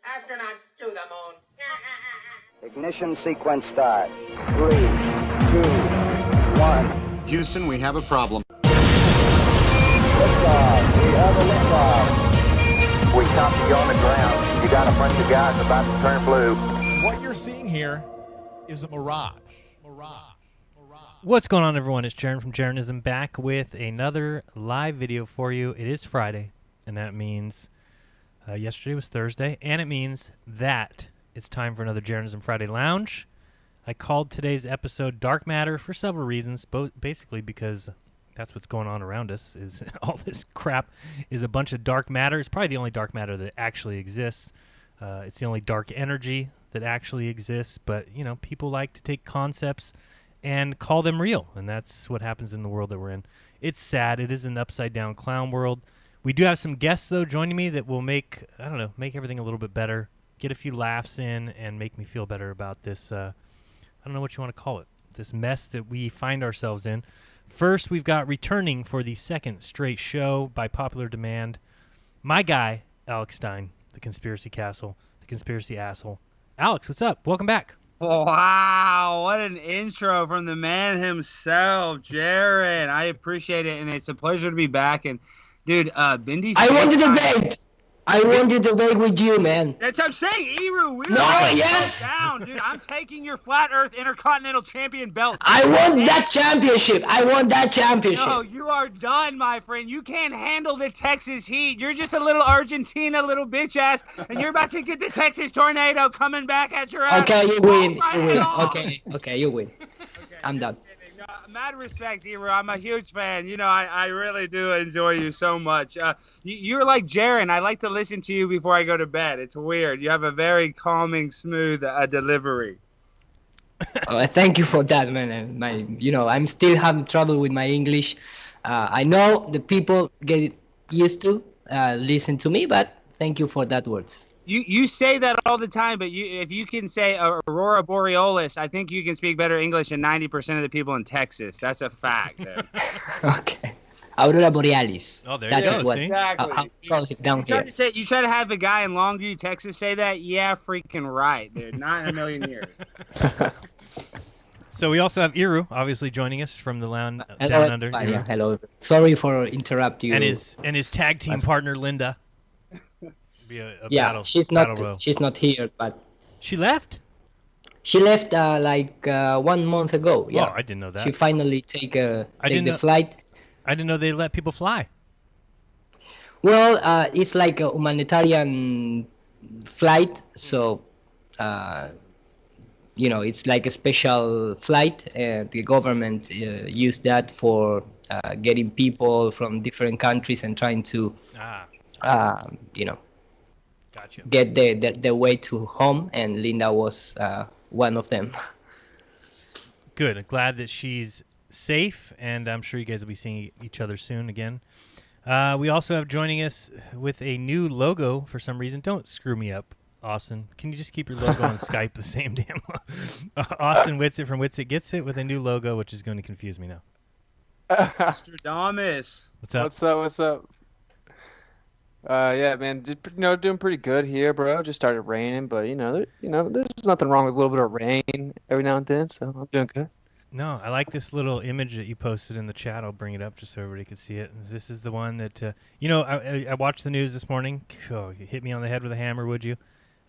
Astronauts to the moon. Ignition sequence start. 3, 2, 1. Houston, we have a problem. Liftoff. We have a liftoff. We copy you on the ground. You got a bunch of guys about to turn blue. What you're seeing here is a mirage. What's going on, everyone? It's Jaron from Jeranism back with another live video for you. It is Friday, and that means yesterday was Thursday, and it means that it's time for another Jeranism Friday Lounge. I called today's episode Dark Matter for several reasons, basically because that's what's going on around us. Is all this crap is a bunch of dark matter. It's probably the only dark matter that actually exists. It's the only dark energy that actually exists, but you know, people like to take concepts and call them real, and that's what happens in the world that we're in. It's sad. It is an upside-down clown world. We do have some guests, though, joining me that will make everything a little bit better, get a few laughs in, and make me feel better about this, I don't know what you want to call it, this mess that we find ourselves in. First, we've got returning for the second straight show by popular demand, my guy, Alex Stein, the Conspiracy Castle, the Conspiracy Asshole. Alex, what's up? Welcome back. Wow, what an intro from the man himself, Jared. I appreciate it, and it's a pleasure to be back. And, dude, Bindi... I want to debate. I want to debate with you, man. That's what I'm saying, Eru. We're down, dude. I'm taking your Flat Earth Intercontinental Champion belt. I want that championship. No, you are done, my friend. You can't handle the Texas heat. You're just a little Argentina, little bitch ass, and you're about to get the Texas tornado coming back at your ass. Okay, you win. Okay, you win. Okay, I'm done. No, mad respect, Eru. I'm a huge fan. You know, I really do enjoy you so much. You're like Jaren. I like to listen to you before I go to bed. It's weird. You have a very calming, smooth delivery. Oh, thank you for that, man. I'm still having trouble with my English. I know the people get used to listen to me, but thank you for that words. You say that all the time, but if you can say Aurora Borealis, I think you can speak better English than 90% of the people in Texas. That's a fact. Okay. Aurora Borealis. Oh, there you go. What, exactly. I'll call it down here. You try to have a guy in Longview, Texas say that? Yeah, freaking right, dude. Not in a million years. So we also have Eru, obviously joining us from the Down Under. Yeah, hello. Sorry for interrupting you. And his tag team partner, Linda. She's not here, but she left. She left 1 month ago. Yeah, oh, I didn't know that. She finally take the flight. I didn't know they let people fly. Well, it's like a humanitarian flight, so it's like a special flight, and the government used that for getting people from different countries and trying to, Gotcha. get their way to home, and Linda was one of them. Good. I'm glad that she's safe, and I'm sure you guys will be seeing each other soon again. We also have joining us with a new logo for some reason. Don't screw me up, Austin. Can you just keep your logo on Skype the same damn Austin Witsit from Witsit Gets It with a new logo, which is going to confuse me now. Mr. Damas. What's up? What's up? Yeah, man, doing pretty good here, bro. Just started raining, but there's nothing wrong with a little bit of rain every now and then, so I'm doing good. No, I like this little image that you posted in the chat. I'll bring it up just so everybody can see it. This is the one that, I watched the news this morning. Oh, you hit me on the head with a hammer, would you?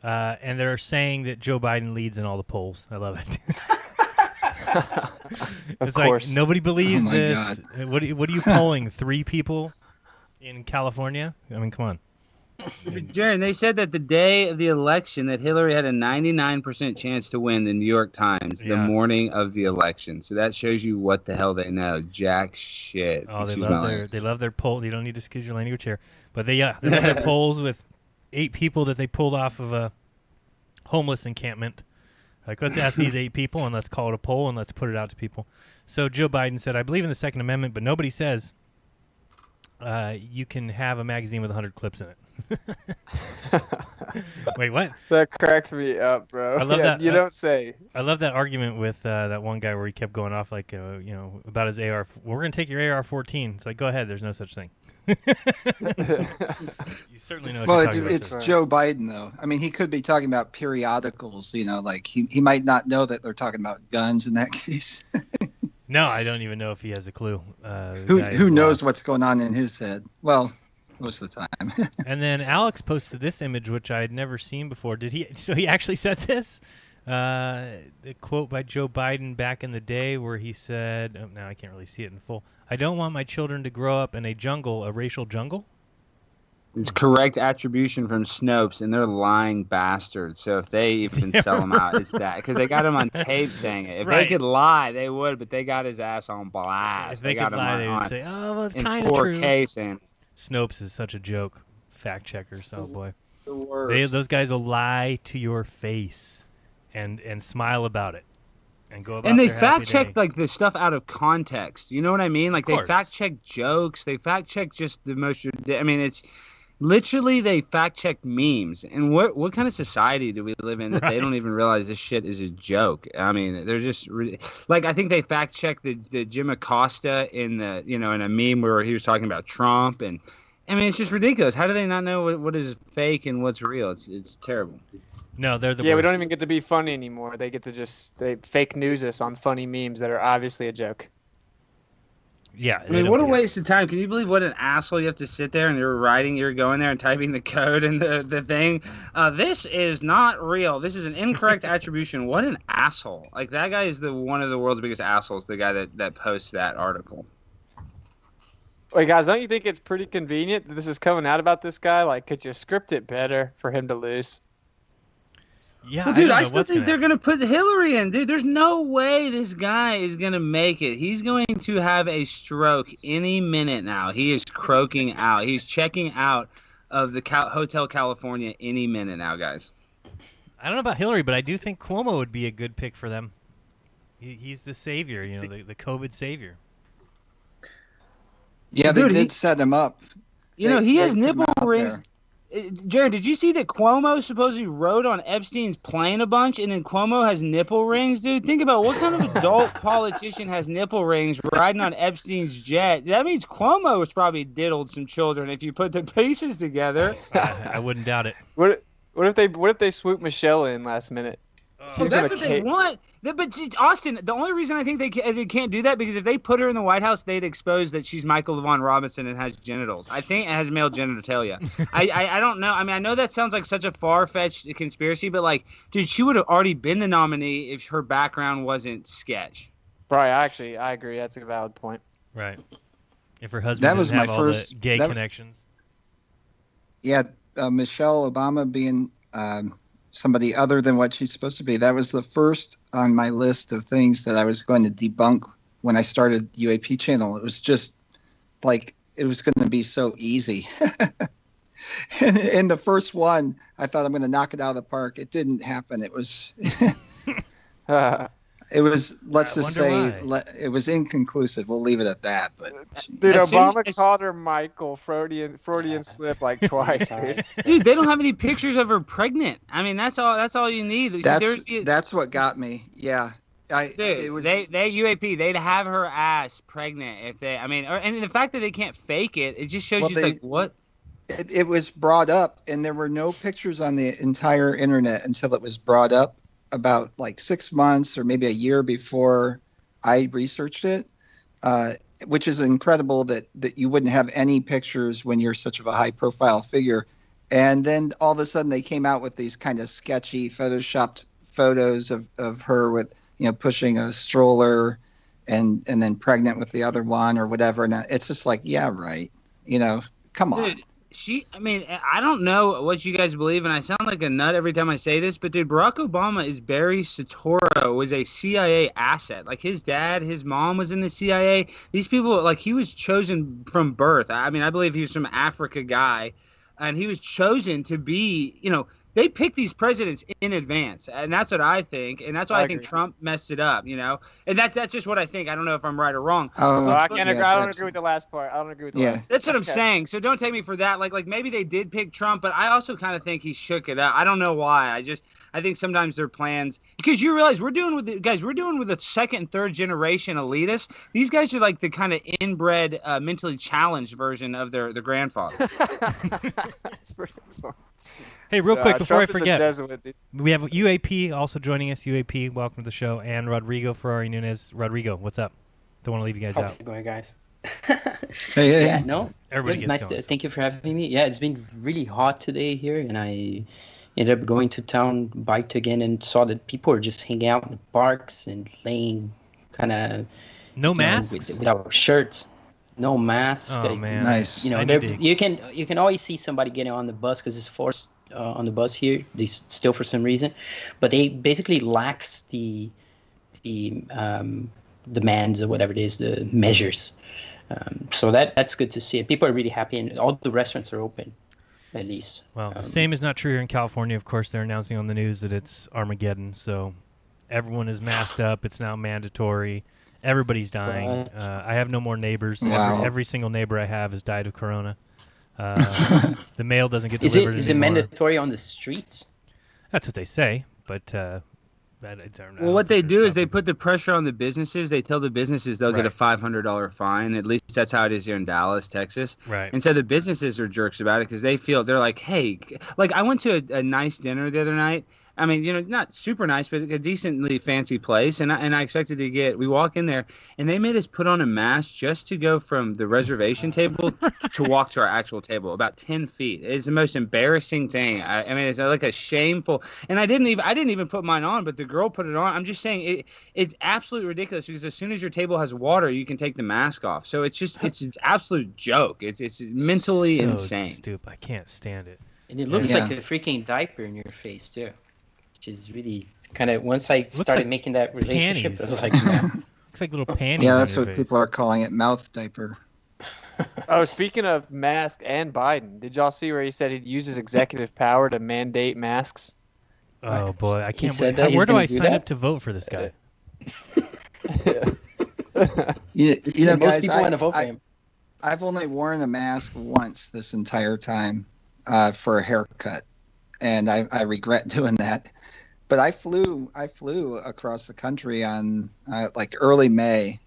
And they're saying that Joe Biden leads in all the polls. I love it. It's course. Like nobody believes this. God. What are you polling? 3 people in California? I mean, come on. Jaron, they said that the day of the election that Hillary had a 99% chance to win the New York Times the morning of the election. So that shows you what the hell they know. Jack shit. Oh, they love their poll. You don't need to excuse your language here. But they love their polls with 8 people that they pulled off of a homeless encampment. Like, let's ask these 8 people and let's call it a poll and let's put it out to people. So Joe Biden said, I believe in the Second Amendment, but nobody says you can have a magazine with 100 clips in it. Wait, what? That cracked me up, bro. I love that. You don't say. I love that argument with that one guy where he kept going off like, about his AR. We're going to take your AR-14. It's like, go ahead. There's no such thing. You certainly know what Well, you're it's, talking about, it's sir. Joe Biden, though. I mean, he could be talking about periodicals, like he might not know that they're talking about guns in that case. No, I don't even know if he has a clue. The Who guy is who knows lost. what's going on in his head? Well, most of the time. And then Alex posted this image, which I had never seen before. Did he? So he actually said this. The quote by Joe Biden back in the day, where he said, "Oh, now I can't really see it in full. I don't want my children to grow up in a jungle, a racial jungle." It's correct attribution from Snopes, and they're lying bastards. So if they even sell them out, it's that because they got him on tape saying it. If Right. they could lie, they would, but they got his ass on blast. If they got could him lie, they would on say, "Oh, well, it's in kind of true." 4K saying Snopes is such a joke. Fact checkers, oh boy. the worst. Those guys will lie to your face, and smile about it, and go about And they their happy fact check day. like the stuff out of context. You know what I mean? Like they course. fact check jokes. They fact check just the most. I mean, it's literally they fact check memes. And what kind of society do we live in that they don't even realize this shit is a joke? I mean, they're just like I think they fact check the Jim Acosta in the in a meme where he was talking about Trump, and I mean it's just ridiculous. How do they not know what is fake and what's real? It's terrible. No, they're the Yeah, we worst. don't even get to be funny anymore. They get to they fake news us on funny memes that are obviously a joke. Yeah, I mean, what a waste of time. Can you believe what an asshole you have to sit there and you're going there and typing the code and the thing? This is not real. This is an incorrect attribution. What an asshole. Like, that guy is one of the world's biggest assholes, the guy that posts that article. Wait, guys, don't you think it's pretty convenient that this is coming out about this guy? Like, could you script it better for him to lose? Yeah, Well, dude, I I don't know still what's think they're gonna going to put Hillary in. Dude, there's no way this guy is going to make it. He's going to have a stroke any minute now. He is croaking out. He's checking out of the Hotel California any minute now, guys. I don't know about Hillary, but I do think Cuomo would be a good pick for them. He's the savior, the COVID savior. Yeah, Dude, they he- did set him up. You know, he They has put him nipple out rings. there. Jared, did you see that Cuomo supposedly rode on Epstein's plane a bunch, and then Cuomo has nipple rings, dude? Think about what kind of adult politician has nipple rings riding on Epstein's jet. That means Cuomo has probably diddled some children if you put the pieces together. I wouldn't doubt it. What if they swoop Michelle in last minute? Well, She's that's gonna what they kick- want. But Austin, the only reason I think they can't do that because if they put her in the White House, they'd expose that she's Michael LaVaughn Robinson and has genitals. I think it has male genitalia. I don't know. I mean, I know that sounds like such a far-fetched conspiracy, but like, dude, she would have already been the nominee if her background wasn't sketch. Right, I agree. That's a valid point. Right. If her husband That didn't was have my all the first- gay that- connections. Yeah, Michelle Obama being somebody other than what she's supposed to be. That was the first on my list of things that I was going to debunk when I started UAP channel. It was just like it was going to be so easy. and in the first one, I thought I'm going to knock it out of the park. It didn't happen. It was. It was, let's I just wonder say, it was inconclusive. We'll leave it at that. But Dude, As soon Obama as- called her Michael Freudian slip like twice, dude. Dude, they don't have any pictures of her pregnant. I mean, that's all you need. that's what got me. Yeah, Dude, it was. they UAP, they'd have her ass pregnant if they. I mean, and the fact that they can't fake it, it just shows Well, you they- like what. It was brought up, and there were no pictures on the entire internet until it was brought up about like 6 months or maybe a year before I researched it, which is incredible that you wouldn't have any pictures when you're such of a high-profile figure. And then all of a sudden they came out with these kind of sketchy photoshopped photos of her with, pushing a stroller and then pregnant with the other one or whatever. And it's just like, yeah, right. Come on. Dude, I don't know what you guys believe, and I sound like a nut every time I say this, but dude, Barack Obama is Barry Soetoro, was a CIA asset. Like his dad, his mom was in the CIA. These people, like he was chosen from birth. I mean, I believe he was from Africa guy, and he was chosen to be, they pick these presidents in advance, and that's what I think, and that's why I think agree. Trump messed it up, and that's just what I think. I don't know if I'm right or wrong. Oh, I can't yeah, agree. it's I don't agree with the last part. I don't agree with the Yeah. last. That's what I'm Okay. saying. So don't take me for that. Like maybe they did pick Trump, but I also kind of think he shook it up. I don't know why. I think sometimes their plans, because you realize we're dealing with the second and third generation elitists. These guys are like the kind of inbred, mentally challenged version of their grandfather. That's pretty funny. Hey, real quick before Trump I is a forget, Jesuit, dude. we have UAP also joining us. UAP, welcome to the show, and Rodrigo Ferrari Nunez. Rodrigo, what's up? Don't want to leave you guys How's out. it going, guys? Hey. Yeah, no. Everybody Good, gets nice going. thank you for having me. Yeah, it's been really hot today here, and I ended up going to town, biked again, and saw that people are just hanging out in the parks and laying kind of No masks? without shirts, no masks. Oh, man. Nice. I need to- You can always see somebody getting on the bus because it's forced on the bus here. They still for some reason, but they basically lax the demands or whatever it is, the measures. So that's good to see. People are really happy, and all the restaurants are open, at least. Well, the same is not true here in California. Of course, they're announcing on the news that it's Armageddon, so everyone is masked up. It's now mandatory. Everybody's dying. I have no more neighbors. Wow. Every single neighbor I have has died of corona. The mail doesn't get delivered Is it anymore. mandatory on the streets? That's what they say, but that I don't Well, what think they they're do is they stopping. put the pressure on the businesses. They tell the businesses they'll get a $500 fine. At least that's how it is here in Dallas, Texas. Right. And so the businesses are jerks about it because they're like, hey, like I went to a nice dinner the other night. I mean, not super nice, but a decently fancy place. And I expected we walk in there and they made us put on a mask just to go from the reservation table to walk to our actual table, about 10 feet. It's the most embarrassing thing. I mean, it's like a shameful, and I didn't even put mine on, but the girl put it on. I'm just saying it's absolutely ridiculous because as soon as your table has water, you can take the mask off. So it's an absolute joke. It's mentally so insane. stupid. I can't stand it. And it looks Yeah. like a freaking diaper in your face too, which is really kind of. Once I Looks started like making that relationship, panties. I was like, man. Looks like little panties. Yeah, on that's your what face. people are calling it, mouth diaper. Oh, speaking of mask and Biden, did y'all see where he said he'd use his executive power to mandate masks? Oh boy, I can't said wait. that he's Where do gonna I do sign that? up to vote for this guy? You know, Most guys, people want to vote for him. I've only worn a mask once this entire time for a haircut, and I regret doing that. But I flew across the country on like early May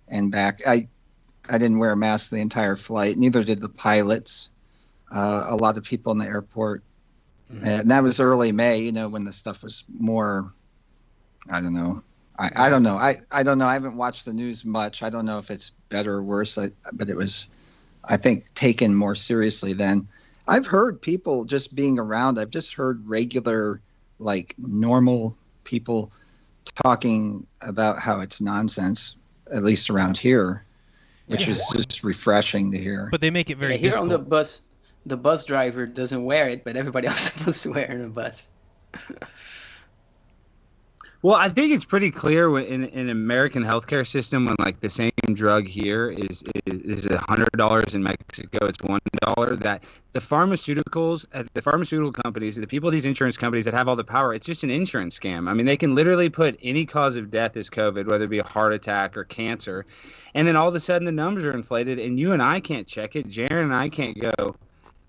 and back. I didn't wear a mask the entire flight. Neither did the pilots. A lot of people in the airport, and that was early May. When the stuff was more. I don't know. I don't know. I don't know. I haven't watched the news much. I don't know if it's better or worse. But it was, I think, taken more seriously then. I've heard people just being around. I've just heard regular, like normal people talking about how it's nonsense, at least around here, which is just refreshing to hear. But they make it very Yeah, here on difficult. the bus driver doesn't wear it, but everybody else is supposed to wear it on the bus. Well, I think it's pretty clear in an American healthcare system when like the same drug here is $100 in Mexico, it's $1 that the pharmaceuticals, the pharmaceutical companies, the people, these insurance companies that have all the power, it's just an insurance scam. I mean, they can literally put any cause of death as COVID, whether it be a heart attack or cancer, and then all of a sudden the numbers are inflated, and you and I can't check it. Jaron and I can't go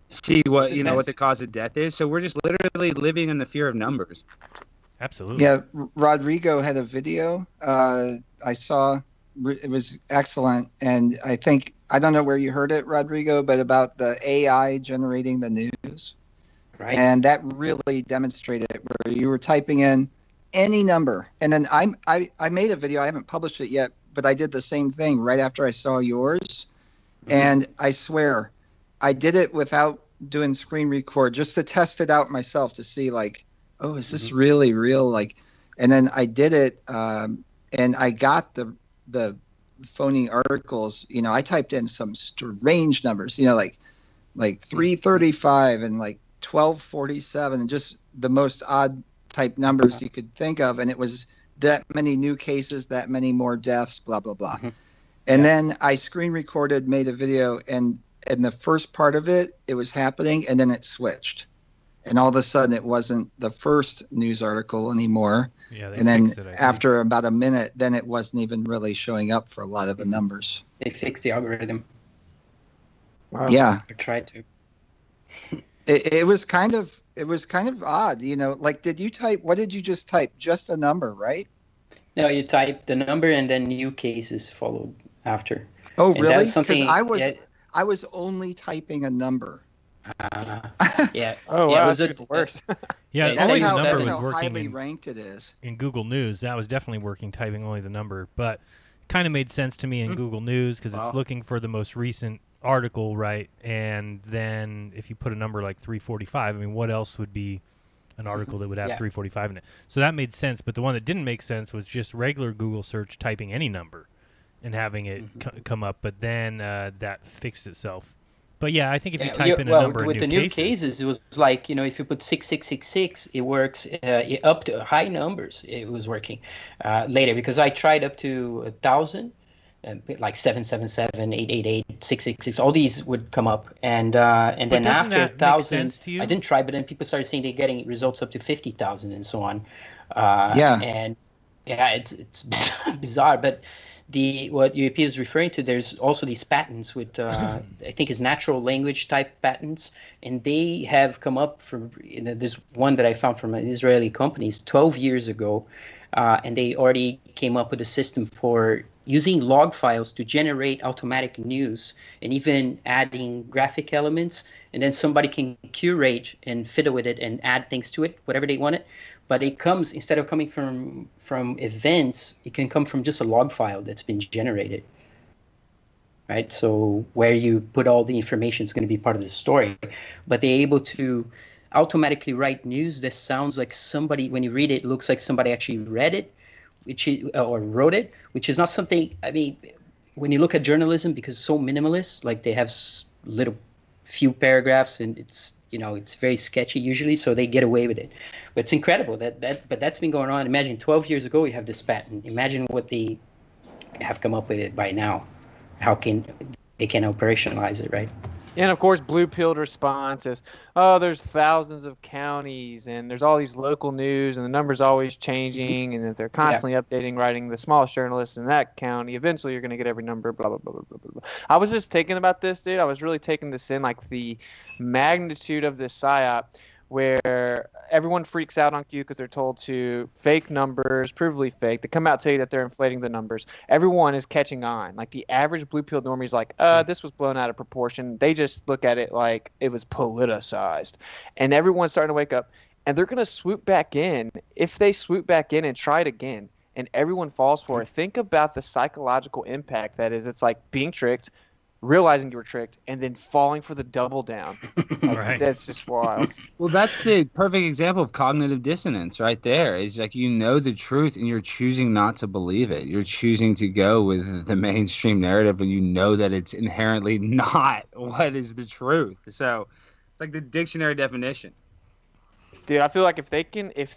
see what what the cause of death is. So we're just literally living in the fear of numbers. Absolutely. Yeah, Rodrigo had a video I saw. It was excellent, and I don't know where you heard it, Rodrigo, but about the AI generating the news. Right. And that really demonstrated it, where you were typing in any number, and then I made a video. I haven't published it yet, but I did the same thing right after I saw yours, and I swear I did it without doing screen record just to test it out myself to see like, oh, is this really real? Like, and then I did it, and I got the phony articles. I typed in some strange numbers. Like 335 and like 1247, and just the most odd type numbers you could think of. And it was that many new cases, that many more deaths, blah blah blah. And then I screen recorded, made a video, and in the first part of it, it was happening, and then it switched. and all of a sudden it wasn't the first news article anymore. Yeah, they And then fixed it, I think. after about a minute, then it wasn't even really showing up for a lot of the numbers. They fixed the algorithm. Wow. Yeah, Or tried to. it was kind of odd, you know. Like, what did you just type? Just a number, right? No, you type the number and then new cases followed after. Oh, And really? that's Because something. I was only typing a number. Yeah. Oh, Yeah, wow, it was that's even worse. Yeah, Yeah, only that's the how- number that's was how working highly in, ranked it is. in Google News. That was definitely working, typing only the number. But kind of made sense to me in Google News because it's looking for the most recent article, right? And then if you put a number like 345, I mean, what else would be an article that would have Yeah. 345 in it? So that made sense. But the one that didn't make sense was just regular Google search, typing any number and having it come up. But then that fixed itself. But yeah, I think if you type in a number with of the new cases, it was like, you know, if you put 6666, it works up to high numbers. It was working later because I tried up to 1,000, like 777, 888, 666. All these would come up, and then doesn't after that make 1,000, sense to you? I didn't try, but then people started saying they're getting results up to 50,000 and so on. Yeah. And yeah, it's bizarre, but. What UAP is referring to, there's also these patents with, I think is natural language type patents, and they have come up from, there's one that I found from an Israeli company 12 years ago, and they already came up with a system for using log files to generate automatic news and even adding graphic elements, and then somebody can curate and fiddle with it and add things to it, whatever they want it. But it comes, instead of coming from events, it can come from just a log file that's been generated, right? So where you put all the information is going to be part of the story. But they're able to automatically write news that sounds like somebody, when you read it, it looks like somebody actually read it, or wrote it, which is not something, I mean, when you look at journalism, because it's so minimalist, like they have little few paragraphs and it's, you know, it's very sketchy usually, so they get away with it. But it's incredible but that's been going on. Imagine 12 years ago you have this patent. Imagine what they have come up with it by now. How can they can operationalize it, right? And of course, blue-pilled response is, oh, there's thousands of counties, and there's all these local news, and the number's always changing, and if they're constantly updating, writing the smallest journalist in that county, eventually you're going to get every number, blah, blah, blah, blah, blah, blah. I was just thinking about this, dude. I was really taking this in, like the magnitude of this psyop, where everyone freaks out on Q because they're told to fake numbers, provably fake. They come out to tell you that they're inflating the numbers. Everyone is catching on. Like the average blue-pilled normie is like, this was blown out of proportion. They just look at it like it was politicized. And everyone's starting to wake up. And they're going to swoop back in. If they swoop back in and try it again, and everyone falls for it, think about the psychological impact that is. It's like being tricked, realizing you were tricked, and then falling for the double down. Like, Right. That's just wild. Well, that's the perfect example of cognitive dissonance right there. It's like you know the truth and you're choosing not to believe it. You're choosing to go with the mainstream narrative and you know that it's inherently not what is the truth. So it's like the dictionary definition. Dude, I feel like if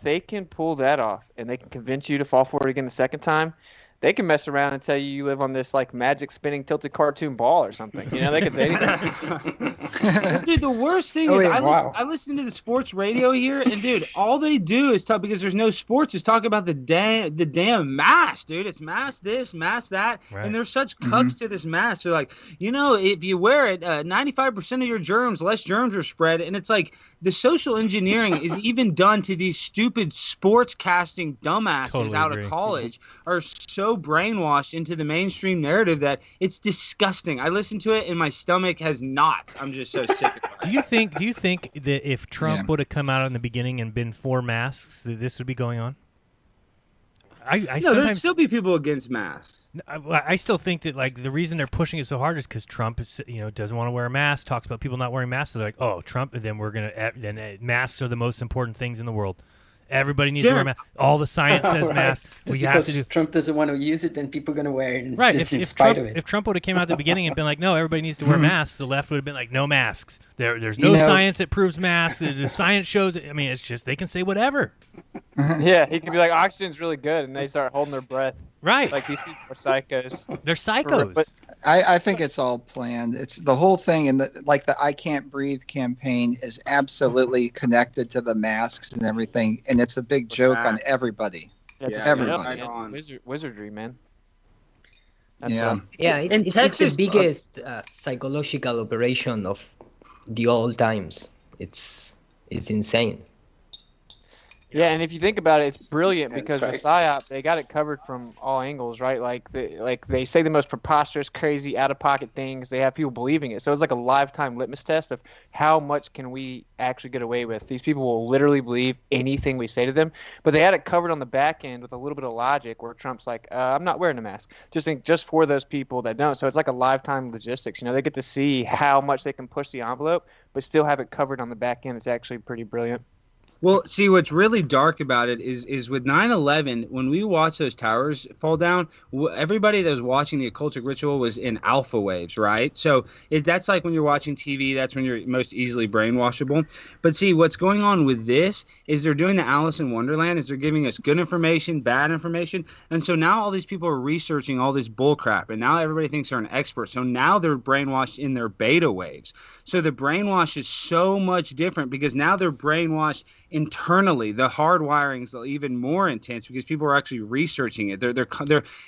they can pull that off and they can convince you to fall for it again the second time, they can mess around and tell you live on this like magic spinning tilted cartoon ball or something. You know, they can say anything. Dude, the worst thing is I listen to the sports radio here, and dude, all they do is talk, because there's no sports, is talk about the damn mask, dude. It's mask this, mask that, Right. and they're such cucks to this mask. They're like, you know, if you wear it, 95% of your germs, less germs are spread, and it's like the social engineering is even done to these stupid sports casting dumbasses Totally out agree. of college are so brainwashed into the mainstream narrative that it's disgusting. I listen to it and my stomach has knots. I'm just so sick of it. Do you think that if Trump would have come out in the beginning and been for masks, that this would be going on? I No, there'd sometimes still be people against masks. I still think that like the reason they're pushing it so hard is because Trump is, doesn't want to wear a mask, talks about people not wearing masks. So they're like, oh, Trump, and then masks are the most important things in the world. Everybody needs to wear a mask. All the science says masks. We have to do. Trump doesn't want to use it, then people are going to wear it. Right. Just in If spite Trump, of it. if Trump would have came out at the beginning and been like, no, everybody needs to wear masks, the left would have been like, no masks. There's no science that proves masks. The science shows it. I mean, it's just they can say whatever. Yeah, he could be like, oxygen's really good, and they start holding their breath. Right. Like these people are psychos. They're psychos. I think it's all planned. It's the whole thing, and the "I Can't Breathe" campaign is absolutely connected to the masks and everything, and it's a big joke on everybody. Yeah, everybody. Wizardry, man. Yeah. Yeah, In it's Texas, the biggest psychological operation of the all times. It's insane. Yeah, and if you think about it, it's brilliant That's because right. with PSYOP, they got it covered from all angles, right? Like they say the most preposterous, crazy, out-of-pocket things. They have people believing it. So it's like a lifetime litmus test of how much can we actually get away with. These people will literally believe anything we say to them. But they had it covered on the back end with a little bit of logic where Trump's like, I'm not wearing a mask. Just for those people that don't. So it's like a lifetime logistics. They get to see how much they can push the envelope, but still have it covered on the back end. It's actually pretty brilliant. Well, see, what's really dark about it is with 9/11, when we watch those towers fall down, everybody that was watching the occultic ritual was in alpha waves, right? So that's like when you're watching TV, that's when you're most easily brainwashable. But see, what's going on with this is they're doing the Alice in Wonderland, is they're giving us good information, bad information. And so now all these people are researching all this bull crap, and now everybody thinks they're an expert. So now they're brainwashed in their beta waves. So the brainwash is so much different because now they're brainwashed internally. The hardwiring is even more intense because people are actually researching it.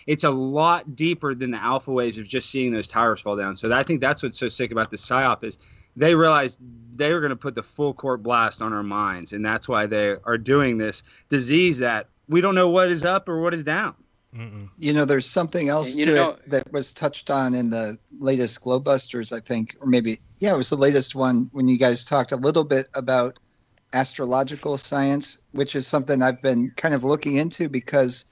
It's a lot deeper than the alpha waves of just seeing those towers fall down. So I think that's what's so sick about the PSYOP is they realized they were going to put the full court blast on our minds, and that's why they are doing this disease that we don't know what is up or what is down. Mm-mm. There's something else to it that was touched on in the latest Globebusters, I think, or maybe, it was the latest one when you guys talked a little bit about astrological science, which is something I've been kind of looking into because,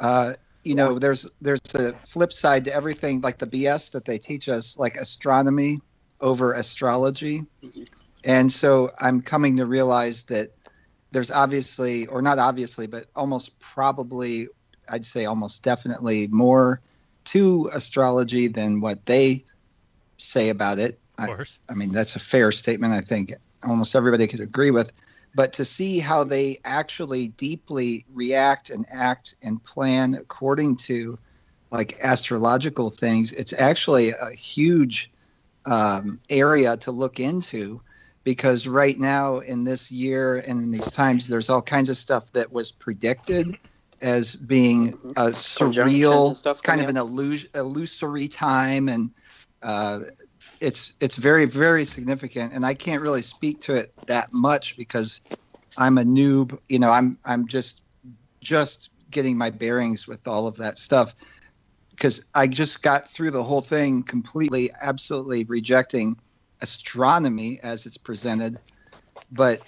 there's a flip side to everything, like the BS that they teach us, like astronomy over astrology. And so I'm coming to realize that there's obviously, or not obviously, but almost probably, I'd say almost definitely more to astrology than what they say about it. Of course. I mean, that's a fair statement. I think almost everybody could agree with. But to see how they actually deeply react and act and plan according to like astrological things, it's actually a huge area to look into, because right now in this year and in these times, there's all kinds of stuff that was predicted as being a surreal, kind of an illusory time, and it's very, very significant. And I can't really speak to it that much because I'm a noob. I'm just getting my bearings with all of that stuff, because I just got through the whole thing completely, absolutely rejecting astronomy as it's presented. But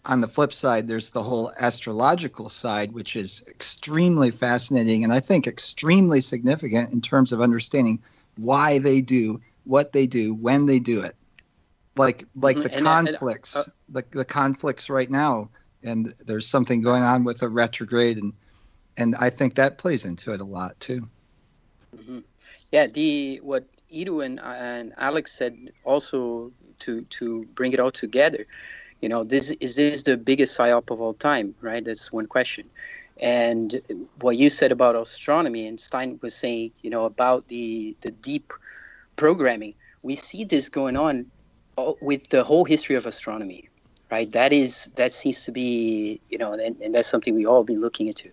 on the flip side, there's the whole astrological side, which is extremely fascinating and I think extremely significant in terms of understanding why they do what they do when they do it. Like the conflicts, the conflicts right now, and there's something going on with a retrograde, and I think that plays into it a lot too. Mm-hmm. Yeah, what Edu and Alex said also to bring it all together. This is the biggest PSYOP of all time, right? That's one question. And what you said about astronomy, and Stein was saying, about the deep programming, we see this going on with the whole history of astronomy, right? That seems to be, and that's something we all been looking into.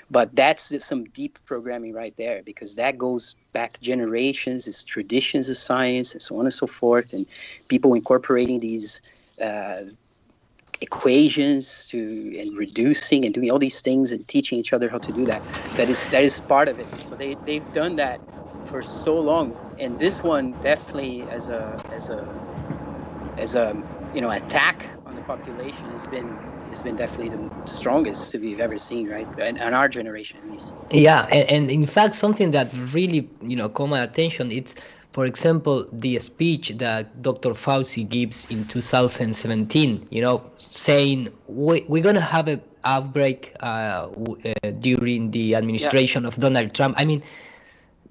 But that's some deep programming right there, because that goes back generations, it's traditions of science and so on and so forth, and people incorporating these equations and reducing and doing all these things and teaching each other how to do that. That is part of it. So they've done that for so long, and this one definitely as a attack on the population has been definitely the strongest we've ever seen, right? In our generation, at least. Yeah, and in fact, something that really caught my attention, it's, for example, the speech that Dr. Fauci gives in 2017, saying we're going to have an outbreak during the administration of Donald Trump. I mean,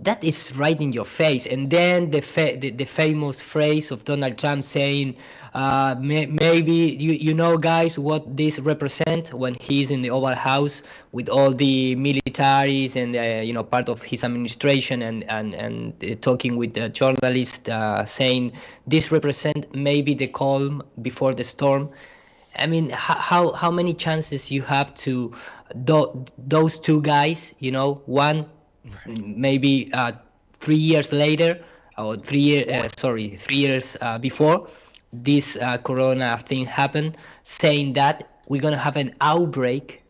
that is right in your face. And then the famous phrase of Donald Trump saying, maybe you know, guys, what this represent when he's in the Oval House with all the militaries and part of his administration, and talking with the journalist, saying this represent maybe the calm before the storm. I mean, how many chances you have to those two guys, one maybe 3 years later, or 3 years before this corona thing happened, saying that we're gonna have an outbreak,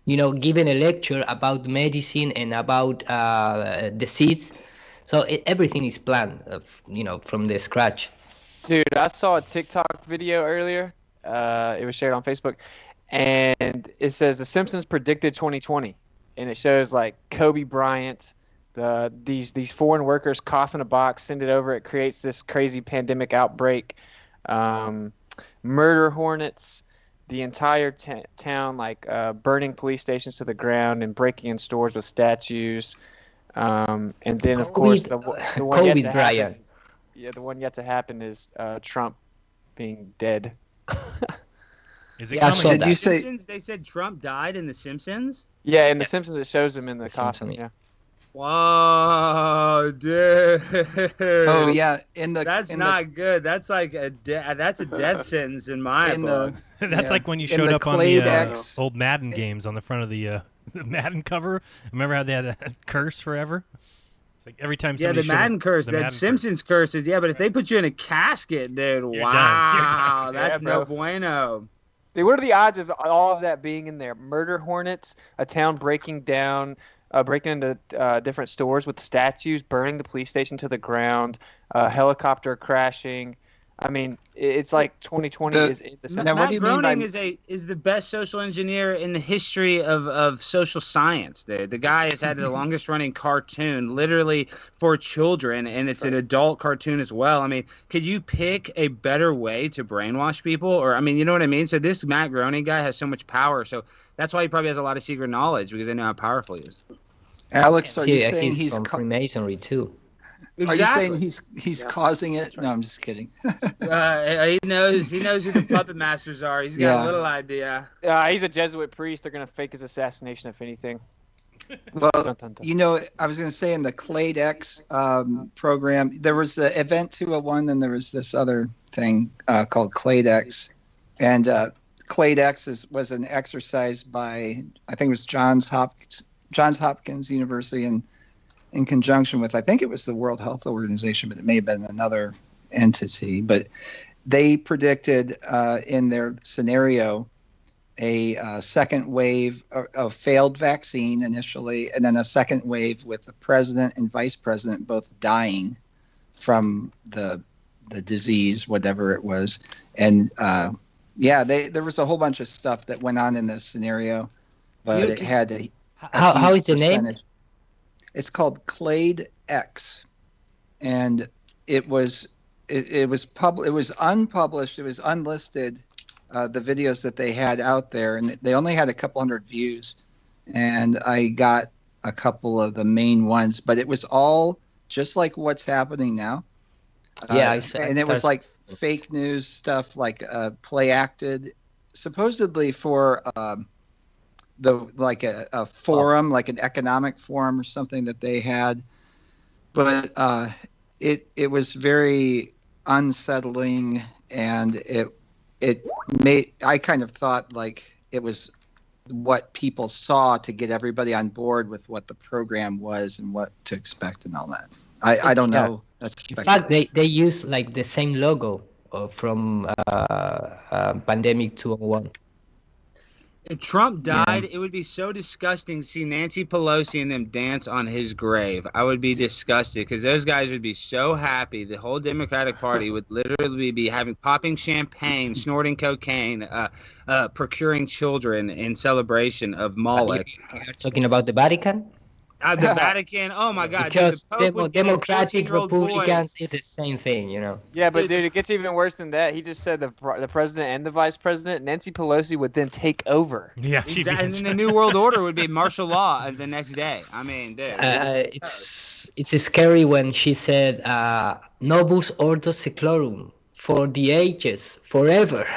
giving a lecture about medicine and about disease. So everything is planned, from the scratch. Dude, I saw a TikTok video earlier. It was shared on Facebook, and it says The Simpsons predicted 2020, and it shows like Kobe Bryant, these foreign workers cough in a box, send it over, it creates this crazy pandemic outbreak, murder hornets, the entire town, like burning police stations to the ground and breaking in stores with statues, and then of course the one yet to happen. Yeah, the one yet to happen is Trump being dead. Is it Yeah, I coming? saw Did that. you say? Simpsons, they said Trump died in The Simpsons? Yeah, in The Simpsons it shows him in the coffin. Simpsons. Yeah. Wow, dude. Oh yeah, That's not good. That's like that's a death sentence in my book. That's yeah. like when you In showed the up on the Clade-X. old Madden games on the front of the Madden cover. Remember how they had that curse forever? It's like every time Yeah, somebody the showed up- Madden curse, the that Madden Simpsons curse is, yeah, but if they put you in a casket, dude, You're wow, done. that's Yeah, no bro. bueno. Dude, what are the odds of all of that being in there? Murder hornets, a town breaking down, breaking into different stores with statues, burning the police station to the ground, helicopter crashing. I mean, it's like 2020 The- is in the Now, what Matt do you mean by- Groening is the best social engineer in the history of social science, dude. The guy has had the longest running cartoon, literally for children, and it's an adult cartoon as well. I mean, could you pick a better way to brainwash people? Or, I mean, you know what I mean? So this Matt Groening guy has so much power, so that's why he probably has a lot of secret knowledge, because they know how powerful he is. Alex, are you See, saying he's from Freemasonry too. are you saying he's causing it? No, I'm just kidding. He knows who the puppet masters are. He's got Yeah. a little idea. he's a Jesuit priest. They're gonna fake his assassination if anything. Well, Dun, dun, dun. you know, I was going to say in the Clade-X program, there was the Event 201, and there was this other thing called Clade-X. And Clade-X was an exercise by, I think it was Johns Hopkins University, in conjunction with, I think it was the World Health Organization, but it may have been another entity. But they predicted in their scenario a second wave of failed vaccine initially, and then a second wave with the president and vice president both dying from the disease, whatever it was. And there was a whole bunch of stuff that went on in this scenario, but it had a How is the name? percentage. It's called Clade-X, and it was unpublished. It was unlisted. The videos that they had out there, and they only had a couple hundred views, and I got a couple of the main ones, but it was all just like what's happening now. Yeah, and it was like fake news stuff, like play acted, supposedly for a forum, like an economic forum or something that they had, but it was very unsettling, and I kind of thought like it was what people saw to get everybody on board with what the program was and what to expect and all that. I don't know. That's In fact, they use like the same logo from Pandemic 201. If Trump died, it would be so disgusting to see Nancy Pelosi and them dance on his grave. I would be disgusted because those guys would be so happy. The whole Democratic Party would literally be popping champagne, snorting cocaine, procuring children in celebration of Moloch. You're talking about the Vatican? The Vatican. Oh my God! Because dude, the Pope would get a Democratic 14-year-old boy. Republicans is the same thing, you know. Yeah, but dude, it gets even worse than that. He just said the president and the vice president, Nancy Pelosi, would then take over. Yeah, she'd be Exactly. in And then the New World Order would be martial law the next day. I mean, dude. It's scary when she said "Novus Ordo Seclorum" for the ages, forever.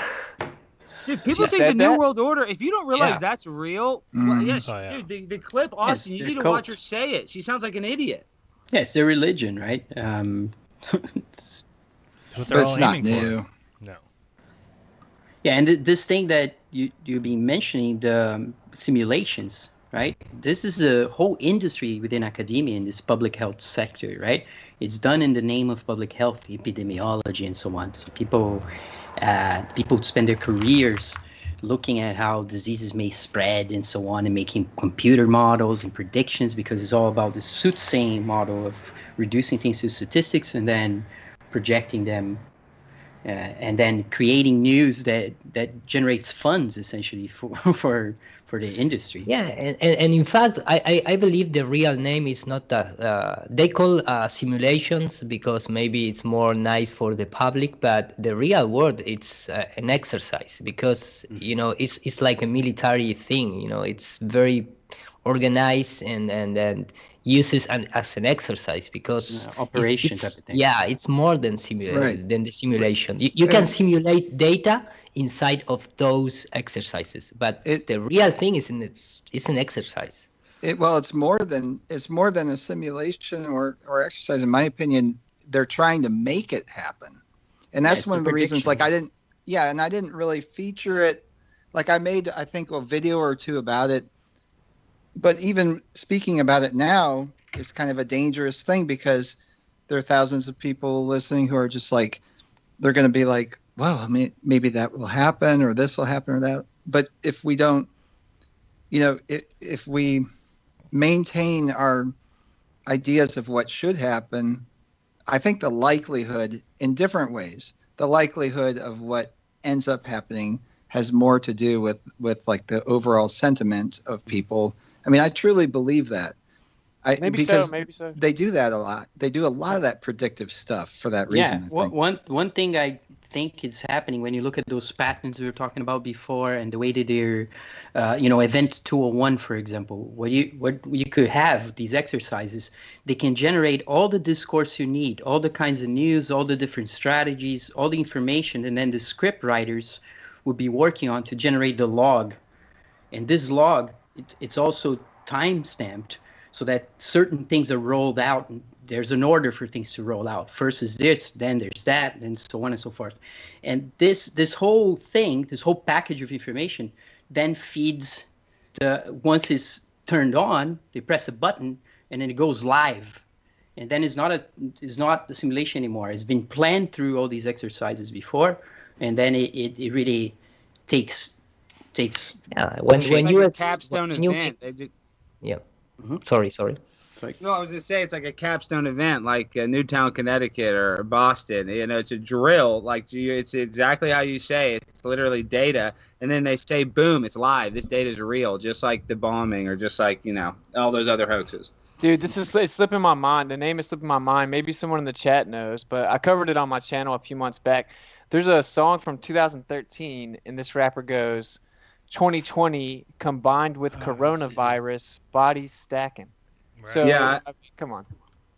Dude, people She think the said New that? World Order, if you don't realize Yeah. that's real, well, yes, Oh, yeah. dude, the clip, Austin, you they're need to cults. watch her say it. She sounds like an idiot. Yeah, it's their religion, right? It's what they're But all it's not aiming new. for. No. Yeah, and this thing that you've been mentioning, the simulations, right? This is a whole industry within academia in this public health sector, right? It's done in the name of public health, epidemiology, and so on. So people spend their careers looking at how diseases may spread and so on, and making computer models and predictions, because it's all about the soothsaying model of reducing things to statistics and then projecting them. And then creating news that generates funds essentially for the industry. Yeah, and in fact, I believe the real name is not that. They call simulations because maybe it's more nice for the public, but the real word it's an exercise, because you know it's like a military thing. You know, it's very organized and uses as an exercise, because Operation it's, type of thing. yeah, it's more than Right. than the simulation. You can simulate data inside of those exercises, but the real thing is it's an exercise. It's more than a simulation or exercise. In my opinion, they're trying to make it happen, and that's it's one a of the reasons. prediction. I didn't really feature it. Like I made, I think, a video or two about it. But even speaking about it now is kind of a dangerous thing, because there are thousands of people listening who are just like, they're going to be like, well, I mean, maybe that will happen or this will happen or that. But if we don't, if we maintain our ideas of what should happen, I think the likelihood in different ways, the likelihood of what ends up happening has more to do with like the overall sentiment of people. I mean, I truly believe that. Maybe because so. they do that a lot. They do a lot of that predictive stuff for that reason. Yeah, I think. one thing I think is happening when you look at those patterns we were talking about before, and the way that they're, Event 201, for example, what you could have these exercises, they can generate all the discourse you need, all the kinds of news, all the different strategies, all the information, and then the script writers would be working on to generate the log, and this log, it's also time stamped, so that certain things are rolled out, and there's an order for things to roll out. First is this, then there's that, and so on and so forth. And this whole thing, this whole package of information, then feeds once it's turned on, they press a button, and then it goes live. And then it's not a simulation anymore. It's been planned through all these exercises before, and then it really takes. Yeah, when Like you a capstone when you event. They just, yeah. Mhm. Sorry. no, I was gonna say it's like a capstone event, like Newtown, Connecticut, or Boston. It's a drill. Like it's exactly how you say it. It's literally data, and then they say, "Boom! It's live. This data is real." Just like the bombing, or just like all those other hoaxes. Dude, it's slipping my mind. The name is slipping my mind. Maybe someone in the chat knows, but I covered it on my channel a few months back. There's a song from 2013, and this rapper goes, 2020 combined with coronavirus, bodies stacking. Right. So, Yeah, I mean, come on.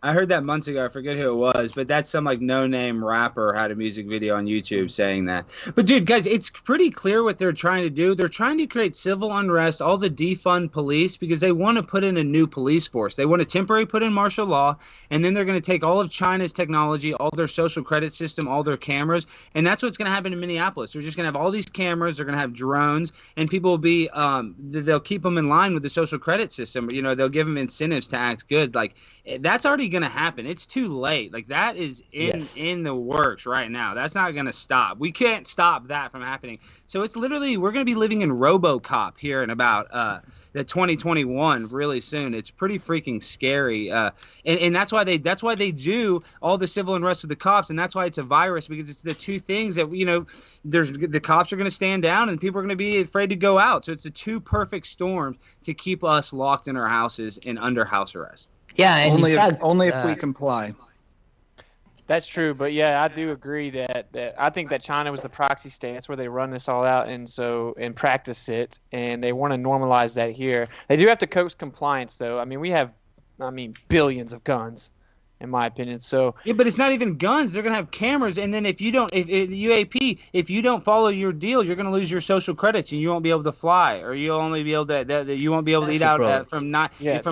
I heard that months ago. I forget who it was, but that's some like no-name rapper had a music video on YouTube saying that. But dude, guys, it's pretty clear what they're trying to do. They're trying to create civil unrest, all the defund police, because they want to put in a new police force. They want to temporarily put in martial law, and then they're going to take all of China's technology, all their social credit system, all their cameras, and that's what's going to happen in Minneapolis. They're just going to have all these cameras. They're going to have drones, and people will be they'll keep them in line with the social credit system. They'll give them incentives to act good. Like that's already going to happen. It's too late. Like that is in the works right now. That's not going to stop. We can't stop that from happening. So it's literally, we're going to be living in RoboCop here in about the 2021 really soon. It's pretty freaking scary. And that's why they do all the civil unrest with the cops, and that's why it's a virus, because it's the two things that, you know, the cops are going to stand down and people are going to be afraid to go out. So it's the two perfect storms to keep us locked in our houses and under house arrest. Yeah, and only if we comply. That's true, but yeah, I do agree that I think that China was the proxy state. That's where they run this all out and practice it, and they want to normalize that here. They do have to coax compliance, though. I mean, we have, billions of guns, in my opinion. So yeah, but it's not even guns. They're gonna have cameras, and then if UAP, if you don't follow your deal, you're gonna lose your social credits, and you won't be able to fly, or you'll only be able to you won't be able to eat out from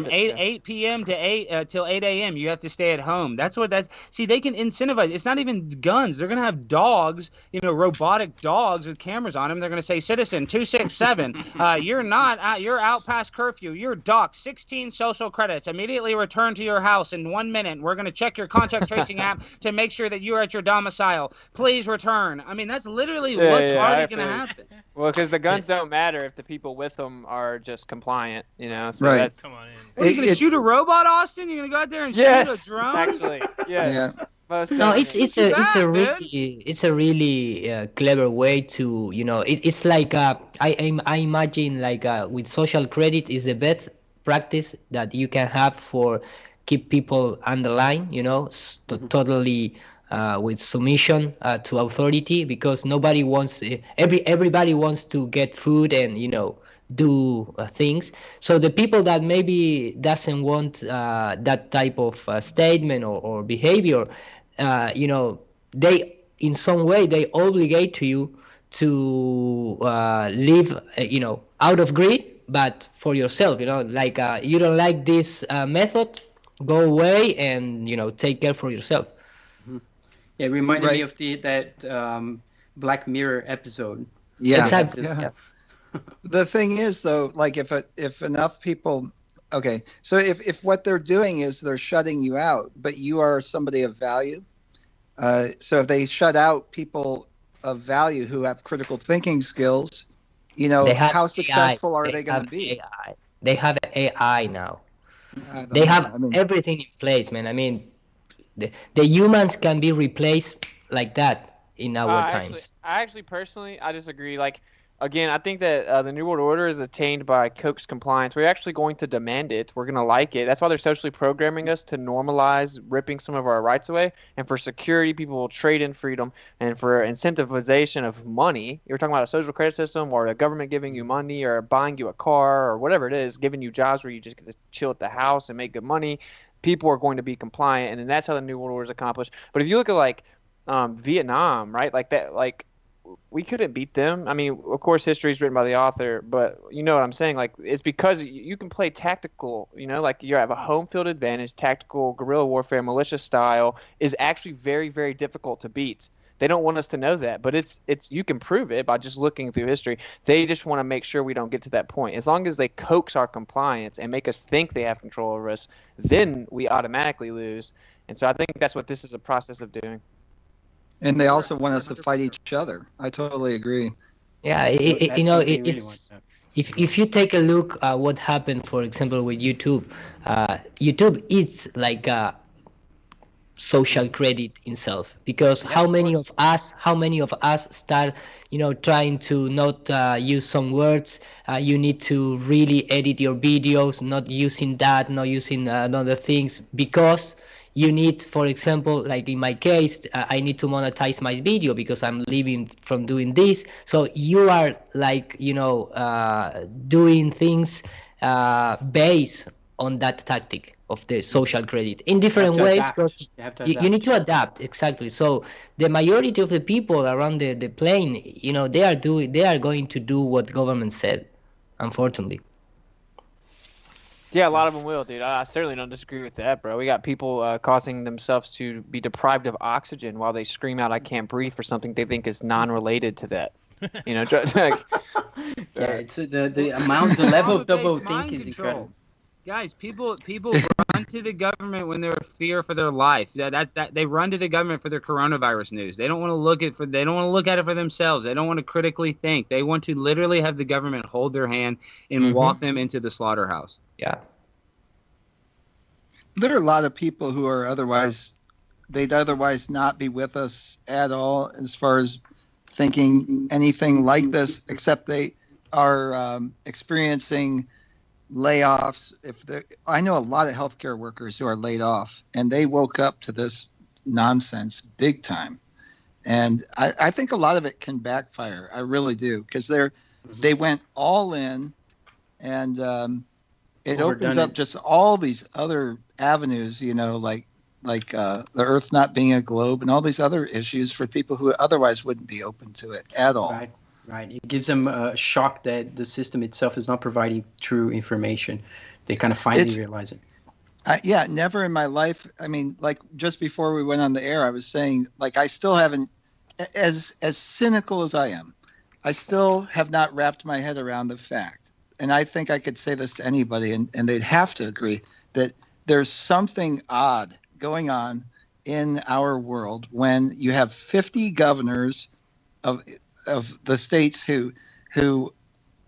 8 p.m. to 8 till 8 a.m. You have to stay at home. That's what that's. See, they can incentivize. It's not even guns. They're gonna have dogs, robotic dogs with cameras on them. They're gonna say, "Citizen 267, you're out past curfew. You're docked 16 social credits. Immediately return to your house in 1 minute. We're going to check your contact tracing app to make sure that you're at your domicile. Please return." I mean, that's literally what's already going to happen. Well, because the guns don't matter if the people with them are just compliant, So right. That's, Come on in. What, are you going to shoot a robot, Austin? You're going to go out there and shoot a drone? Actually, yes. Yeah. No, it's a really clever way to, it's like I imagine like with social credit is the best practice that you can have for keep people on the line, totally with submission to authority, because nobody wants everybody wants to get food and do things. So the people that maybe doesn't want that type of statement or behavior, they in some way they obligate to you to live out of greed, but for yourself, like you don't like this method, go away and take care for yourself. Yeah, it reminded me of that Black Mirror episode. Yeah, exactly. Yeah. The thing is, though, like if enough people, okay, so if what they're doing is they're shutting you out, but you are somebody of value, so if they shut out people of value who have critical thinking skills, how successful are they going to be? AI. They have AI now. They have everything in place, man. I mean, the humans can be replaced like that in our times. I actually personally, I disagree. Like, again, I think that the New World Order is attained by coax compliance. We're actually going to demand it. We're going to like it. That's why they're socially programming us to normalize ripping some of our rights away. And for security, people will trade in freedom. And for incentivization of money, you're talking about a social credit system or the government giving you money or buying you a car or whatever it is, giving you jobs where you just get to chill at the house and make good money. People are going to be compliant, and then that's how the New World Order is accomplished. But if you look at like Vietnam, right, like that, like we couldn't beat them. I mean, of course, history is written by the author, but you know what I'm saying? Like, it's because you can play tactical, like you have a home field advantage. Tactical guerrilla warfare, militia style is actually very, very difficult to beat. They don't want us to know that, but it's you can prove it by just looking through history. They just want to make sure we don't get to that point. As long as they coax our compliance and make us think they have control over us, then we automatically lose. And so I think that's what this is a process of doing. And they also want us to fight each other. I totally agree. Yeah, it's if you take a look at what happened, for example, with YouTube, YouTube is like a social credit itself, because how many of us start trying to not use some words, you need to really edit your videos, not using other things, because you need, for example, like in my case, I need to monetize my video because I'm living from doing this. So you are like doing things based on that tactic of the social credit in different ways, because you need to adapt. Exactly. So the majority of the people around the plane, they are going to do what government said, unfortunately. Yeah, a lot of them will, dude. I certainly don't disagree with that, bro. We got people causing themselves to be deprived of oxygen while they scream out, "I can't breathe," for something they think is non-related to that. Like, yeah, it's the level of double think is incredible. Guys, people run to the government when they're fear for their life. That they run to the government for their coronavirus news. They don't want to they don't want to look at it for themselves. They don't want to critically think. They want to literally have the government hold their hand and walk them into the slaughterhouse. Yeah. There are a lot of people who are they'd otherwise not be with us at all as far as thinking anything like this, except they are experiencing layoffs. I know a lot of healthcare workers who are laid off, and they woke up to this nonsense big time. And I think a lot of it can backfire. I really do, because they went all in, and it opens up just all these other avenues, like the Earth not being a globe and all these other issues for people who otherwise wouldn't be open to it at all. Right. It gives them a shock that the system itself is not providing true information. They kind of finally realize it. Yeah, never in my life. I mean, like just before we went on the air, I was saying, like, I still haven't, as cynical as I am, I still have not wrapped my head around the fact, and I think I could say this to anybody, and they'd have to agree, that there's something odd going on in our world when you have 50 governors of the states who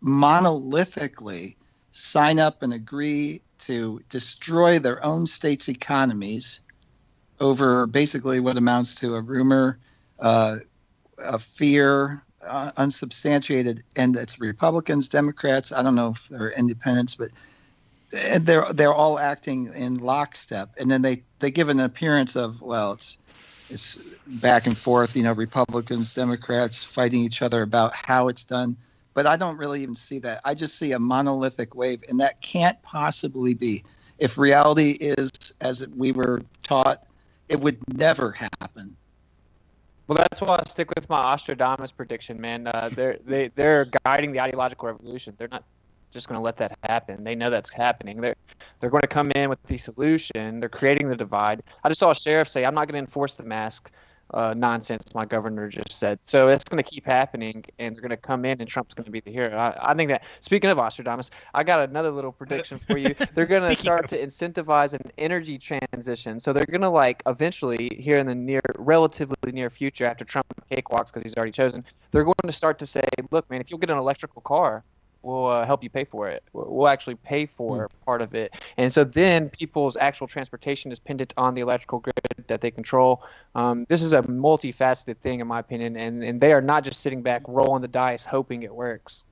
monolithically sign up and agree to destroy their own states' economies over basically what amounts to a rumor, a fear, unsubstantiated, and it's Republicans, Democrats. I don't know if they're independents, but they're all acting in lockstep, and then they give an appearance of, well, it's back and forth, Republicans, Democrats fighting each other about how it's done. But I don't really even see that. I just see a monolithic wave, and that can't possibly be. If reality is as we were taught, it would never happen. Well, that's why I stick with my Ostradamus prediction, man. They're guiding the ideological revolution. They're not just going to let that happen. They know that's happening. They're going to come in with the solution. They're creating the divide. I just saw a sheriff say, "I'm not going to enforce the mask nonsense my governor just said." So it's going to keep happening, and they're going to come in, and Trump's going to be the hero. I think that, speaking of Ostradamus, I got another little prediction for you. They're going to start to incentivize an energy transition. So they're going to, eventually, here in the relatively near future, after Trump cakewalks because he's already chosen, they're going to start to say, look, man, if you'll get an electrical car, we'll help you pay for it. We'll actually pay for part of it. And so then people's actual transportation is dependent on the electrical grid that they control. This is a multifaceted thing, in my opinion, and they are not just sitting back, rolling the dice, hoping it works.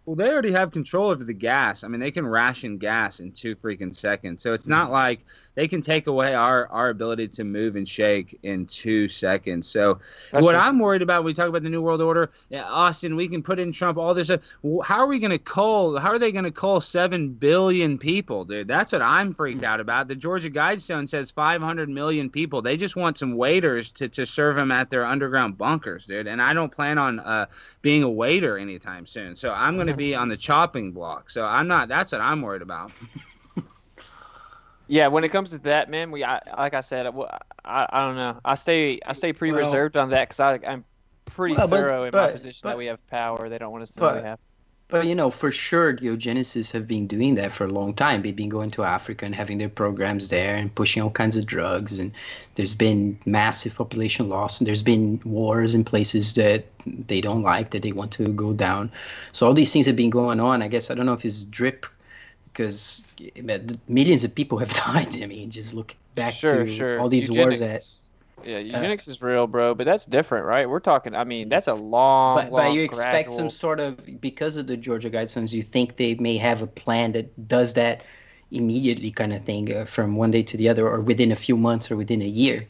Well, they already have control over the gas. I mean, they can ration gas in 2 freaking seconds. So it's not like they can take away our ability to move and shake in 2 seconds. So what I'm worried about when we talk about the New World Order, Austin, we can put in Trump, all this stuff. How are they going to cull 7 billion people, dude? That's what I'm freaked out about. The Georgia Guidestone says 500 million people. They just want some waiters to serve them at their underground bunkers, dude. And I don't plan on being a waiter anytime soon. So I'm going to be on the chopping block. So that's what I'm worried about. Yeah, when it comes to that, man, like I said, I don't know. I stay pretty reserved on that because I'm pretty thorough in my position that we have power. They don't want us to know we have. But, for sure, the eugenicists have been doing that for a long time. They've been going to Africa and having their programs there and pushing all kinds of drugs. And there's been massive population loss. And there's been wars in places that they don't like, that they want to go down. So all these things have been going on. I guess, I don't know if it's drip, because millions of people have died. I mean, just look back to all these wars that... Yeah, eugenics is real, bro, but that's different, right? We're talking, I mean, that's a long, but you expect some sort of, because of the Georgia Guidestones, you think they may have a plan that does that immediately kind of thing from one day to the other, or within a few months or within a year.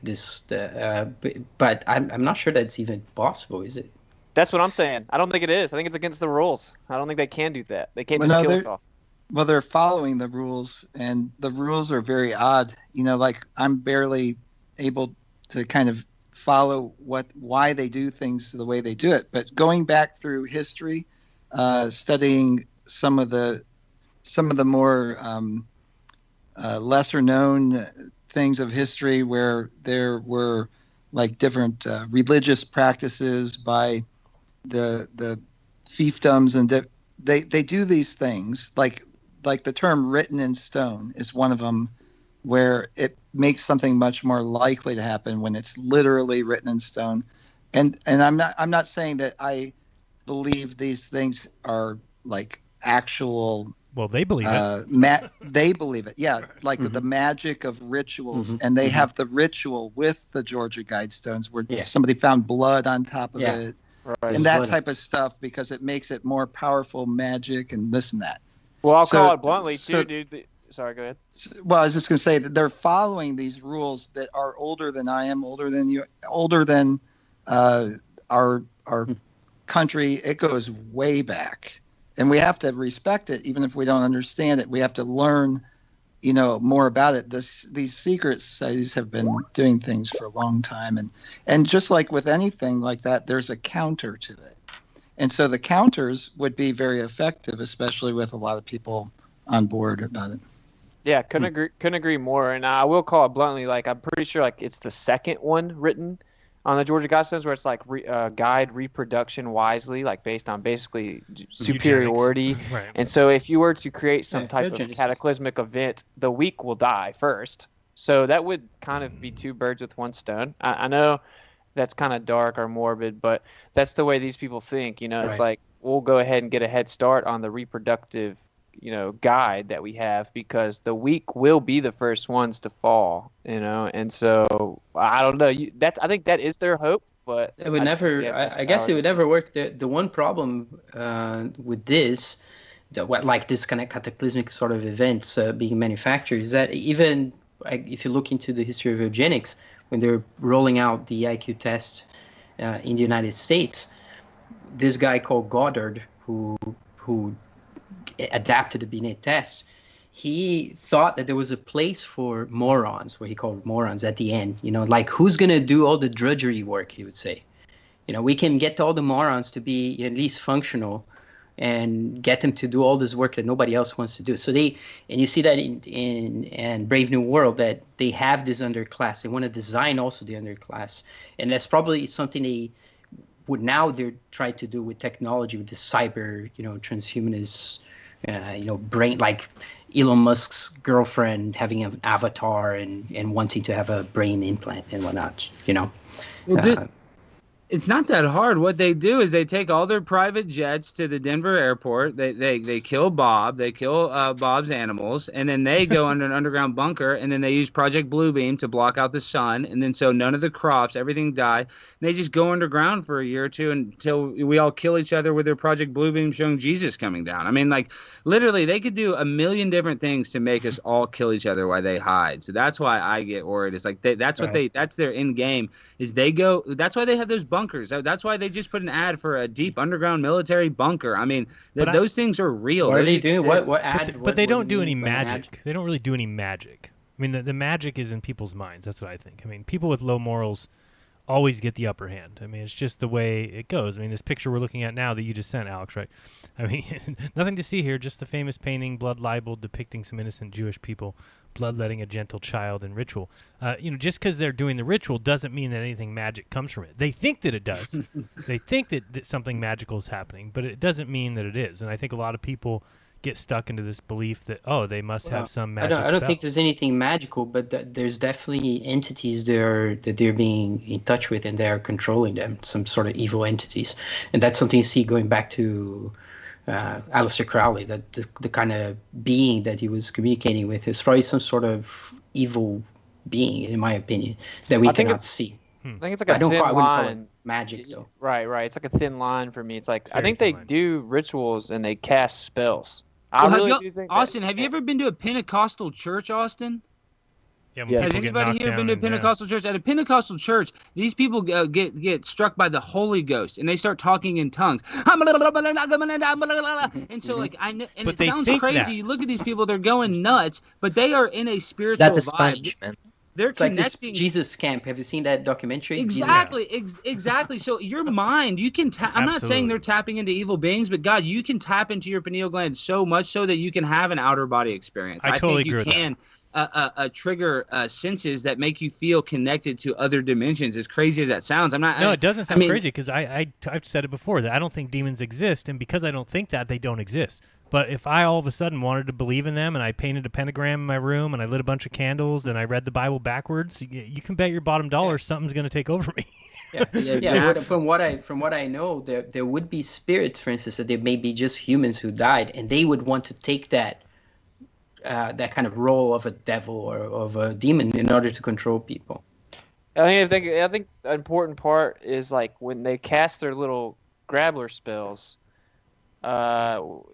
But I'm not sure that's even possible, is it? That's what I'm saying. I don't think it is. I think it's against the rules. I don't think they can do that. They can't just kill us all. Well, they're following the rules, and the rules are very odd. I'm barely able to kind of follow why they do things the way they do it. But going back through history, studying some of the more lesser known things of history where there were different religious practices by the fiefdoms, and they do these things. like the term written in stone is one of them, where it makes something much more likely to happen when it's literally written in stone. And I'm not saying that I believe these things are like actual. Well, they believe it. They believe it. Yeah, like the magic of rituals, and they have the ritual with the Georgia Guidestones, where somebody found blood on top of it, Right. and that type of stuff, because it makes it more powerful magic and this and that. Well, I'll call it bluntly too, dude. Sorry, go ahead. Well, I was just going to say that they're following these rules that are older than I am, older than you, older than our country. It goes way back, and we have to respect it, even if we don't understand it. We have to learn, more about it. These secret societies have been doing things for a long time, and just like with anything like that, there's a counter to it, and so the counters would be very effective, especially with a lot of people on board about it. Yeah, couldn't agree more. And I will call it bluntly, like I'm pretty sure like it's the second one written on the Georgia Guidestones, where it's like guide reproduction wisely, like based on basically superiority. Right. And so if you were to create some type of cataclysmic event, the weak will die first. So that would kind of be two birds with one stone. I know that's kind of dark or morbid, but that's the way these people think. It's like we'll go ahead and get a head start on the reproductive guide that we have, because the weak will be the first ones to fall, and so I don't know. I think that is their hope, but it would I guess it would never work. The one problem with this, like this kind of cataclysmic sort of events being manufactured, is that even if you look into the history of eugenics, when they're rolling out the IQ test in the United States, this guy called Goddard, who adapted the Binet test, he thought that there was a place for morons, what he called morons, at the end. Like who's going to do all the drudgery work, he would say. We can get all the morons to be at least functional and get them to do all this work that nobody else wants to do. So and you see that in Brave New World, that they have this underclass. They want to design also the underclass. And that's probably something they're trying to do with technology, with the cyber, transhumanist, brain, like Elon Musk's girlfriend having an avatar and wanting to have a brain implant and whatnot, Well, it's not that hard. What they do is they take all their private jets to the Denver airport. They kill Bob. They kill Bob's animals, and then they go under an underground bunker, and then they use Project Bluebeam to block out the sun, and then so none of the crops, everything died. They just go underground for a year or two until we all kill each other with their Project Bluebeam showing Jesus coming down. I mean, like literally, they could do a million different things to make us all kill each other while they hide. So that's why I get worried. It's like that's their end game. Is they go. That's why they have those bunkers. That's why they just put an ad for a deep underground military bunker. I mean, those things are real. What are they doing? What ad? But they don't do any magic. They don't really do any magic. I mean, the magic is in people's minds. That's what I think. I mean, people with low morals always get the upper hand. I mean, it's just the way it goes. I mean, this picture we're looking at now that you just sent, Alex, right? I mean, nothing to see here, just the famous painting, blood libeled, depicting some innocent Jewish people bloodletting a gentle child in ritual. Just because they're doing the ritual doesn't mean that anything magic comes from it. They think that it does. They think that something magical is happening, but it doesn't mean that it is. And I think a lot of people get stuck into this belief that, they must have some magic I don't think there's anything magical, but there's definitely entities that they're being in touch with, and they're controlling them, some sort of evil entities. And that's something you see going back to Aleister Crowley, that the kind of being that he was communicating with is probably some sort of evil being, in my opinion, that we cannot see. I think it's like a thin line. Magic, though. Right. It's like a thin line for me. It's like I think they do rituals and they cast spells. I really do think. Austin, have you ever been to a Pentecostal church, Austin? Yeah, has anybody here been to a Pentecostal church? At a Pentecostal church, these people get struck by the Holy Ghost, and they start talking in tongues. And so, like, I know, and it sounds crazy. That. You look at these people; they're going nuts, but they are in a spiritual That's a vibe. sponge, man. They're it's connecting. Like this Jesus camp. Have you seen that documentary? Exactly, exactly. So your mind, you can tap. I'm not saying they're tapping into evil beings, but God, you can tap into your pineal gland so much so that you can have an outer body experience. I totally think you agree with can. that. trigger senses that make you feel connected to other dimensions. As crazy as that sounds, No, it doesn't sound crazy because I've said it before that I don't think demons exist, and because I don't think that, they don't exist. But if I all of a sudden wanted to believe in them and I painted a pentagram in my room and I lit a bunch of candles and I read the Bible backwards, you can bet your bottom dollar something's going to take over me. From what I know, there would be spirits, for instance, that they may be just humans who died, and they would want to take that kind of role of a devil or of a demon in order to control people. I think an important part is like when they cast their little grabbler spells.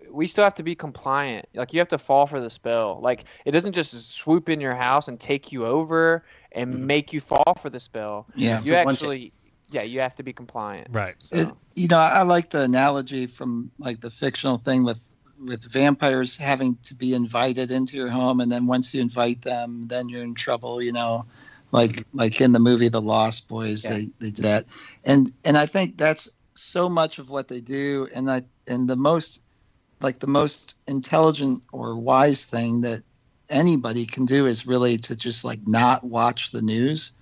We still have to be compliant. Like you have to fall for the spell. Like it doesn't just swoop in your house and take you over and make you fall for the spell. Yeah, you actually, you have to be compliant. Right. So. I like the analogy from like the fictional thing with vampires having to be invited into your home, and then once you invite them, then you're in trouble. Like in the movie The Lost Boys, they did that, and I think that's so much of what they do, and the most intelligent or wise thing that anybody can do is really to just like not watch the news,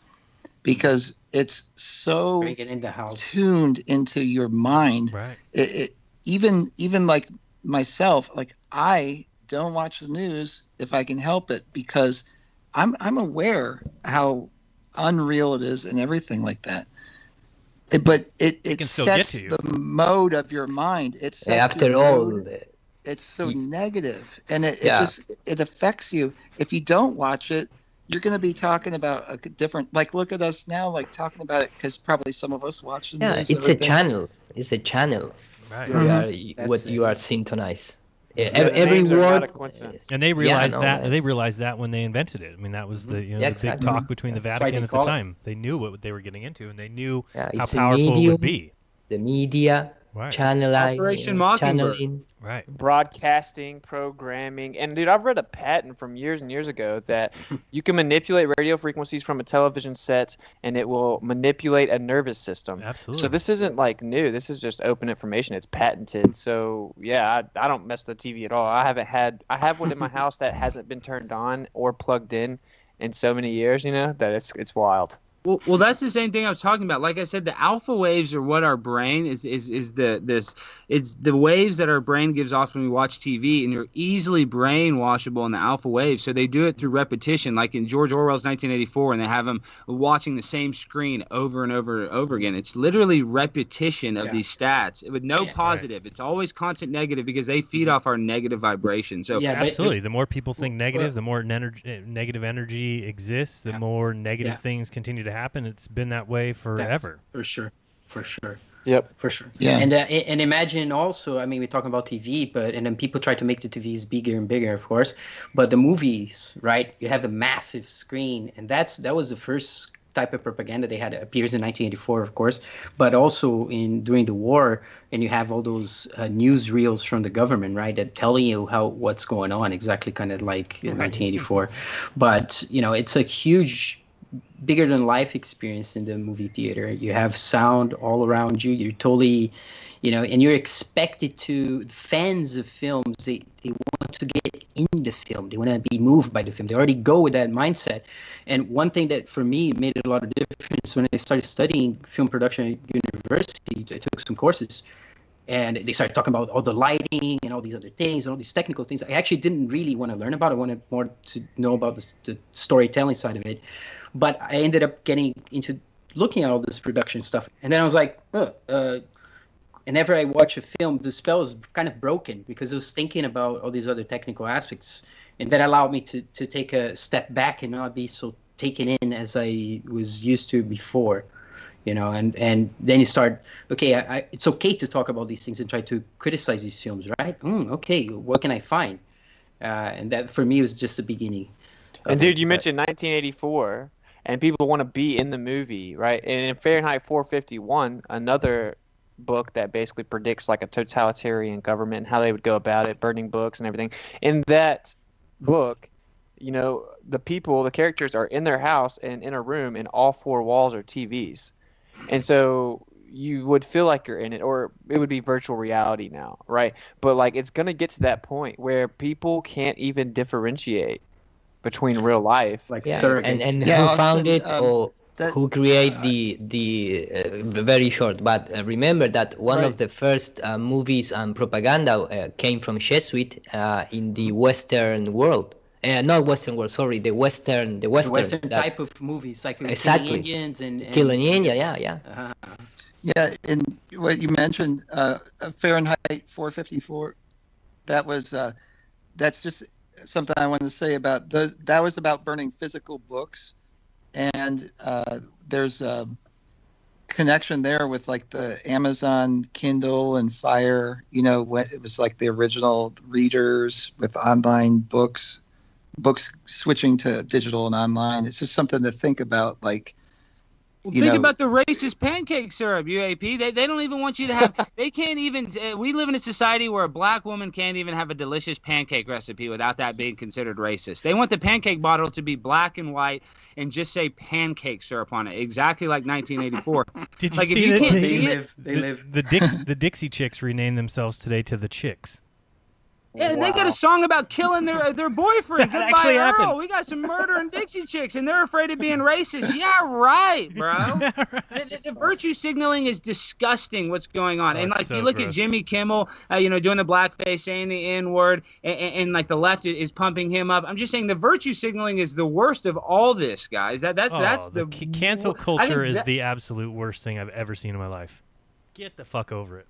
because it's so tuned into your mind. Right. It even like myself, like I don't watch the news if I can help it, because I'm aware how unreal it is and everything like that. But it sets the mode of your mind. It sets after all, it's so negative, and it affects you. If you don't watch it, you're going to be talking about a different. Like, look at us now, like talking about it, because probably some of us watch the news. It's a channel. It's a channel. Right. You are synchronized. Every word, and they realized they realized that when they invented it. I mean, that was the the big talk between the Vatican at the time. They knew what they were getting into, and they knew how powerful it would be. The media, channeling, right? Broadcasting, programming, and dude, I've read a patent from years and years ago that you can manipulate radio frequencies from a television set, and it will manipulate a nervous system. Absolutely. So this isn't like new. This is just open information. It's patented. So yeah, I don't mess with the TV at all. I have one in my house that hasn't been turned on or plugged in so many years. That it's wild. Well, that's the same thing I was talking about. Like I said, the alpha waves are what our brain it's the waves that our brain gives off when we watch TV, and you're easily brainwashable in the alpha waves. So they do it through repetition, like in George Orwell's 1984, and they have them watching the same screen over and over and over again. It's literally repetition of these stats with no positive. Right. It's always constant negative because they feed off our negative vibration. So absolutely, the more people think negative, the more negative energy exists, the more negative things continue to happen. It's been that way forever. For sure. Yep, for sure. Yeah, and imagine also. I mean, we're talking about TV, and then people try to make the TVs bigger and bigger, of course. But the movies, right? You have a massive screen, and that was the first type of propaganda they had. It appears in 1984, of course, but also during the war, and you have all those newsreels from the government, right, that tell you what's going on, exactly, kind of like in 1984. But it's a huge, bigger than life experience in the movie theater. You have sound all around you. You're totally, and you're expected to. Fans of films, they want to get in the film. They want to be moved by the film. They already go with that mindset. And one thing that for me made a lot of difference when I started studying film production at university, I took some courses, and they started talking about all the lighting and all these other things and all these technical things. I actually didn't really want to learn about it. I wanted more to know about the storytelling side of it. But I ended up getting into looking at all this production stuff. And then I was like, whenever I watch a film, the spell is kind of broken because I was thinking about all these other technical aspects. And that allowed me to take a step back and not be so taken in as I was used to before. And then you start, it's okay to talk about these things and try to criticize these films, right? Okay, what can I find? And that for me was just the beginning. And dude, you mentioned 1984, and people want to be in the movie, right? And in Fahrenheit 451, another book that basically predicts like a totalitarian government and how they would go about it, burning books and everything. In that book, the characters are in their house and in a room, and all four walls are TVs. And so you would feel like you're in it, or it would be virtual reality now, right? But like it's going to get to that point where people can't even differentiate between real life. Like Yeah, surrogate. and Yeah, who Austin, found it or that- who create the very short. But remember that one Right. of the first movies and propaganda came from Jesuit in the Western world. Not Western world, sorry, the Western, the Western that- type of movies, like Exactly. Killing Indians and Killing India, yeah. Yeah, and what you mentioned, Fahrenheit 454, that was that's just something I wanted to say about those. That was about burning physical books, and there's a connection there with like the Amazon Kindle and Fire. You know, when it was like the original readers with online books switching to digital and online. It's just something to think about, like. Well, You think know- about the racist pancake syrup, UAP. They don't even want you to have. They can't even. We live in a society where a black woman can't even have a delicious pancake recipe without that being considered racist. They want the pancake bottle to be black and white and just say pancake syrup on it, exactly like 1984. Did you Like, if see you that can't they, see They live. the Dixie Chicks renamed themselves today to the Chicks? Yeah, and they got a song about killing their boyfriend. That Goodbye, actually Earl. happened. We got some murdering Dixie chicks, and they're afraid of being racist. Yeah, right, bro. The virtue signaling is disgusting. What's going on? Oh, And it's like so you look gross. at Jimmy Kimmel, doing the blackface, saying the N word, and like the left is pumping him up. I'm just saying the virtue signaling is the worst of all this, guys. That's the cancel I think culture is that- the absolute worst thing I've ever seen in my life. Get the fuck over it.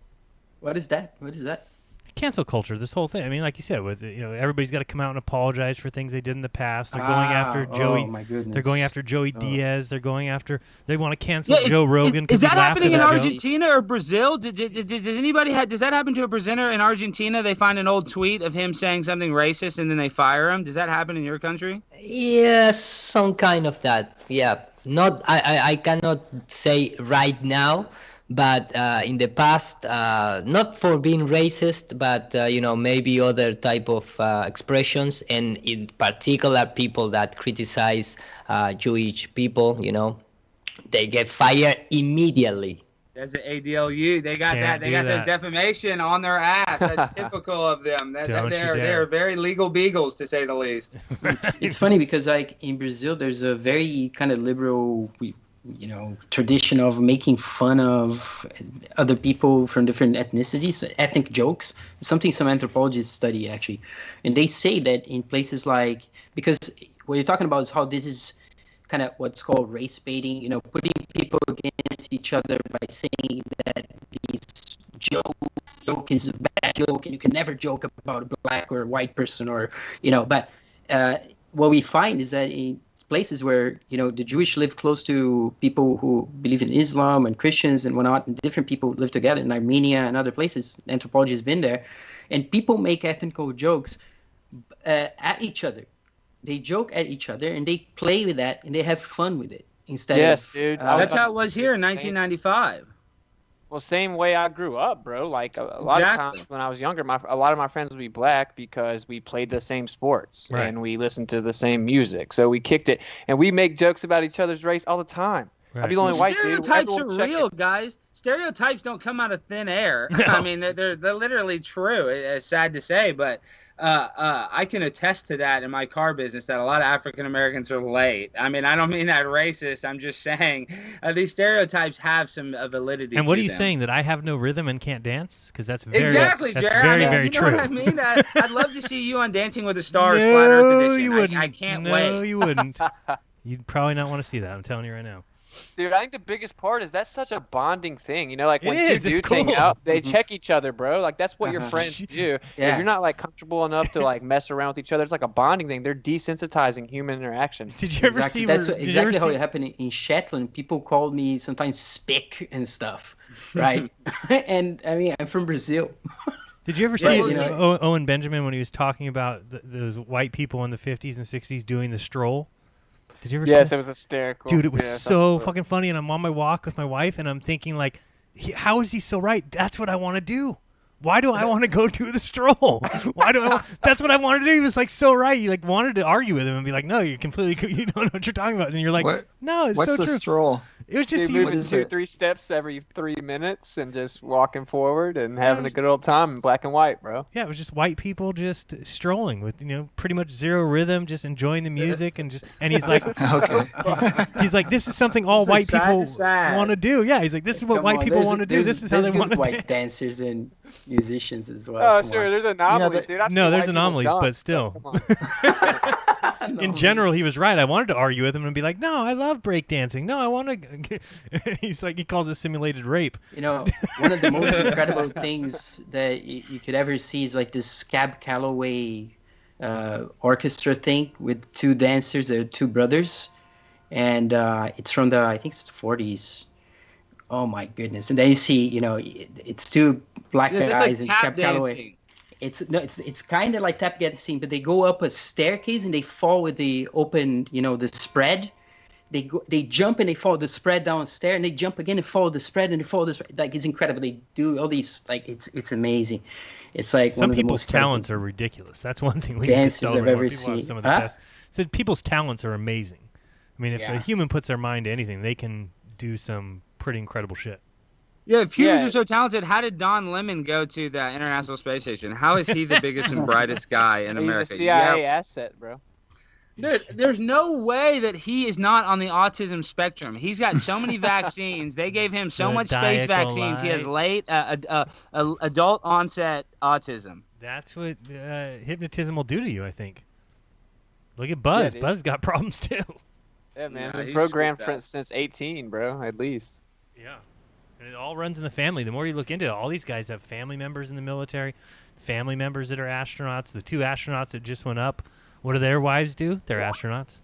What is that? What is that? Cancel culture, this whole thing. I mean, like you said, with everybody's got to come out and apologize for things they did in the past. They're going after Joey. Oh my goodness. They're going after Joey Diaz. They want to cancel Yeah, Joe Rogan Is because he that laughed happening in at Joe. Argentina or Brazil? Does anybody does that happen to a presenter in Argentina? They find an old tweet of him saying something racist and then they fire him. Does that happen in your country? Yes, some kind of that. Yeah, not. I cannot say right now, but in the past, not for being racist, but maybe other type of expressions, and in particular, people that criticize Jewish people, they get fired immediately. That's the ADLU. They got Can't that. They do got that. those defamation on their ass. That's typical of them. Don't you They're dare. very legal beagles, to say the least. It's funny because like in Brazil, there's a very kind of liberal, tradition of making fun of other people from different ethnicities, ethnic jokes. Something some anthropologists study actually, and they say that in places like, because what you're talking about is how this is kind of what's called race baiting. Putting people against each other by saying that these joke is a bad joke and you can never joke about a black or a white person but what we find is that in places where the Jewish live close to people who believe in Islam and Christians and whatnot, and different people live together in Armenia and other places, anthropology has been there, and people make ethnical jokes at each other. They joke at each other and they play with that and they have fun with it instead Yes, of dude. That's how it was here in 1995. Well, same way I grew up, bro. Like a lot of Exactly. times when I was younger, a lot of my friends would be black because we played the same sports Right. and we listened to the same music. So we kicked it, and we make jokes about each other's race all the time. Right. I'd be the only white dude. Stereotypes are Everyone check real, it. guys. Stereotypes don't come out of thin air. No. I mean, they're literally true. It's sad to say, but I can attest to that in my car business that a lot of African Americans are late. I mean, I don't mean that racist. I'm just saying these stereotypes have some validity. And what to are you them. saying, that I have no rhythm and can't dance? Because that's very Exactly, that's Jared. very I mean, very you know true. what I mean? I'd love to see you on Dancing with the Stars Flat Earth No, Edition. you wouldn't. I can't no, wait. you wouldn't. You'd probably not want to see that. I'm telling you right now. Dude, I think the biggest part is that's such a bonding thing. Like when It is, two it's dudes hang cool. out, they check each other, bro. Like that's what your friends do. Yeah. If you're not like comfortable enough to like mess around with each other, it's like a bonding thing. They're desensitizing human interaction. Did you ever Exactly. see? That's did you exactly ever how see- it happened in Shetland. People called me sometimes spick and stuff, right? And I mean, I'm from Brazil. Did you ever Yeah, see well, it's Owen Benjamin when he was talking about those white people in the 50s and 60s doing the stroll? Did you ever Yes, see? it was hysterical. Dude, it was Yeah, so fucking funny, and I'm on my walk with my wife, and I'm thinking, like, how is he so right? That's what I want to do. Why do I want to go do the stroll? Why do I? That's what I wanted to do. He was like so right. You like wanted to argue with him and be like, no, you don't know what you're talking about. And you're like, What- no, it's What's so the true. stroll? It was just Dude, he moving was, 2-3 steps every 3 minutes and just walking forward and having a good old time in black and white, bro. yeah, it was just white people just strolling with pretty much zero rhythm, just enjoying the music and he's like, Okay. he's like, this is something all It's like white side people to side. want to do. Yeah, he's like, this is what Come white on, people there's- want to do. there's- This is how they there's want good to white dance. dancers and musicians as well. Oh, Come sure. on. There's anomalies, dude. I've No, seen there's white people anomalies, but dance, still. come on. In general, he was right. I wanted to argue with him and be like, no, I love breakdancing. No, I want to. He's like, he calls it simulated rape. You know, one of the most incredible things that you could ever see is like this Cab Calloway orchestra thing with two dancers. They're two brothers, and it's from I think it's the 40s. Oh my goodness! And then you see, it's two black Yeah, that's guys like and tap Cab Calloway. dancing. It's kind of like tap dancing, but they go up a staircase and they fall with the open, the spread. They jump and they follow the spread down a stair, and they jump again and follow the spread, and they follow the spread. Like, it's incredible. They do all these, like, it's amazing. It's like Some one of the people's most incredible talents are ridiculous. That's one thing we need to dances I've celebrate. More ever people have seen. some of the Huh? best. Said people's talents are amazing. I mean, if a Yeah. human puts their mind to anything, they can do some pretty incredible shit. Yeah, if humans Yeah. are so talented, how did Don Lemon go to the International Space Station? How is he the biggest and brightest guy in He's America? a CIA asset, bro. Dude, there's no way that he is not on the autism spectrum. He's got so many vaccines. They gave him so much space Zodiacal vaccines. He has lights. late adult onset autism. That's what hypnotism will do to you, I think. Look at Buzz. dude. Buzz got problems too. Yeah, man. Yeah, Been he's programmed with that. since 18, bro, at least. Yeah. And it all runs in the family. The more you look into it, all these guys have family members in the military, family members that are astronauts. The two astronauts that just went up, what do their wives do? They're astronauts.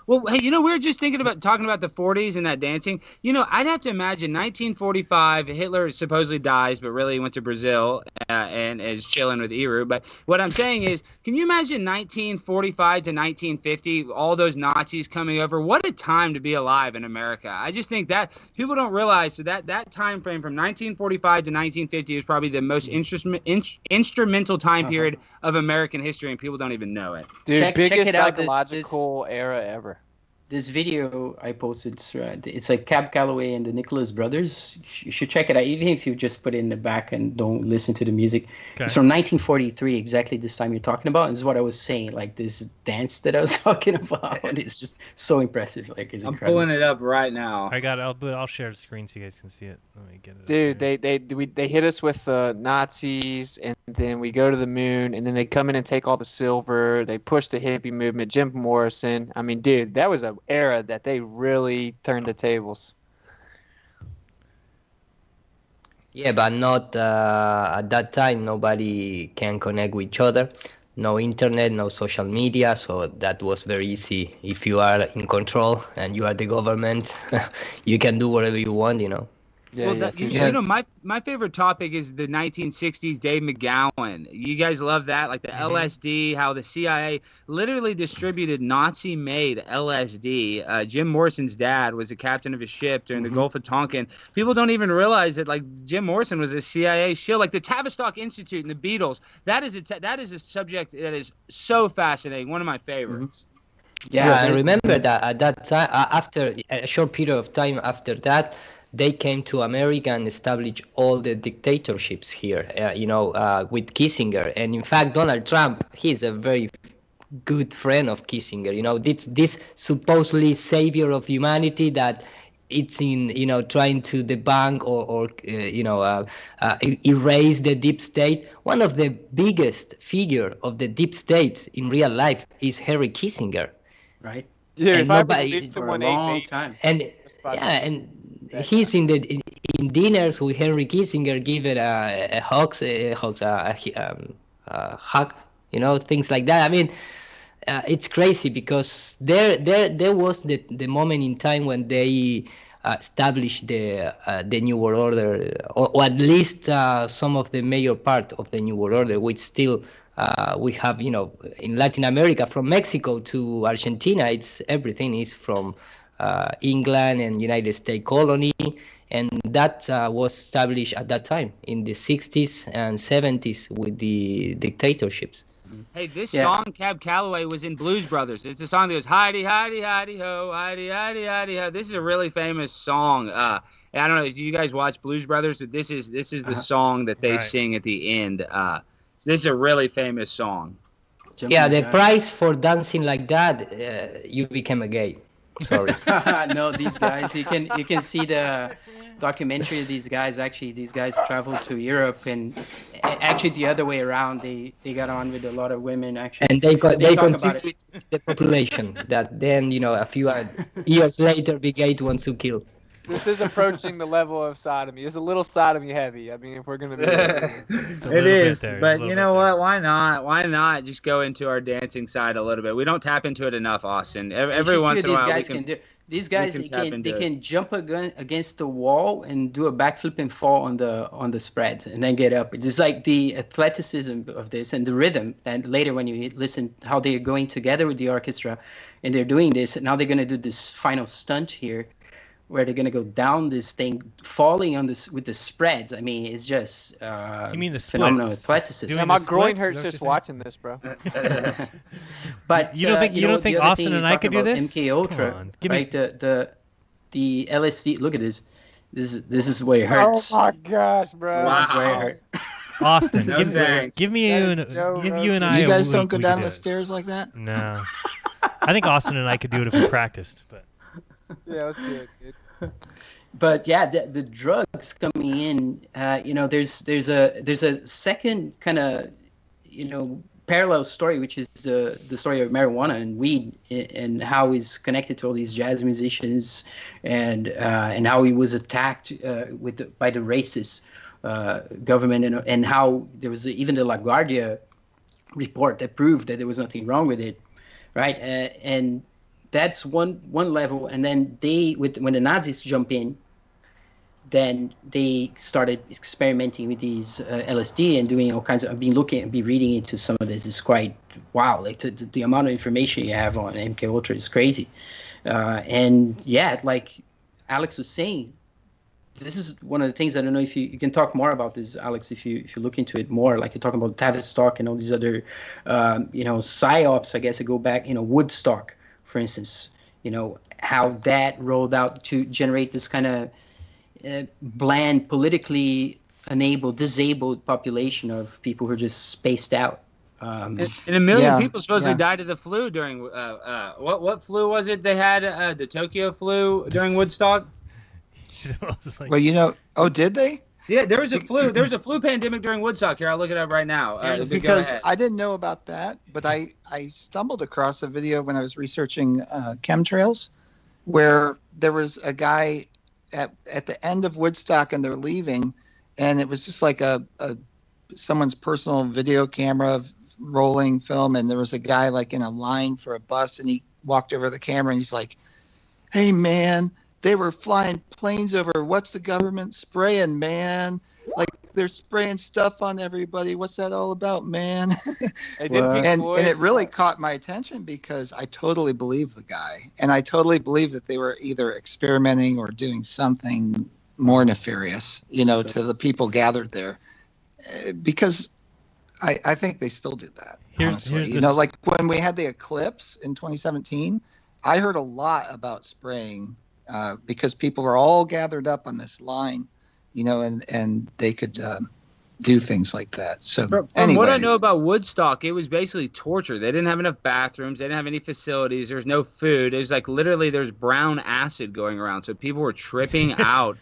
Well, hey, we were just talking about the 40s and that dancing. I'd have to imagine 1945, Hitler supposedly dies, but really went to Brazil and is chilling with Eru. But what I'm saying is, can you imagine 1945 to 1950, all those Nazis coming over? What a time to be alive in America. I just think that people don't realize that time frame from 1945 to 1950 is probably the most instrumental time period of American history, and people don't even know it. Dude, Check biggest it out, psychological era ever. This video I posted, it's like Cab Calloway and the Nicholas Brothers. You should check it out, even if you just put it in the back and don't listen to the music. Okay. It's from 1943, exactly this time you're talking about. And this is what I was saying, like this dance that I was talking about. It's just so impressive. Like, it's I'm incredible. pulling it up right now. I got it. I'll share the screen so you guys can see it. Let me get it. up Dude, here. they hit us with the Nazis, and then we go to the moon, and then they come in and take all the silver. They push the hippie movement, Jim Morrison. I mean, dude, that was an era that they really turned the tables. Yeah, but not at that time. Nobody can connect with each other. No internet, no social media, so that was very easy. If you are in control and you are the government, you can do whatever you want, Yeah, Well, yeah, that, for you, sure. you know, my favorite topic is the 1960s Dave McGowan. You guys love that, like the LSD, how the CIA literally distributed Nazi-made LSD. Jim Morrison's dad was a captain of a ship during the Gulf of Tonkin. People don't even realize that, like, Jim Morrison was a CIA shill. Like the Tavistock Institute and the Beatles. That is a subject that is so fascinating. One of my favorites. Yeah, I remember that at that time, after a short period of time after that, they came to America and established all the dictatorships here, with Kissinger. And in fact, Donald Trump, he's a very good friend of Kissinger. This supposedly savior of humanity that it's in, trying to debunk or erase the deep state. One of the biggest figure of the deep state in real life is Henry Kissinger. Right? Dude, and if I nobody- believe For a someone long ate time. And he's in dinners with Henry Kissinger, give it a hug, things like that. I mean, it's crazy because there was the moment in time when they established the New World Order, or at least some of the major part of the New World Order, which still we have, in Latin America, from Mexico to Argentina, it's everything is from England and United States colony, and that was established at that time in the 60s and 70s with the dictatorships. Hey, this Yeah. song, Cab Calloway, was in Blues Brothers. It's a song that goes, Heidi, Heidi, Heidi, ho, Heidi, Heidi, Heidi, ho. This is a really famous song. And I don't know, did you guys watch Blues Brothers? But this is the song that they Right. sing at the end. This is a really famous song. Yeah, the Jumping price for dancing like that, you became a gay. Sorry. Jack. No, these guys. You can see the documentary of these guys. Actually, these guys traveled to Europe, and actually the other way around. They got on with a lot of women. Actually, And they talk about contribute to the population that then, a few years later became ones who kill. This is approaching the level of sodomy. It's a little sodomy heavy. I mean, if we're gonna be. It's a It little bit is, there, but it's a you little know bit there. what? Why not? Why not just go into our dancing side a little bit? We don't tap into it enough, Austin. Every You see once what in a while, these we guys can. do. These guys can they tap can into they it. can jump against the wall and do a backflip and fall on the spread and then get up. It's like the athleticism of this and the rhythm. And later when you listen how they're going together with the orchestra, and they're doing this, and now they're gonna do this final stunt here, where they're gonna go down this thing, falling on this with the spreads. I mean, it's just You mean the phenomenal splits? athleticism. Doing Yeah, my the groin splits? Is hurts that just what watching this, bro. But You don't think know, think the other Austin thing and you I talk could do about this? MK Ultra, Come on, give me- right? The LSD. Look at this. This is where it hurts. Oh my gosh, bro. This is where it hurts. Austin, No give, thanks. give me That you is and Joe give you and Rogan. I. You a guys week, don't go we down could the do it. stairs like that? No, I think Austin and I could do it if we practiced. But Yeah, let's do it, dude. But yeah, the drugs coming in. There's a second kind of parallel story, which is the story of marijuana and weed and how he's connected to all these jazz musicians and how he was attacked by the racist government and how there was even the LaGuardia report that proved that there was nothing wrong with it, right? And that's one level. And then when the Nazis jump in, then they started experimenting with these LSD and doing all kinds of. I've been reading into some of this. It's quite wow. Like the amount of information you have on MK Ultra is crazy. And yeah, like Alex was saying, this is one of the things. I don't know if you can talk more about this, Alex, if you look into it more. Like you're talking about Tavistock and all these other, psyops. I guess I go back. Woodstock, for instance. How that rolled out to generate this kind of bland, politically disabled population of people who are just spaced out. And a million Yeah, people supposedly yeah. died of the flu during what flu was it they had? The Tokyo flu during Woodstock. Well, oh, did they? Yeah, there was a flu pandemic during Woodstock. Here, I'll look it up right now. But go Because ahead. I didn't know about that, but I stumbled across a video when I was researching chemtrails, where there was a guy at the end of Woodstock and they're leaving, and it was just like a someone's personal video camera rolling film, and there was a guy like in a line for a bus, and he walked over the camera and he's like, "Hey man, they were flying planes over. What's the government spraying, man? Like they're spraying stuff on everybody. What's that all about, man?" Hey, did Pink and Floyd- it really caught my attention because I totally believe the guy, and I totally believe that they were either experimenting or doing something more nefarious, to the people gathered there, because I think they still do that. Here's Honestly. this- Like when we had the eclipse in 2017, I heard a lot about spraying because people were all gathered up on this line, and they could do things like that. So From anyway, what I know about Woodstock, it was basically torture. They didn't have enough bathrooms. They didn't have any facilities. There was no food. It was like literally there's brown acid going around. So people were tripping out,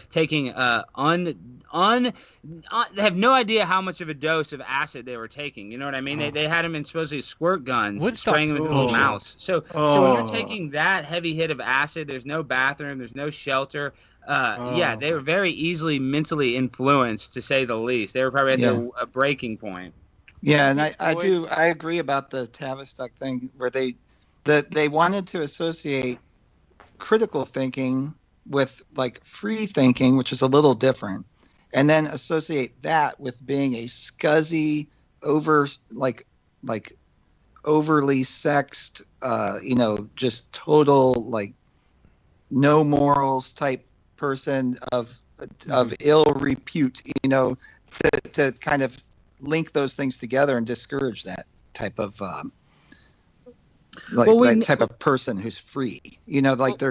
taking they have no idea how much of a dose of acid they were taking. You know what I mean? They had them in supposedly squirt guns, Woodstock's spraying them into bullshit. the mouse. So when you're taking that heavy hit of acid, there's no bathroom, there's no shelter. Yeah, they were very easily mentally influenced, to say the least. They were probably at a breaking point. Yeah, and I agree about the Tavistock thing, where they wanted to associate critical thinking with like free thinking, which is a little different, and then associate that with being a scuzzy, overly sexed, just total like no morals type person of ill repute, to kind of link those things together and discourage that type of type of person who's free. You know, like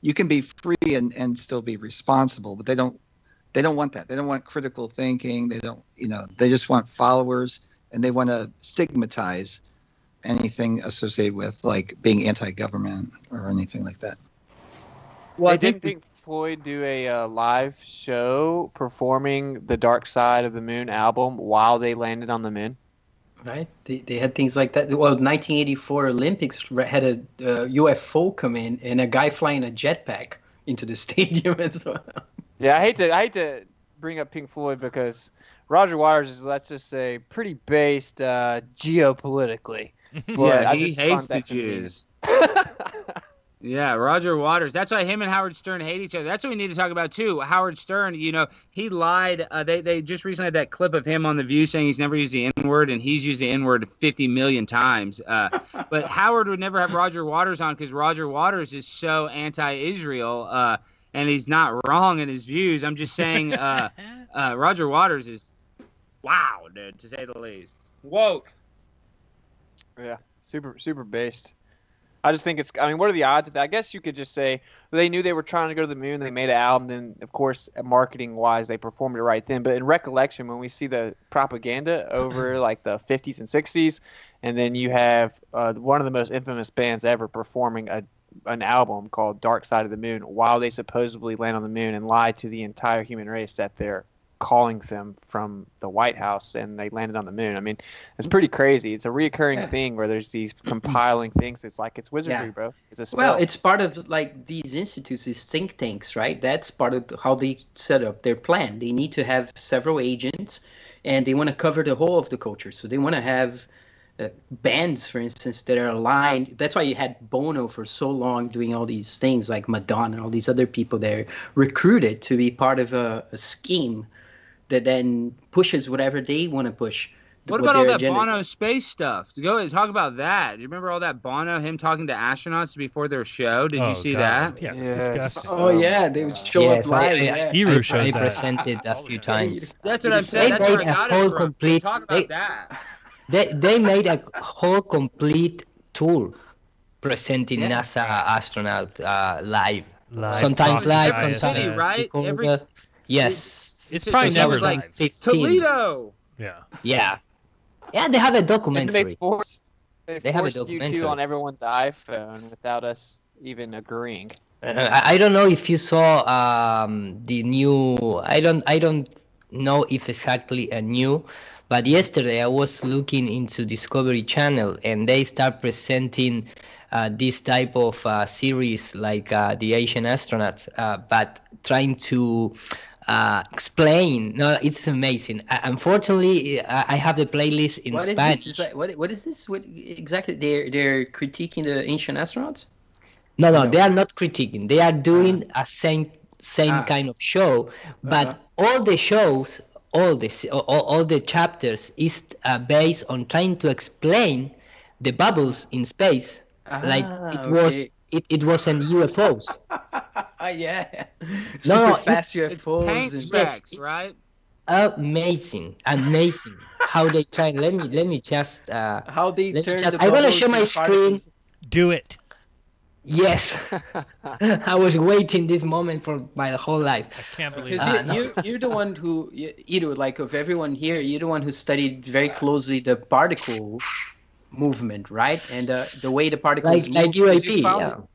you can be free and still be responsible, but they don't want that. They don't want critical thinking. They don't, they just want followers, and they want to stigmatize anything associated with like being anti-government or anything like that. Well, didn't Pink Floyd do a live show performing the Dark Side of the Moon album while they landed on the moon? Right, they had things like that. Well, 1984 Olympics had a UFO come in and a guy flying a jetpack into the stadium and so. Yeah, I hate to bring up Pink Floyd because Roger Waters is, let's just say, pretty based geopolitically. But Yeah, he hates the Jews. Yeah, Roger Waters. That's why him and Howard Stern hate each other. That's what we need to talk about too. Howard Stern, he lied. They just recently had that clip of him on The View saying he's never used the N-word, and he's used the N-word 50 million times. But Howard would never have Roger Waters on because Roger Waters is so anti-Israel, and he's not wrong in his views. I'm just saying Roger Waters is wow, dude, to say the least. Woke. Yeah, super based. I just think what are the odds of that? I guess you could just say they knew they were trying to go to the moon. They made an album. Then, of course, marketing-wise, they performed it right then. But in recollection, when we see the propaganda over like the 50s and 60s, and then you have one of the most infamous bands ever performing an album called Dark Side of the Moon while they supposedly land on the moon and lie to the entire human race that they're calling them from the White House and they landed on the moon. I mean, it's pretty crazy. It's a reoccurring thing where there's these compiling things. It's like it's wizardry, bro. It's a spell. Well, it's part of like these institutes, these think tanks, right? That's part of how they set up their plan. They need to have several agents, and they want to cover the whole of the culture. So they want to have bands, for instance, that are aligned. That's why you had Bono for so long doing all these things, like Madonna and all these other people there recruited to be part of a scheme that then pushes whatever they want to push. What about all that Bono space stuff? Go ahead and talk about that. You remember all that Bono, him talking to astronauts before their show? Did you see that? Yeah, it's disgusting. Oh, yeah, they would show up live. Eru shows I that. presented a few times. That's what I'm saying. That's where I got it from. Talk about that. They made a whole complete tour presenting NASA astronaut live. Sometimes live, Every sometimes city, right? yes. It's probably never was like 15. Toledo. Yeah, they have a documentary. They forced have a YouTube documentary. on everyone's iPhone without us even agreeing. I don't know if you saw the new. I don't know if exactly a new, but yesterday I was looking into Discovery Channel and they start presenting this type of series like the Asian astronauts, but trying to explain. No, it's amazing. Unfortunately, I have the playlist in Spanish. What is this? What exactly? They're critiquing the ancient astronauts? No, they are not critiquing. They are doing a same kind of show, but all the shows, all the chapters is based on trying to explain the bubbles in space, like it was in UFOs. Yeah. No, super fast UFOs. Paint specs, right? Amazing how they try. Let me just. How they turn the I'm gonna bubbles share my into screen. particles. Do it. Yes, I was waiting this moment for my whole life. I can't believe Because you're the one who, like of everyone here, you're the one who studied very closely the particle movement, right? And the way the particles move. Like UAP,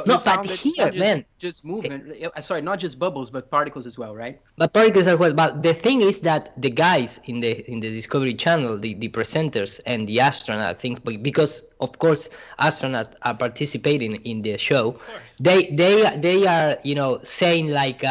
No, but here, man. Just movement. Sorry, not just bubbles, but particles as well, right? But particles as well. But the thing is that the guys in the Discovery Channel, the presenters and the astronaut things, because of course astronauts are participating in the show. They are saying like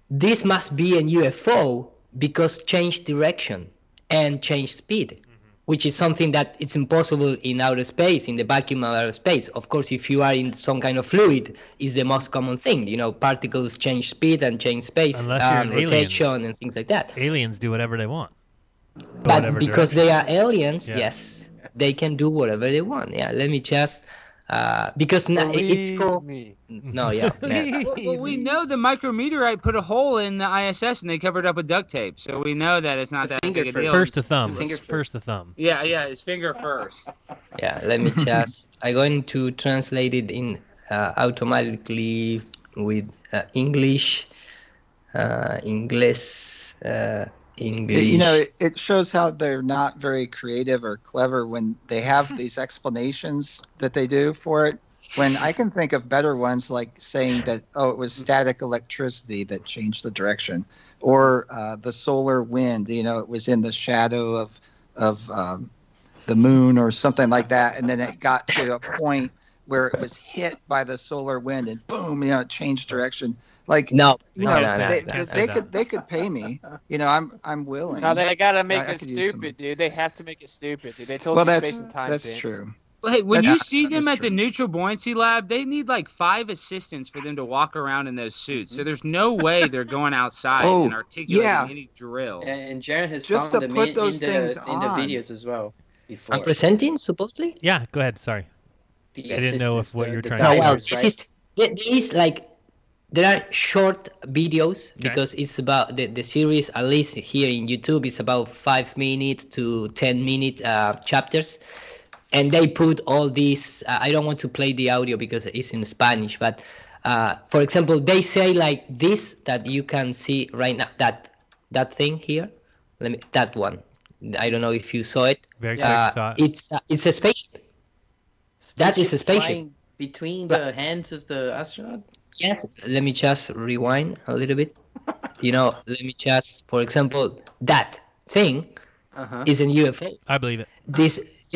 this must be a UFO because change direction and change speed. Which is something that it's impossible in outer space, in the vacuum of outer space. Of course, if you are in some kind of fluid, is the most common thing. Particles change speed and change space, Unless you're an rotation alien. and things like that. Aliens do whatever they want. But because they are aliens, Yeah. yes, they can do whatever they want. Yeah, let me just Because it's Believe called. me. No, yeah. Man. Well, we know the micrometeorite put a hole in the ISS and they covered it up with duct tape, so we know that it's not The that finger big a deal. First the thumb. finger First the thumb. Yeah, his finger first. Yeah, let me just. I'm going to translate it in automatically with English. English. It shows how they're not very creative or clever when they have these explanations that they do for it. When I can think of better ones, like saying that, it was static electricity that changed the direction, or the solar wind. It was in the shadow of the moon or something like that, and then it got to a point where it was hit by the solar wind, and boom, it changed direction. Like No, they could pay me. I'm willing. No, they gotta make I it could use some- stupid, dude. They have to make it stupid, dude. They told Well, you that's space and time. that's Vince. true. Well, hey, when you That's- see them that is at the true. neutral buoyancy lab, they need like 5 assistants for them to walk around in those suits. So there's no way they're going outside Oh, and articulating yeah. any drill. And Jaron has Just found to them put in, those in, the, things in the on. videos as well before. I'm presenting supposedly. Yeah, go ahead. Sorry. The I didn't know if assistants, what the- you were the trying to No, say. well, divers, this right? there is like there are short videos because it's about the series. At least here in YouTube, it's about 5 minute to 10 minute chapters, and they put all these. I don't want to play the audio because it's in Spanish, but for example, they say like this that you can see right now. That thing here, that one. I don't know if you saw it. Very quick. Saw it. It's a spaceship. That is a spaceship. Flying between the hands of the astronaut. Yes, let me just rewind a little bit. Let me just, for example, that thing is an UFO. I believe it. This,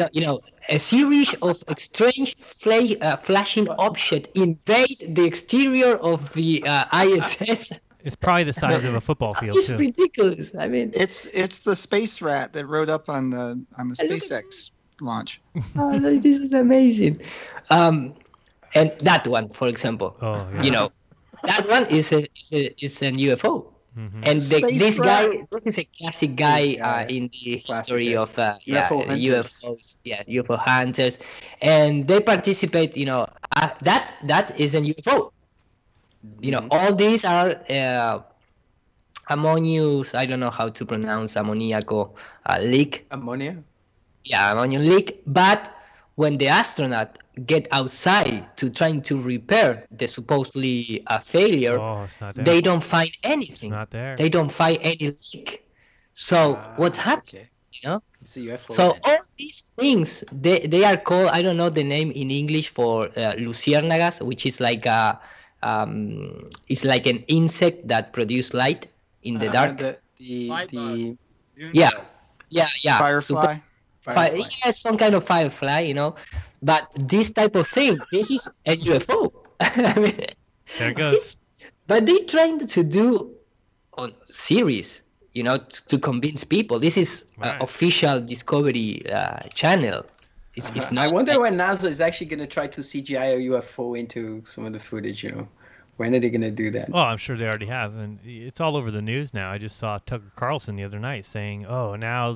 a series of strange flashing objects invade the exterior of the ISS. It's probably the size of a football field It's too. ridiculous. I mean, It's the space rat that rode up on the SpaceX launch. this is amazing. And that one, for example, Oh yeah. that one is an UFO. Mhm. And Space this rat. guy, this is a classic guy in the history of UFO hunters. UFOs, UFO hunters, and they participate. That is an UFO. All these are ammonium. I don't know how to pronounce ammoniaco leak. Ammonia. Yeah, ammonium leak. But when the astronaut get outside to trying to repair the supposedly failure, Oh, it's not there. they don't find It's anything. not there. They don't find any leak. So what happened? Okay. It's a UFO. So then. all these things they are called, I don't know the name in English for luciérnagas, which is like it's like an insect that produce light in the dark. Light bug. Yeah. Firefly. Firefly. Yeah, some kind of firefly, But this type of thing, this is a UFO. I mean, There it goes. but they trying to do on series, to convince people. This is Right. official Discovery channel. It's I not. wonder when NASA is actually going to try to CGI a UFO into some of the footage. When are they going to do that? Well, I'm sure they already have, and it's all over the news now. I just saw Tucker Carlson the other night saying, "Oh, now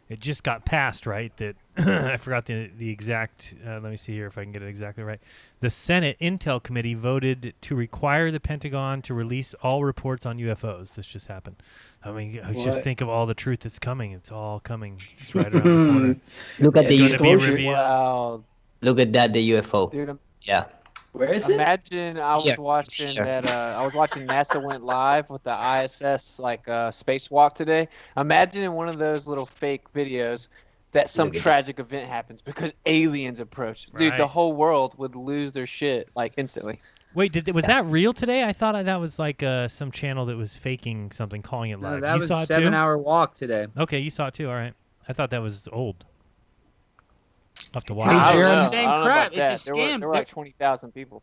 it just got passed, right? That I forgot the exact. Let me see here if I can get it exactly right. The Senate Intel Committee voted to require the Pentagon to release all reports on UFOs. This just happened. I mean, just What? think of all the truth that's coming. It's all coming. It's right around the corner. Look at It's the going to be disclosure. revealed. Wow, Look at that, the UFO. dude. Yeah. Where is it? Imagine I was Here, watching sure. that. I was watching NASA went live with the ISS spacewalk today. Imagine in one of those little fake videos that some Look at tragic event happens because aliens approach. Dude, Right. the whole world would lose their shit instantly. Wait, was that real today? I thought that was like some channel that was faking something, calling it No, live. that You was saw a it too? 7-hour walk today. Okay, you saw it too. All right. I thought that was old. I'll have to watch Hey, it. I don't Jaron. know. Same I don't know crap. about It's a that. There scam. were like 20,000 people.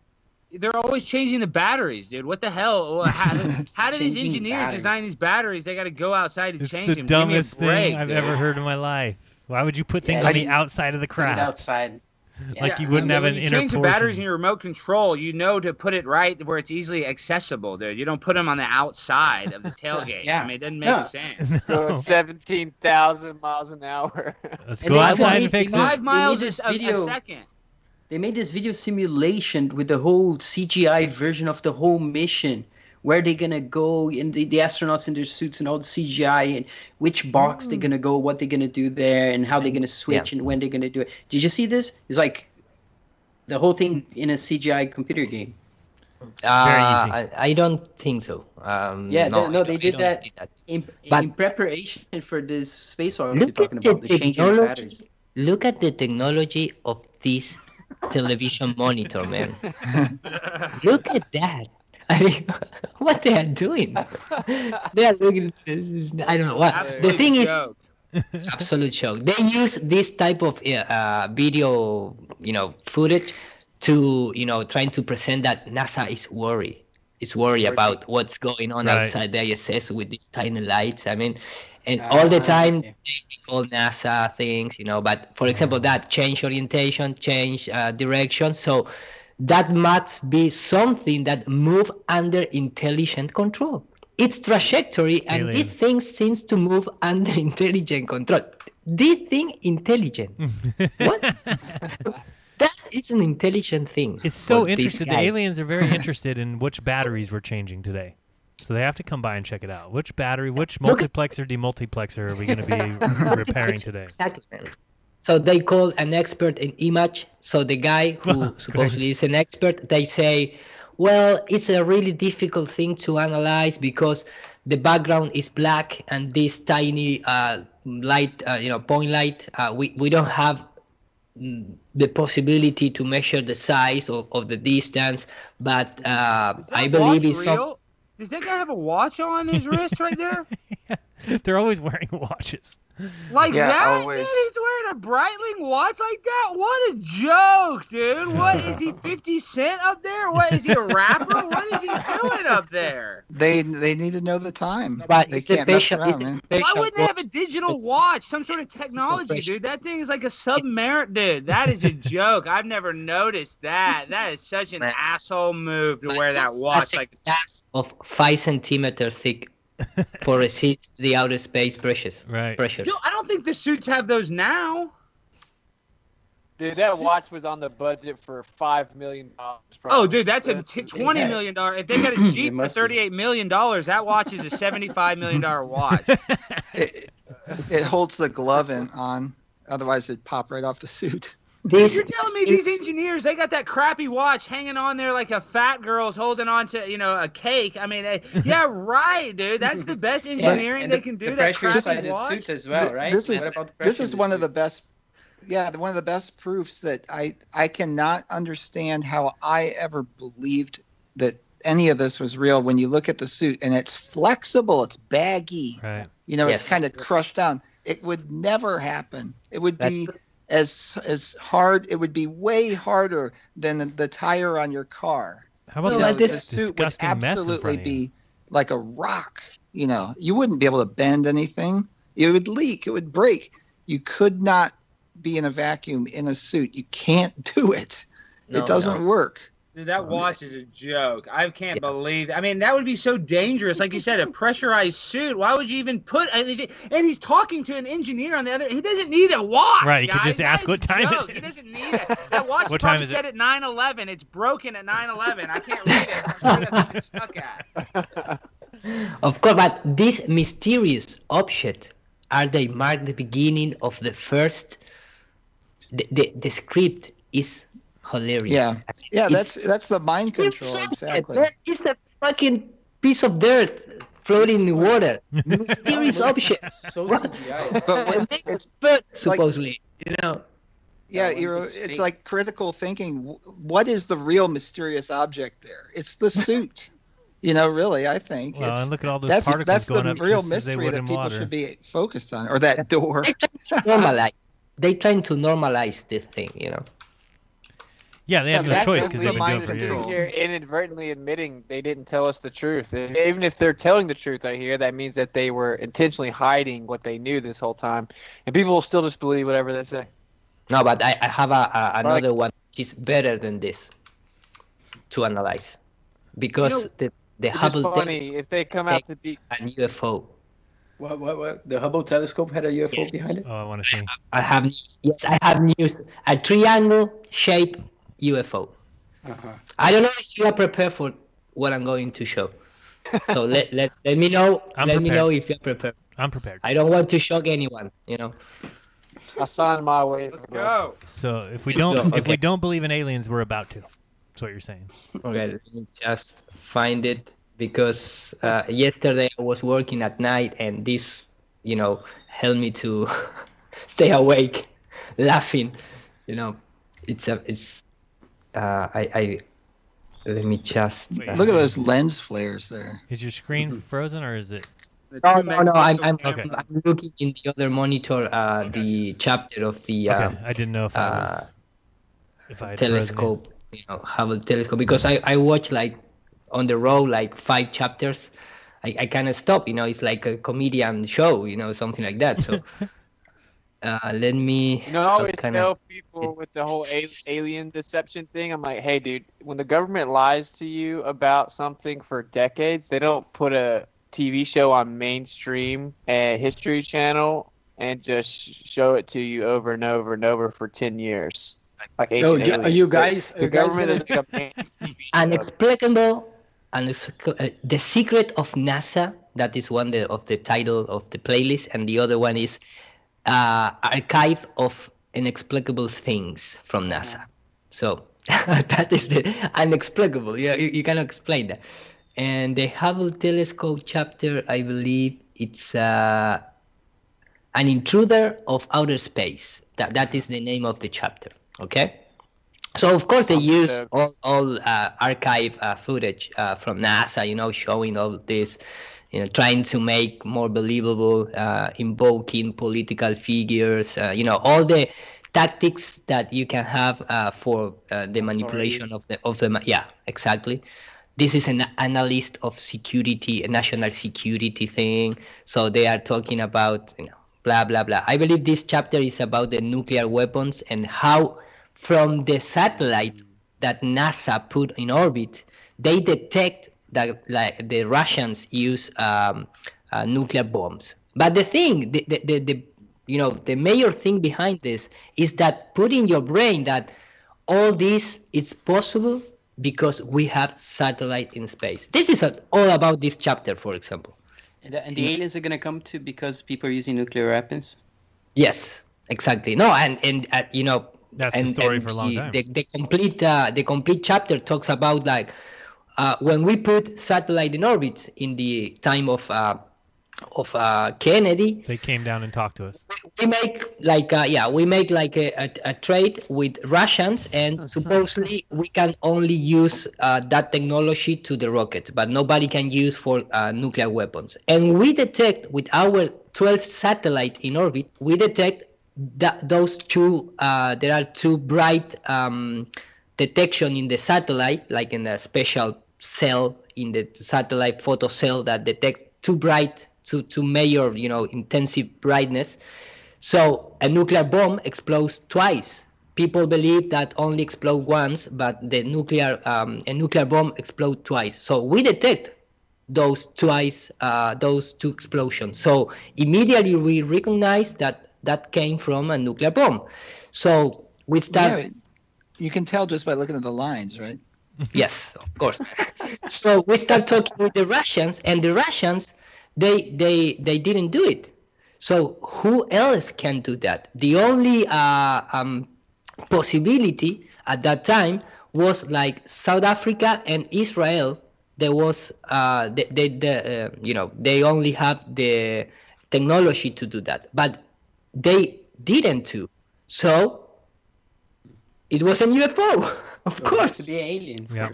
They're always changing the batteries, dude. What the hell? Well, how do these Changing engineers batteries. design these batteries? They got to go outside to It's change the them. dumbest Give me a break, thing I've dude. ever heard in my life. Why would you put things Yeah, on the I- outside of the Put it craft? outside. Like Yeah. you wouldn't have When an you inner change the batteries in portion. your remote control, you know to put it right where it's easily accessible, dude. You don't put them on the outside of the tailgate. Yeah. I mean, it doesn't make No. sense. Going No. 17,000 miles an hour. Let's And go they- outside they- and fix they- it. 5 miles need is this a video. second. They made this video simulation with the whole CGI version of the whole mission, where they're gonna go, and the astronauts in their suits and all the CGI, and which box they're gonna go, what they're gonna do there, and how they're gonna switch, and when they're gonna do it. Did you see this? It's like the whole thing in a CGI computer game. Very easy. I don't think so. No, they did that, in preparation for this spacewalk you're talking about, the changing patterns. Look at the technology of this television monitor, man. Look at that. I mean, what they are doing? They are looking. I don't know what. The thing is, absolute shock. They use this type of video, footage to, trying to present that NASA is worried. It's worried about what's going on outside the ISS with these tiny lights. I mean, and all the time they call NASA things, But for example, that change orientation, change direction. So that must be something that move under intelligent control. Its trajectory and this thing seems to move under intelligent control. This thing intelligent. What? That is an intelligent thing. It's so interesting. The aliens are very interested in which batteries we're changing today. So they have to come by and check it out. Which battery, which multiplexer, demultiplexer are we going to be repairing today? Exactly. So they call an expert in image. So the guy who supposedly is an expert, they say, well, it's a really difficult thing to analyze because the background is black and this tiny light, point light, we don't have the possibility to measure the size of the distance, but I believe it's real. Does that guy have a watch on his wrist right there? They're always wearing watches. Like that? Always. Dude, he's wearing a Breitling watch like that? What a joke, dude. What is he, 50 Cent up there? What is he, a rapper? What is he doing up there? They need to know the time. But they can't mess around, man. Why wouldn't they have a digital watch? Some sort of technology, dude. That thing is like a submarine, dude. That is a joke. I've never noticed that. That is such an asshole move to wear that watch. Like of 5 centimeters thick. For resist the outer space pressures. Pressures. Yo, I don't think the suits have those now. Dude, that watch was on the budget for $5 million. Oh, dude, that's a $20 million. If they got a Jeep for $38 million, that watch is a $75 million watch. It holds the glove on. Otherwise, it'd pop right off the suit. You're telling me these engineers, they got that crappy watch hanging on there like a fat girl's holding on to, a cake. I mean, yeah, right, dude. That's the best engineering they can do. That crappy watch. Suit as well, right? This is one of the best. Yeah, one of the best proofs that I cannot understand how I ever believed that any of this was real. When you look at the suit and it's flexible, it's baggy. Right. It's kind of crushed down. It would never happen. It would be as hard. It would be way harder than the tire on your car. How about this? The suit would absolutely be like a rock. You wouldn't be able to bend anything. It would leak. It would break. You could not be in a vacuum in a suit. You can't do it. It doesn't work. Dude, that watch is a joke. I can't believe. I mean, that would be so dangerous. Like you said, a pressurized suit. Why would you even put? And he's talking to an engineer on the other. He doesn't need a watch. Right. You could just ask what time it is. He doesn't need it. That watch probably said at 9:11. It's broken at 9:11. I can't read it. That's what it's stuck at. Of course, but these mysterious objects they mark the beginning of the first. The script is hilarious. Yeah, that's the mind control, exactly. It's a fucking piece of dirt floating in the water. Mysterious object. So CGI. But supposedly, Yeah, it's like critical thinking. What is the real mysterious object there? It's the suit. Really, I think. Well, and look at all those particles that's going the up real just as they mystery would that in people water. should be focused on, or that door. They're trying to normalize this thing, Yeah, they have no choice because they've been doing it for You're years. here inadvertently admitting they didn't tell us the truth. And even if they're telling the truth, I hear that means that they were intentionally hiding what they knew this whole time, and people will still just believe whatever they say. No, but I have another one which is better than this to analyze, because the Hubble funny if they come out to be a UFO. What? The Hubble telescope had a UFO behind it? Oh, I want to see. I have news. Yes, I have news. A triangle shape UFO. Uh-huh. I don't know if you are prepared for what I'm going to show. So let me know. Let me know if you're prepared. I'm prepared. I don't want to shock anyone. You know. I signed my way. Let's go. So if we Let's don't go, if we okay. don't believe in aliens, we're about to. That's what you're saying. Okay, let me just find it because yesterday I was working at night and this, helped me to stay awake, laughing. I let me just. Wait, Look at those lens flares there. Is your screen frozen or is it? No. I'm Okay. I'm looking in the other monitor. The chapter of the Okay, I didn't know if I was if I had telescope, Hubble telescope, because I watch like on the road like 5 chapters. I cannot stop. It's like a comedian show. Something like that. So let me. I always tell people with the whole alien deception thing, I'm like, hey, dude, when the government lies to you about something for decades, they don't put a TV show on mainstream History Channel and just show it to you over and over and over for 10 years. Like ancient aliens. Are you guys? The government is like a mainstream TV show. Unexplicable, the secret of NASA. That is one of the title of the playlist, and the other one is archive of inexplicable things from NASA. So that is the unexplicable. You cannot explain that. And the Hubble telescope chapter, I believe it's an intruder of outer space. That is the name of the chapter. Okay. So of course they use all archive footage from NASA, showing all this, trying to make more believable, invoking political figures, all the tactics that you can have for the manipulation of the. Yeah, exactly. This is an analyst of security, a national security thing. So they are talking about, blah, blah, blah. I believe this chapter is about the nuclear weapons and how from the satellite that NASA put in orbit, they detect that the Russians use nuclear bombs. But the thing, the major thing behind this is that put in your brain that all this is possible because we have satellite in space. This is all about this chapter, for example. And the aliens are going to come to because people are using nuclear weapons? Yes, exactly. No, and That's the story for a long time. The complete chapter talks about like when we put satellite in orbit in the time of Kennedy. They came down and talked to us. We make like a trade with Russians, and supposedly we can only use that technology to the rocket, but nobody can use for nuclear weapons. And we detect with our 12 satellite in orbit, we detect that those two. There are two bright detection in the satellite, like in a special cell in the satellite photo cell that detects too bright. To measure, intensive brightness. So a nuclear bomb explodes twice. People believe that only explode once, but a nuclear bomb explodes twice. So we detect those two explosions. So immediately we recognize that came from a nuclear bomb. So we start. Yeah, you can tell just by looking at the lines, right? Yes, of course. So we start talking with the Russians, and the Russians. They didn't do it. So who else can do that? The only possibility at that time was like South Africa and Israel. There was they only have the technology to do that, but they didn't do. So it was a UFO, of course. To be an alien. Yeah.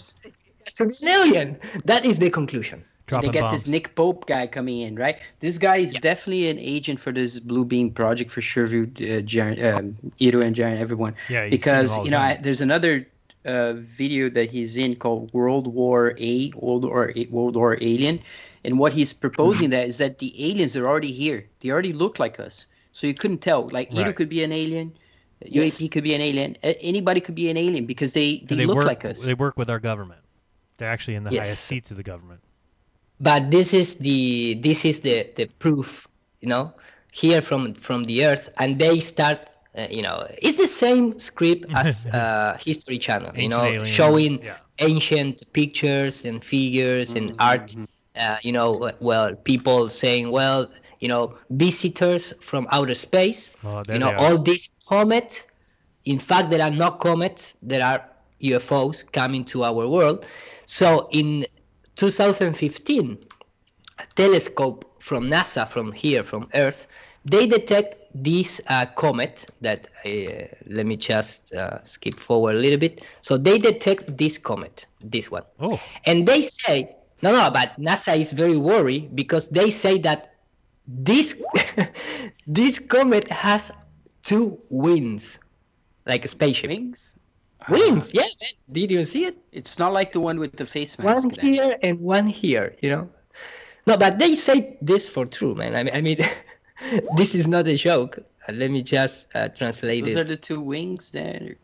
To be an alien. That is the conclusion. Dropping They get bombs. this Nick Pope guy coming in, right? This guy is definitely an agent for this Blue Beam project for sure. Ito and Jaren, everyone. Yeah, because there's another video that he's in called World War Alien, and what he's proposing that is that the aliens are already here. They already look like us, so you couldn't tell. Like Ito could be an alien. UAP could be an alien. Anybody could be an alien because they look like us. They work with our government. They're actually in the highest seats of the government. But this is the proof, here from the Earth, and they start it's the same script as History Channel, Ancient aliens, showing yeah. ancient pictures and figures and art. People saying, visitors from outer space. Oh, there they are. All these comets. In fact, there are not comets. There are UFOs coming to our world. So in 2015, a telescope from NASA, from Earth, they detect this comet that, let me just skip forward a little bit. So they detect this comet, this one. Oh. And they say, but NASA is very worried because they say that this, this comet has 2 wings, like a spaceship. Wings? Wings, yeah, man. Did you see it? It's not like the one with the face mask. One here and one here, No, but they say this for true, man. I mean, this is not a joke. Let me just translate it. Those are the 2 wings there.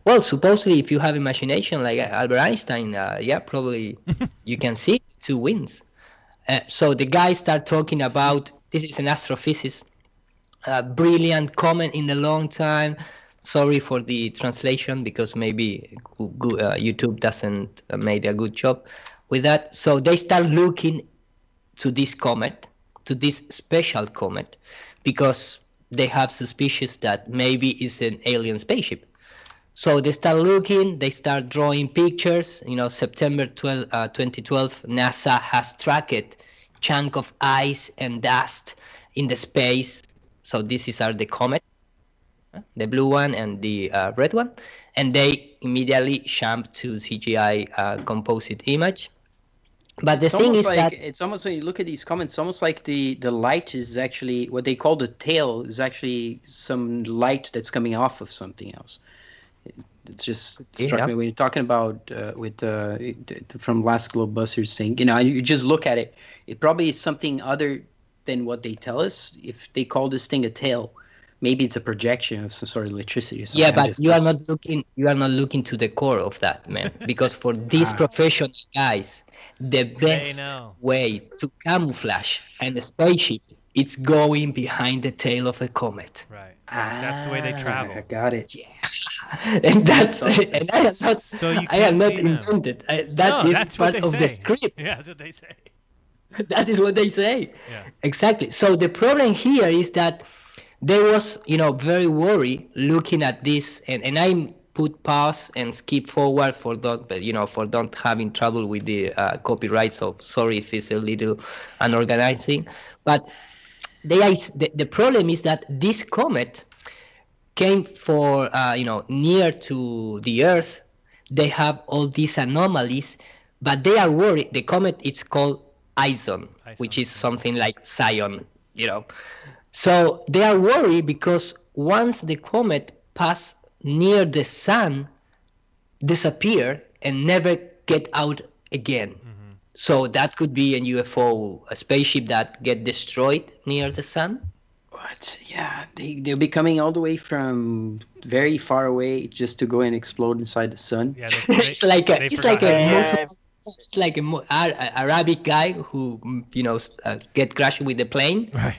Well, supposedly, if you have imagination like Albert Einstein, probably you can see 2 wings. So the guys start talking about, this is an astrophysicist, brilliant comment in a long time. Sorry for the translation because maybe YouTube doesn't made a good job with that. So they start looking to this comet, to this special comet, because they have suspicions that maybe it's an alien spaceship. So they start looking, they start drawing pictures. September 2012, NASA has tracked chunk of ice and dust in the space. So these are the comet, the blue one and the red one, and they immediately jump to CGI composite image. But the thing is that it's almost, when you look at these comments, it's almost like the light is actually what they call the tail is actually some light that's coming off of something else. It's just struck me when you're talking about from Last Globebusters thing. You just look at it. It probably is something other than what they tell us. If they call this thing a tail, maybe it's a projection of some sort of electricity or something. Yeah, but you are not looking to the core of that, man. Because for these professional guys, the best way to camouflage a spaceship, it's going behind the tail of a comet. Right. That's the way they travel. I got it. Yeah. And that's awesome. and I am not, So you I am can't not see them. invented. That No, is that's what part they of the say. script. Yeah, that's what they say. That is what they say. Yeah. Exactly. So the problem here is that they was, very worried looking at this, and I put pause and skip forward for don't having trouble with the copyright. So sorry if it's a little unorganizing, but the problem is that this comet came for near to the Earth. They have all these anomalies, but they are worried. The comet is called Ison, which is something like Zion, So they are worried because once the comet pass near the sun, disappear and never get out again. Mm-hmm. So that could be a UFO, a spaceship that get destroyed near the sun. What? Yeah, they'll be coming all the way from very far away just to go and explode inside the sun. Yeah, It's like a Arabic guy who get crashed with the plane, right,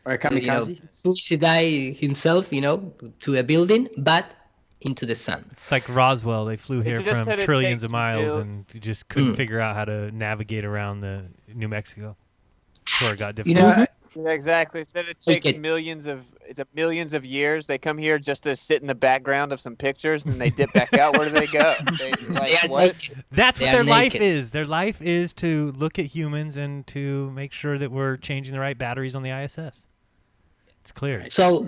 or a kamikaze, suicide himself, to a building, but into the sun. It's like Roswell. They flew here just from said it trillions of takes miles mil- and just couldn't figure out how to navigate around the New Mexico. That's where it got difficult. Yeah, exactly. Instead it takes millions of years. They come here just to sit in the background of some pictures, and they dip back out. Where do they go? What? That's what their life is. Their life is to look at humans and to make sure that we're changing the right batteries on the ISS. It's clear. So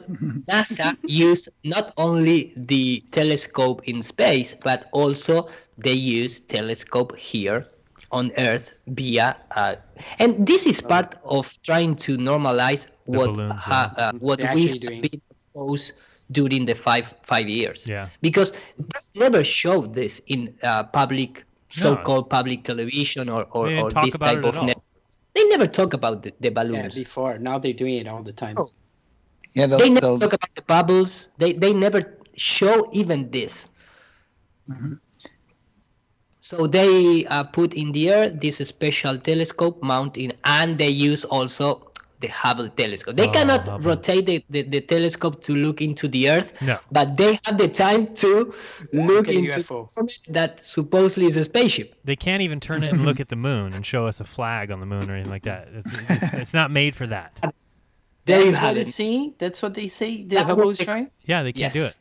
NASA used not only the telescope in space, but also they use telescope here on Earth via, and this is part of trying to normalize what balloons, we have been exposed during the five years. Yeah. Because they never showed this in public, so-called public television or this type of network. They never talk about the balloons. Yeah, before. Now they're doing it all the time. Oh. Yeah, they never talk about the bubbles. They never show even this. Mm-hmm. So they put in the air this special telescope mounting, and they use also the Hubble telescope. They cannot Hubble. rotate the telescope to look into the Earth, No. but they have the time to look at a into UFO. the comet that supposedly is a spaceship. They can't even turn it and look at the moon and show us a flag on the moon or anything like that. It's not made for that. There you That's have what it. it's saying. That's what they say. The That's what Hubble is they- trying. Yeah, they can't do it.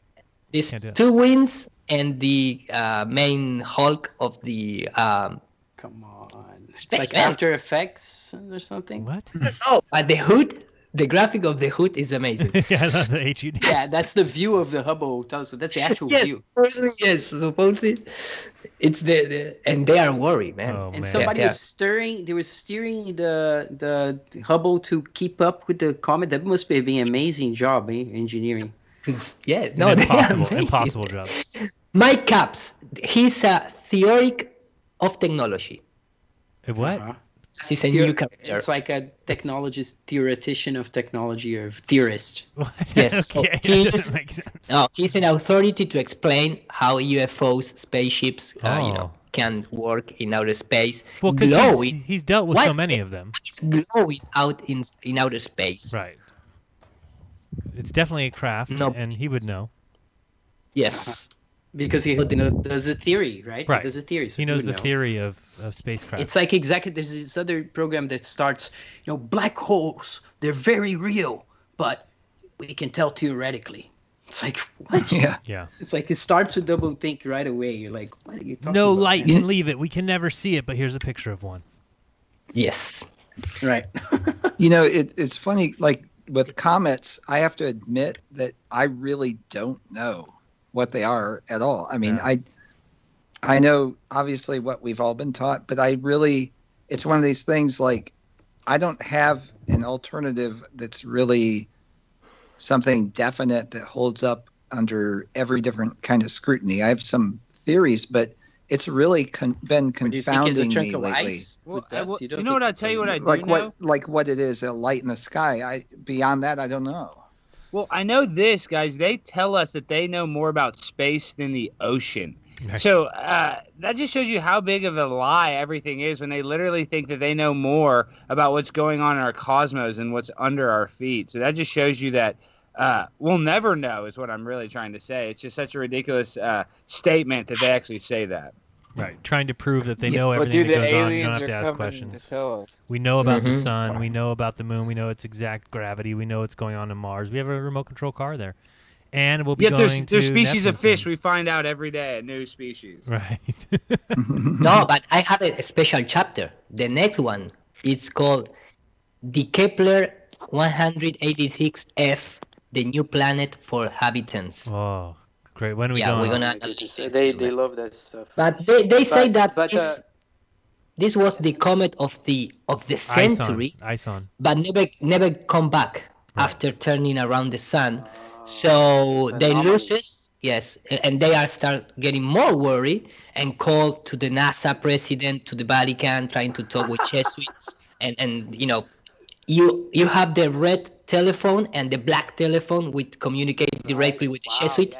These Can't do it. two winds and the main hulk of the Come on. It's Space like man. After Effects or something. What? oh, but the hood, the graphic of the hood is amazing. Yeah, I love the HUD. Yeah, that's the view of the Hubble telescope. That's the actual yes, view. supposedly it's the and they are worried, man. Oh, And man. somebody Yeah. was steering. They were steering the Hubble to keep up with the comet. That must be an amazing job, engineering. Yeah, An no, they are impossible, amazing. impossible job. Mike Capps, he's a theoric of technology. A what? Uh-huh. He's a new character. It's like a technologist, theoretician of technology, or theorist. What? Yes, so Okay, that he's- doesn't make sense. No, he's an authority to explain how UFOs, spaceships, Oh. can work in outer space. Well, because glowing, he's dealt with What? so many of them. it's glowing out in outer space. Right. It's definitely a craft, No. and he would know. Yes. Because he does a theory, right? Right. There's a theory. So He knows would the know. theory of spacecraft. It's like exactly. There's this other program that starts. Black holes. They're very real, but we can tell theoretically. It's like what? Yeah. yeah. It's like it starts with double think right away. You're like, what are you talking No about? light can leave it. We can never see it, but here's a picture of one. Yes. Right. It's funny, like with comets, I have to admit that I really don't know what they are at all. I mean, Yeah. I know obviously what we've all been taught, but it's one of these things like I don't have an alternative that's really something definite that holds up under every different kind of scrutiny. I have some theories, but it's really been Do you think it's a confounding chunk me of lately. ice? Well, with dust? you don't know what? think I'll tell you what I do Like know. what it is, a light in the sky. Beyond that, I don't know. Well, I know this, guys. They tell us that they know more about space than the ocean. Right. So that just shows you how big of a lie everything is when they literally think that they know more about what's going on in our cosmos and what's under our feet. So that just shows you that we'll never know is what I'm really trying to say. It's just such a ridiculous statement that they actually say that. Right. Trying to prove that they Yeah. know But everything dude, that the goes on. You aliens don't have are to ask coming questions. to tell us. We know about the Mhm. sun. We know about the moon. We know its exact gravity. We know what's going on in Mars. We have a remote control car there. And we'll be Yet going there's to species of Neptune fish soon. we find out every day, a new species. Right. No, but I have a special chapter. The next one is called the Kepler 186f, the new planet for habitants. Oh, great. When are we Yeah, going? we're gonna. They love that stuff. But they say that but, this was the comet of the century, Ison. but never come back after turning around the sun. So it's they anomaly. lose it. Yes, and they are start getting more worried and call to the NASA president, to the Vatican, trying to talk with Jesuit, and you have the red telephone and the black telephone which communicate directly with the Jesuit.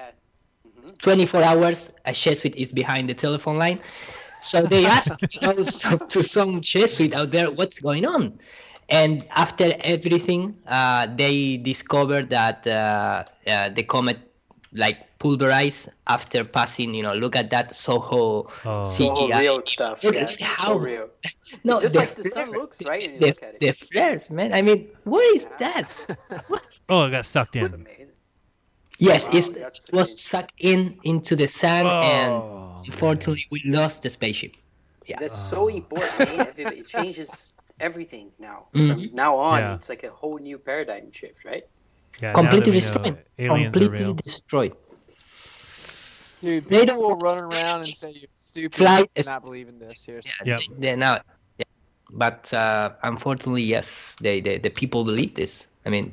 24 hours, a Jesuit is behind the telephone line. So they asked to some Jesuit out there what's going on. And after everything, they discovered that the comet pulverized after passing, look at that Soho CGI. real stuff. Look Yeah, at it's how- so real. No, It's just the like the sun flare- looks, right? When you the, look at it. the flares, man. I mean, what is that? Oh, it got sucked in. Amazing. Yes, Wow, it that's was crazy. sucked into the sand, and Oh, unfortunately, we lost the spaceship. Yeah. That's so important. Eh? It changes everything now. Mhm. From now on, Yeah. it's like a whole new paradigm shift, right? Yeah, now Completely that we know destroyed. aliens are Completely real. destroyed. Dude, They people don't- will run around and say you're stupid Fly and is- not believe in this. Seriously. Yep. Yeah. But unfortunately, yes, the people believe this. I mean,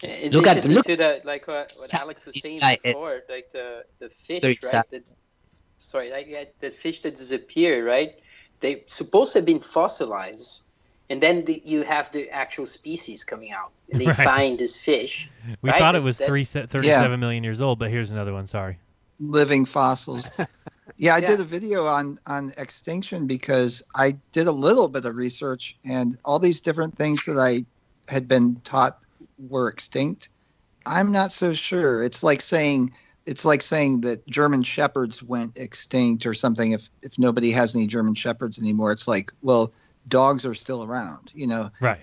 It's Look at- interesting look- too that what Sad Alex was this saying guy is. before, like the fish, very right? sad. The fish that disappear, right? They supposed to have been fossilized, and then you have the actual species coming out, and they Right. find this fish. We Right, thought it that- was that- 37 million years old, but here's another one. Sorry. Living fossils. Yeah, I Yeah. did a video on extinction because I did a little bit of research, and all these different things that I had been taught were extinct. I'm not so sure. It's like saying that German shepherds went extinct or something. If nobody has any German shepherds anymore, it's like, well, dogs are still around. Right.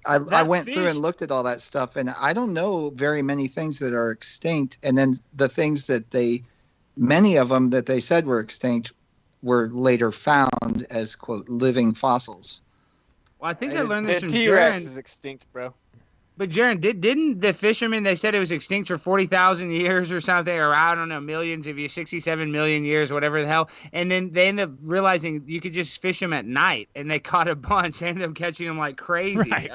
I went through and looked at all that stuff, and I don't know very many things that are extinct. And then the things that many of them that they said were extinct were later found as, quote, living fossils. Well, I think I learned this from T-Rex Jaron. is extinct, bro. But Jaron, didn't the fishermen, they said it was extinct for 40,000 years or something, or I don't know, millions of years, 67 million years, whatever the hell. And then they ended up realizing you could just fish them at night, and they caught a bunch. They ended up catching them like crazy. Right.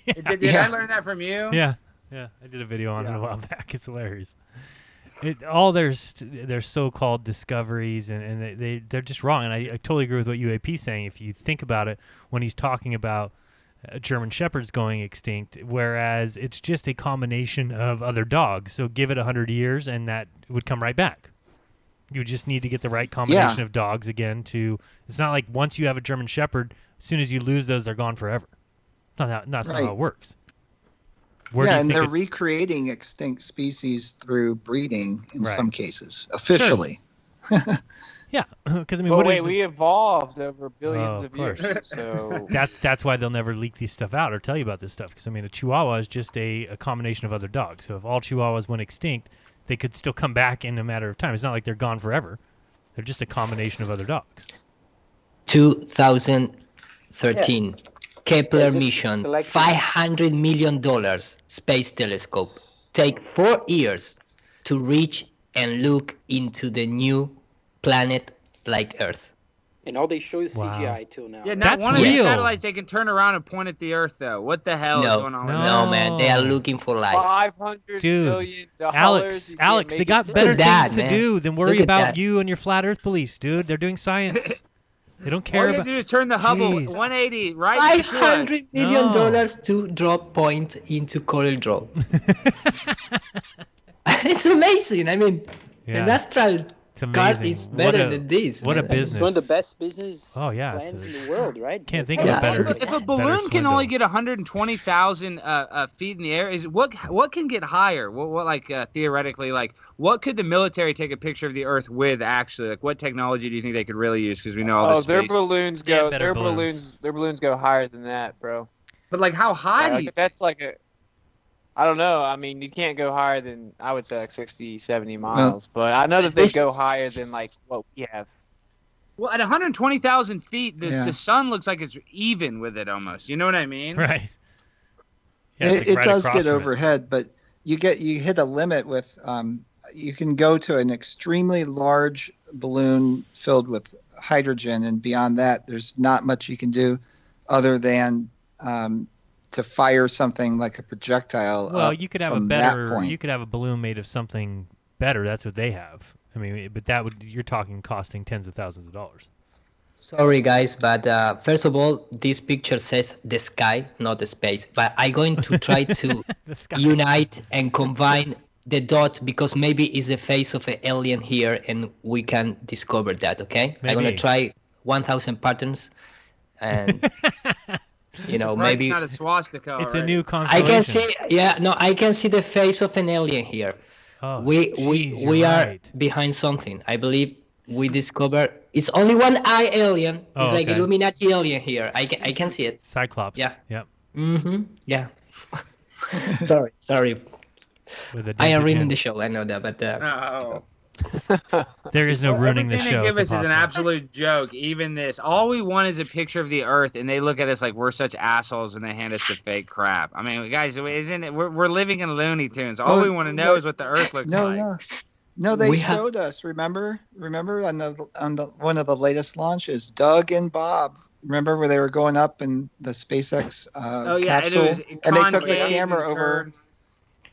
Did I learn that from you? Yeah. I did a video on it a while back. It's hilarious. All their so-called discoveries, and they're just wrong. And I totally agree with what UAP's saying. If you think about it, when he's talking about German shepherds going extinct, whereas it's just a combination of other dogs. So give it 100 years, and that would come right back. You just need to get the right combination of dogs again. It's not like once you have a German shepherd, as soon as you lose those, they're gone forever. Not how it works. And they're recreating extinct species through breeding in some cases, officially. Sure. Yeah, because we evolved over billions of years, so that's why they'll never leak this stuff out or tell you about this stuff. Because a Chihuahua is just a combination of other dogs. So if all Chihuahuas went extinct, they could still come back in a matter of time. It's not like they're gone forever. They're just a combination of other dogs. 2013, Kepler mission, $500 million space telescope. Take 4 years to reach and look into the new planet like Earth. And all they show is CGI till now. Yeah, not one of these satellites they can turn around and point at the Earth, though. What the hell is going on with that? No, man. They are looking for life. $500 million. Alex, they got better things to do than worry about you and your flat Earth beliefs, dude. They're doing science. They don't care about... All you have to do is turn the Hubble 180 right $500 million to drop point into Coral Draw. It's amazing. The astral card is better than this. What a business. It's one of the best business plans in the world, right? Can't think of a better. If a balloon can only get 120,000 feet in the air, what can get higher? What theoretically, what could the military take a picture of the Earth with actually? Like, what technology do you think they could really use? Because we know all this. Their balloons go. Their balloons go higher than that, bro. But how high? That's like a. I don't know. You can't go higher than, I would say, 60, 70 miles. But I know that they go higher than, what we have. Well, at 120,000 feet, the sun looks like it's even with it almost. You know what I mean? Right. Yeah, it does get overhead, but you hit a limit with, you can go to an extremely large balloon filled with hydrogen, and beyond that, there's not much you can do other than... to fire something like a projectile. Well, you could have you could have a balloon made of something better. That's what they have. But you're talking costing tens of thousands of dollars. Sorry, guys, but first of all, this picture says the sky, not the space. But I'm going to try to unite and combine the dot because maybe it's the face of an alien here, and we can discover that. Okay, maybe. I'm going to try 1,000 patterns, and. Maybe it's not a swastika. It's a new constellation. I can see. I can see the face of an alien here. Oh, we are behind something. I believe we discovered it's only one eye alien. It's like Illuminati alien here. I can see it. Cyclops. Yeah. Yep. Yeah. Sorry. I am ruining the show. I know that, but. There is no ruining the show. Everything they give us is an absolute joke. Even this. All we want is a picture of the Earth, and they look at us like we're such assholes when they hand us the fake crap. Guys, isn't it? We're living in Looney Tunes. All we want to know is what the Earth looks like. No, they showed us. Remember on the one of the latest launches, Doug and Bob. Remember where they were going up in the SpaceX capsule, and they took the camera over.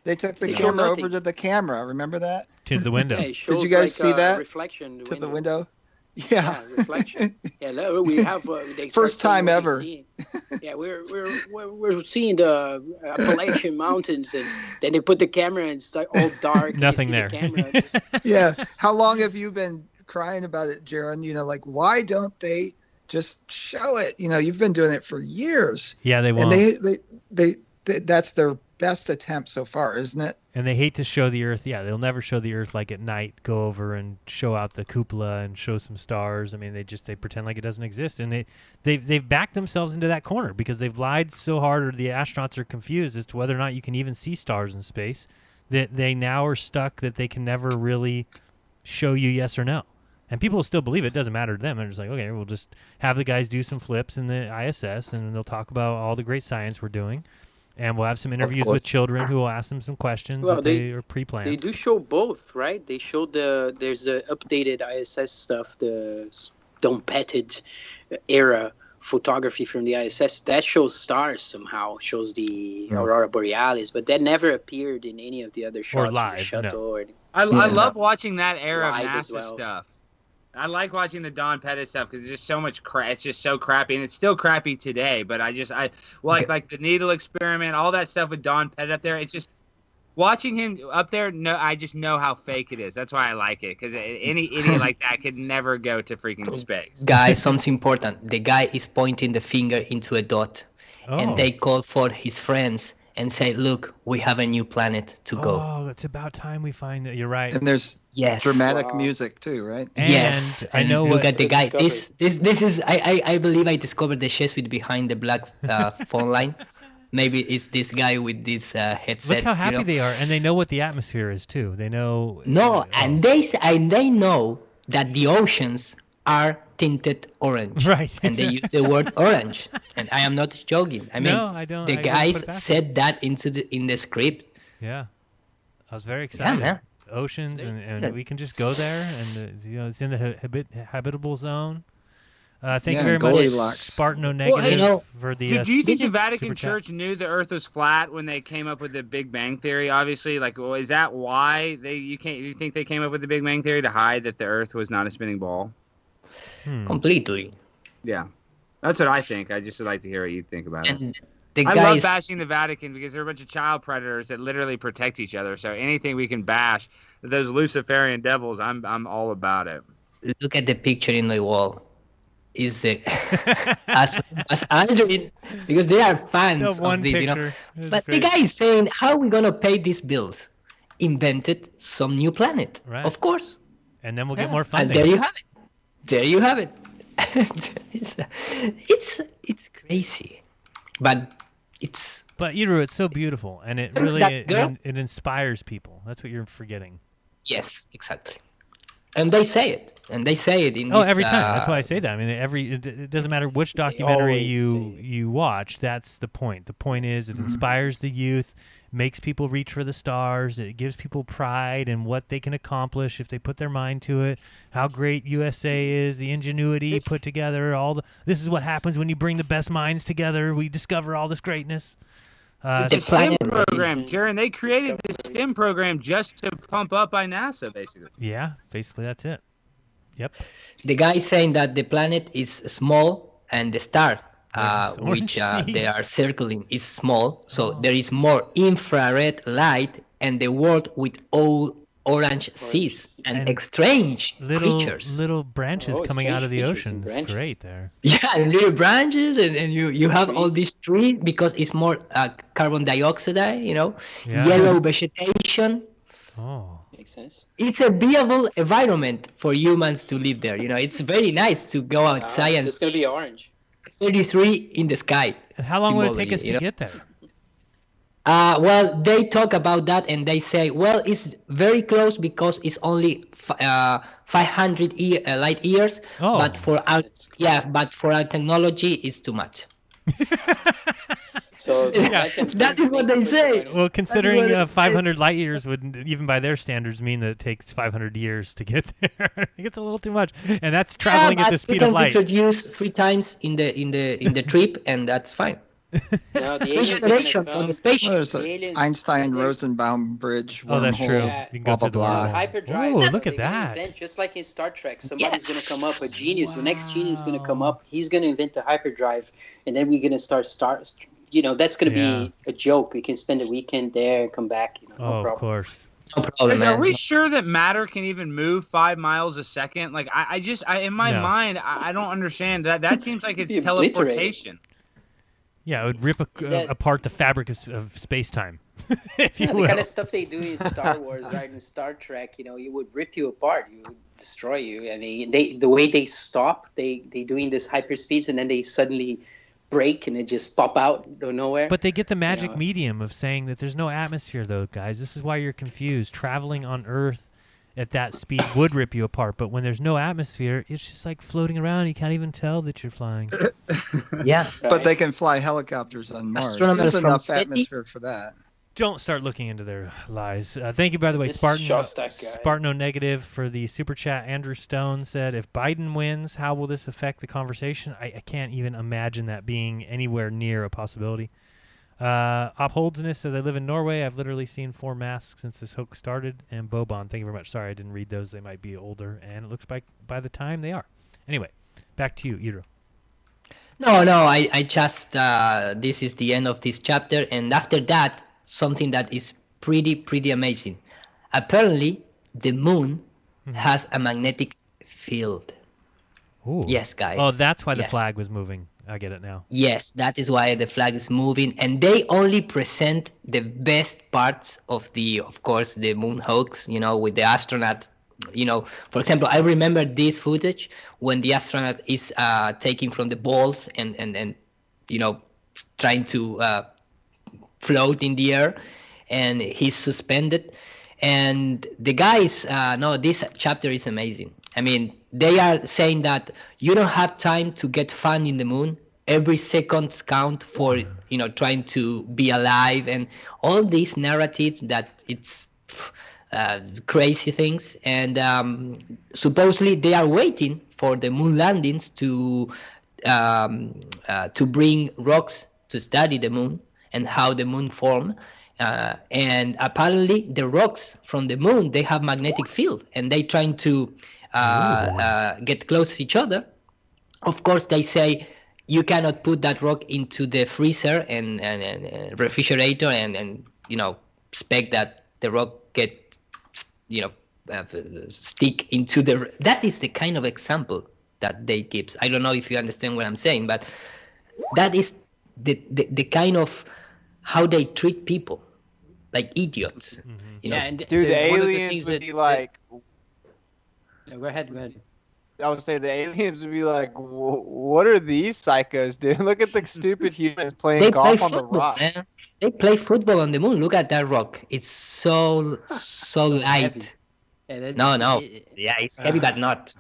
They took the camera over to the camera. Remember that? To the window. Yeah, did you guys see that? Reflection. To the window. Yeah. Reflection. Yeah, we have the first time ever. Yeah, we're seeing the Appalachian Mountains, and then they put the camera and it's all dark. Nothing there. Yeah. How long have you been crying about it, Jaron? Why don't they just show it? You've been doing it for years. Yeah, they won't. And that's their best attempt so far, isn't it? And they hate to show the Earth. Yeah, they'll never show the Earth like at night. Go over and show out the cupola and show some stars. I mean, they pretend like it doesn't exist, and they've backed themselves into that corner because they've lied so hard, or the astronauts are confused as to whether or not you can even see stars in space. That they now are stuck that they can never really show you yes or no. And people will still believe it. It doesn't matter to them. They're just like, okay, we'll just have the guys do some flips in the ISS, and they'll talk about all the great science we're doing. And we'll have some interviews with children who will ask them some questions that they are pre-planned. They do show both, right? They show there's the updated ISS stuff, the dome-petted era photography from the ISS. That shows stars somehow, shows the Aurora Borealis, but that never appeared in any of the other shots or live, of the shuttle. No. I love watching that era of Live NASA as well. stuff. I like watching the Don Pettit stuff because it's just so much it's just so crappy, and it's still crappy today. But I like the needle experiment, all that stuff with Don Pettit up there. It's just watching him up there. No, I just know how fake it is. That's why I like it, because any idiot like that could never go to freaking space. Guys, something important. The guy is pointing the finger into a dot, and they call for his friends and say, "Look, we have a new planet to go." Oh, it's about time we find that. You're right. And there's dramatic music too, right? And yes, I know. Look at the guy. This is. I believe I discovered the Jesuit behind the black phone line. Maybe it's this guy with this headset. Look how happy they are, and they know what the atmosphere is too. They know. No, and they know that the oceans are tinted orange. Right. And they use the word orange. And I am not joking. I mean, no, I don't. The guys said that in the script. Yeah, I was very excited. Yeah, man. Oceans, and we can just go there, and it's in the habitable zone. Thank you very much, Spartano Negative, for the. Do you think the Vatican Church knew the Earth was flat when they came up with the Big Bang Theory? Obviously, is that why you think they came up with the Big Bang Theory to hide that the Earth was not a spinning ball? Completely. Yeah, that's what I think. I just would like to hear what you think about it. I love bashing the Vatican because they're a bunch of child predators that literally protect each other. So anything we can bash, those Luciferian devils, I'm all about it. Look at the picture in the wall. Is as Andrew, because they are fans of this, you know. But the guy is saying, "How are we gonna pay these bills?" Invented some new planet, right. Of course. And then we'll get more funding. And there you have it. There you have it. It's crazy, but it's. But Iru, it's so beautiful, and it really it inspires people. That's what you're forgetting. Yes, exactly. And they say it, in this, every time. That's why I say that. I mean, it doesn't matter which documentary you watch. That's the point. The point is, it inspires the youth, makes people reach for the stars. It gives people pride in what they can accomplish if they put their mind to it. How great USA is, the ingenuity put together. This is what happens when you bring the best minds together. We discover all this greatness. The STEM program, Jaron. They created the STEM program just to pump up by NASA, basically. Yeah, basically that's it. Yep. The guy is saying that the planet is small and the star, which they are circling, is small. So there is more infrared light, and the world with all orange seas and strange creatures. Little branches coming out of the ocean. It's great there. Yeah, and little branches, and you have all these trees because it's more carbon dioxide, you know, yellow vegetation. Oh. Makes sense. It's a viable environment for humans to live there. You know, it's very nice to go outside and. So it's going to be orange. 33 in the sky. And how long will it take us to get there? Well, they talk about that and they say, well, it's very close because it's only 500 light years. Oh. But for our technology, it's too much. So that is what they say. Well, considering 500 light years would, even by their standards, mean that it takes 500 years to get there. I think it's a little too much, and that's traveling at the speed of light. You can introduce 3 times in the trip, and that's fine. No, the generation on the spaceship. Well, there's an Einstein-Rosenbaum bridge. Oh, that's true. Yeah. You can go through the wormhole. Hyperdrive. Oh, look at that. Invent, just like in Star Trek, somebody's going to come up, a genius. The next genius is going to come up. He's going to invent the hyperdrive, and then we're going to start. You know, that's going to be a joke. We can spend a weekend there and come back. You know, no problem. Of course. No problem, Are we sure that matter can even move 5 miles a second? Like, I in my mind, I don't understand that. That seems like it's teleportation. Yeah, it would rip apart the fabric of space-time, if you Yeah, will. the kind of stuff they do in Star Wars, right? In Star Trek, it would rip you apart. You would destroy you. I mean, the way they stop, they doing this hyperspeeds, and then they suddenly break and it just pop out of nowhere. But they get the magic medium of saying that there's no atmosphere, though, guys. This is why you're confused. Traveling on Earth at that speed would rip you apart, but when there's no atmosphere, it's just like floating around. You can't even tell that you're flying. Yeah. But they can fly helicopters on Mars. Astronomers There's from enough SETI? atmosphere for that. Don't start looking into their lies. Thank you, by the way, This Spartan. Shostak guy. Spartan O Negative for the super chat. Andrew Stone said, "If Biden wins, how will this affect the conversation? I can't even imagine that being anywhere near a possibility." Upholdsness says, "I live in Norway. I've literally seen 4 masks since this hoax started." And Bobon, thank you very much. Sorry, I didn't read those. They might be older, and it looks like by the time they are. Anyway, back to you, Iro. No, I just this is the end of this chapter, and after that, something that is pretty amazing. Apparently, the moon has a magnetic field. Ooh. Yes, guys. Oh, that's why the Yes. flag was moving. I get it now. Yes, that is why the flag is moving, and they only present the best parts of course, the moon hoax. With the astronaut. For example, I remember this footage when the astronaut is taking from the balls and trying to float in the air, and he's suspended. And the guys, no, this chapter is amazing. I mean, they are saying that you don't have time to get fun in the moon. Every seconds count for, trying to be alive, and all these narratives that it's crazy things. And supposedly they are waiting for the moon landings to bring rocks to study the moon and how the moon form. And apparently the rocks from the moon, they have magnetic field, and they trying to get close to each other. Of course, they say you cannot put that rock into the freezer and refrigerator and expect that the rock get stick into the. That is the kind of example that they give. I don't know if you understand what I'm saying, but that is the kind of how they treat people, like idiots. Yeah, and Dude, the there's one of aliens things would that- be like, No, go ahead. I would say the aliens would be like, what are these psychos doing? Look at the stupid humans playing They play golf on the football, rock. man. They play football on the moon. Look at that rock. It's so light. Yeah, No. Yeah, it's heavy, but not.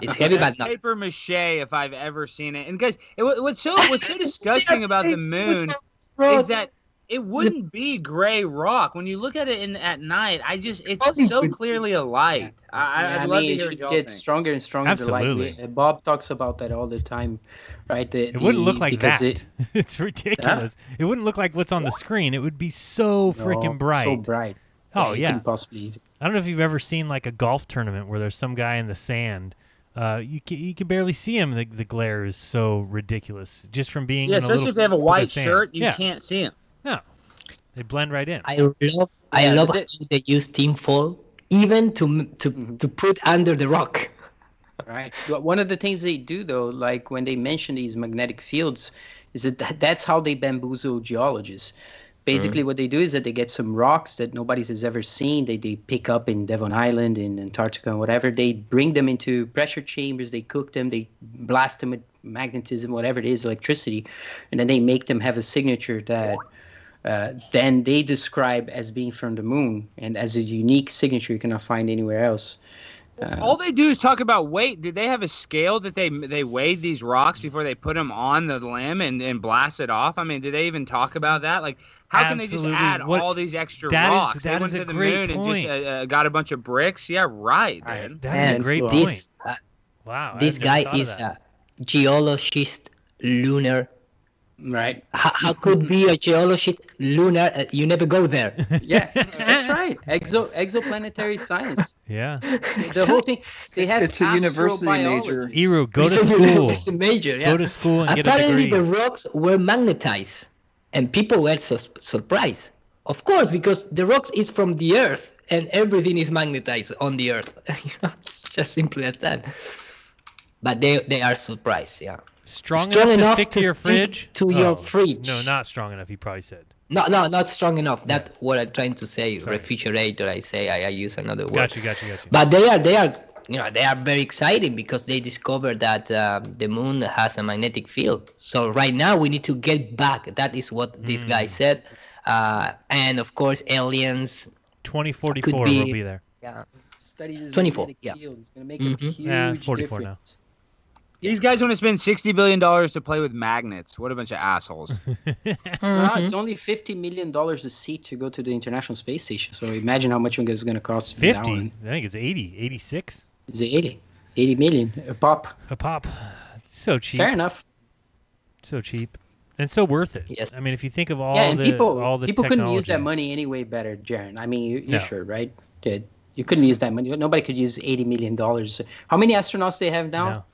It's heavy, but not. Paper mache, if I've ever seen it. And guys, what's so disgusting about the moon is that it wouldn't be gray rock when you look at it at night. It's so clearly a light. I'd love to it hear should what y'all get think. stronger and stronger. Absolutely. The light. Bob talks about that all the time, right? It wouldn't look like because that. It's ridiculous. It wouldn't look like what's on the screen. It would be so freaking bright. So bright. Oh, you yeah. couldn't possibly even. I don't know if you've ever seen like a golf tournament where there's some guy in the sand. You can barely see him. The glare is so ridiculous just from being. Yeah, in a especially little if they have a bit of white sand. shirt, you Yeah. can't see them. No, they blend right in. I love how they use tinfoil, even to put under the rock. Right. But one of the things they do, though, like when they mention these magnetic fields, is that's how they bamboozle geologists. Basically, what they do is that they get some rocks that nobody has ever seen. They pick up in Devon Island, in Antarctica, and whatever. They bring them into pressure chambers. They cook them. They blast them with magnetism, whatever it is, electricity, and then they make them have a signature that then they describe as being from the moon and as a unique signature you cannot find anywhere else. All they do is talk about weight. Did they have a scale that they weighed these rocks before they put them on the limb and blast it off? I mean, did they even talk about that? Like, how can they just Absolutely. add What- all these extra that is- rocks? that They went is a to the great moon point. and just got a bunch of bricks. Yeah, right, man. That is a great point. This, Wow. this I've never guy thought of is that. a geologist, lunar. Right. How could be a geologist lunar? You never go there. Yeah, that's right. Exoplanetary science. Yeah. The whole thing. They have It's a university major. astrobiology. Iro, go to It's a school. university major, yeah. Go to school and get a Apparently, degree. the rocks were magnetized, and people were surprised. Of course, because the rocks is from the Earth, and everything is magnetized on the Earth. It's just simple as that. but they are surprised. Yeah. Strong enough to stick to your stick fridge? to your fridge. No, not strong enough. He probably said. No, not strong enough. That's Yes. what I'm trying to say. Sorry. Refrigerator. I use another word. Gotcha. But they are they are very excited because they discovered that the moon has a magnetic field. So right now we need to get back. That is what this guy said. And of course, aliens. 2044 be- will be there. Yeah. Study this 24, magnetic yeah. field. It's going to make a huge Yeah, 44 now. difference. These guys want to spend $60 billion to play with magnets. What a bunch of assholes. Wow, it's only $50 million a seat to go to the International Space Station. So imagine how much it's going to cost. from now 50. on. I think it's 80, 86 Is it 80? 80 million a pop. a pop. It's so cheap. Fair enough. So cheap. And so worth it. Yes. I mean, if you think of all Yeah, and the people technology. couldn't use that money any way better, Jaron. I mean, you No. sure, right? You couldn't use that money. Nobody could use $80 million. How many astronauts they have now? No.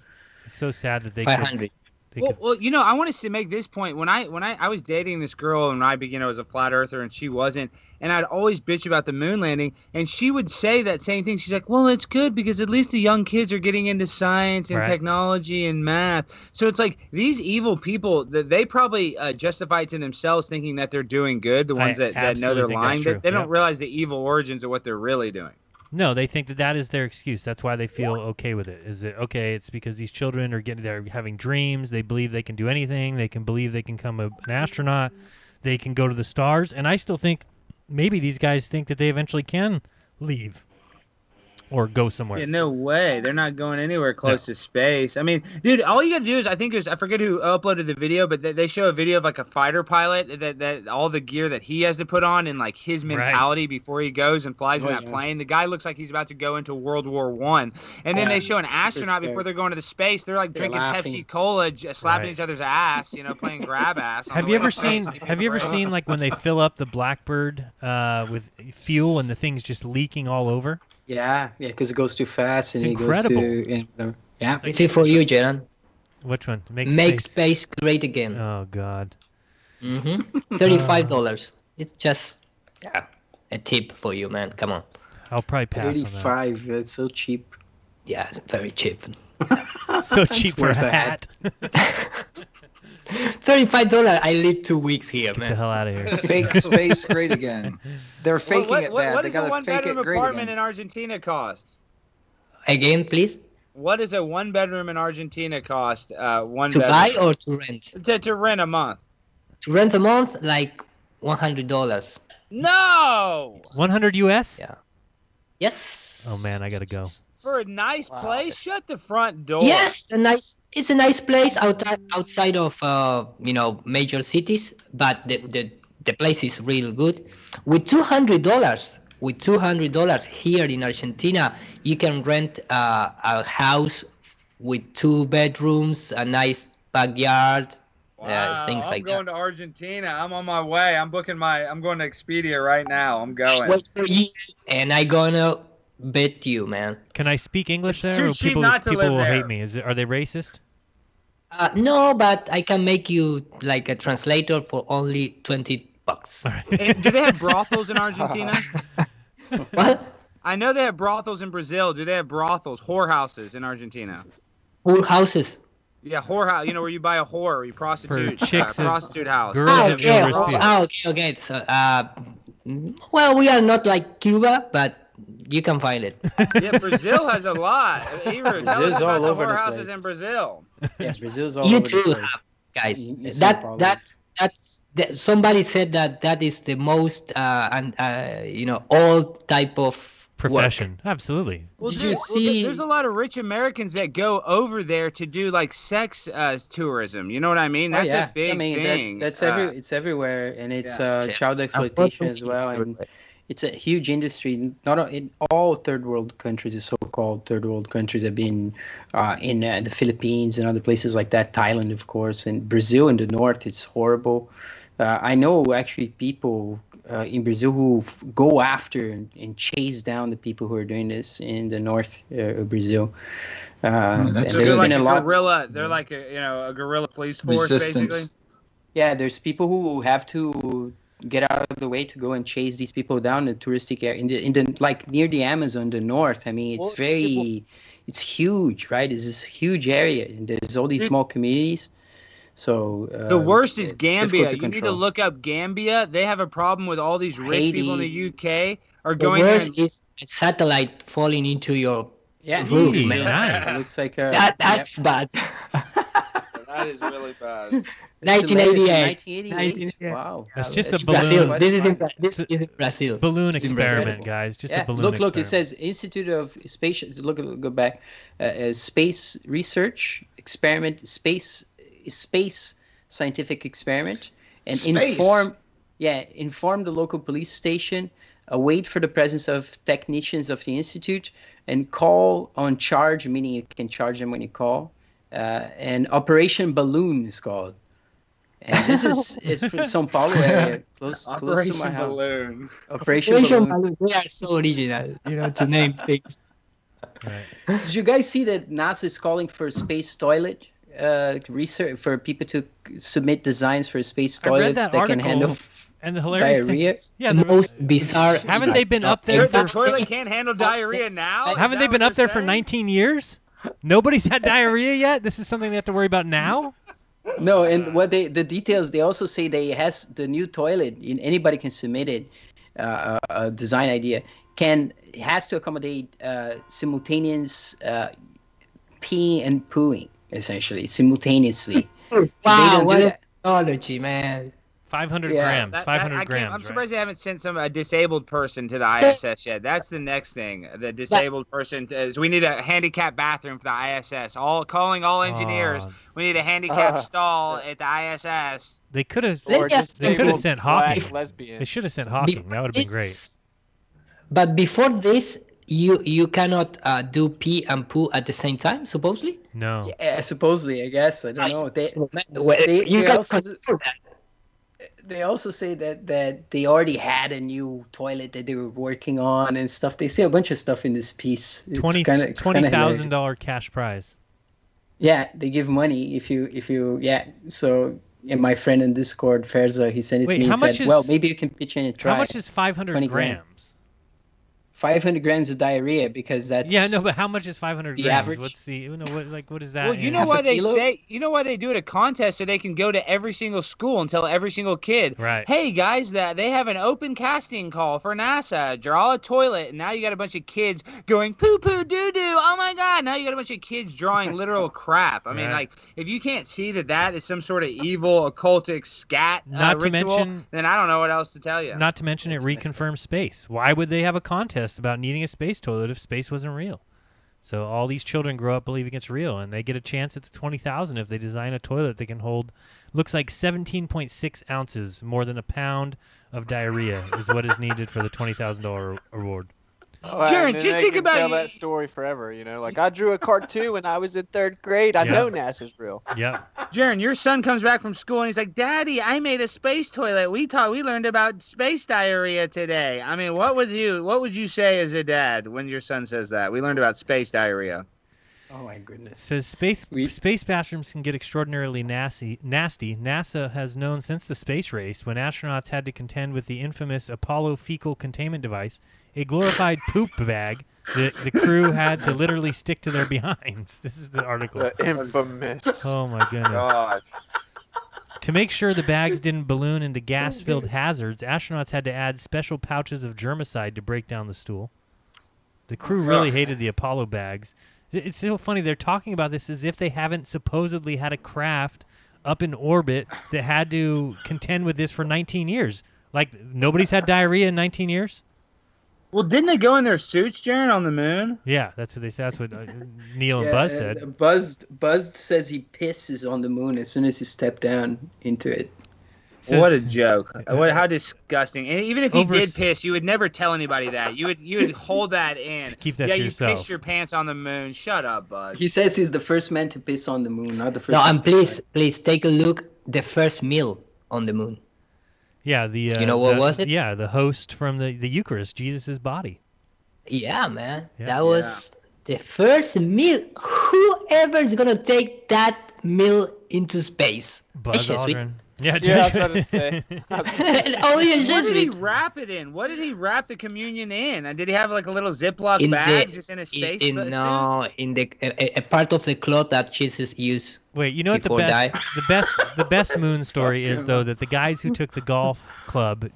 It's so sad that they 500. could. Well, you know, I wanted to make this point. When I was dating this girl and I began as a flat earther and she wasn't, and I'd always bitch about the moon landing, and she would say that same thing. She's like, well, it's good because at least the young kids are getting into science and Right. technology and math. So it's like these evil people that they probably justify it to themselves thinking that they're doing good. The ones that know absolutely they're think that's lying. true. They don't Yep. realize the evil origins of what they're really doing. No, they think that is their excuse. That's why they feel okay with it. Is it okay? It's because these children they're having dreams. They believe they can do anything. They can believe they can become an astronaut. They can go to the stars. And I still think maybe these guys think that they eventually can leave or go somewhere. Yeah, no way. They're not going anywhere close to space. I mean, dude, all you gotta do is, I forget who uploaded the video, but they show a video of like a fighter pilot that all the gear that he has to put on and like his mentality before he goes and flies in that plane. The guy looks like he's about to go into World War I. And then they show an astronaut before they're going to the space. They're like drinking laughing. Pepsi Cola, slapping Right. each other's ass, playing grab ass. on Have the you way ever to space. seen? Have you ever seen like when they fill up the Blackbird with fuel and the thing's just leaking all over? Yeah, because it goes too fast and It's it incredible. goes too. Whatever. Yeah. It's it for you, Jaron. Which one? Make space great again. Oh God. $35. It's just a tip for you, man. Come on. I'll probably pass on 35. That's so cheap. Yeah, it's very cheap. that. So cheap for a worth a hat. hat. $35. I live 2 weeks here, Get the man. hell out of here. Fake space great again. They're faking what, it what, bad. what They does a gotta one fake it bedroom great apartment again. in Argentina cost? Again, please. What does a one bedroom in Argentina cost? One To bedroom buy or to rent? to rent a month. To rent a month, like $100. No, 100 US? Yeah. Yes. Oh man, I gotta go. for a nice place. Shut the front door. Yes, it's a nice place outside of major cities, but the place is real good. With $200 here in Argentina, you can rent a house with 2 bedrooms, a nice backyard, things like I'm going that. to Argentina. I'm on my way. I'm going to Expedia right now. I'm going. Wait for you, and I gonna bet you, man. Can I speak English It's there? too Or cheap people not to people live will there. hate me. Are they racist? No, but I can make you like a translator for only $20. And do they have brothels in Argentina? What? I know they have brothels in Brazil. Do they have brothels, whorehouses in Argentina? Full houses. Yeah, whorehouse. Where you buy a whore, or you prostitute. chicks and prostitute house. girls Oh, of ill repute. okay. So, well, we are not like Cuba, but you can find it. Yeah, Brazil has a lot. Ebru, tell us Brazil's about all the over the whorehouses place. in Brazil. Yeah, Brazil's all You over the too place. have, guys. You see problems. That's somebody said that is the most old type of Profession. Absolutely. Well, Did you see- there's a lot of rich Americans that go over there to do like sex tourism. You know what I mean? Oh, That's yeah. a big thing. That's it's everywhere, and it's yeah. child exploitation as well, and it's a huge industry. Not in all third world countries, the so-called third world countries have been in the Philippines and other places like that. Thailand, of course, and Brazil in the north. It's horrible. I know actually people in Brazil who go after and chase down the people who are doing this in the north of Brazil. that's So good. they're like been a guerrilla. They're like a guerrilla police force, Resistance. basically. Yeah, there's people who have to get out of the way to go and chase these people down in the touristic area in the like near the Amazon, the north. I mean, it's it's huge, right? It's this huge area, and there's all these small communities. So the worst is it's Gambia. difficult to You need to control. look up Gambia. They have a problem with all these rich people in the UK are The going there. worst is a satellite falling into your Yeah, roof, Ooh, man. nice. it looks like a, That's bad. That is really bad. 1988. 1988. Wow. That's just That's a balloon. Brazil. This is in, fine. this is in Brazil. Balloon It's in Brazil. experiment, guys. Just a Yeah, balloon look, experiment. it says Institute of Space. Go back. Space Research Experiment, Space Scientific Experiment, and Space. inform the local police station. Wait for the presence of technicians of the institute, and call on charge, meaning you can charge them when you call. And Operation Balloon is called. And this is for São Paulo area, close to my house. Balloon. Operation Operation Balloon. Balloon. They are so original, to name things. Right. Did you guys see that NASA is calling for a space toilet research for people to submit designs for space I read toilets that that can article, handle and the hilarious diarrhea? thing, yeah, The most bizarre. haven't they been up The there for toilet can't handle diarrhea now? haven't they been up there for 19 years? Nobody's had diarrhea yet. This is something they have to worry about now. No, and what the details, they also say the new toilet, anybody can submit it, a design idea, has to accommodate simultaneous peeing and pooing, essentially, simultaneously. They Wow, don't do what that. technology, man. 500 Yeah, grams. 500 grams. I'm right? surprised they haven't sent a disabled person to the ISS yet. That's the next thing. The disabled person. So we need a handicapped bathroom for the ISS. Calling all engineers. Oh. We need a handicapped stall at the ISS. They could have. They just- They could have disabled sent black Hawking. lesbian. They should have sent Hawking. That would have been great. But before this, you cannot do pee and poo at the same time, supposedly. No. Yeah, supposedly, I guess. I don't know. You they can also- control that. They also say that they already had a new toilet that they were working on and stuff. They say a bunch of stuff in this piece. It's kinda $20,000 cash prize. Yeah, they give money if you So and my friend in Discord, Ferza, he sent it Wait, to me how and much said, is- well, maybe you can pitch in and try. How much is 500 20 grand. grams? 500 grams of diarrhea? Because that's Yeah, no, but how much is 500 The grams? average? What's the what is that? Well, you in- know half why a they kilo? say, do it a contest so they can go to every single school and tell every single kid, Right. hey guys, that they have an open casting call for NASA. Draw a toilet, and now you got a bunch of kids going poo poo doo doo. Oh my God! Now you got a bunch of kids drawing literal crap. I mean, Right. like if you can't see that is some sort of evil occultic scat Not to ritual, mention- then I don't know what else to tell you. Not to mention it reconfirms space. Why would they have a contest about needing a space toilet if space wasn't real? So all these children grow up believing it's real, and they get a chance at the 20,000 if they design a toilet that can hold, looks like 17.6 ounces, more than a pound of diarrhea is what is needed for the $20,000 award. Oh, Jared, and then just they think can about tell it. that story forever. Like I drew a cartoon when I was in 3rd grade. I Yeah. know NASA's real. Yep. Jaron, your son comes back from school and he's like, "Daddy, I made a space toilet. We learned about space diarrhea today." I mean, what would you say as a dad when your son says that? We learned about space diarrhea. Oh my goodness. Says space bathrooms can get extraordinarily nasty. NASA has known since the space race, when astronauts had to contend with the infamous Apollo fecal containment device, a glorified poop bag that the crew had to literally stick to their behinds. This is the article. The infamous. Oh my goodness. Gosh. To make sure the bags didn't balloon into gas-filled hazards, astronauts had to add special pouches of germicide to break down the stool. The crew really hated the Apollo bags. It's so funny. They're talking about this as if they haven't supposedly had a craft up in orbit that had to contend with this for 19 years. Like, nobody's had diarrhea in 19 years? Well, didn't they go in their suits, Jaron, on the moon? Yeah, that's what they said. That's what Neil and Buzz said. Buzz says he pisses on the moon as soon as he stepped down into it. Says- What a joke! How disgusting! And even if you Over did s- piss, you would never tell anybody that. You would hold that in. Keep that yeah, to you yourself. pissed your pants on the moon. Shut up, Buzz. He says he's the first man to piss on the moon, not the first. No, to and step please take a look. The first meal on the moon. Yeah, the You know what was it? Yeah, the host from the Eucharist, Jesus' body. Yeah, man. Yeah. That was the first meal. Whoever is gonna take that meal into space? Buzz Jesuit. Aldrin. Yeah, Yeah, I was about to say. Only a What did he Jesuit. wrap it in? What did he wrap the communion in? And did he have like a little Ziploc In bag the just in his space in suit? no in the a part of the cloth that Jesus used. Wait, you know what the Before best die. the best moon story is though, that the guys who took the golf club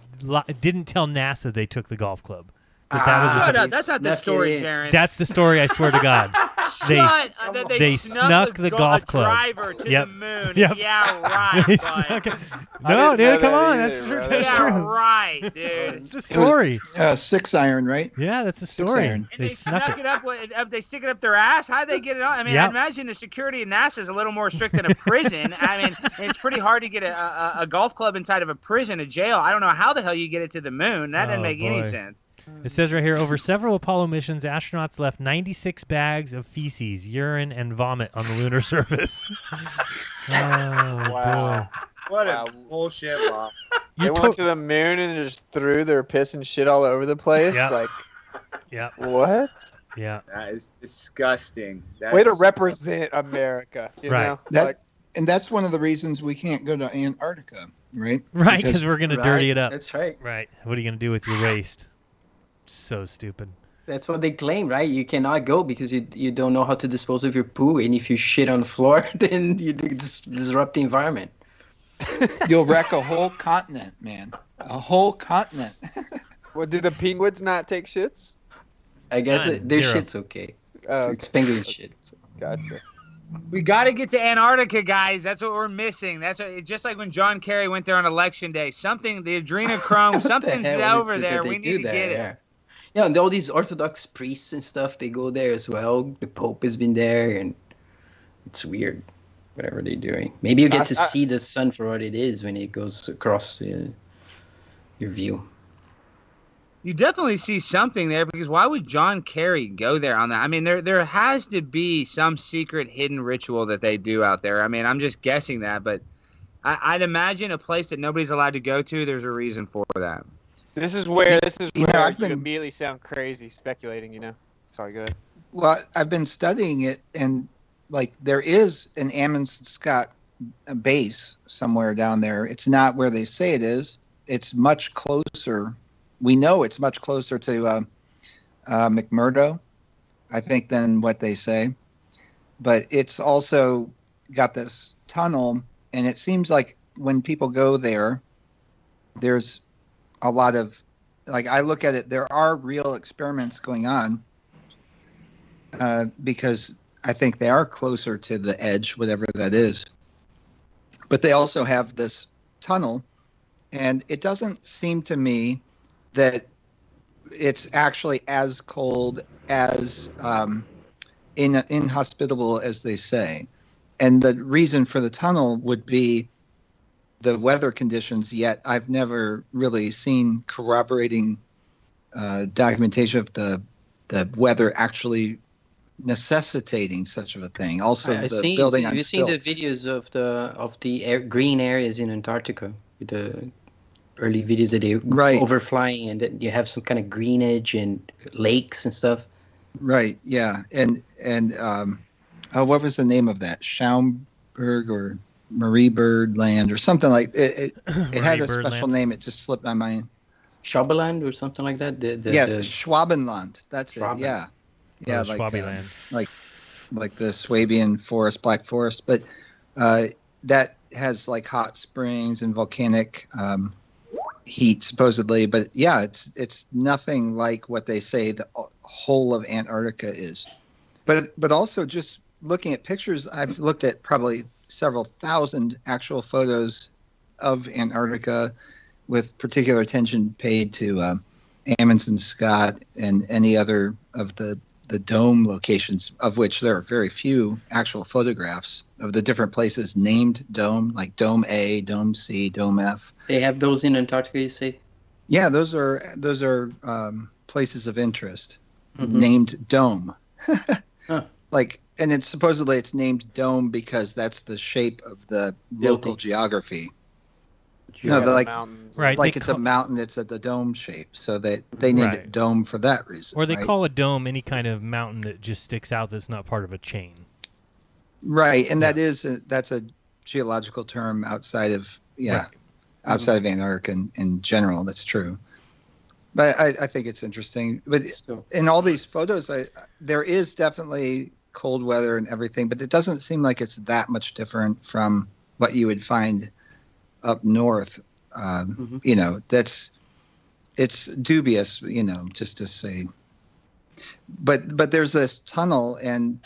didn't tell NASA they took the golf club. That was Shut a, up. That's not the Snuck it story, in. Jaron. that's the story. I swear to God. Shut up. That they snuck the golf a club. driver to Yep. the moon. Yep. Yeah, right. They bud. snuck it. I No, didn't know dude, come that on. either, That's true. bro. That's Yeah, true. right, dude. It's a story. 6-iron, right? Yeah, that's a 6 story. iron. And they snuck it up. They stick it up their ass. How'd they get it on? I mean, Yep. I imagine the security in NASA is a little more strict than a prison. I mean, it's pretty hard to get a golf club inside of a prison, a jail. I don't know how the hell you get it to the moon. That doesn't Oh, make any boy. sense. It says right here, over several Apollo missions, astronauts left 96 bags of feces, urine, and vomit on the lunar surface. Oh, Wow. What Wow. a bullshit law. boy. They You went to the moon and just threw their piss and shit all over the place. Yeah. Like, Yeah, what? yeah. That is disgusting. Way to represent America. You Right. know? That- Like, And that's one of the reasons we can't go to Antarctica, right? Right, Because- because we're going to dirty it up. That's right. Right. What are you going to do with your waste? So stupid. That's what they claim, right? You cannot go because you don't know how to dispose of your poo, and if you shit on the floor, then you disrupt the environment. You'll wreck a whole continent, man. A whole continent. well, do the penguins not take shits? I guess None. their Zero. shit's okay. Oh, It's penguin shit. Gotcha. We got to get to Antarctica, guys. That's what we're missing. Just like when John Kerry went there on election day. Something, the adrenochrome, something's The hell over is it there. that they We do need to that? get it. Yeah. Yeah, and all these Orthodox priests and stuff, they go there as well. The Pope has been there, and it's weird, whatever they're doing. Maybe you get to see the sun for what it is when it goes across your view. You definitely see something there, because why would John Kerry go there on that? I mean, there has to be some secret hidden ritual that they do out there. I mean, I'm just guessing that, but I'd imagine a place that nobody's allowed to go to, there's a reason for that. This is where You know, I've you been- immediately sound crazy speculating, you know? Sorry, go ahead. Well, I've been studying it, and like there is an Amundsen Scott base somewhere down there. It's not where they say it is. It's much closer. We know it's much closer to McMurdo, I think, than what they say. But it's also got this tunnel, and it seems like when people go there, there's a lot of, like, I look at it, there are real experiments going on. Because I think they are closer to the edge, whatever that is. But they also have this tunnel, and it doesn't seem to me that it's actually as cold, as inhospitable as they say. And the reason for the tunnel would be the weather conditions, yet I've never really seen corroborating documentation of the weather actually necessitating such of a thing. Also, the building on You've seen stilts. the videos of the green areas in Antarctica, with the early videos that they Right. overflying, and then you have some kind of greenage and lakes and stuff. Right. Yeah. And what was the name of that? Schaumburg or Mariebird Land or something like it. It had a Mariebird special Land. name. It just slipped my mind. Schwabeland or something like that. The Schwabenland. That's it. Schwaben. Yeah. Yeah. Like Schwabiland. like the Swabian forest, Black Forest, but that has like hot springs and volcanic heat supposedly. But yeah, it's nothing like what they say the whole of Antarctica is. But also just looking at pictures, I've looked at probably several thousand actual photos of Antarctica, with particular attention paid to Amundsen Scott and any other of the dome locations, of which there are very few actual photographs of the different places named dome, like Dome A, Dome C, Dome F. They have those in Antarctica, you say? Yeah, those are places of interest Mhm. named dome. Huh. Like, and it's supposedly it's named dome because that's the shape of the local geography. No, they're like Mountains. Right. like they it's a call- mountain. It's at the dome shape, so they named Right. it dome for that reason. Or they right? call a dome any kind of mountain that just sticks out that's not part of a chain. Right, and that's a geological term outside of Yeah, outside of Antarctica in general, that's true. But I think it's interesting. But in all these photos, there is definitely cold weather and everything, but it doesn't seem like it's that much different from what you would find up north. You know, it's dubious, you know, just to say. But there's this tunnel, and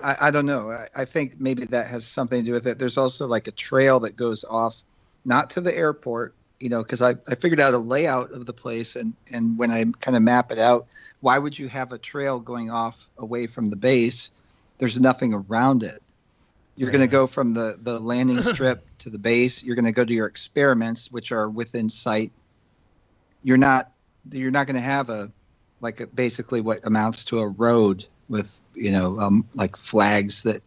I don't know. I think maybe that has something to do with it. There's also like a trail that goes off, not to the airport, you know, because I figured out a layout of the place, and when I kind of map it out, why would you have a trail going off away from the base? There's nothing around it. You're going to go from the landing strip to the base. You're going to go to your experiments, which are within sight. You're not going to have basically what amounts to a road with, you know, like flags that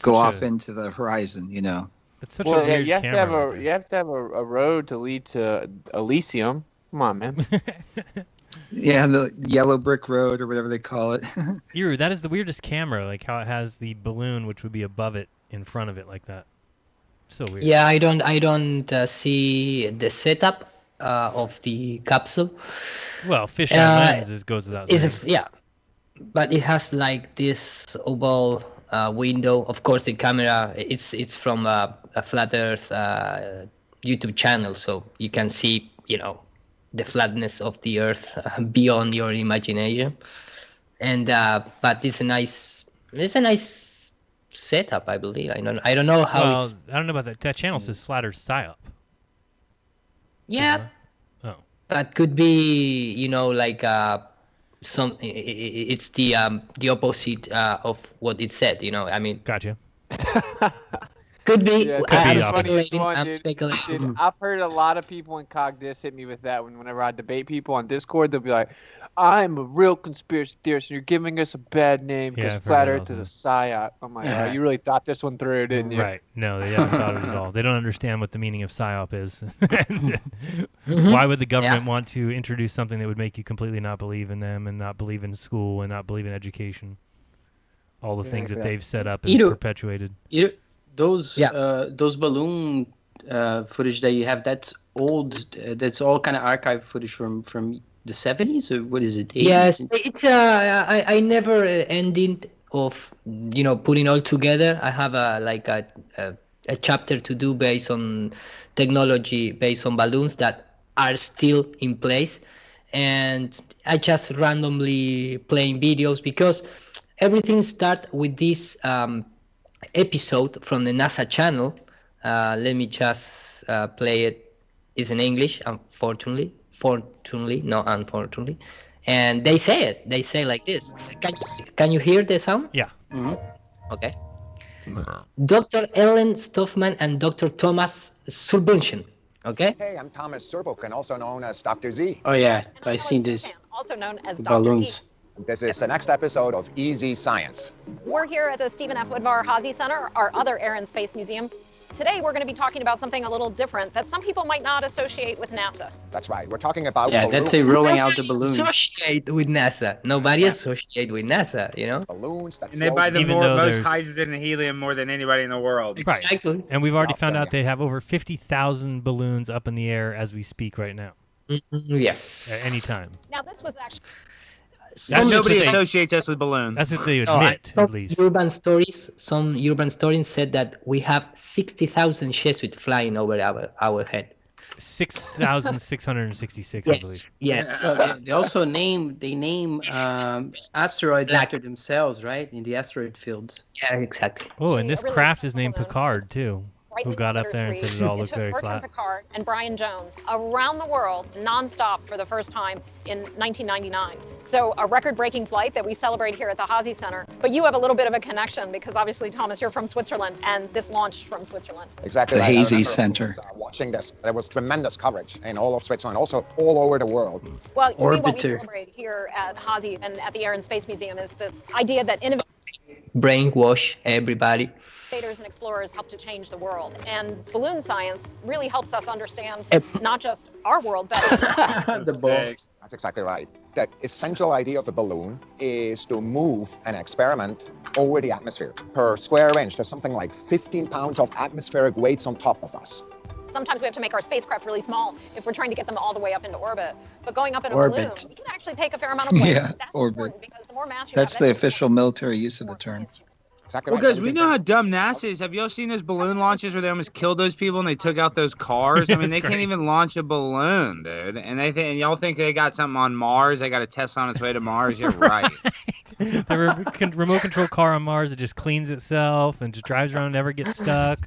go off into the horizon, you know. It's such a weird you have camera. You have to have a road to lead to Elysium. Come on, man. Yeah, the yellow brick road or whatever they call it. Iru, that is the weirdest camera, like how it has the balloon, which would be above it, in front of it like that. So weird. Yeah, I don't see the setup of the capsule. Well, fisheye lenses goes without saying. Yeah, but it has like this oval window. Of course, the camera it's from a Flat Earth YouTube channel, so you can see, you know, the flatness of the Earth beyond your imagination. And but it's a nice setup, I believe. I don't know how. Well, I don't know about that. That channel says Flat Earth Psyop. Yeah. Oh. That could be, you know, like it's the opposite of what it said, you know. I mean, gotcha. Could be. Yeah, I'm speculating. speculating. Dude, I've heard a lot of people in Cogdis hit me with that whenever I debate people on Discord. They'll be like, I'm a real conspiracy theorist, and you're giving us a bad name because Flat Earth is a psyop. I'm like, oh, you really thought this one through, didn't you? Right. No, they haven't thought it at all. They don't understand what the meaning of psyop is. Why would the government want to introduce something that would make you completely not believe in them and not believe in school and not believe in education? All the things that they've set up and perpetuated. Those balloon footage that you have, that's old. That's all kind of archive footage from the 70s, or what is it? 80s? Yes, it's I never ended of, you know, putting all together. I have a chapter to do based on technology, based on balloons that are still in place, and I just randomly playing videos because everything starts with this episode from the NASA channel. Let me just play it. It's in English, unfortunately, not unfortunately, and they say it. They say like this. Can you hear the sound? Yeah. Mm-hmm. Okay. Dr. Ellen Stoffman and Dr. Thomas Surbunchen. Okay. Hey, I'm Thomas Surbunchen, also known as Dr. Z. Oh yeah, I've seen this. Also known as Dr. balloons. This is the next episode of Easy Science. We're here at the Stephen F. Woodvar Hazy Center, our other Air and Space Museum. Today, we're going to be talking about something a little different that some people might not associate with NASA. That's right. We're talking about balloons. That's a rolling out the balloons. Associate with NASA. Nobody associate with NASA, you know? Balloons that and they buy the most hydrogen and helium more than anybody in the world. Exactly. Right. And we've already found out they have over 50,000 balloons up in the air as we speak right now. Yes. At any time. Now, this was actually... Nobody associates us with balloons. That's what they admit, at least. Some urban stories said that we have 60,000 Jesuits flying over our head. 6,666, yes. I believe. Yes. They also name asteroids after themselves, right? In the asteroid fields. Yeah, exactly. Oh, and this craft is named Picard, too. Who got up there and said it all looked very flat. Picard and Brian Jones around the world nonstop for the first time in 1999. So a record-breaking flight that we celebrate here at the Hazy Center. But you have a little bit of a connection because obviously, Thomas, you're from Switzerland, and this launched from Switzerland. Exactly. The Hazy Center. Watching this, there was tremendous coverage in all of Switzerland, also all over the world. Well, to me, what we celebrate here at Hazy and at the Air and Space Museum is this idea that innovation. brainwash everybody. Innovators and explorers help to change the world. And balloon science really helps us understand not just our world, but The bombs. That's exactly right. The essential idea of a balloon is to move an experiment over the atmosphere. Per square inch, there's something like 15 pounds of atmospheric weights on top of us. sometimes we have to make our spacecraft really small if we're trying to get them all the way up into orbit. But going up in a Orbit. balloon, we can actually take a fair amount of weight. Yeah, That's orbit. important because the more mass you That's have, the that's official military use of the term. Exactly Well, right. guys, we know how dumb NASA is. Have y'all seen those balloon launches where they almost killed those people and they took out those cars? I mean, they That's can't great. even launch a balloon, dude. And and y'all think they got something on Mars? They got a Tesla on its way to Mars? You're right. The remote control car on Mars, it just cleans itself and just drives around, never gets stuck.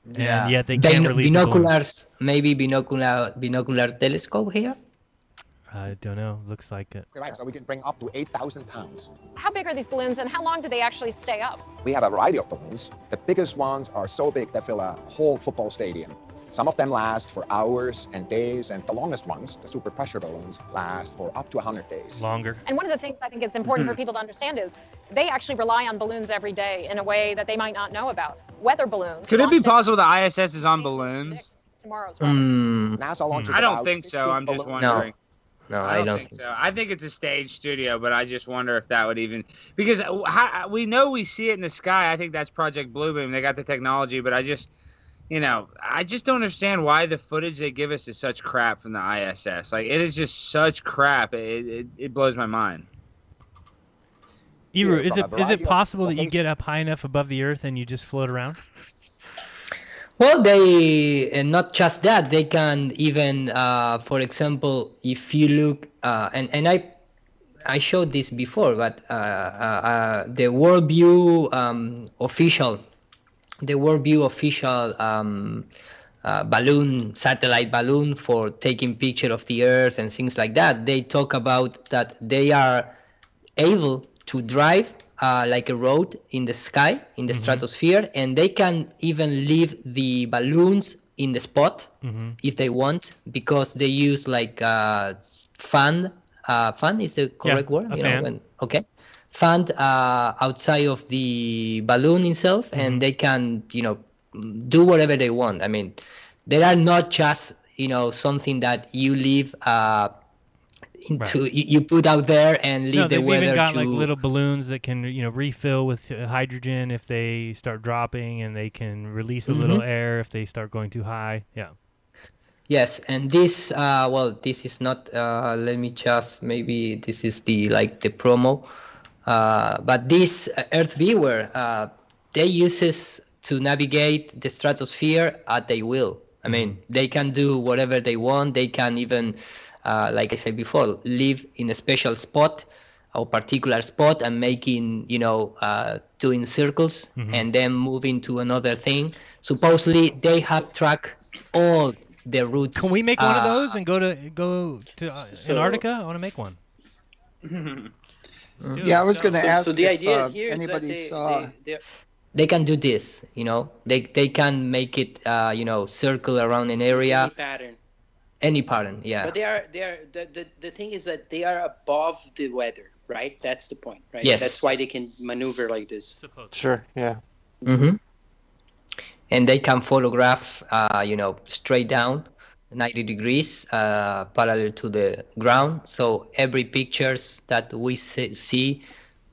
And yet they can't release a balloon. binoculars, maybe binocular telescope here. I don't know. Looks like it. Right, so we can bring up to 8,000 pounds. How big are these balloons and how long do they actually stay up? We have a variety of balloons. The biggest ones are so big they fill a whole football stadium. Some of them last for hours and days, and the longest ones, the super pressure balloons, last for up to 100 days. Longer. And one of the things I think it's important for people to understand is they actually rely on balloons every day in a way that they might not know about. Weather balloons. Could it be launched at possible the ISS is on balloons? tomorrow's weather. NASA launches I don't about think so. 50 I'm just balloons. wondering. No, I don't think so. I think it's a stage studio, but I just wonder if that would even because we know we see it in the sky. I think that's Project Blue Beam. They got the technology, but I just don't understand why the footage they give us is such crap from the ISS. Like it is just such crap. It blows my mind. Iru, Yeah, is it possible that you get up high enough above the Earth and you just float around? Well, they and not just that. They can even, for example, if you look, and I showed this before, but the Worldview official satellite balloon for taking picture of the Earth and things like that. They talk about that they are able to drive like a road in the sky, in the stratosphere, and they can even leave the balloons in the spot if they want, because they use like fan. Fan is the correct word? A fan. Fan outside of the balloon itself, and they can, do whatever they want. I mean, they are not just, something that you leave into you put out there and leave the they've weather even got to like little balloons that can refill with hydrogen if they start dropping, and they can release a little air if they start going too high. Yes, and this this is not let me just, maybe this is the promo, but this Earth viewer they uses to navigate the stratosphere at their will. I mean, they can do whatever they want. They can even like I said before, live in a special spot or particular spot and making, doing circles and then moving to another thing. Supposedly they have tracked all the routes. Can we make one of those and go to Antarctica? I want to make one. Yeah, I was going to ask so the if idea here is anybody that saw. They can do this, they can make it, circle around an area. Any pattern, yeah. But they are the thing is that they are above the weather, right? That's the point, right? Yes. That's why they can maneuver like this. Sure, yeah. And they can photograph, straight down, 90 degrees, parallel to the ground. So every pictures that we see,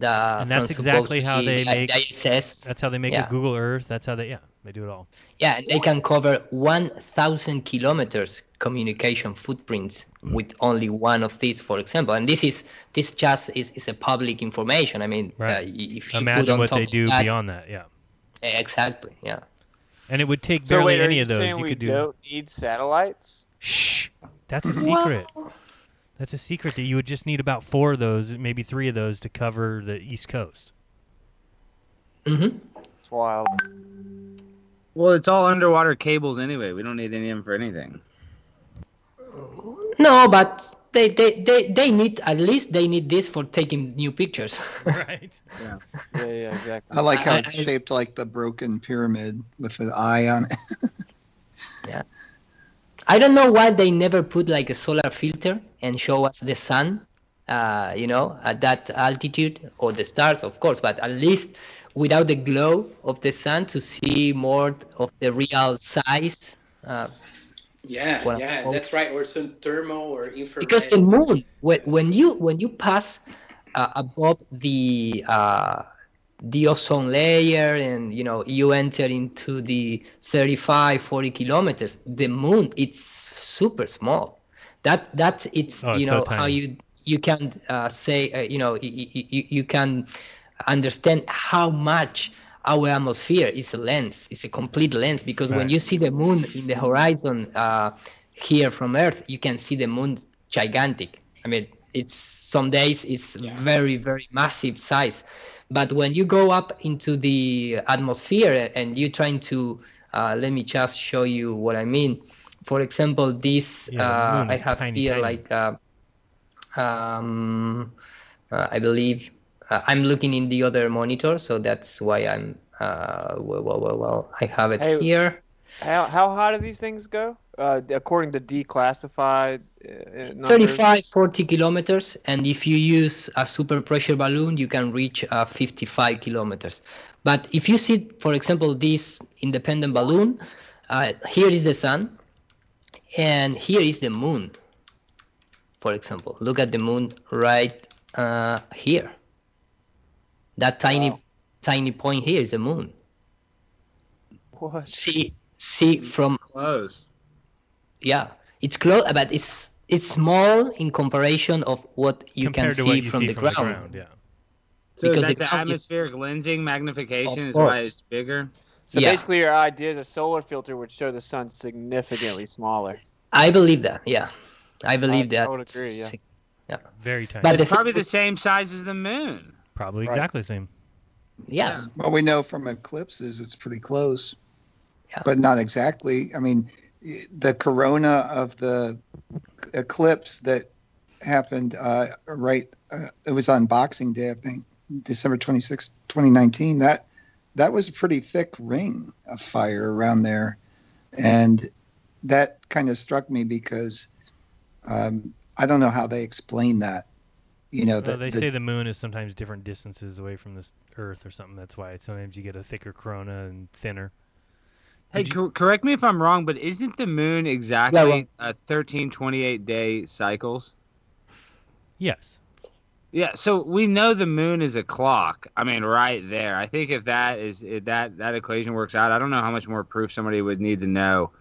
And that's exactly how they make. ISS. That's how they make a Google Earth. That's how they do it all. Yeah, and they can cover 1,000 kilometers communication footprints with only one of these, for example. And this just is a public information. I mean, if you imagine put on what top they of do that, beyond that. Yeah. Exactly. Yeah. And it would take So barely wait, are any you of those. saying You we could do. don't need satellites? Shh. That's a secret. That's a secret that you would just need about 4 of those, maybe 3 of those to cover the East Coast. It's wild. Well, it's all underwater cables anyway. We don't need any of them for anything. No, but they need, at least they need this for taking new pictures. Right. Yeah, exactly. I like how it's shaped like the broken pyramid with an eye on it. Yeah. I don't know why they never put like a solar filter and show us the sun. at that altitude, or the stars, of course, but at least without the glow of the sun to see more of the real size. Yeah, that's right. Or some thermal or infrared. Because the moon, when you pass above the ozone layer, and you enter into the 35, 40 kilometers, the moon, it's super small. That's it's Oh, it's so how tiny. you can say you can understand how much our atmosphere is a lens. It's a complete lens, because when Right. you see the moon in the horizon here from Earth, you can see the moon gigantic. I mean, it's some days it's very, very massive size, but when you go up into the atmosphere and you're trying to let me just show you what I mean. For example, this Yeah, the moon I is have tiny, here, tiny. like I believe I'm looking in the other monitor, so that's why I'm well, I have it Hey, here. how high do these things go? According to declassified numbers. 35, 40 kilometers, and if you use a super pressure balloon, you can reach 55 kilometers. But if you see, for example, this independent balloon, here is the sun, and here is the moon. For example, look at the moon right here. That tiny point here is the moon. What? See from Close. Yeah, it's close, but it's small in comparison of what you Compared can to see what you from see the from the ground. ground, yeah. So Because that's the ground is- atmospheric lensing magnification Of is why course. it's bigger. So Yeah. basically, your idea is a solar filter would show the sun significantly smaller. I believe that. Yeah, I believe that. I would agree, yeah. Very tiny. But It's the probably thing the same size as the moon. Probably Right. exactly the same. Yeah. Well, we know from eclipses it's pretty close, Yeah. but not exactly. I mean, the corona of the eclipse that happened it was on Boxing Day, I think, December 26th, 2019. That was a pretty thick ring of fire around there, and that kind of struck me because I don't know how they explain that. Well, they say the moon is sometimes different distances away from this Earth or something. That's why sometimes you get a thicker corona and thinner. Hey, correct me if I'm wrong, but isn't the moon exactly 13 28-day cycles? Yes. Yeah, so we know the moon is a clock. I mean, right there. I think if that equation works out, I don't know how much more proof somebody would need to know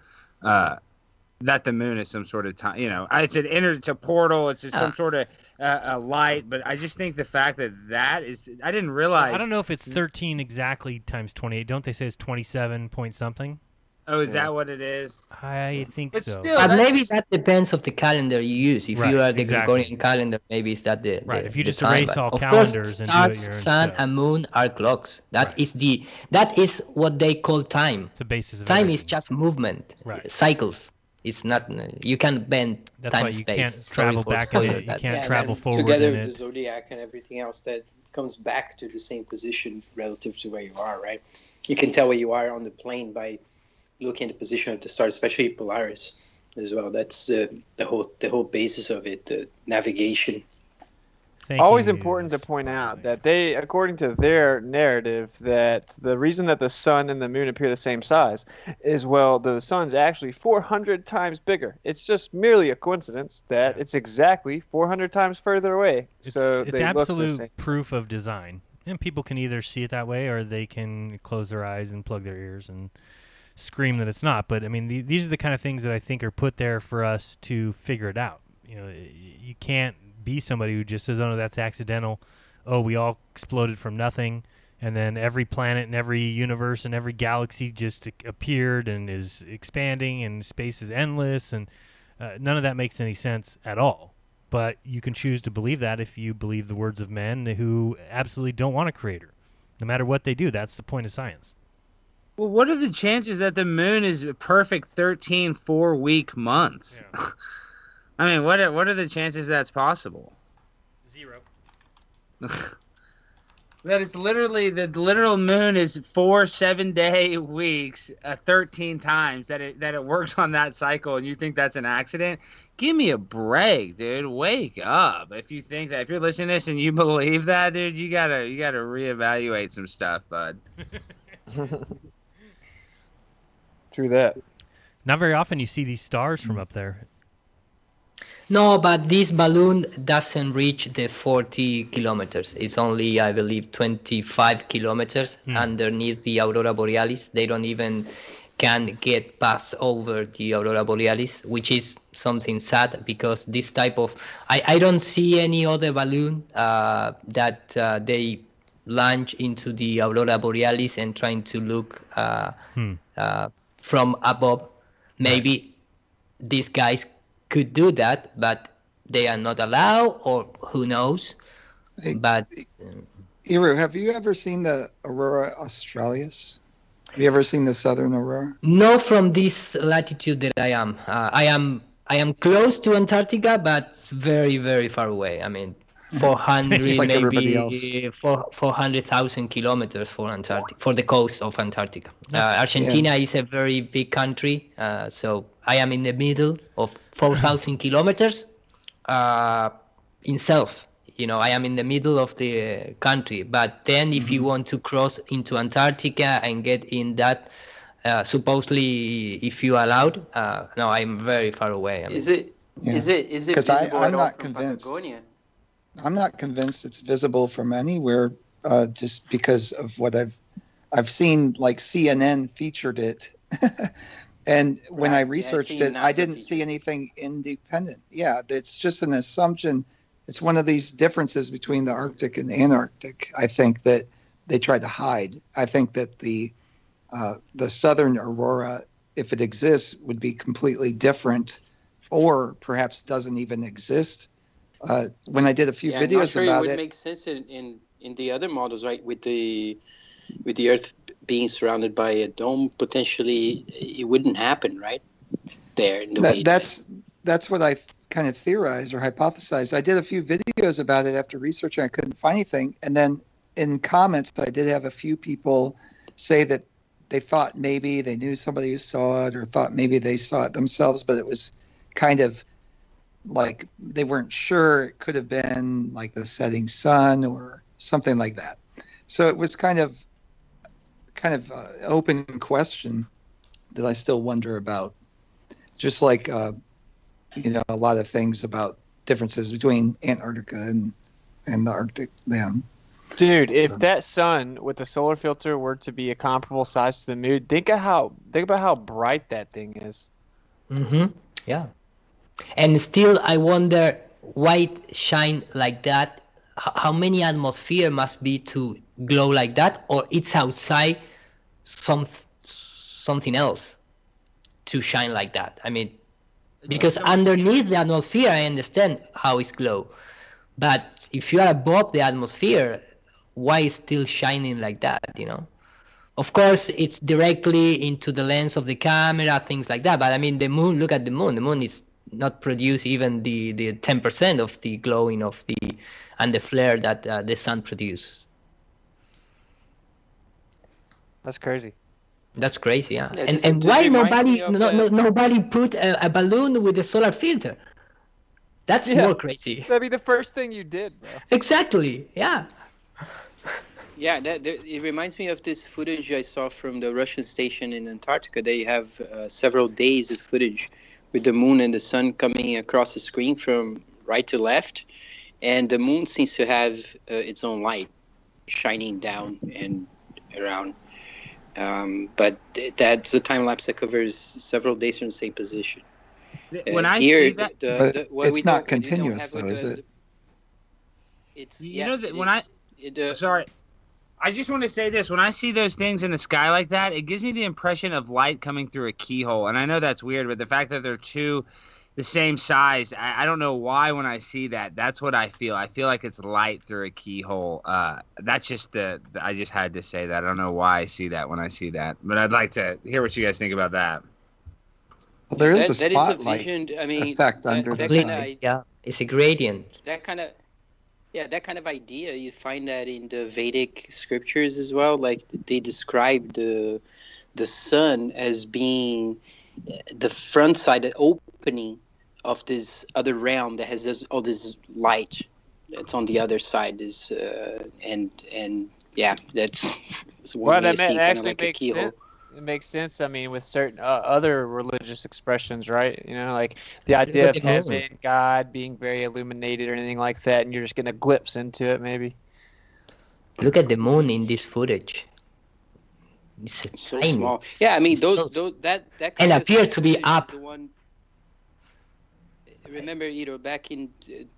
that the moon is some sort of time. It's a portal. It's just some sort of a light. But I just think the fact that is, I didn't realize. I don't know if it's 13 exactly times 28. Don't they say it's 27 point something? Oh, is that what it is? I think But so. still, But that's maybe just- that depends of the calendar you use. If Right, you are the exactly. Gregorian calendar, maybe it's that the Right, the- if you the just time. erase But all of calendars course, and do it stars, your own sun, self. and moon are clocks. That Right. that is what they call time. It's the basis of Time everything. is just movement, Right. cycles. It's not. You can't bend That's time why you space. can't Sorry travel for back in spoiling it. You that. can't and travel then forward together in the it. zodiac and everything else that comes back to the same position relative to where you are, right? You can tell where you are on the plane by looking at the position of the stars, especially Polaris as well. That's the whole basis of it, the navigation. Thank Always you, important to point Spotlight. out that they, according to their narrative, that the reason that the sun and the moon appear the same size is, well, the sun's actually 400 times bigger. It's just merely a coincidence that it's exactly 400 times further away. It's so they look the absolute same. proof of design. And people can either see it that way or they can close their eyes and plug their ears and scream that it's not. But, I mean, these are the kind of things that I think are put there for us to figure it out. You can't be somebody who just says, oh, no, that's accidental. Oh, we all exploded from nothing. And then every planet and every universe and every galaxy just appeared and is expanding and space is endless. And none of that makes any sense at all. But you can choose to believe that if you believe the words of men who absolutely don't want a creator. No matter what they do, that's the point of science. Well, what are the chances that the moon is a perfect 13 4-week months? Yeah. I mean, what are the chances that's possible? 0. that it's literally the literal moon is 4 7-day weeks 13 times that it works on that cycle, and you think that's an accident? Give me a break, dude. Wake up. If you think that, if you're listening to this and you believe that, dude, you gotta reevaluate some stuff, bud. True that. Not very often you see these stars from up there. No, but this balloon doesn't reach the 40 kilometers. It's only, I believe, 25 kilometers underneath the Aurora Borealis. They don't even can get past over the Aurora Borealis, which is something sad because this type of... I don't see any other balloon that they launch into the Aurora Borealis and trying to look from above. Maybe these guys could do that, but they are not allowed, or who knows. But Iru, have you ever seen the Aurora Australis? Have you ever seen the southern aurora? No, from this latitude that I am. I am close to Antarctica, but it's very, very far away. I mean, 400 like maybe 400,000 kilometers for Antarctica, for the coast of Antarctica. Argentina is a very big country, so I am in the middle of 4,000 kilometers in south. You know, I am in the middle of the country. But then if you want to cross into Antarctica and get in that, supposedly, if you are allowed, no, I'm very far away. I mean, Is it visible I'm at all not from convinced. Patagonia? I'm not convinced it's visible from anywhere, just because of what I've seen. Like CNN featured it, and when I researched it, I didn't see anything independent. Yeah, it's just an assumption. It's one of these differences between the Arctic and Antarctic. I think that they try to hide. I think that the southern aurora, if it exists, would be completely different, or perhaps doesn't even exist. When I did a few videos I'm not sure about it would it, make sense in the other models, right? With the Earth being surrounded by a dome, potentially it wouldn't happen, right? There, in the way that's what I kind of theorized or hypothesized. I did a few videos about it after researching. I couldn't find anything, and then in comments, I did have a few people say that they thought maybe they knew somebody who saw it, or thought maybe they saw it themselves, but it was kind of like they weren't sure. It could have been like the setting sun or something like that. So it was kind of open question that I still wonder about. Just like a lot of things about differences between Antarctica and the Arctic. Then, dude, if that sun with the solar filter were to be a comparable size to the moon, think about how bright that thing is. Yeah. And still, I wonder why it shine like that. How many atmosphere must be to glow like that, or it's outside something else to shine like that? I mean, because underneath the atmosphere, I understand how it's glow, but if you are above the atmosphere, why is still shining like that? You know. Of course, it's directly into the lens of the camera, things like that. But I mean, the moon. Look at the moon. The moon is not produce even the 10% of the glowing of the flare that the sun produces. That's crazy. That's crazy, yeah. Yeah, And why nobody put a balloon with a solar filter? That's more crazy. That'd be the first thing you did, bro. Exactly, yeah. Yeah, it reminds me of this footage I saw from the Russian station in Antarctica. They have several days of footage with the moon and the sun coming across the screen from right to left, and the moon seems to have its own light shining down and around. But that's a time lapse that covers several days from the same position. When I see that, it's not continuous, though, is it? It's sorry. I just want to say this. When I see those things in the sky like that, it gives me the impression of light coming through a keyhole. And I know that's weird, but the fact that they're the same size, I don't know why when I see that. That's what I feel. I feel like it's light through a keyhole. That's just I just had to say that. I don't know why I see that when I see that. But I'd like to hear what you guys think about that. Well, there is a spotlight effect under the sky. Yeah, it's a gradient. That kind of... Yeah, that kind of idea, you find that in the Vedic scriptures as well. Like they describe the sun as being the front side, the opening of this other realm that has all this light. That's on the other side. Is and yeah, that's one Well, way to that see kind of actually like a makes keyhole. sense. It makes sense. I mean, with certain other religious expressions, right? You know, like the Look idea at of the moon. heaven, God being very illuminated or anything like that, and you're just gonna glimpse into it, maybe. Look at the moon in this footage. It's So tiny. small. Yeah, I mean It's those so- that and kind of appears to be footage is up. the one. Remember, back in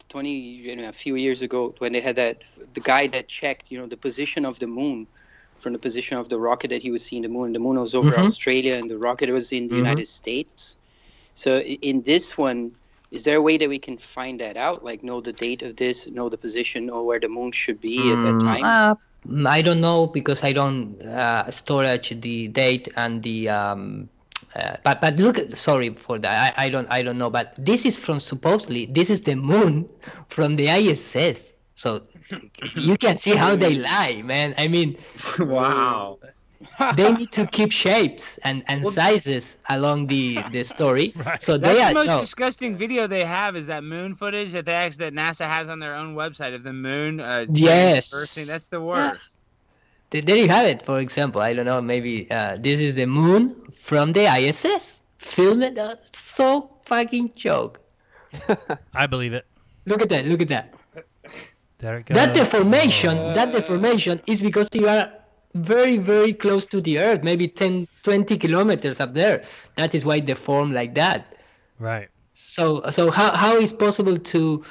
20, a few years ago, when they had the guy that checked, the position of the moon from the position of the rocket that he was seeing the moon. The moon was over Mhm. Australia, and the rocket was in the Mhm. United States. So in this one, is there a way that we can find that out? Like know the date of this, know the position, or where the moon should be at that time? I don't know because I don't storage the date and the but look sorry for that I don't know, but this is from supposedly this is the moon from the ISS, so you can see how they lie, man. I mean, Wow. they need to keep shapes and sizes along the story. Right. So That's they the are most no, disgusting video they have is that moon footage that that NASA has on their own website of the moon. Yes. Bursting. That's the worst. there you have it. For example, I don't know, maybe this is the moon from the ISS. Film it. So fucking joke. I believe it. Look at that. Look at that. There it goes. That deformation is because you are very, very close to the Earth, maybe 10, 20 kilometers up there. That is why they form like that. Right. So how is possible to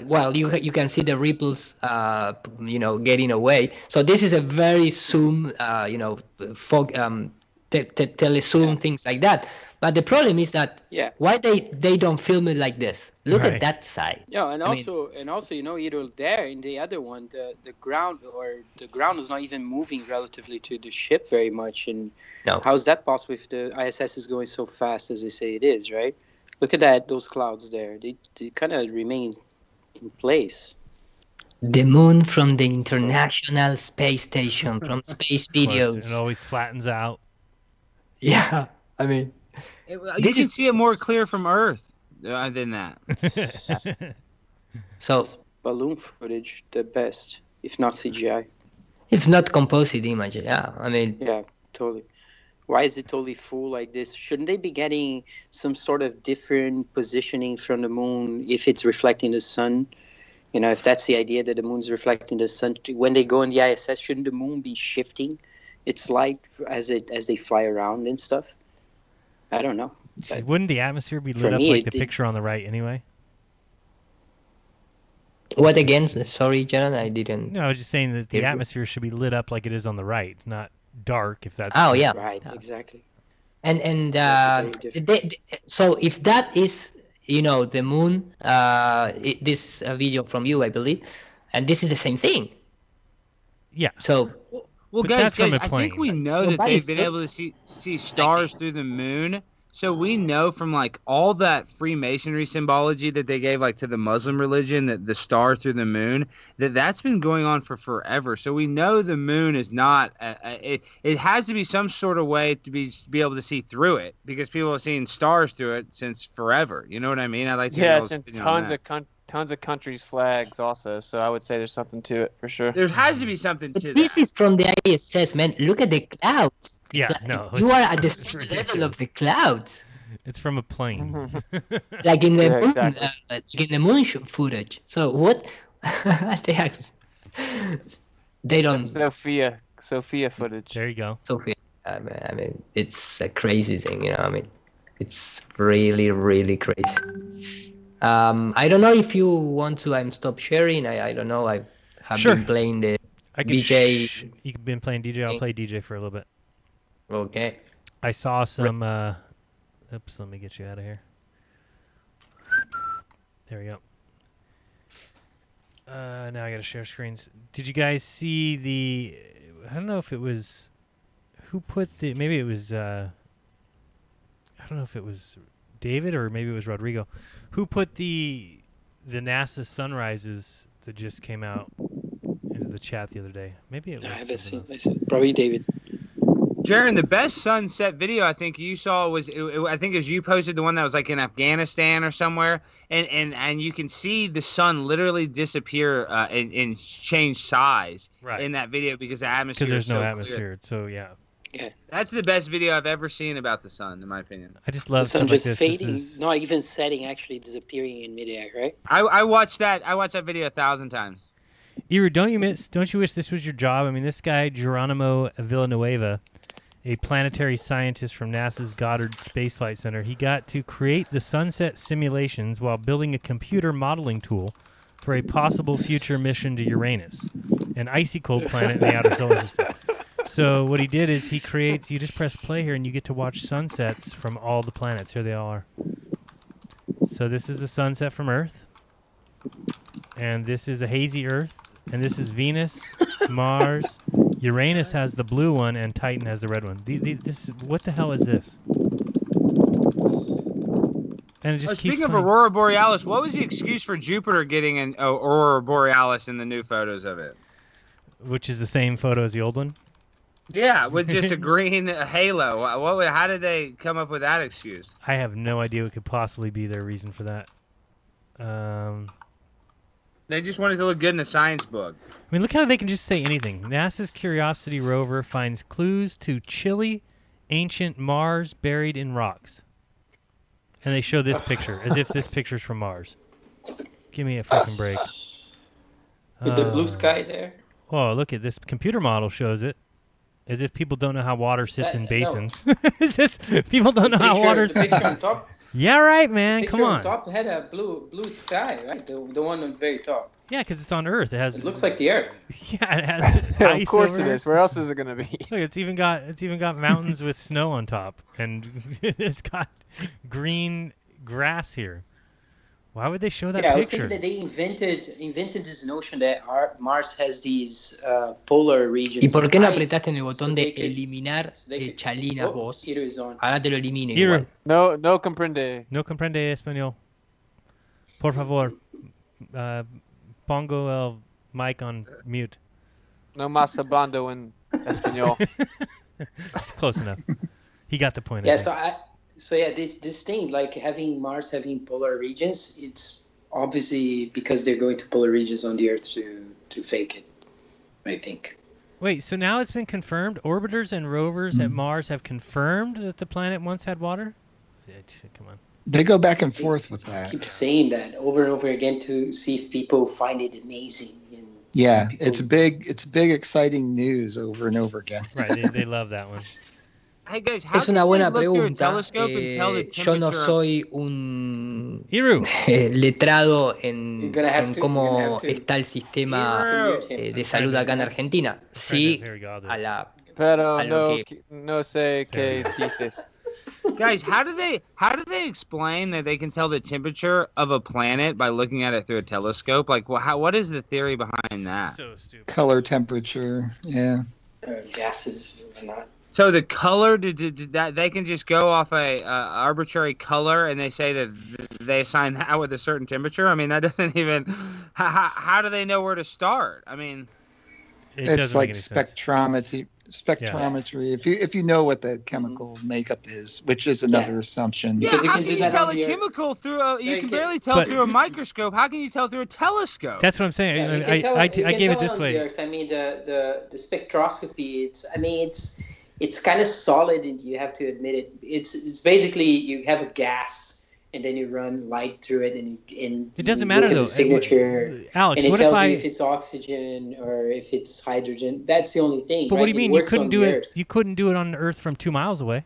well, you can see the ripples getting away. So this is a very zoom fog telezoom, things like that. But the problem is that why they don't film it like this. Look Right. at that side. Yeah, and I mean- also, there in the other one, the ground is not even moving relatively to the ship very much. And No. how is that possible if the ISS is going so fast as they say it is, right? Look at those clouds there. They kind of remain in place. The moon from the International Space Station, from space Of course, videos. it always flattens out. Yeah, I mean, You This can is- see it more clear from Earth than that. so Balloon footage, the best, if not CGI. if not composite image, yeah. I mean, Yeah, totally. Why is it totally full like this? Shouldn't they be getting some sort of different positioning from the moon if it's reflecting the sun? If that's the idea that the moon's reflecting the sun, when they go in the ISS, shouldn't the moon be shifting its light as they fly around and stuff? I don't know. But Wouldn't the atmosphere be for lit up me, like the it- picture on the right anyway? what again? Sorry, Jaron, I didn't. No, I was just saying that the It- atmosphere should be lit up like it is on the right, not dark. If that's Oh yeah. right, exactly. And Very different. so if that is the moon, this video from you, I believe, and this is the same thing. Yeah. So Well, But guys, that's from a I think we plane. know Well, that that they've is been so- able to see stars through the moon. So we know from like all that Freemasonry symbology that they gave like to the Muslim religion, that the star through the moon, that's been going on for forever. So we know the moon is not. It has to be some sort of way to be able to see through it, because people have seen stars through it since forever. You know what I mean? I like to Yeah, know it's in y'all's opinion on tons that. of tons of countries' flags also. So I would say there's something to it for sure. There has to be something but to this that. is from the ISS, man. Look at the clouds. Yeah, no, You it's- are at the it's same ridiculous. level of the clouds, It's from a plane. like in the Yeah, moon, exactly. like in the moon footage. So what? they are, they don't. That's Sophia footage. There you go. Sophia. I mean, it's a crazy thing, I mean, it's really, really crazy. I don't know if you want to. I'm stop sharing. I don't know. I have Sure. been playing the I can BJ. You've been playing DJ. I'll play DJ for a little bit. Okay. I saw some. Oops, let me get you out of here. There we go. Now I gotta share screens. Did you guys see the? I don't know if it was. Who put the? Maybe it was. I don't know if it was David or maybe it was Rodrigo. Who put the NASA sunrises, that just came out into the chat the other day. Maybe it was. I haven't seen. something else. Probably David. Jaron, the best sunset video I think you saw was I think as you posted the one that was like in Afghanistan or somewhere, and you can see the sun literally disappear and change size in that video because the atmosphere. Because there's is no so atmosphere, clear. so yeah. Yeah, that's the best video I've ever seen about the sun, in my opinion. I just love the sun stuff like just this. fading, This is, not even setting, actually disappearing in midair, right? I watched that video 1,000 times. Eru, don't you wish this was your job? I mean, this guy Geronimo Villanueva, a planetary scientist from NASA's Goddard Space Flight Center, he got to create the sunset simulations while building a computer modeling tool for a possible future mission to Uranus, an icy cold planet in the outer solar system. So what he did is he creates, you just press play here and you get to watch sunsets from all the planets. Here they all are. So this is the sunset from Earth. And this is a hazy Earth. And this is Venus, Mars. Uranus has the blue one and Titan has the red one. What the hell is this? And it just keeps speaking of playing. Aurora Borealis, what was the excuse for Jupiter getting an Aurora Borealis in the new photos of it? Which is the same photo as the old one? Yeah, with just a green halo. How did they come up with that excuse? I have no idea what could possibly be their reason for that. They just wanted to look good in the science book. I mean, look how they can just say anything. NASA's Curiosity rover finds clues to chilly, ancient Mars buried in rocks. And they show this picture, as if this picture's from Mars. Give me a freaking break. With the blue sky there. Oh, look at this computer model shows it. As if people don't know how water sits in basins. It's just, people don't know how water. The picture on top. Yeah, right, man. The Come picture on. top had a blue sky, right? The one on the very top. Yeah, because it's on Earth. It looks like the Earth. Yeah, it has Yeah, ice of course over it is. Where else is it going to be? Look, it's even got mountains with snow on top, and it's got green grass here. Why would they show that I was picture? thinking that they invented this notion that Mars has these polar regions. ¿Y por qué no of ice, apretaste en el botón so de they could- eliminar so they could- Chalina Oh, vos? it is on. Ahora te lo elimino Iru, igual. No comprende. no comprende español. Por favor, pongo el mic on mute. No más hablando en español. It's close enough. He got the point. Yeah, I think. so this thing, like having Mars having polar regions, it's obviously because they're going to polar regions on the Earth to fake it, I think. Wait, so now it's been confirmed? Orbiters and rovers at Mars have confirmed that the planet once had water? Come on. They go back and forth with that. Keep saying that over and over again to see if people find it amazing. And Yeah, people- it's big, exciting news over and over again. Right, they love that one. Hey guys, how Es can una they buena look through a pregunta. telescope and tell the Yo no temperature of- soy un Iru. letrado You're en gonna have en to- cómo you're gonna have to- está el sistema Iru. de salud acá en Argentina. Sí, Here we go, I'll do a it. la Pero A lo que- no sé qué dices. Guys, how do they explain that they can tell the temperature of a planet by looking at it through a telescope? Like, what is the theory behind that? So stupid. Color, temperature, yeah. gases and whatnot. So the color, that they can just go off a arbitrary color, and they say that they assign that with a certain temperature. I mean, that doesn't even. How do they know where to start? I mean, It It's doesn't like make any sense. spectrometry. If you know what the chemical makeup is, which is another assumption. yeah, Because you how can can do you that tell on a the Earth. chemical through a? You Yeah, you can can- barely tell But- through a microscope. How can you tell through a telescope? That's what I'm saying. Yeah, you I, can tell- I you can gave it tell this on way. the Earth. I mean, the spectroscopy. It's kind of solid, and you have to admit it. It's basically you have a gas, and then you run light through it, and It doesn't you matter look at though. the signature, Alex, and it what tells if I? you if it's oxygen or if it's hydrogen. That's the only thing. But right? what do you It mean you works couldn't on do the it? Earth. You couldn't do it on Earth from 2 miles away.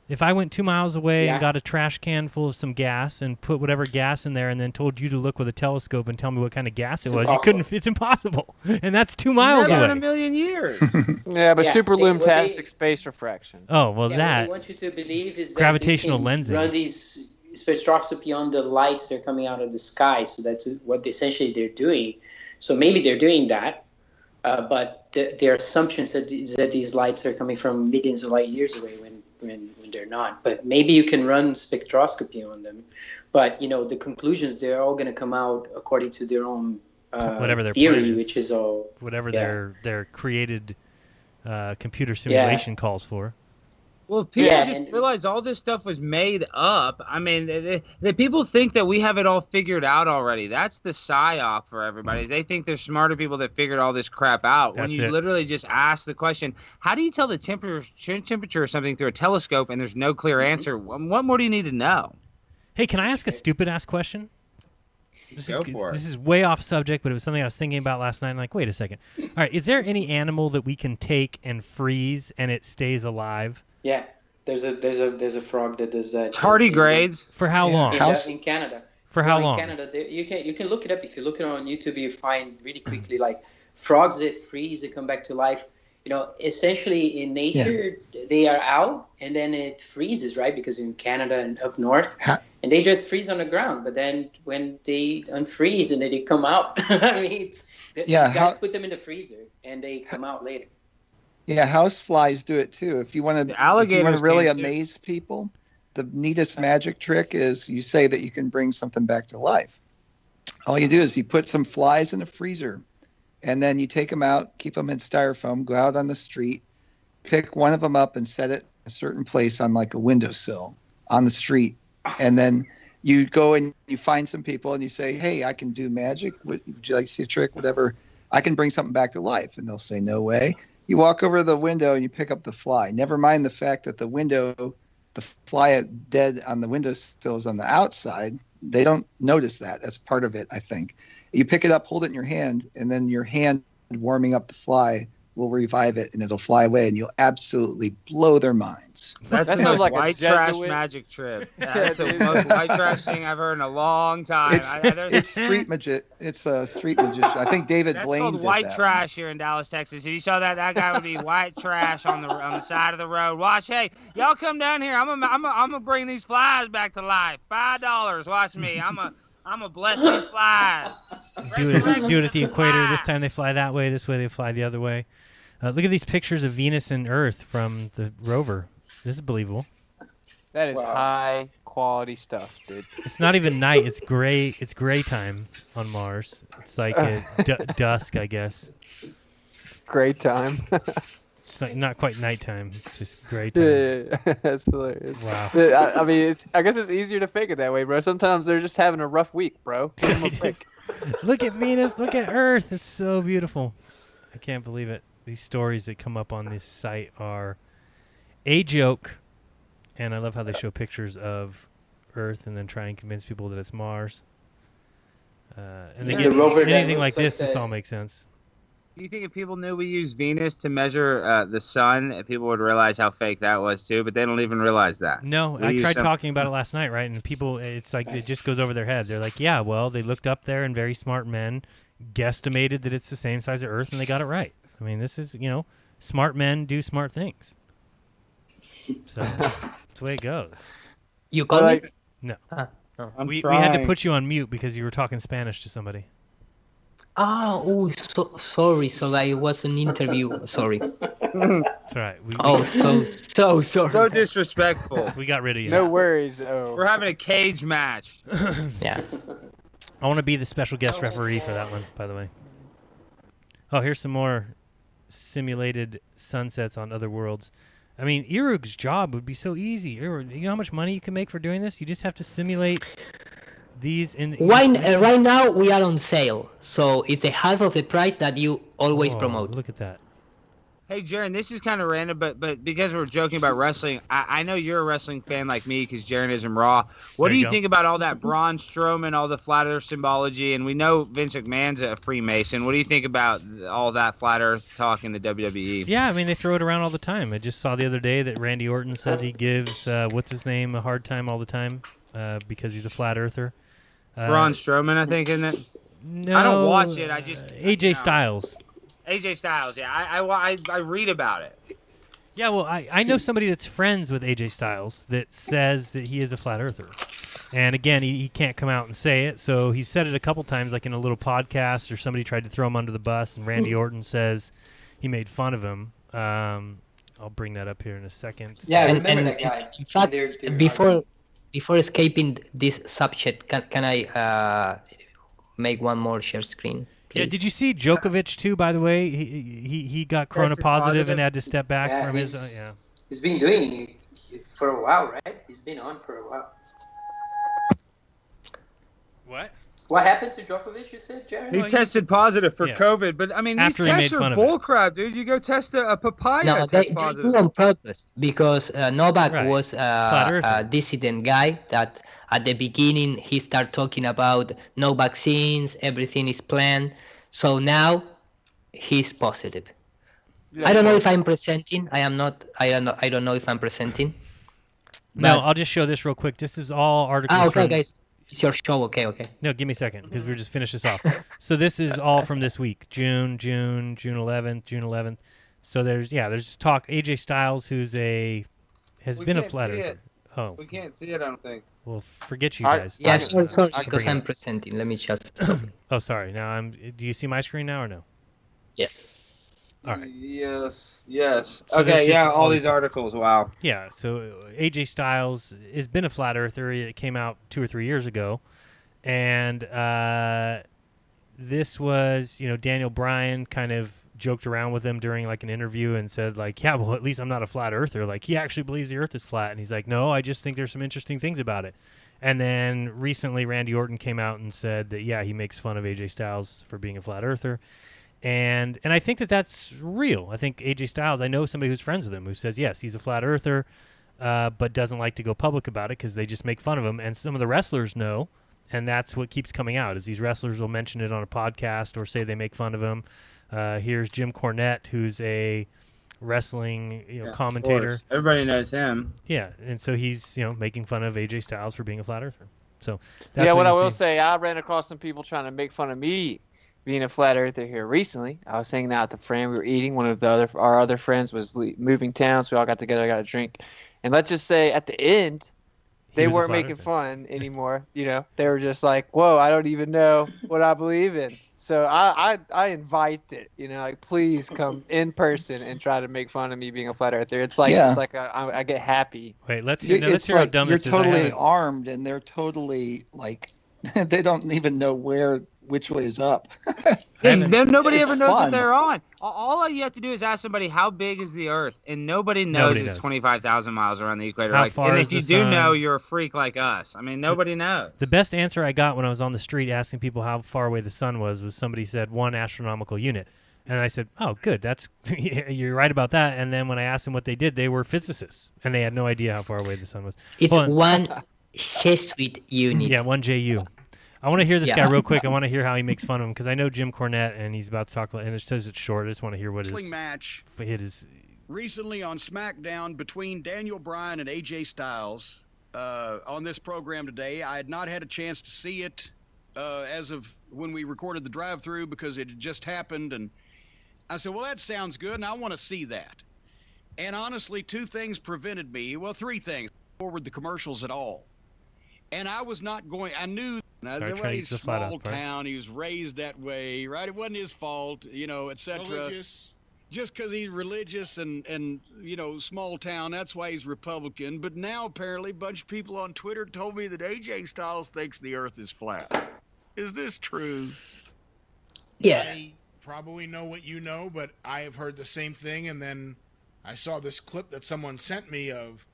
If I went 2 miles away Yeah. and got a trash can full of some gas and put whatever gas in there, and then told you to look with a telescope and tell me what kind of gas it It's was, impossible. you couldn't. It's impossible, and that's 2 miles Never in a away. million years. Yeah, but Yeah, superlumitastic space refraction. Oh well, Yeah, what that they want you to believe is that gravitational they can lensing. run these spectroscopy on the lights that are coming out of the sky. So that's what essentially they're doing. So maybe they're doing that, but their assumptions is that these lights are coming from millions of light years away when they're not. But maybe you can run spectroscopy on them. But the conclusions, they're all going to come out according to their own whatever their theory, plan is, which is all whatever yeah. their created computer simulation calls for. Well, people Yeah, just and- realize all this stuff was made up. I mean, the people think that we have it all figured out already. That's the psyop for everybody. They think there's smarter people that figured all this crap out. When That's you it. literally just ask the question, how do you tell the temperature of something through a telescope and there's no clear answer? What more do you need to know? Hey, can I ask a stupid ass question? Go for it. This is way off subject, but it was something I was thinking about last night. I'm like, wait a second. All right, is there any animal that we can take and freeze and it stays alive? Yeah, there's a frog that does that. Tardigrades. For how long? In Canada. For how Well, long? In Canada, you can look it up. If you look it on YouTube, you find really quickly like frogs that freeze, they come back to life. You know, essentially in nature, they are out and then it freezes, right? Because in Canada and up north, and they just freeze on the ground. But then when they unfreeze and then they come out, I mean, these guys put them in the freezer and they come out later. Yeah, house flies do it too. If you want to really amaze people, the neatest magic trick is you say that you can bring something back to life. All you do is you put some flies in a freezer, and then you take them out, keep them in styrofoam, go out on the street, pick one of them up and set it in a certain place on like a windowsill on the street. And then you go and you find some people and you say, hey, I can do magic. Would you like to see a trick? Whatever. I can bring something back to life. And they'll say, no way. You walk over to the window and you pick up the fly. Never mind the fact that the fly dead on the windowsill is on the outside. They don't notice that. That's part of it, I think. You pick it up, hold it in your hand, and then your hand warming up the fly will revive it, and it'll fly away, and you'll absolutely blow their minds. That's That the sounds most like a white trash Jesuit. magic trip. That's the most white trash thing I've heard in a long time. It's street magician. It's a street magician. I think David That's Blaine called did white that. trash here in Dallas, Texas. If you saw that guy would be white trash on the side of the road. Watch, hey, y'all come down here. I'm gonna bring these flies back to life. $5. Watch me. I'm gonna bless these flies. Do it at the equator. This time they fly that way. This way they fly the other way. Look at these pictures of Venus and Earth from the rover. This is believable. That is high quality stuff, dude. It's not even night. It's gray. It's gray time on Mars. It's like dusk, I guess. Great time. It's like not quite nighttime. It's just gray time. Yeah, that's hilarious. Wow. I mean, I guess it's easier to fake it that way, bro. Sometimes they're just having a rough week, bro. Give 'em a break. Look at Venus. Look at Earth. It's so beautiful. I can't believe it. These stories that come up on this site are a joke, and I love how they show pictures of Earth and then try and convince people that it's Mars. And they get anything like this. This all makes sense. Do you think if people knew we use Venus to measure the sun, people would realize how fake that was too? But they don't even realize that. No, I tried talking about it last night, right? And people, it's like it just goes over their head. They're like, yeah, well, they looked up there and very smart men guesstimated that it's the same size as Earth, and they got it right. I mean, this is, smart men do smart things. So that's the way it goes. You call me? No. We had to put you on mute because you were talking Spanish to somebody. Oh, sorry. So it was an interview. Sorry. It's all right. So sorry. So disrespectful. We got rid of you. No worries. Oh. We're having a cage match. Yeah. I want to be the special guest referee for that one, by the way. Oh, here's some more simulated sunsets on other worlds. I mean, Irug's job would be so easy. You know how much money you can make for doing this? You just have to simulate these in. Right now we are on sale, so it's the half of the price that you always promote. Look at that. Hey, Jaron, this is kind of random, but because we're joking about wrestling, I know you're a wrestling fan like me because Jeranism Raw. What do you think about all that Braun Strowman, all the flat earth symbology? And we know Vince McMahon's a Freemason. What do you think about all that flat earth talk in the WWE? Yeah, I mean, they throw it around all the time. I just saw the other day that Randy Orton says he gives, what's his name, a hard time all the time because he's a flat earther. Braun Strowman, I think, isn't it? No. I don't watch it. I just... AJ Styles. AJ Styles, yeah. I read about it. Yeah, well, I know somebody that's friends with AJ Styles that says that he is a flat earther. And again, he can't come out and say it, so he said it a couple times, like in a little podcast, or somebody tried to throw him under the bus, and Randy Orton says he made fun of him. I'll bring that up here in a second. Yeah, I remember that guy. In fact, before escaping this subject, can I make one more share screen? Yeah, did you see Djokovic too? By the way, he got corona Tested positive and positive. had to step back Yeah, from his. Yeah. He's been doing it for a while, right? He's been on for a while. What? What happened to Djokovic, you said, Jared? He tested positive for COVID, but I mean, After he these made tests are fun of it. bullcrap, dude. You go test a papaya. No, test they positive. do on purpose because Novak Right. was Flat a earther. dissident guy that at the beginning he started talking about no vaccines, everything is planned. So now he's positive. Yeah, I don't know well- if I'm presenting. I am not. I don't know if I'm presenting. No, But- I'll just show this real quick. This is all articles. Ah, okay, from... guys. It's your show. Okay. No, give me a second because we're just finish this off. So this is all from this week, June 11th. So there's talk. AJ Styles, who's has been a can't flat see earther. it. Oh, We can't see it, I don't think. well, forget you I- guys. Yeah, I sorry, can because bring it I'm up. presenting. Let me just. Oh, sorry. Now do you see my screen now or no? Yes. All right. Yes. So there's Okay, just yeah, all all these these articles. Wow. Yeah, so AJ Styles has been a flat earther. It came out 2 or 3 years ago. And this was, Daniel Bryan kind of joked around with him during like an interview and said like, yeah, well, at least I'm not a flat earther. Like he actually believes the earth is flat. And he's like, no, I just think there's some interesting things about it. And then recently Randy Orton came out and said that, yeah, he makes fun of AJ Styles for being a flat earther. And I think that's real. I think AJ Styles, I know somebody who's friends with him who says, yes, he's a flat earther, but doesn't like to go public about it because they just make fun of him. And some of the wrestlers know, and that's what keeps coming out is these wrestlers will mention it on a podcast or say they make fun of him. Here's Jim Cornette, who's a wrestling commentator. Everybody knows him. Yeah, and so he's making fun of AJ Styles for being a flat earther. So Yeah, what I you'll will see. say, I ran across some people trying to make fun of me being a flat earther here recently. I was hanging out with a friend. We were eating. One of our other friends was moving town, so we all got together, got a drink. And let's just say at the end, He they was a weren't flat making earther. fun anymore. They were just like, whoa, I don't even know what I believe in. So I invite it, like please come in person and try to make fun of me being a flat earther. It's like Yeah. it's like I get happy. Wait, let's It's hear how like dumb you're this is. I totally haven't- armed, and they're totally like they don't even know which way is up. I haven't- Nobody It's ever knows fun. what they're on. All you have to do is ask somebody how big is the Earth, and nobody knows Nobody it's knows. 25,000 miles around the equator. How far and is if you the do sun? know, you're a freak like us. I mean, nobody knows. The best answer I got when I was on the street asking people how far away the sun was somebody said 1 astronomical unit. And I said, oh, good. That's you're right about that. And then when I asked them what they did, they were physicists, and they had no idea how far away the sun was. It's Hold on. one Jesuit unit. Yeah, 1 JU. I want to hear this Yeah. guy real quick. I want to hear how he makes fun of him because I know Jim Cornette, and he's about to talk about. And it says it's short. I just want to hear what Wrestling his match hit is. recently on SmackDown between Daniel Bryan and AJ Styles on this program today. I had not had a chance to see it as of when we recorded the drive-through because it had just happened, and I said, well, that sounds good, and I want to see that. And honestly, three things forward the commercials at all. And I was not going, I knew, Sorry, try to well, get he's the flat small up, right? town, he was raised that way, right? It wasn't his fault, etc. Religious. Just because he's religious and small town, that's why he's Republican. But now apparently a bunch of people on Twitter told me that AJ Styles thinks the earth is flat. Is this true? Yeah. I probably know what you know, but I have heard the same thing. And then I saw this clip that someone sent me of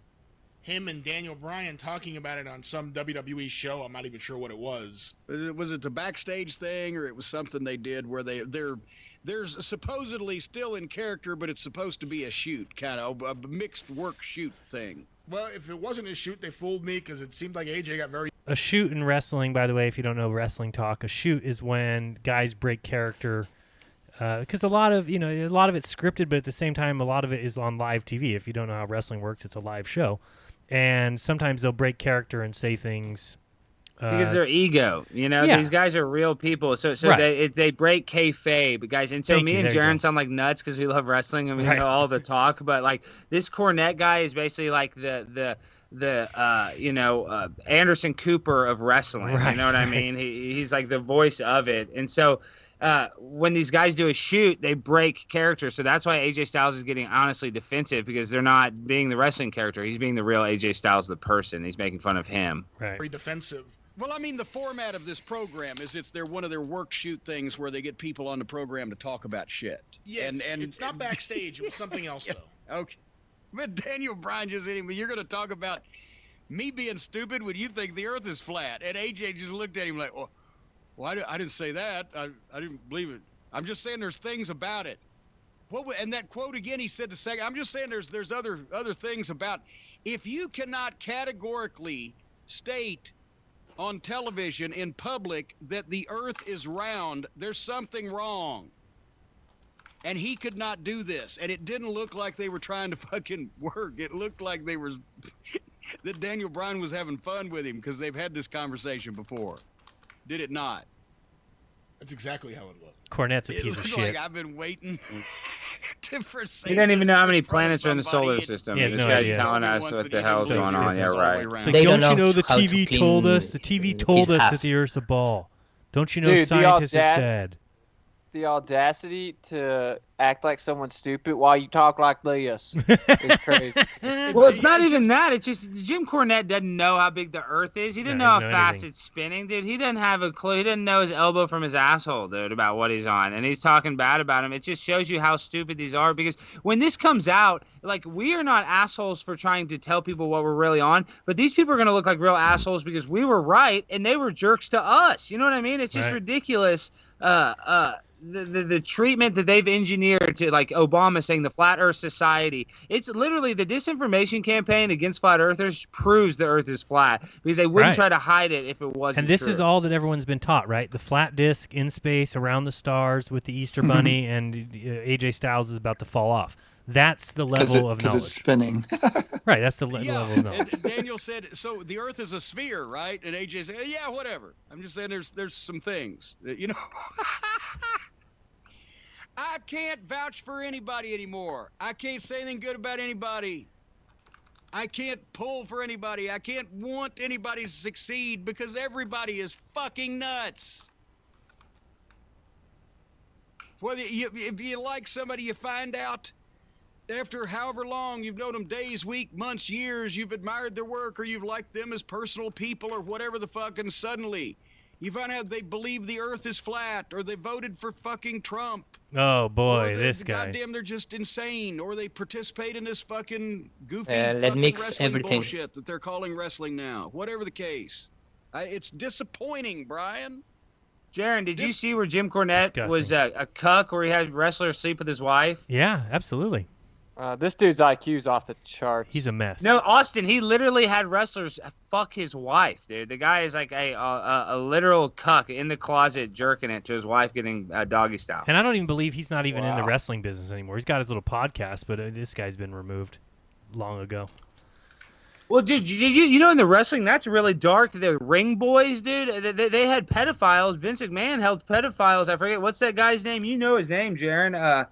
him and Daniel Bryan talking about it on some WWE show. I'm not even sure what it was. Was it a backstage thing, or it was something they did where they're supposedly still in character, but it's supposed to be a shoot, kind of a mixed work shoot thing? Well, if it wasn't a shoot, they fooled me because it seemed like AJ got very A shoot in wrestling, by the way, if you don't know wrestling talk, a shoot is when guys break character. Because a lot of it's scripted, but at the same time, a lot of it is on live TV. If you don't know how wrestling works, it's a live show. And sometimes they'll break character and say things Because their ego, yeah. these guys are real people. So Right. they break kayfabe, guys. And so Thank me you, and there you Jaron go. sound like nuts because we love wrestling and we Right. know all the talk. But like this Cornette guy is basically like the Anderson Cooper of wrestling. Right, You know what I right. mean? He's like the voice of it. And so when these guys do a shoot, they break character. So that's why AJ Styles is getting honestly defensive because they're not being the wrestling character. He's being the real AJ Styles, the person. He's making fun of him. Right. very defensive Well, I mean, the format of this program is they're one of their work shoot things where they get people on the program to talk about shit. Yeah, it's not backstage. It was something else, though. Okay. But Daniel Bryan just hit him. You're going to talk about me being stupid when you think the earth is flat. And AJ just looked at him like, oh, well, I didn't say that. I didn't believe it. I'm just saying there's things about it. And that quote again, he said the second. I'm just saying there's other things about. If you cannot categorically state on television in public that the earth is round, there's something wrong. And he could not do this. And it didn't look like they were trying to fucking work. It looked like they were that Daniel Bryan was having fun with him because they've had this conversation before. Did it not? That's exactly how it looked. Cornette's a piece of shit. Like I've been waiting He doesn't even know how many planets are in the solar system. He has This no guy's idea. telling us what the hell's So going on. Yeah, right. It's like, don't you know the TV told us? The TV told us that the Earth's a ball. Don't you know Dude, scientists have said? The audacity to act like someone's stupid while you talk like this is crazy. Well, it's not even that. It's just Jim Cornette doesn't know how big the Earth is. He doesn't know how fast it's spinning, dude. He doesn't have a clue. He doesn't know his elbow from his asshole, dude, about what he's on. And he's talking bad about him. It just shows you how stupid these are. Because when this comes out, like, we are not assholes for trying to tell people what we're really on. But these people are going to look like real assholes because we were right and they were jerks to us. You know what I mean? It's just ridiculous. The treatment that they've engineered to, like Obama saying the Flat Earth Society, it's literally the disinformation campaign against flat earthers proves the Earth is flat because they wouldn't try to hide it if it wasn't. And this true. is all that everyone's been taught, right? The flat disc in space around the stars with the Easter Bunny, and AJ Styles is about to fall off. That's the level of knowledge. Because it's spinning. Right, that's the level of knowledge. And Daniel said, so the Earth is a sphere, right? And AJ said, yeah, whatever. I'm just saying there's some things that, you know. I can't vouch for anybody anymore. I can't say anything good about anybody. I can't pull for anybody. I can't want anybody to succeed because everybody is fucking nuts. Whether if you like somebody, you find out after however long you've known them, days, weeks, months, years, you've admired their work or you've liked them as personal people or whatever the fuck, and suddenly you find out they believe the earth is flat or they voted for fucking Trump. Oh boy, this guy. Goddamn, they're just insane, or they participate in this fucking goofy let's mix wrestling everything. bullshit that they're calling wrestling now. Whatever the case, it's disappointing, Brian. Jaron, did you see where Jim Cornette was a cuck where he had wrestlers sleep with his wife? Yeah, absolutely. This dude's IQ's off the charts. He's a mess. No, Austin, he literally had wrestlers fuck his wife, dude. The guy is like a literal cuck in the closet jerking it to his wife getting doggy style. And I don't even believe he's not even in the wrestling business anymore. He's got his little podcast, but this guy's been removed long ago. Well, dude, you know in the wrestling, that's really dark. The Ring Boys, dude, they had pedophiles. Vince McMahon helped pedophiles. I forget, what's that guy's name? You know his name, Jaron.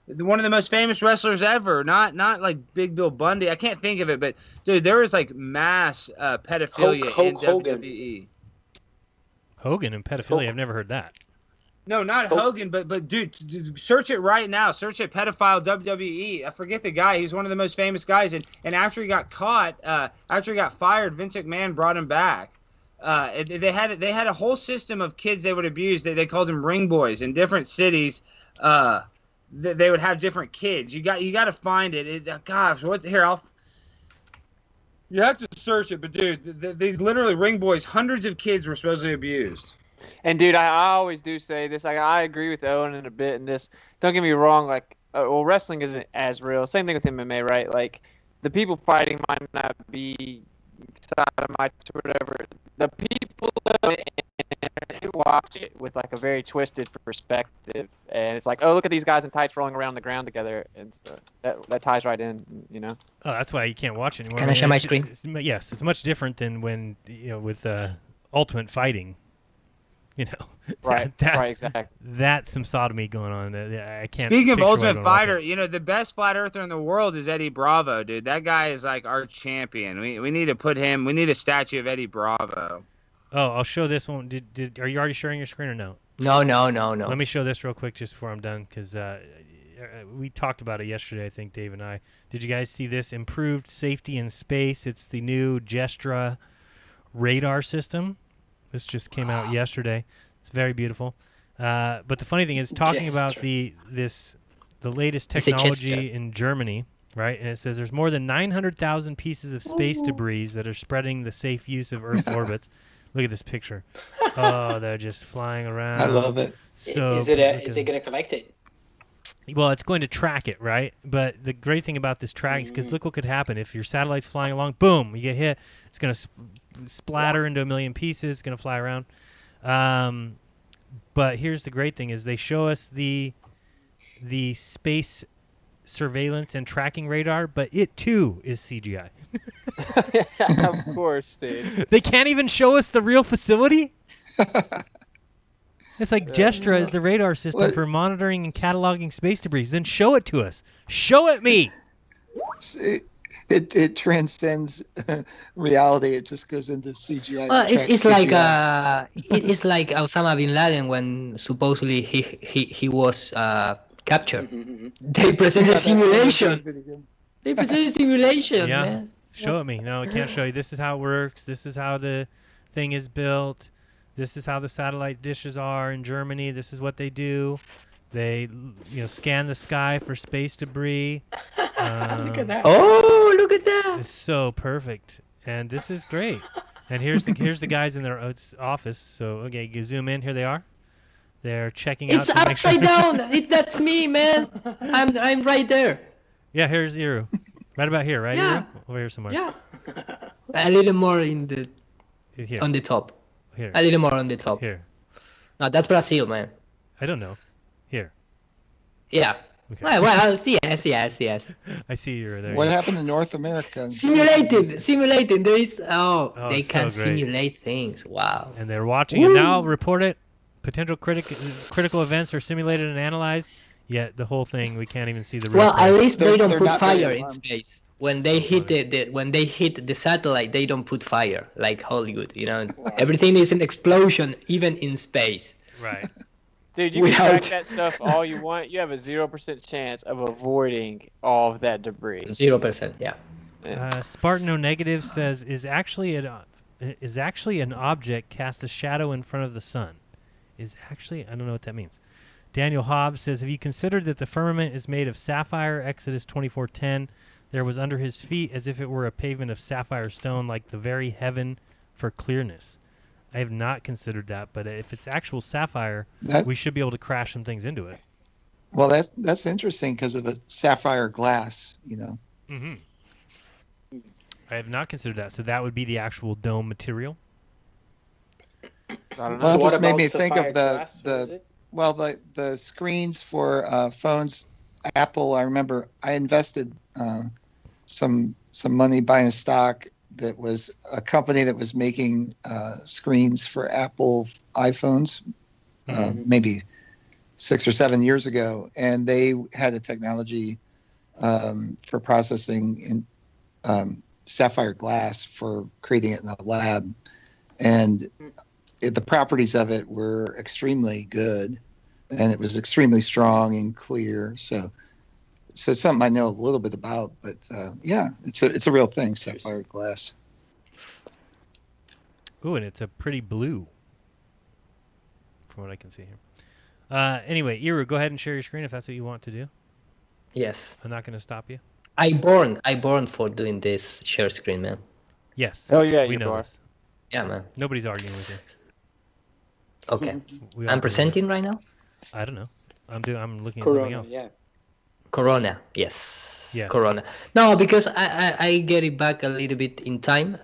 One of the most famous wrestlers ever. Not like Big Bill Bundy. I can't think of it, but dude, there was like mass pedophilia in WWE. Hogan and pedophilia. I've never heard that. No, not Hogan, but dude, search it right now. Search it, pedophile WWE. I forget the guy. He's one of the most famous guys. And after he got caught, after he got fired, Vince McMahon brought him back. They had a whole system of kids they would abuse. They called them ring boys in different cities. They would have different kids. You got to find it. Gosh, what here? You have to search it, but dude, these literally ring boys. Hundreds of kids were supposedly abused. And dude, I always do say this. Like, I agree with Owen in a bit in this. Don't get me wrong. Like, well, wrestling isn't as real. Same thing with MMA, right? Like, the people fighting might not be sodomites or whatever. The people that watch it with like a very twisted perspective, and it's like, oh, look at these guys in tights rolling around the ground together, and so that ties right in, you know. Oh, that's why you can't watch it anymore. Can I share my screen? Yes, it's much different than when with Ultimate Fighting. Right, exactly. That's some sodomy going on. I can't. Speaking of Ultimate Fighter, the best flat earther in the world is Eddie Bravo, dude. That guy is like our champion. We need to put him. We need a statue of Eddie Bravo. Oh, I'll show this one. Are you already sharing your screen or no? No. Let me show this real quick just before I'm done, because we talked about it yesterday, I think, Dave and I. Did you guys see this? Improved safety in space. It's the new Gestra radar system. This just came out yesterday. It's very beautiful. But the funny thing is, talking about the latest It's a technology gesture. in Germany, right? And it says there's more than 900,000 pieces of space debris that are spreading the safe use of Earth's orbits. Look at this picture. Oh, they're just flying around. I love it. So is it going to collect it? well, it's going to track it, right? But the great thing about this tracking is because look what could happen. If your satellite's flying along, boom, you get hit. It's going to splatter into a million pieces. It's going to fly around. But here's the great thing is they show us the space surveillance and tracking radar, but it too is CGI. Of course, dude. They can't even show us the real facility? It's like Gestra is the radar system for monitoring and cataloging space debris. Then show it to us. Show it me. It transcends reality. It just goes into CGI. Well, it's like it's like Osama bin Laden when supposedly he was captured. They present a simulation. They present a simulation, Yeah. man. Show it me. No, I can't show you. This is how it works. This is how the thing is built. This is how the satellite dishes are in Germany. This is what they do. They, scan the sky for space debris. Look at that. Oh, look at that. It's so perfect, and this is great. And here's the guys in their office. So okay, you zoom in. Here they are. They're checking It's out. to make sure- upside down. That's me, man. I'm right there. Yeah, here's Iru. Right about here, right? Yeah. Iru? Over here somewhere. Yeah. A little more in the Here. on the top. Here. A little more on the top. Here. No, that's Brazil, man. I don't know. Here. Yeah. Okay. Well, yes. I see you're there. What happened in North America? Simulating. There is they it's can so great. simulate things. Wow. And they're watching and now report it. Potential critical events are simulated and analyzed. Yet the whole thing, we can't even see the real Well, at place. least they don't they're put not very fire in alarmed. space. When they hit when they hit the satellite, they don't put fire like Hollywood. Everything is an explosion, even in space. Right. Dude, you can track Without- that stuff all you want. You have a 0% chance of avoiding all of that debris. 0%. Yeah. Spartan O Negative says is actually an object cast a shadow in front of the sun. I don't know what that means. Daniel Hobbs says, have you considered that the firmament is made of sapphire? Exodus 24:10. There was under his feet as if it were a pavement of sapphire stone, like the very heaven for clearness. I have not considered that, but if it's actual sapphire, we should be able to crash some things into it. Well, that's interesting because of the sapphire glass. Mm-hmm. I have not considered that. So that would be the actual dome material. I don't know. Well, it What just made about me think sapphire of glass? What is it? the screens for phones. Apple. I remember I invested some money buying a stock that was a company that was making screens for Apple iPhones, maybe 6 or 7 years ago, and they had a technology for processing in sapphire glass for creating it in a lab, and the properties of it were extremely good, and it was extremely strong and clear. So it's something I know a little bit about, but yeah, it's a real thing, sapphire glass. Ooh, and it's a pretty blue, from what I can see here. Anyway, Iru, go ahead and share your screen if that's what you want to do. Yes. I'm not going to stop you. I born for doing this share screen, man. Yes. Oh, yeah, we you know are. this. Yeah, man. Nobody's arguing with you. Okay. We all I'm do presenting right now. it. I don't know. I'm looking at Corona, something else. yeah. Corona, yes. Yes. Corona. No, because I get it back a little bit in time.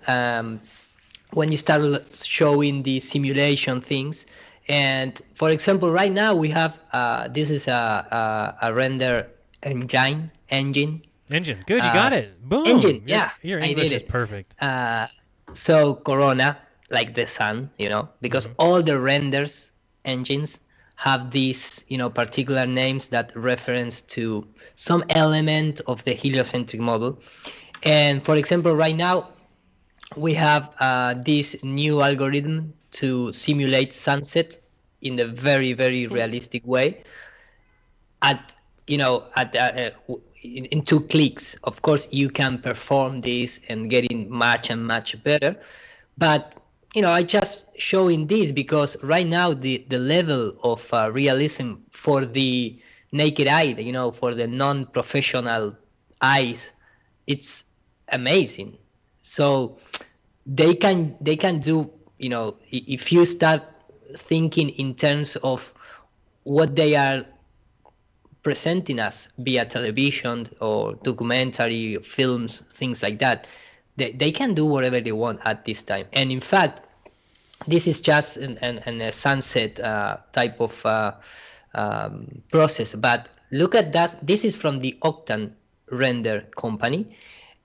When you start showing the simulation things, and for example, right now we have this is a render engine. Engine. Good, you got it. Boom. Engine, yeah. Your I English did is it. perfect. So Corona, like the sun, because all the renders engines have these, particular names that reference to some element of the heliocentric model. And for example, right now we have this new algorithm to simulate sunset in a very, very realistic way. In 2 clicks. Of course, you can perform this and getting much and much better. But I just showing this because right now the level of realism for the naked eye, for the non-professional eyes, it's amazing. So they can do, if you start thinking in terms of what they are presenting us via television or documentary films, things like that, they can do whatever they want at this time. And in fact, this is just a sunset type of process. But look at that. This is from the Octane Render company.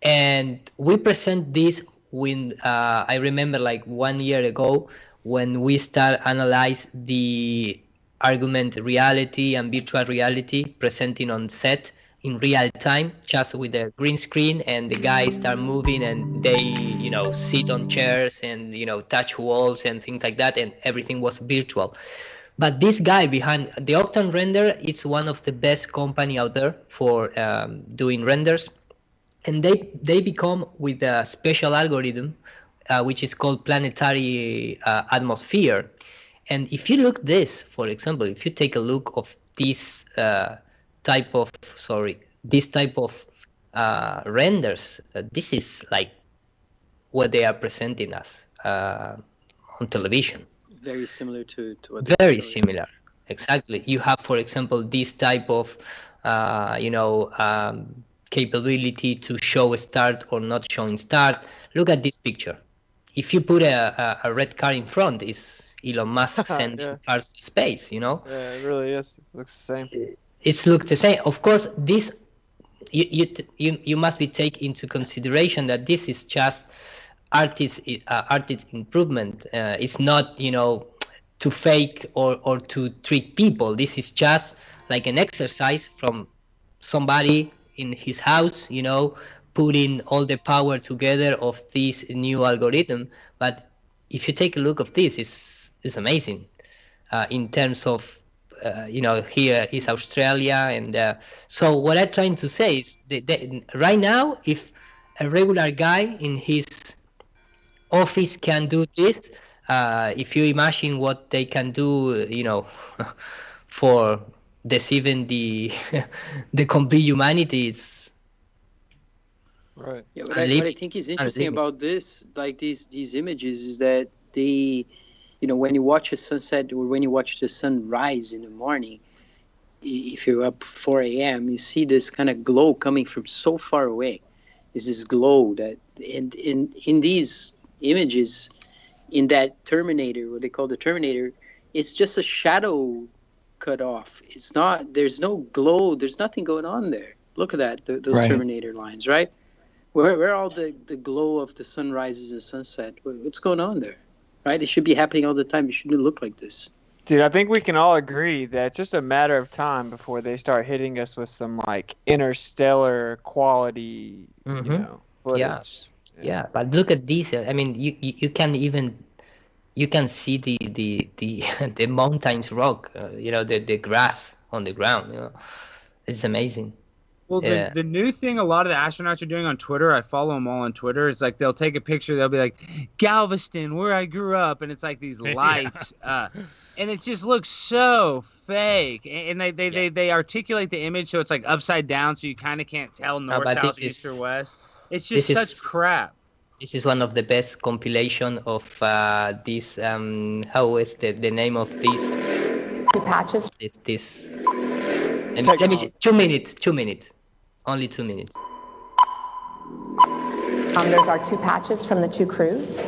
And we present this when I remember like 1 year ago when we start analyze the argument reality and virtual reality presenting on set in real time, just with a green screen, and the guys start moving and they sit on chairs and touch walls and things like that, and everything was virtual. But this guy behind the Octane Render is one of the best company out there for doing renders, and they become with a special algorithm which is called planetary atmosphere. And if you look this, for example, if you take a look of this type of renders, this is like what they are presenting us on television. Very similar to what. Very similar, exactly. You have, for example, this type of capability to show a start or not showing start. Look at this picture. If you put a red car in front, is Elon Musk sending cars to space, Yeah, it really is. It looks the same. It looks the same. Of course, this you must be take into consideration that this is just artist improvement. It's not to fake or to trick people. This is just like an exercise from somebody in his house, putting all the power together of this new algorithm. But if you take a look of this, it's amazing in terms of here is Australia, and so what I'm trying to say is that right now, if a regular guy in his office can do this, if you imagine what they can do, for deceiving the complete humanity, is right. Yeah, what I think is interesting about this, like these images, is that they, when you watch a sunset or when you watch the sun rise in the morning, if you're up 4 a.m., you see this kind of glow coming from so far away. It's this glow that in these images, in that Terminator, what they call the Terminator, it's just a shadow cut off. It's not. There's no glow. There's nothing going on there. Look at that. Those Right. Terminator lines, right? Where all the glow of the sunrises and sunset? What's going on there? Right? It should be happening all the time. It shouldn't look like this. Dude, I think we can all agree that it's just a matter of time before they start hitting us with some like interstellar quality, footage. Yeah, but look at these. I mean, you can see the the mountains rock, the grass on the ground. It's amazing. Well, Yeah. the new thing a lot of the astronauts are doing on Twitter, I follow them all on Twitter, is like they'll take a picture, they'll be like, Galveston, where I grew up, and it's like these lights, and it just looks so fake. And they articulate the image so it's like upside down, so you kind of can't tell north, but south, this east, is- or west. It's just this is- such crap. This is one of the best compilation of this. How is the name of this? Patches. This. Let me see. 2 minutes. 2 minutes. Only 2 minutes. There's our two patches from the two crews.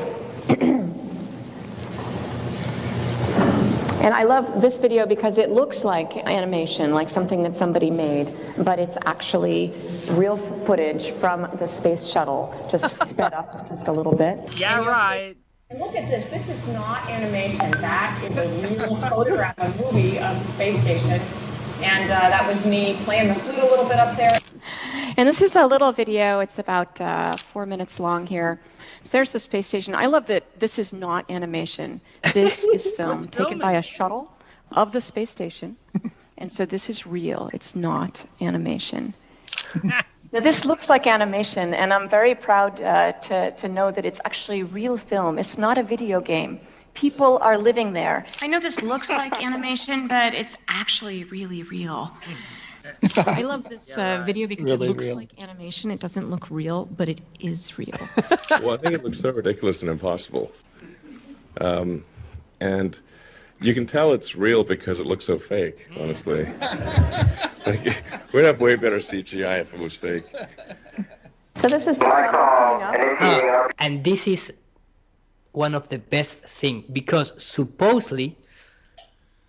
And I love this video because it looks like animation, like something that somebody made, but it's actually real footage from the space shuttle, just sped up just a little bit. Yeah, right. Look at this. This is not animation. That is a real photograph, a movie of the space station. And that was me playing the flute a little bit up there. And this is a little video. It's about 4 minutes long here. So there's the space station. I love that this is not animation. This is film taken by a shuttle of the space station. And so this is real. It's not animation. Now, this looks like animation, and I'm very proud to know that it's actually real film. It's not a video game. People are living there. I know this looks like animation, but it's actually really real. I love this video because Really it looks real. like animation. It doesn't look real, but it is real. Well, I think it looks so ridiculous and impossible. And you can tell it's real because it looks so fake, honestly. Like, we'd have way better CGI if it was fake. So this is the shuttle coming up. And this is one of the best things, because supposedly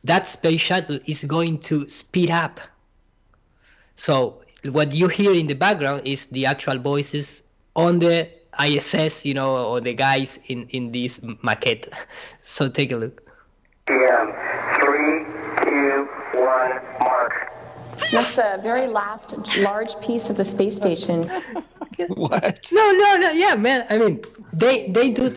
that space shuttle is going to speed up. So what you hear in the background is the actual voices on the ISS, you know, or the guys in this maquette. So take a look. PM. 3, 2, 1, mark. That's the very last large piece of the space station. What? No, yeah, man. I mean, they do.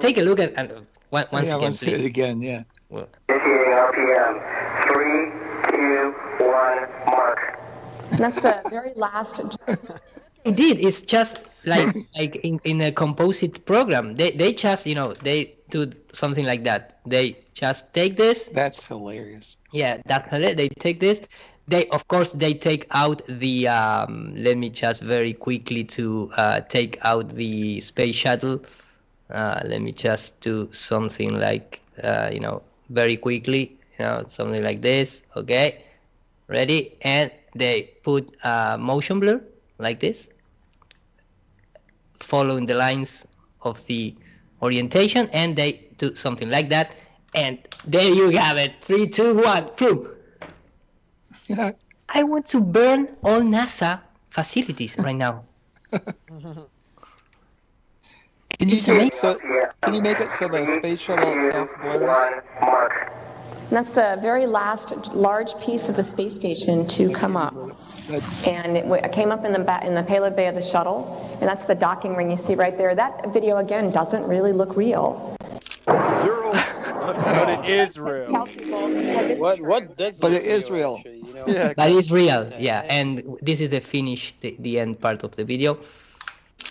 Take a look at once Yeah, again, let's see it please. again. Yeah. Well, Initiating RPM. 3, 2, 1, mark. That's the very last. Indeed, it's just like in a composite program. They just, you know, they do something like that. They just take this. That's hilarious. Yeah, that's hilarious. They take this. They, of course, they take out the. Let me just very quickly to take out the space shuttle. Let me just do something like, you know, very quickly. You know, something like this. Okay, ready? And they put motion blur like this, following the lines of the orientation, and they do something like that, and there you have it. 3, 2, 1, boom. I want to burn all NASA facilities right now. Can you do it so? Can you make it so the space shuttle itself blurs? That's the very last large piece of the space station to come up. And it came up in the payload bay of the shuttle, and that's the docking ring you see right there. That video, again, doesn't really look real. Zero. But it is real. Tell people because it's What does? But look it is real, real. actually, you know? Yeah. But it's real, yeah. And this is the finish, the end part of the video.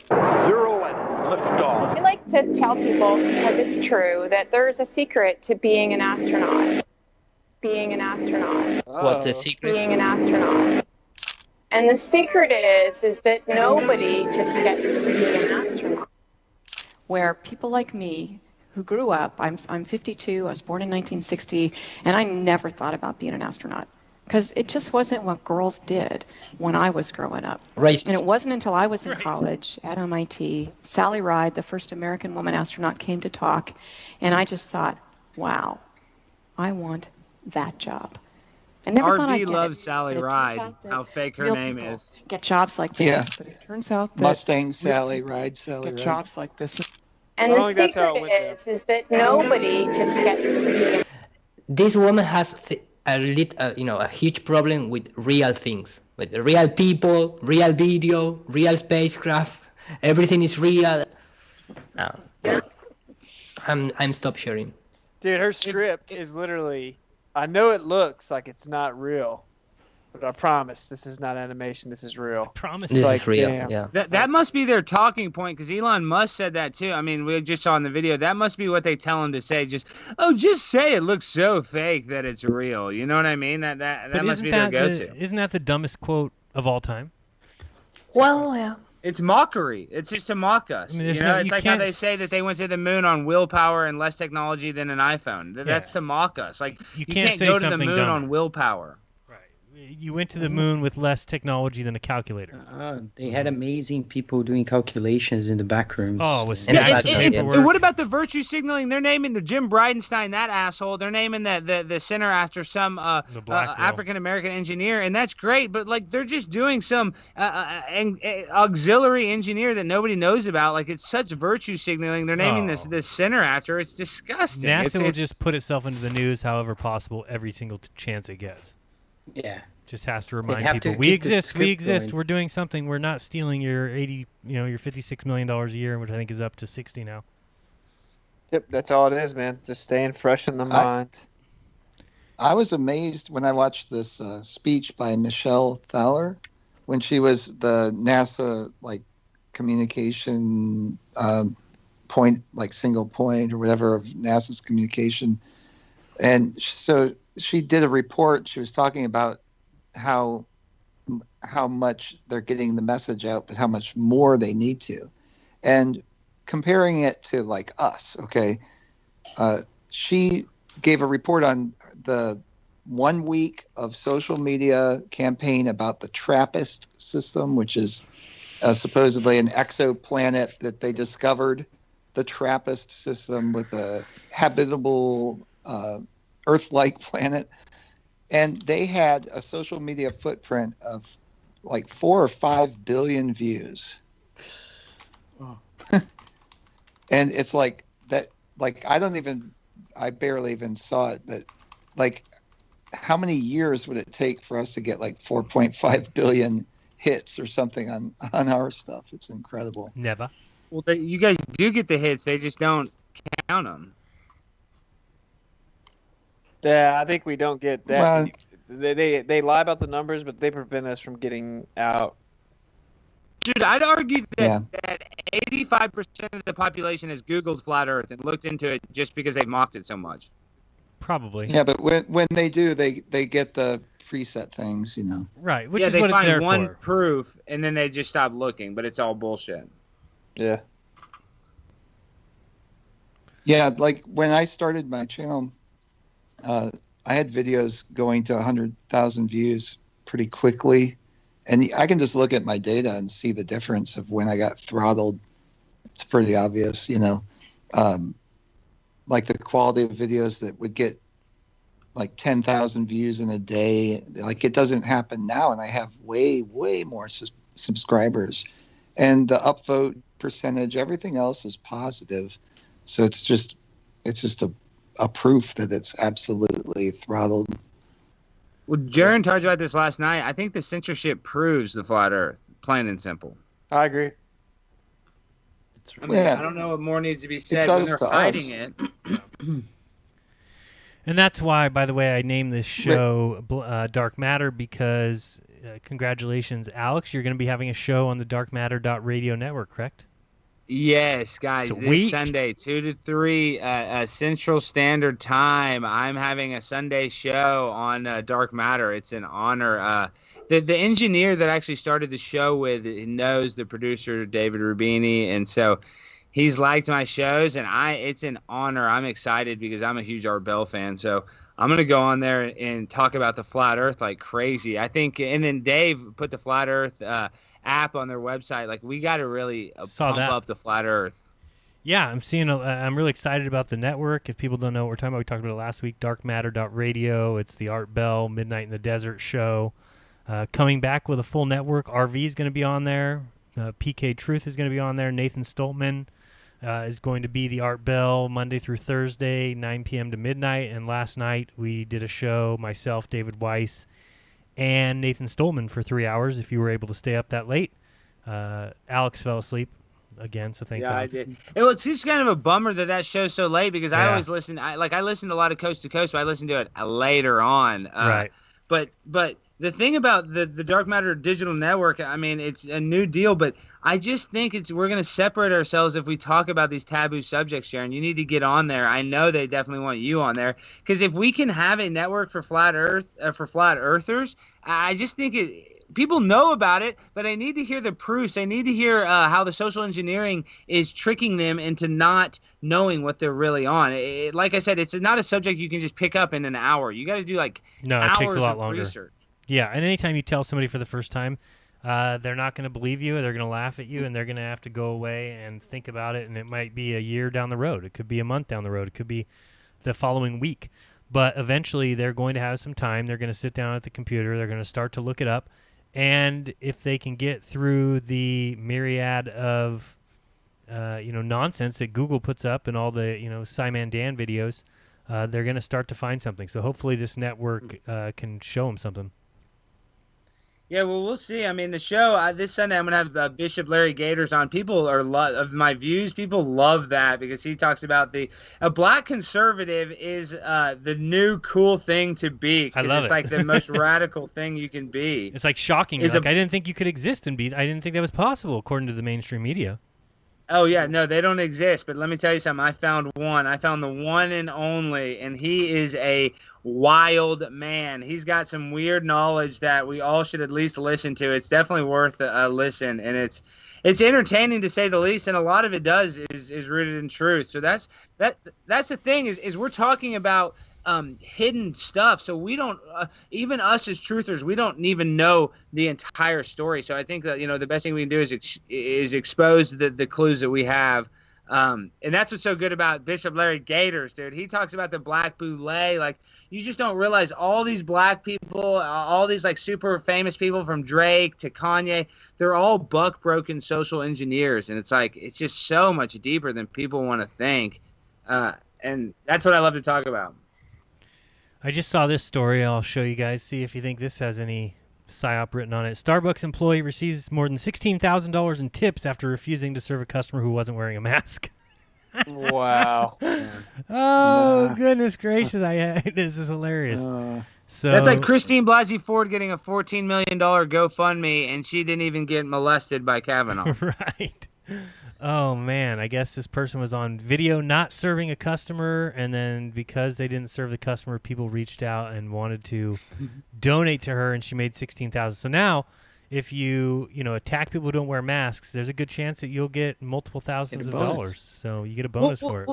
0 and lift off. I like to tell people, because it's true, that there's a secret to being an astronaut. Being an astronaut. What's the secret? Being an astronaut. And the secret is that nobody just gets to be an astronaut. where people like me who grew up, I'm 52, I was born in 1960, and I never thought about being an astronaut because it just wasn't what girls did when I was growing up. Right. And it wasn't until I was in college at MIT, Sally Ride, the first American woman astronaut, came to talk, and I just thought, wow, I want that job. I never thought I'd RV get loves it, Sally but it turns Ride. out that How fake her real name people is. get jobs like this. Yeah. But it turns out that Mustang Sally Ride Sally get Ride. jobs like this. And I the don't think that's how it went secret is that nobody just gets to be This woman has a huge problem with real things, with real people, real video, real spacecraft. Everything is real. No, I'm stop sharing. Dude, her script is literally, I know it looks like it's not real, but I promise this is not animation. This is real. Promise. This like, is real. damn. Yeah. That must be their talking point, because Elon Musk said that too. I mean, we just saw in the video. That must be what they tell him to say. Just say it looks so fake that it's real. You know what I mean? That But must be their go-to. isn't that the dumbest quote of all time? Well, yeah. It's mockery. It's just to mock us. I mean, there's you know, no- it's you like how can't they say that they went to the moon on willpower and less technology than an iPhone. That's Yeah. to mock us. Like you can't can't say go to the something moon dumber. on willpower. You went to the moon with less technology than a calculator. They had amazing people doing calculations in the back rooms. Oh, with And stacks that's of what it is. paperwork. And what about the virtue signaling? They're naming the Jim Bridenstine, that asshole. They're naming the center after some black girl. African American engineer, and that's great. But like they're just doing some auxiliary engineer that nobody knows about. Like it's such virtue signaling. They're naming this center after. It's disgusting. NASA will It's- just put itself into the news however possible every single chance it gets. Yeah. Just has to They remind have people to we keep the exist. We script exist. going. We're doing something. We're not stealing your your $56 million a year, which I think is up to 60 now. Yep, that's all it is, man. Just staying fresh in the mind. I was amazed when I watched this speech by Michelle Thaler, when she was the NASA like communication point, like single point or whatever of NASA's communication. And so she did a report. She was talking about how much they're getting the message out, but how much more they need to. And comparing it to like us, okay, she gave a report on the 1 week of social media campaign about the TRAPPIST system, which is supposedly an exoplanet that they discovered, the TRAPPIST system with a habitable Earth-like planet. And they had a social media footprint of like 4 or 5 billion views. Oh. And it's like that, like, I barely even saw it, but like, how many years would it take for us to get like 4.5 billion hits or something on our stuff? It's incredible. Never. Well, you guys do get the hits. They just don't count them. Yeah, I think we don't get that. Well, They lie about the numbers, but they prevent us from getting out. Dude, I'd argue Yeah. that 85% of the population has Googled flat Earth and looked into it just because they mocked it so much. Probably. Yeah, but when they do, they get the preset things, you know. Right, which yeah, is they what it's there find one for. proof and then they just stop looking, but it's all bullshit. Yeah. Yeah, like when I started my channel, I had videos going to 100,000 views pretty quickly. And I can just look at my data and see the difference of when I got throttled. It's pretty obvious, you know. Like the quality of videos that would get like 10,000 views in a day. Like it doesn't happen now. And I have way, way more subscribers. And the upvote percentage, everything else is positive. So it's just a proof that it's absolutely throttled. Well, Jaron talked about this last night. I think the censorship proves the flat Earth, plain and simple. I agree. I mean, Yeah. I don't know what more needs to be said does when they're to us. hiding it. And that's why, by the way, I named this show Dark Matter because, congratulations, Alex, you're going to be having a show on the Dark Matter Radio network, correct? Yes, guys, Sweet. this Sunday, 2 to 3 Central Standard Time, I'm having a Sunday show on Dark Matter. It's an honor. The engineer that actually started the show with knows the producer, David Rubini, and so he's liked my shows, and it's an honor. I'm excited because I'm a huge Art Bell fan, so I'm going to go on there and talk about the flat Earth like crazy. I think, and then Dave put the flat Earth app on their website. Like, we got to really pump up the flat Earth. Yeah, I'm really excited about the network. If people don't know what we're talking about, we talked about it last week, darkmatter.radio. It's the Art Bell Midnight in the Desert show. Coming back with a full network. RV is going to be on there. PK Truth is going to be on there. Nathan Stoltman is going to be the Art Bell Monday through Thursday, 9 p.m. to midnight. And last night we did a show, myself, David Weiss, and Nathan Stoltman for 3 hours, if you were able to stay up that late. Alex fell asleep again, so thanks, Alex. I did. It's just kind of a bummer that show's so late because I always listen. I listen to a lot of Coast to Coast, but I listen to it later on. Right. But the thing about the Dark Matter Digital Network, I mean, it's a new deal, but I just think we're going to separate ourselves if we talk about these taboo subjects, Sharon. You need to get on there. I know they definitely want you on there because if we can have a network for flat Earth, for flat Earthers, I just think people know about it, but they need to hear the proofs. They need to hear how the social engineering is tricking them into not knowing what they're really on. Like I said, it's not a subject you can just pick up in an hour. You got to do like No, hours it takes a lot of longer. research. Yeah, and anytime you tell somebody for the first time, they're not going to believe you, they're going to laugh at you, and they're going to have to go away and think about it, and it might be a year down the road. It could be a month down the road. It could be the following week. But eventually they're going to have some time. They're going to sit down at the computer. They're going to start to look it up. And if they can get through the myriad of nonsense that Google puts up and all the Simon Dan videos, they're going to start to find something. So hopefully this network can show them something. Yeah, well, we'll see. I mean, the show this Sunday, I'm gonna have Bishop Larry Gators on. People are of my views. People love that because he talks about a black conservative is the new cool thing to be. I Because love it's it. like the most radical thing you can be. It's like shocking. Is Like I didn't think you could exist and be. I didn't think that was possible according to the mainstream media. Oh yeah, no, they don't exist. But let me tell you something. I found one. I found the one and only, and he is a wild man. He's got some weird knowledge that we all should at least listen to. It's definitely worth a listen, and it's entertaining to say the least. And a lot of it is rooted in truth. So that's the thing is we're talking about hidden stuff. So we don't even us as truthers, we don't even know the entire story. So I think that the best thing we can do is expose the clues that we have. And that's what's so good about Bishop Larry Gators, dude. He talks about the black boule. Like, you just don't realize all these black people, all these like super famous people from Drake to Kanye, they're all buck broken social engineers. And it's like, it's just so much deeper than people want to think. And that's what I love to talk about. I just saw this story. I'll show you guys. See if you think this has any psyop written on it. Starbucks employee receives more than $16,000 in tips after refusing to serve a customer who wasn't wearing a mask. Wow. Oh, goodness gracious. This is hilarious. So that's like Christine Blasey Ford getting a $14 million GoFundMe, and she didn't even get molested by Kavanaugh. Right. Oh, man. I guess this person was on video not serving a customer, and then because they didn't serve the customer, people reached out and wanted to donate to her, and she made $16,000. So now, if you attack people who don't wear masks, there's a good chance that you'll get multiple thousands of dollars. So you get a bonus for it.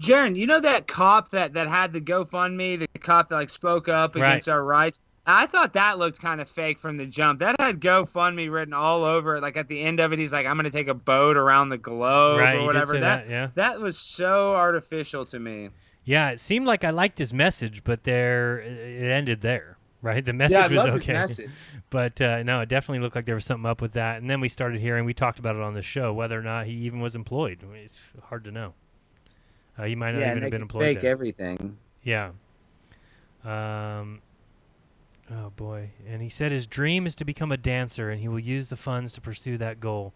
Jaron, you know that cop that had the GoFundMe, the cop that like spoke up against our rights? I thought that looked kind of fake from the jump. That had GoFundMe written all over it. Like at the end of it, he's like, I'm going to take a boat around the globe or whatever. That was so artificial to me. Yeah, it seemed like I liked his message, but it ended there, right? The message was okay. His message. But no, it definitely looked like there was something up with that. And then we started hearing, we talked about it on the show, whether or not he even was employed. I mean, it's hard to know. He might not even have been employed. Fake everything. Yeah. Oh, boy. And he said his dream is to become a dancer, and he will use the funds to pursue that goal.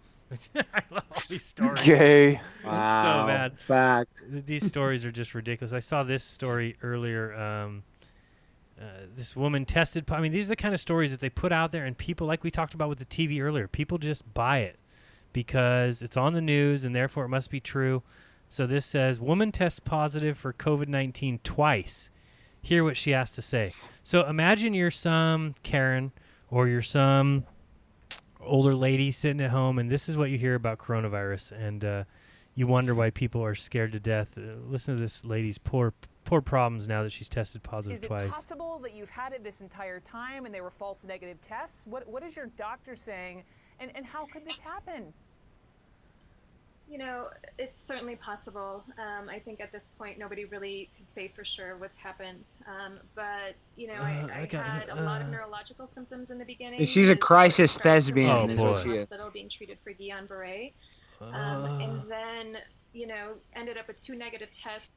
I love all these stories. Gay. Wow. It's so bad. Fact. These stories are just ridiculous. I saw this story earlier. This woman tested. I mean, these are the kind of stories that they put out there, and people, like we talked about with the TV earlier, people just buy it because it's on the news, and therefore it must be true. So this says, woman tests positive for COVID-19 twice. Hear what she has to say. So imagine you're some Karen or you're some older lady sitting at home, and this is what you hear about coronavirus, and you wonder why people are scared to death. Listen to this lady's poor problems now that she's tested positive twice. Is it possible that you've had it this entire time and they were false negative tests? What is your doctor saying, and how could this happen? You know, it's certainly possible. I think at this point, nobody really could say for sure what's happened. But, you know, I had a lot of neurological symptoms in the beginning. She's a crisis thespian, is what she is. Hospital being treated for Guillain-Barré. And then, you know, ended up with 2 negative tests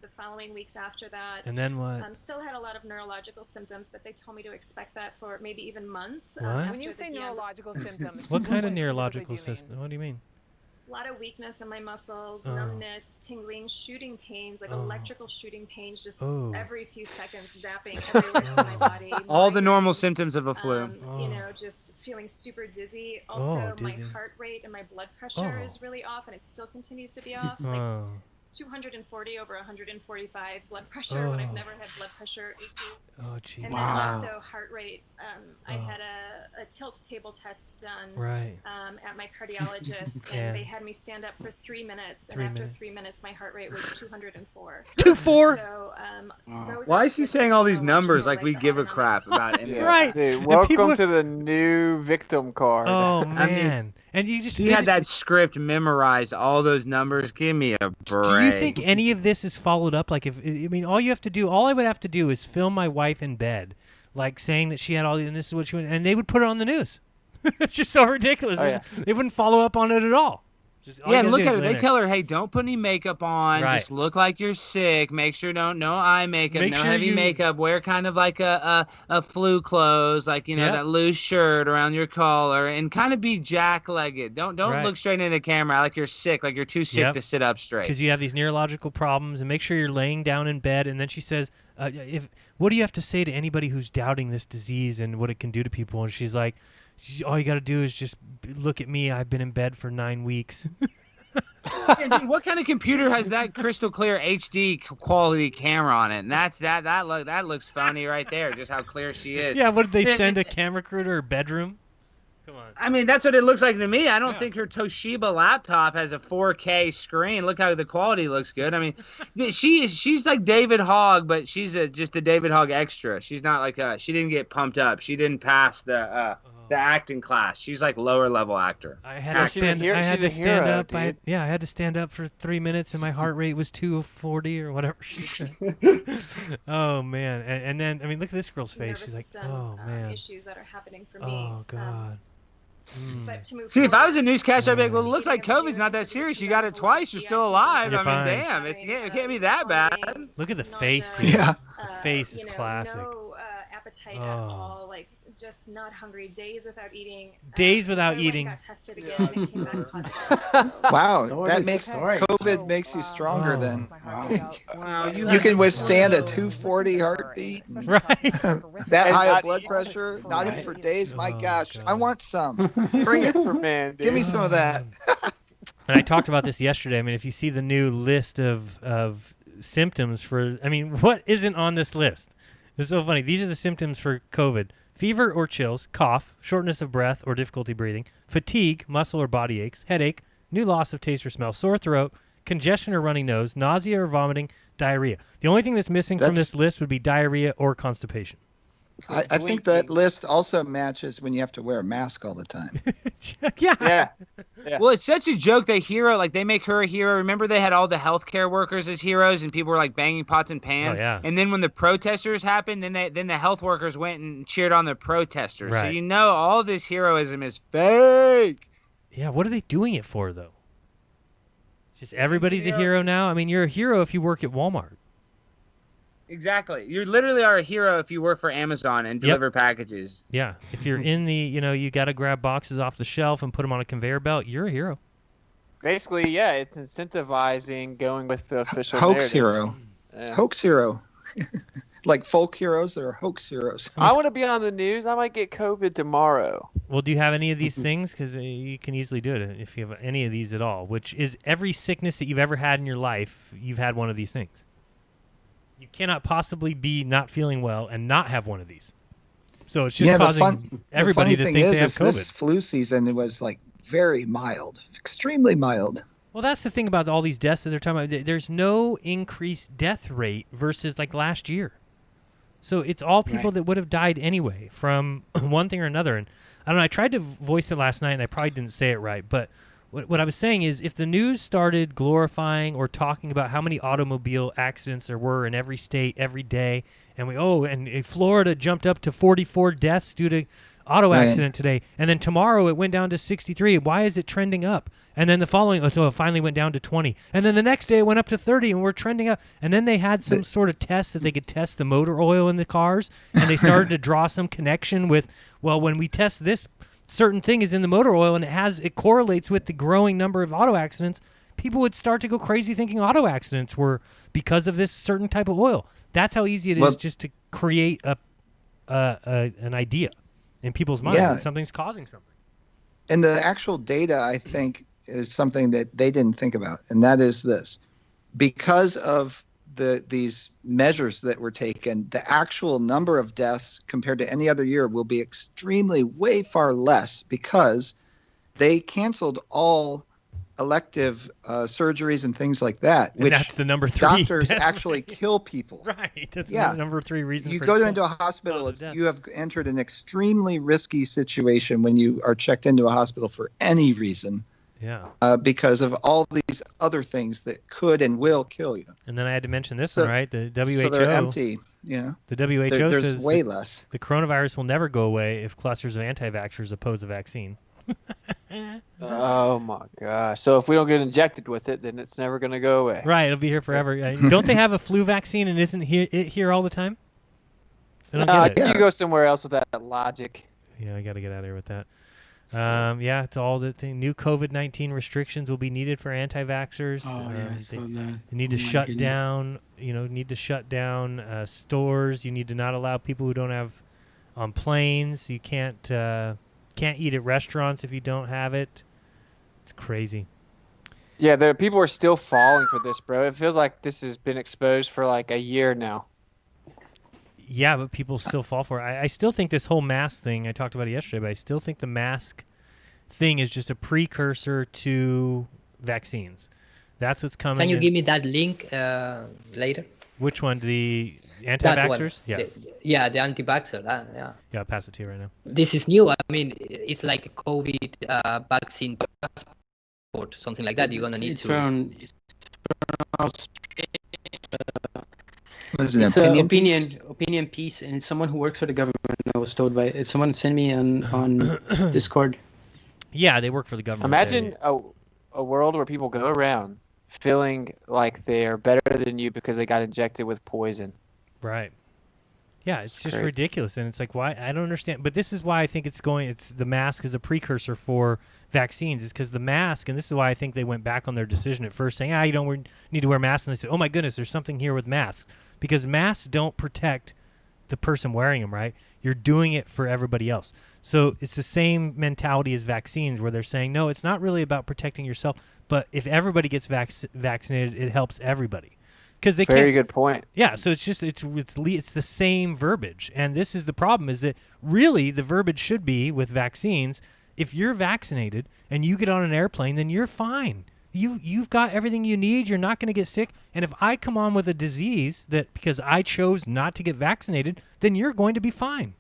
the following weeks after that. And then what? Still had a lot of neurological symptoms, but they told me to expect that for maybe even months. What? When you say neurological symptoms, what kind of neurological system? What do you mean? A lot of weakness in my muscles, numbness, tingling, shooting pains, like electrical shooting pains, just every few seconds, zapping everywhere in my body. All the normal symptoms of a flu. You know, just feeling super dizzy. Also, my heart rate and my blood pressure is really off, and it still continues to be off. Like 240 over 145 blood pressure when I've never had blood pressure issues. Oh, geez. And then also heart rate. I had a tilt table test done at my cardiologist, and they had me stand up for 3 minutes. And after 3 minutes, my heart rate was 204. 204? So, why is she saying all these numbers like we give a crap about any of that? Right. Dude, welcome to the new victim card. Oh, man. And you just she had that script memorized, all those numbers. Give me a break. Do you think any of this is followed up? Like, all I would have to do is film my wife in bed, like saying that she had all these, and this is what she went, and they would put it on the news. It's just so ridiculous. They wouldn't follow up on it at all. Yeah, look at her. They tell her, hey, don't put any makeup on. Right. Just look like you're sick. Make sure no eye makeup, Make no sure heavy you- makeup. Wear kind of like a flu clothes, like Yep. that loose shirt around your collar, and kind of be jack-legged. Don't Right. look straight into the camera like you're sick, like you're too sick Yep. to sit up straight. Because you have these neurological problems, and make sure you're laying down in bed. And then she says, what do you have to say to anybody who's doubting this disease and what it can do to people? And she's like, all you got to do is just look at me. I've been in bed for 9 weeks. And dude, what kind of computer has that crystal clear HD quality camera on it? And that looks phony right there. Just how clear she is. Yeah, what did they send a camera crew to her bedroom? Come on. I mean, that's what it looks like to me. I don't think her Toshiba laptop has a 4K screen. Look how the quality looks good. I mean, she's like David Hogg, but she's just a David Hogg extra. She's not like she didn't get pumped up. She didn't pass the acting class. She's like lower level actor. I had to stand up. I had to stand up for 3 minutes, and my heart rate was 240 or whatever she said. Oh man! And then I mean, look at this girl's face. She's like, oh man. Issues that are happening for me. Oh god. But to move See, if forward, I was a newscaster, I'd be like, well, it looks like COVID's not that serious. You got it twice. You're still alive. You're I mean, fine. damn, it can't be that bad. Look at the face here. Yeah. The face is classic. No appetite at Oh. all. Like just not hungry. Days without eating. Days without I went and eating. got tested again and came back positive. Wow, that makes COVID makes you stronger. Then Wow, you can withstand a 240 heartbeat. Right. That high of blood pressure, not eating for days. My gosh, I want some. Bring it. Superman, Give me some of that. And I talked about this yesterday. I mean, if you see the new list of symptoms for, I mean, what isn't on this list? It's so funny. These are the symptoms for COVID: fever or chills, cough, shortness of breath or difficulty breathing, fatigue, muscle or body aches, headache, new loss of taste or smell, sore throat, congestion or runny nose, nausea or vomiting, diarrhea. The only thing that's missing from this list would be diarrhea or constipation. I think that list also matches when you have to wear a mask all the time. Yeah. Well, it's such a joke that Hero, like they make her a hero. Remember they had all the healthcare workers as heroes, and people were like banging pots and pans. Oh, yeah. And then when the protesters happened, then the health workers went and cheered on the protesters. So Right. you know all this heroism is fake. Yeah, what are they doing it for, though? Just everybody's a hero now? I mean, you're a hero if you work at Walmart. Exactly. You literally are a hero if you work for Amazon and deliver packages. Yeah. If you're in the, you got to grab boxes off the shelf and put them on a conveyor belt, you're a hero. Basically, yeah, it's incentivizing going with the official Hoax narrative. hero. Yeah. Hoax hero. Like folk heroes, they're hoax heroes. I want to be on the news. I might get COVID tomorrow. Well, do you have any of these things? Because you can easily do it if you have any of these at all, which is every sickness that you've ever had in your life, you've had one of these things. You cannot possibly be not feeling well and not have one of these. So it's just causing everybody to think they have COVID. This flu season, it was like very mild, extremely mild. Well, that's the thing about all these deaths that they're talking about. There's no increased death rate versus like last year. So it's all people that would have died anyway from one thing or another. And I don't know, I tried to voice it last night and I probably didn't say it right, but what I was saying is if the news started glorifying or talking about how many automobile accidents there were in every state every day, and Florida jumped up to 44 deaths due to auto accident today, and then tomorrow it went down to 63. Why is it trending up? And then the following, so it finally went down to 20. And then the next day it went up to 30, and we're trending up. And then they had some sort of test that they could test the motor oil in the cars, and they started to draw some connection with, well, when we test this certain thing is in the motor oil and it correlates with the growing number of auto accidents, people would start to go crazy thinking auto accidents were because of this certain type of oil. That's how easy it is just to create an idea in people's minds that something's causing something. And the actual data, I think, is something that they didn't think about, and that is this. Because of these measures that were taken, the actual number of deaths compared to any other year will be extremely way far less because they canceled all elective surgeries and things like that, And which that's the number 3 doctors death actually rate. kill people. Right. That's the number 3 reason You for go death. into a hospital, you have entered an extremely risky situation when you are checked into a hospital for any reason. Yeah. Because of all these other things that could and will kill you. And then I had to mention this one, right? The WHO. So they're empty. The WHO there's says way that less. the coronavirus will never go away if clusters of anti-vaxxers oppose a vaccine. Oh my gosh! So if we don't get injected with it, then it's never gonna go away. Right, it'll be here forever. Don't they have a flu vaccine and isn't it here all the time? I don't get it. You go somewhere else with that logic. Yeah, I got to get out of here with that. Yeah, it's all the thing. New COVID-19 restrictions will be needed for anti-vaxxers. Oh yeah, I saw that. They need to shut down. Need to shut down stores. You need to not allow people who don't have on planes. You can't eat at restaurants if you don't have it. It's crazy. Yeah, people are still falling for this, bro. It feels like this has been exposed for like a year now. Yeah, but people still fall for it. I still think this whole mask thing, I talked about it yesterday, but I still think the mask thing is just a precursor to vaccines. That's what's coming. Can you give me that link later? Which one? The anti-vaxxers? Yeah. The anti-vaxxer. Yeah. Yeah, I'll pass it to you right now. This is new. I mean, it's like a COVID vaccine passport, something like that. You're gonna need it's to. From Was it it's an an opinion opinion piece, and it's someone who works for the government. I was told by someone sent me on Discord. Yeah, they work for the government. Imagine a world where people go around feeling like they're better than you because they got injected with poison. Right. Yeah, it's just crazy. ridiculous, and it's like, why? I don't understand. But this is why I think the mask is a precursor for vaccines. Is because the mask, and this is why I think they went back on their decision at first, saying, you don't need to wear masks, and they said, oh my goodness, there's something here with masks, because masks don't protect the person wearing them, right? You're doing it for everybody else. So it's the same mentality as vaccines, where they're saying, no, it's not really about protecting yourself, but if everybody gets vaccinated, it helps everybody. Because they Very good point. Yeah, so it's the same verbiage, and this is the problem: is that really the verbiage should be with vaccines. If you're vaccinated and you get on an airplane, then you're fine. You've got everything you need. You're not going to get sick. And if I come on with a disease that because I chose not to get vaccinated, then you're going to be fine.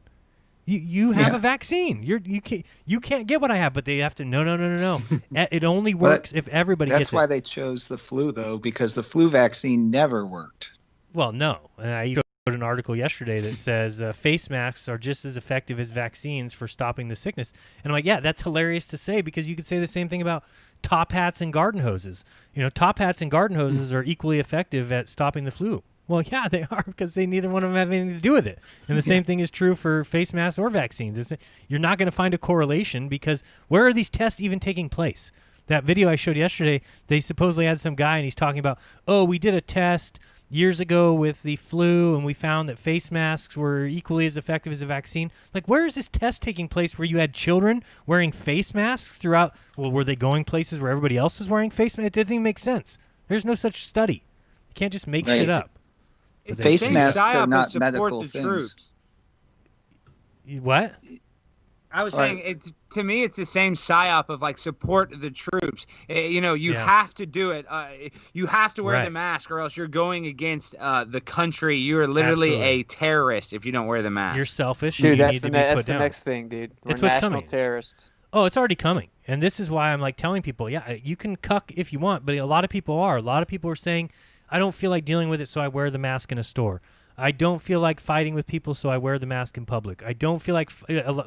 You have a vaccine. You can't get what I have, but they have to. No. It only works if everybody gets it. That's why they chose the flu, though, because the flu vaccine never worked. Well, no. And I wrote an article yesterday that says face masks are just as effective as vaccines for stopping the sickness. And I'm like, yeah, that's hilarious to say, because you could say the same thing about top hats and garden hoses. Top hats and garden hoses are equally effective at stopping the flu. Well, yeah, they are, because neither one of them have anything to do with it. And the same thing is true for face masks or vaccines. You're not going to find a correlation, because where are these tests even taking place? That video I showed yesterday, they supposedly had some guy and he's talking about, we did a test years ago with the flu and we found that face masks were equally as effective as a vaccine. Like, where is this test taking place where you had children wearing face masks throughout? Well, were they going places where everybody else is wearing face masks? It doesn't even make sense. There's no such study. You can't just make shit up. Face masks are not medical things. What? I was saying, to me, it's the same psyop of like support the troops. You have to do it. You have to wear the mask, or else you're going against the country. You're literally a terrorist if you don't wear the mask. You're selfish. Dude, and you need to be put that's the down. next thing, dude. We're It's what's national coming. terrorists. Oh, it's already coming. And this is why I'm like telling people, you can cuck if you want, but a lot of people are. A lot of people are saying, I don't feel like dealing with it, so I wear the mask in a store. I don't feel like fighting with people, so I wear the mask in public. I don't feel like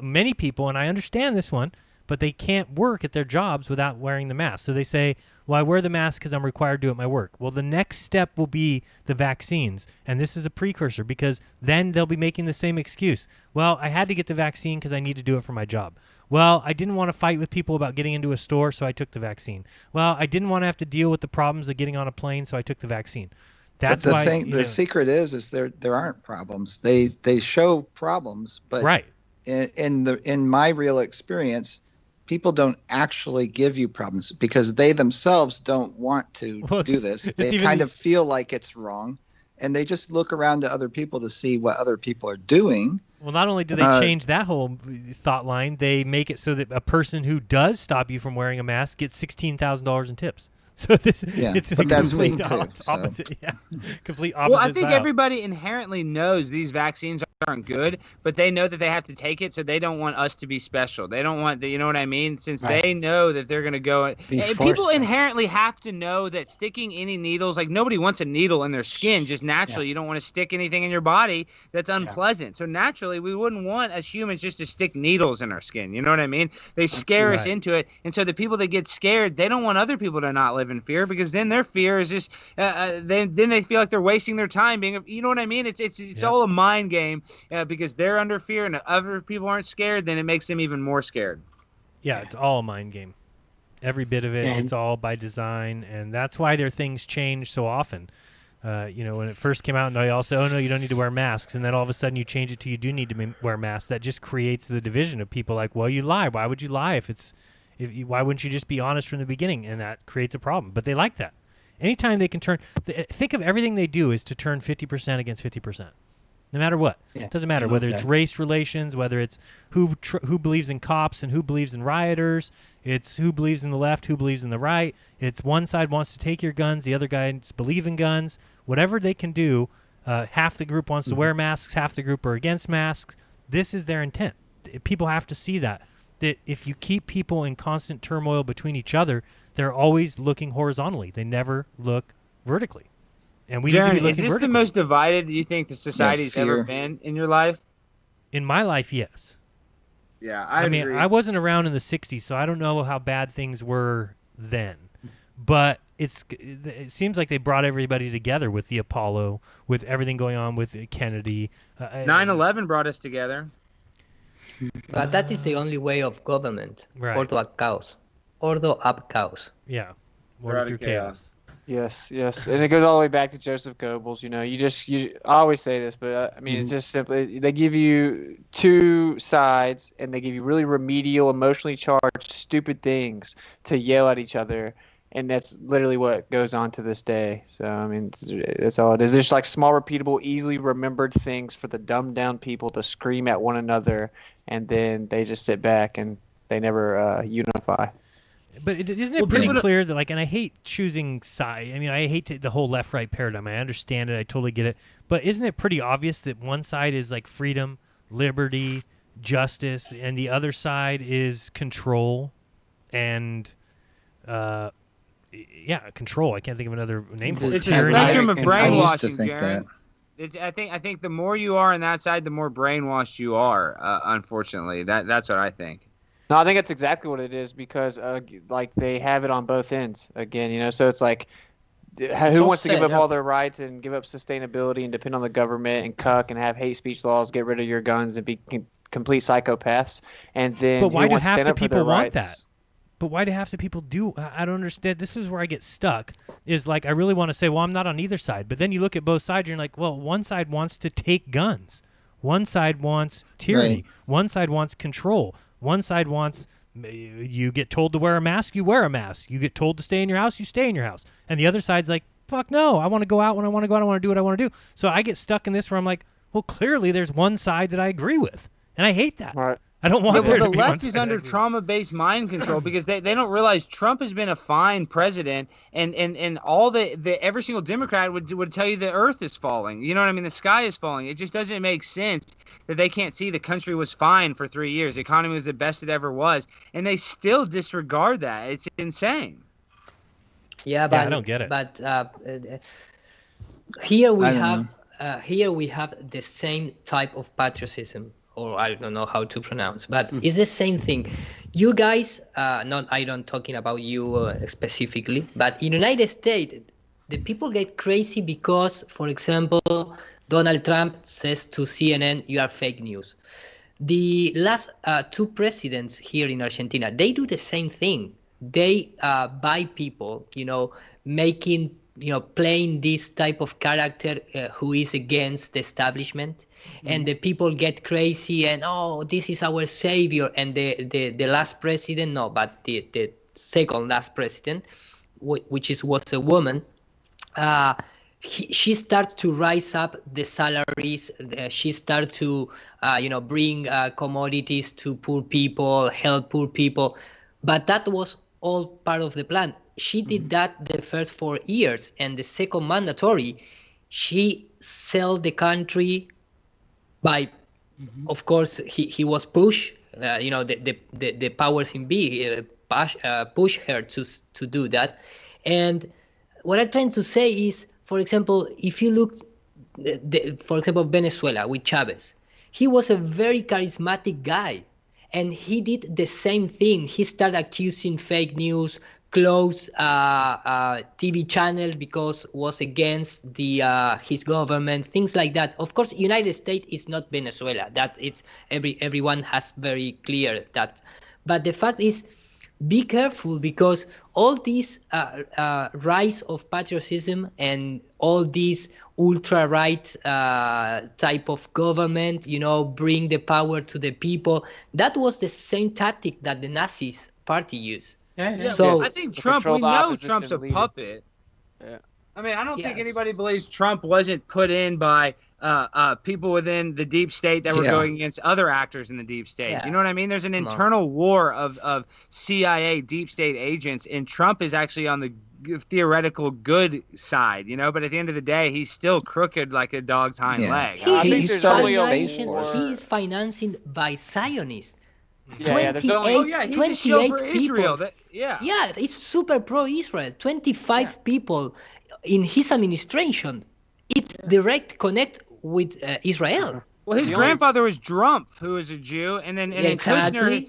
many people, and I understand this one, but they can't work at their jobs without wearing the mask. So they say, well, I wear the mask because I'm required to at my work. Well, the next step will be the vaccines, and this is a precursor, because then they'll be making the same excuse. Well, I had to get the vaccine because I need to do it for my job. Well, I didn't want to fight with people about getting into a store, so I took the vaccine. Well, I didn't want to have to deal with the problems of getting on a plane, so I took the vaccine. That's but why the secret is there aren't problems. They show problems, but right. In my real experience, people don't actually give you problems because they themselves don't want to do this. They kind of feel like it's wrong, and they just look around to other people to see what other people are doing. Well, not only do they change that whole thought line, they make it so that a person who does stop you from wearing a mask gets $16,000 in tips. So it's the complete opposite. Yeah, complete opposite. Well, I think style. everybody inherently knows these vaccines aren't good, but they know that they have to take it, so they don't want us to be special. They don't want you know what I mean? Since they know that they're going to go. And people inherently have to know that sticking any needles, like nobody wants a needle in their skin just naturally. You don't want to stick anything in your body that's unpleasant. So naturally, we wouldn't want as humans just to stick needles in our skin. You know what I mean? They scare us into it. And so the people that get scared, they don't want other people to not live in fear, because then their fear is just, then they feel like they're wasting their time being, you know what I mean? It's all a mind game. Because they're under fear and other people aren't scared, then it makes them even more scared. Yeah, it's all a mind game. Every bit of it, it's all by design, and that's why their things change so often. When it first came out, and they all say, "Oh no, you don't need to wear masks," and then all of a sudden you change it to you do need to wear masks. That just creates the division of people. Like, well, you lie. Why would you lie why wouldn't you just be honest from the beginning? And that creates a problem. But they like that. Anytime they can think of everything they do is to turn 50% against 50%. No matter what. It doesn't matter whether it's race relations, whether it's who believes in cops and who believes in rioters. It's who believes in the left, who believes in the right. It's one side wants to take your guns, the other guys believe in guns. Whatever they can do, half the group wants to wear masks, half the group are against masks. This is their intent. People have to see that if you keep people in constant turmoil between each other, they're always looking horizontally. They never look vertically. And we need to be looking is this vertically. the most divided you think the society's ever been in your life? In my life, yes. Yeah, I mean, I wasn't around in the 60s, so I don't know how bad things were then. But it seems like they brought everybody together with the Apollo, with everything going on with Kennedy. 9/11 brought us together. But that is the only way of government. Right. Order ab chaos. Order ab chaos. Yeah. Order through chaos. Yes, and it goes all the way back to Joseph Goebbels. I always say this, but I mean, it's just simply they give you two sides, and they give you really remedial, emotionally charged, stupid things to yell at each other, and that's literally what goes on to this day. So I mean, that's all it is. There's like small, repeatable, easily remembered things for the dumbed down people to scream at one another, and then they just sit back and they never unify. But isn't it pretty clear that, like, and I hate choosing side. I mean, I hate the whole left-right paradigm. I understand it. I totally get it. But isn't it pretty obvious that one side is like freedom, liberty, justice, and the other side is control and, control. I can't think of another name for it. It's a spectrum of brainwashing, Jared. I think the more you are on that side, the more brainwashed you are. Unfortunately, that's what I think. No, I think that's exactly what it is because, like, they have it on both ends again, So it's like, who wants to give up all their rights and give up sustainability and depend on the government and cuck and have hate speech laws, get rid of your guns and be complete psychopaths? And then, but why do half the people people want rights? that? But why do half the people do? I don't understand. This is where I get stuck. Is like I really want to say, well, I'm not on either side. But then you look at both sides, and you're like, well, one side wants to take guns. One side wants tyranny. Right. One side wants control. One side wants you get told to wear a mask, you wear a mask. You get told to stay in your house, you stay in your house. And the other side's like, fuck no, I want to go out when I want to go out. I want to do what I want to do. So I get stuck in this where I'm like, well, clearly there's one side that I agree with. And I hate that. Right. I don't want there to the be left is under trauma-based mind control because they don't realize Trump has been a fine president, and all every single Democrat would tell you the earth is falling. You know what I mean? The sky is falling. It just doesn't make sense that they can't see the country was fine for 3 years. The economy was the best it ever was, and they still disregard that. It's insane. Yeah, but I don't get it. But here we have the same type of patriotism. Or I don't know how to pronounce, but it's the same thing. You guys, I don't talking about you specifically, but in the United States, the people get crazy because, for example, Donald Trump says to CNN, you are fake news. The last two presidents here in Argentina, they do the same thing. They buy people, making, playing this type of character who is against the establishment. And the people get crazy and, oh, this is our savior. And the last president, no, but the second last president, which was a woman, she starts to rise up the salaries. She starts to, bring commodities to poor people, help poor people. But that was all part of the plan. She did that the first 4 years. And the second mandatory, she sold the country by, of course, he was pushed. The powers in B push her to do that. And what I'm trying to say is, for example, if you look, for example, Venezuela with Chavez, he was a very charismatic guy, and he did the same thing. He started accusing fake news, closed TV channel because was against the his government, things like that. Of course, United States is not Venezuela. That it's everyone has very clear that. But the fact is, be careful, because all this rise of patriotism and all these ultra-right type of government, bring the power to the people. That was the same tactic that the Nazis party used. Yeah, so I think Trump. We know Trump's a puppet. Yeah. I mean, I don't think anybody believes Trump wasn't put in by people within the deep state that were going against other actors in the deep state. Yeah. You know what I mean? There's an internal war of CIA deep state agents, and Trump is actually on the theoretical good side, but at the end of the day, he's still crooked like a dog's hind leg. He is financing by Zionists. Yeah, there's only he's a show for Israel. Yeah, it's super pro-Israel. 25 people in his administration. It's direct connect with Israel. Well, his grandfather was Drumpf, who was a Jew, and then Kushner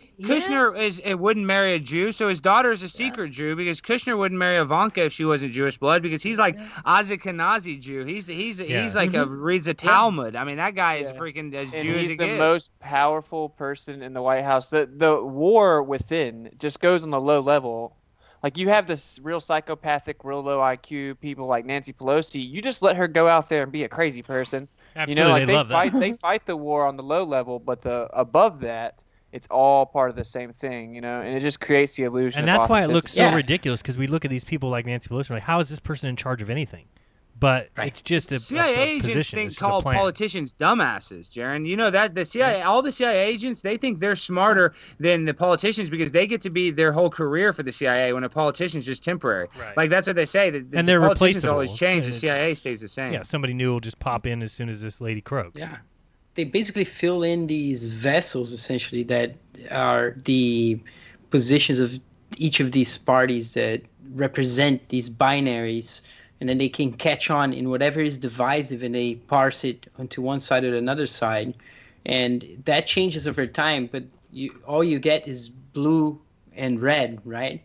wouldn't marry a Jew, so his daughter is a secret Jew, because Kushner wouldn't marry Ivanka if she wasn't Jewish blood, because he's like Ashkenazi Jew. He's like reads a Talmud. I mean, that guy is freaking as Jew as he's it the gets. most powerful person in the White House. The war within just goes on the low level. Like, you have this real psychopathic, real low IQ people like Nancy Pelosi. You just let her go out there and be a crazy person. Absolutely, they fight the war on the low level, but above that, it's all part of the same thing, and it just creates the illusion. And that's why it looks so ridiculous, because we look at these people like Nancy Pelosi, like, how is this person in charge of anything? But it's just a CIA position. agents call politicians dumbasses, Jaron. You know that the CIA, all the CIA agents, they think they're smarter than the politicians, because they get to be their whole career for the CIA, when a politician's just temporary. Right. Like, that's what they say. And they're replaceable. Always change. The CIA stays the same. Yeah, somebody new will just pop in as soon as this lady croaks. Yeah. They basically fill in these vessels, essentially, that are the positions of each of these parties that represent these binaries, and then they can catch on in whatever is divisive, and they parse it onto one side or another side. And that changes over time, but all you get is blue and red, right?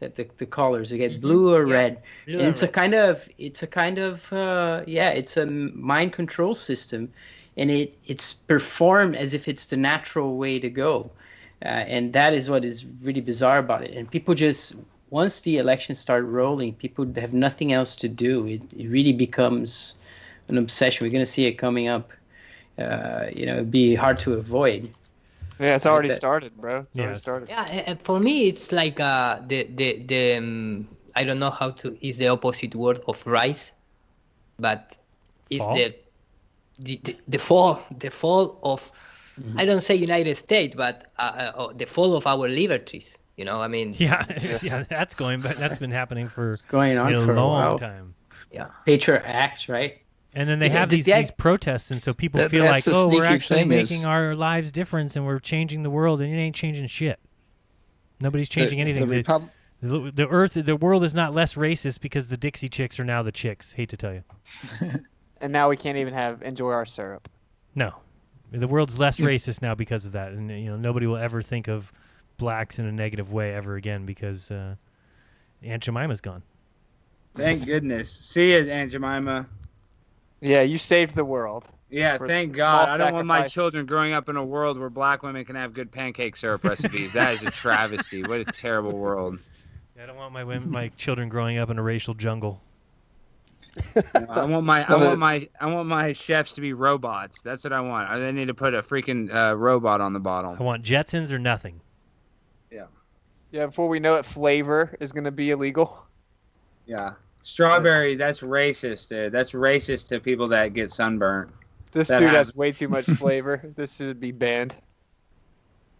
That the colors, you get blue or red. And it's a kind of it's a mind control system, and it's performed as if it's the natural way to go. And that is what is really bizarre about it. And people just, once the elections start rolling, people have nothing else to do. It really becomes an obsession. We're going to see it coming up. It'd be hard to avoid. Yeah, it's already started, bro. It's already started. Yeah, and for me, it's like the I don't know how to is the opposite word of rise, but it's the fall of I don't say United States, but the fall of our liberties. I mean. Yeah, that's been happening for going on for a long while. time. Yeah, Patriot Act, right? And then they have these protests, and so people feel like, we're actually making our lives different, and we're changing the world, and it ain't changing shit. Nobody's changing anything. The world is not less racist because the Dixie Chicks are now the chicks. Hate to tell you. And now we can't even enjoy our syrup. No, the world's less racist now because of that, and nobody will ever think of blacks in a negative way ever again because Aunt Jemima's gone. Thank goodness. See you, Aunt Jemima. Yeah, you saved the world. Yeah, thank God. I don't want my children growing up in a world where black women can have good pancake syrup recipes. That is a travesty. What a terrible world. I don't want my children growing up in a racial jungle. I want my chefs to be robots. That's what I want. They need to put a freaking robot on the bottle. I want Jetsons or nothing. Yeah. Yeah, before we know it, flavor is going to be illegal. Yeah. Strawberry, that's racist, dude. That's racist to people that get sunburnt. This food has way too much flavor. This should be banned.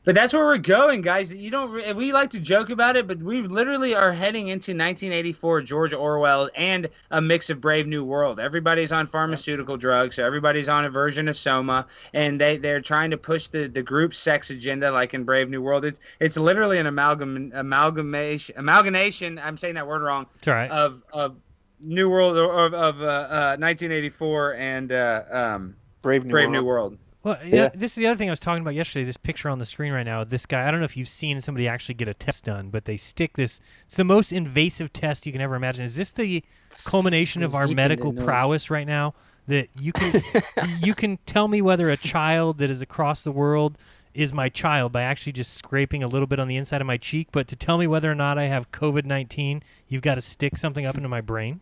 But that's where we're going, guys. You don't. We like to joke about it, but we literally are heading into 1984 George Orwell and a mix of Brave New World. Everybody's on pharmaceutical drugs, so everybody's on a version of Soma, and they're trying to push the group sex agenda like in Brave New World. It's literally an amalgamation. I'm saying that word wrong. It's all right. Of New World of 1984 and Brave New World. Well, yeah, this is the other thing I was talking about yesterday. This picture on the screen right now. This guy, I don't know if you've seen somebody actually get a test done, but they stick this. It's the most invasive test you can ever imagine. Is this the culmination of our medical prowess right now? That you can you can tell me whether a child that is across the world is my child by actually just scraping a little bit on the inside of my cheek, but to tell me whether or not I have COVID-19, you've got to stick something up into my brain.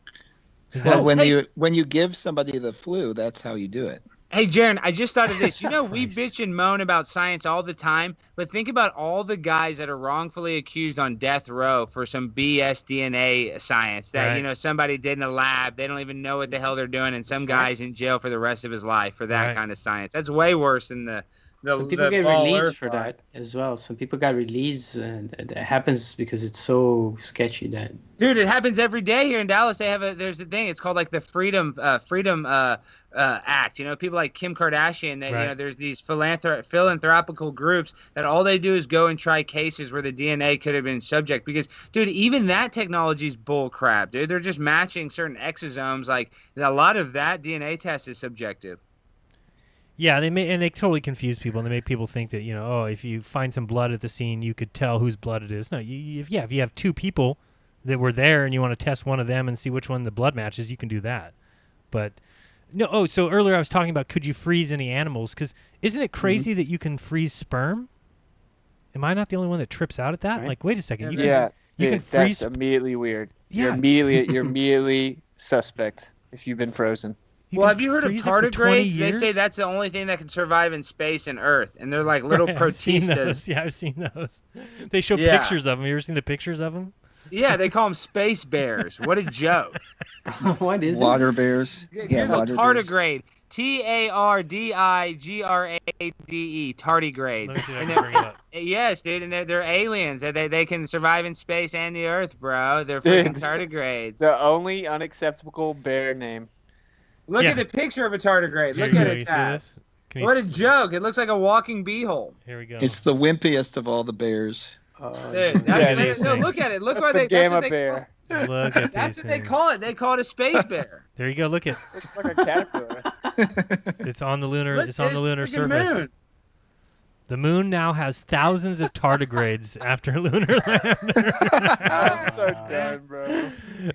Is that when you give somebody the flu, that's how you do it. Hey, Jaron, I just thought of this. You know, we bitch and moan about science all the time, but think about all the guys that are wrongfully accused on death row for some BS DNA science that, you know, somebody did in a lab. They don't even know what the hell they're doing, and some guy's in jail for the rest of his life for that kind of science. That's way worse than the some people get released for that as well. Some people got released, and it happens because it's so sketchy that. Dude, it happens every day here in Dallas. There's the thing. It's called like the Freedom Act. You know, people like Kim Kardashian. That you know, there's these philanthropical groups that all they do is go and try cases where the DNA could have been subject. Because, dude, even that technology is bull crap, dude. They're just matching certain exosomes. Like a lot of that DNA test is subjective. Yeah, they totally confuse people, and they make people think that, you know, oh, if you find some blood at the scene, you could tell whose blood it is. No, if you have two people that were there and you want to test one of them and see which one the blood matches, you can do that. But no, so earlier I was talking about could you freeze any animals? Because isn't it crazy that you can freeze sperm? Am I not the only one that trips out at that? Right. Like, wait a second, you can freeze. That's immediately weird. Yeah. You're immediately suspect if you've been frozen. Well, have you heard of tardigrades? They say that's the only thing that can survive in space and Earth, and they're like little protistas. Yeah, I've seen those. They show pictures of them. You ever seen the pictures of them? Yeah, they call them space bears. What a joke! What is water bears? Yeah, tardigrade. TARDIGRADE. Tardigrades. Yes, dude, and they're aliens. They can survive in space and the Earth, bro. They're freaking tardigrades. The only unacceptable bear name. Look at the picture of a tardigrade. Look at it. What a joke. It looks like a walking beehole. Here we go. It's the wimpiest of all the bears. Dude, look at it. Look that's the gamma bear. Look at that's what they call it. They call it a space bear. There you go. Look at. It's like a caterpillar. It's on the lunar. It's on the lunar surface. Moon. The moon now has thousands of tardigrades after lunar lander. I'm so done, bro.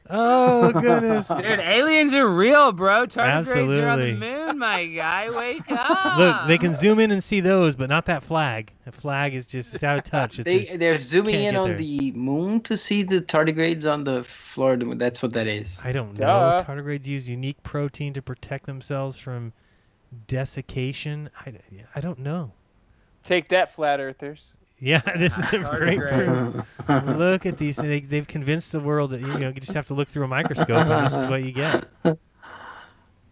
Oh, goodness. Dude, aliens are real, bro. Tardigrades Absolutely. are on the moon, my guy. Wake up. Look, they can zoom in and see those, but not that flag. The flag is just out of touch. They're zooming in on the moon to see the tardigrades on the floor. That's what that is. I don't know. Tardigrades use unique protein to protect themselves from desiccation. I don't know. Take that, flat earthers. Yeah, this is a great proof. Look at these. They've convinced the world that you just have to look through a microscope and this is what you get.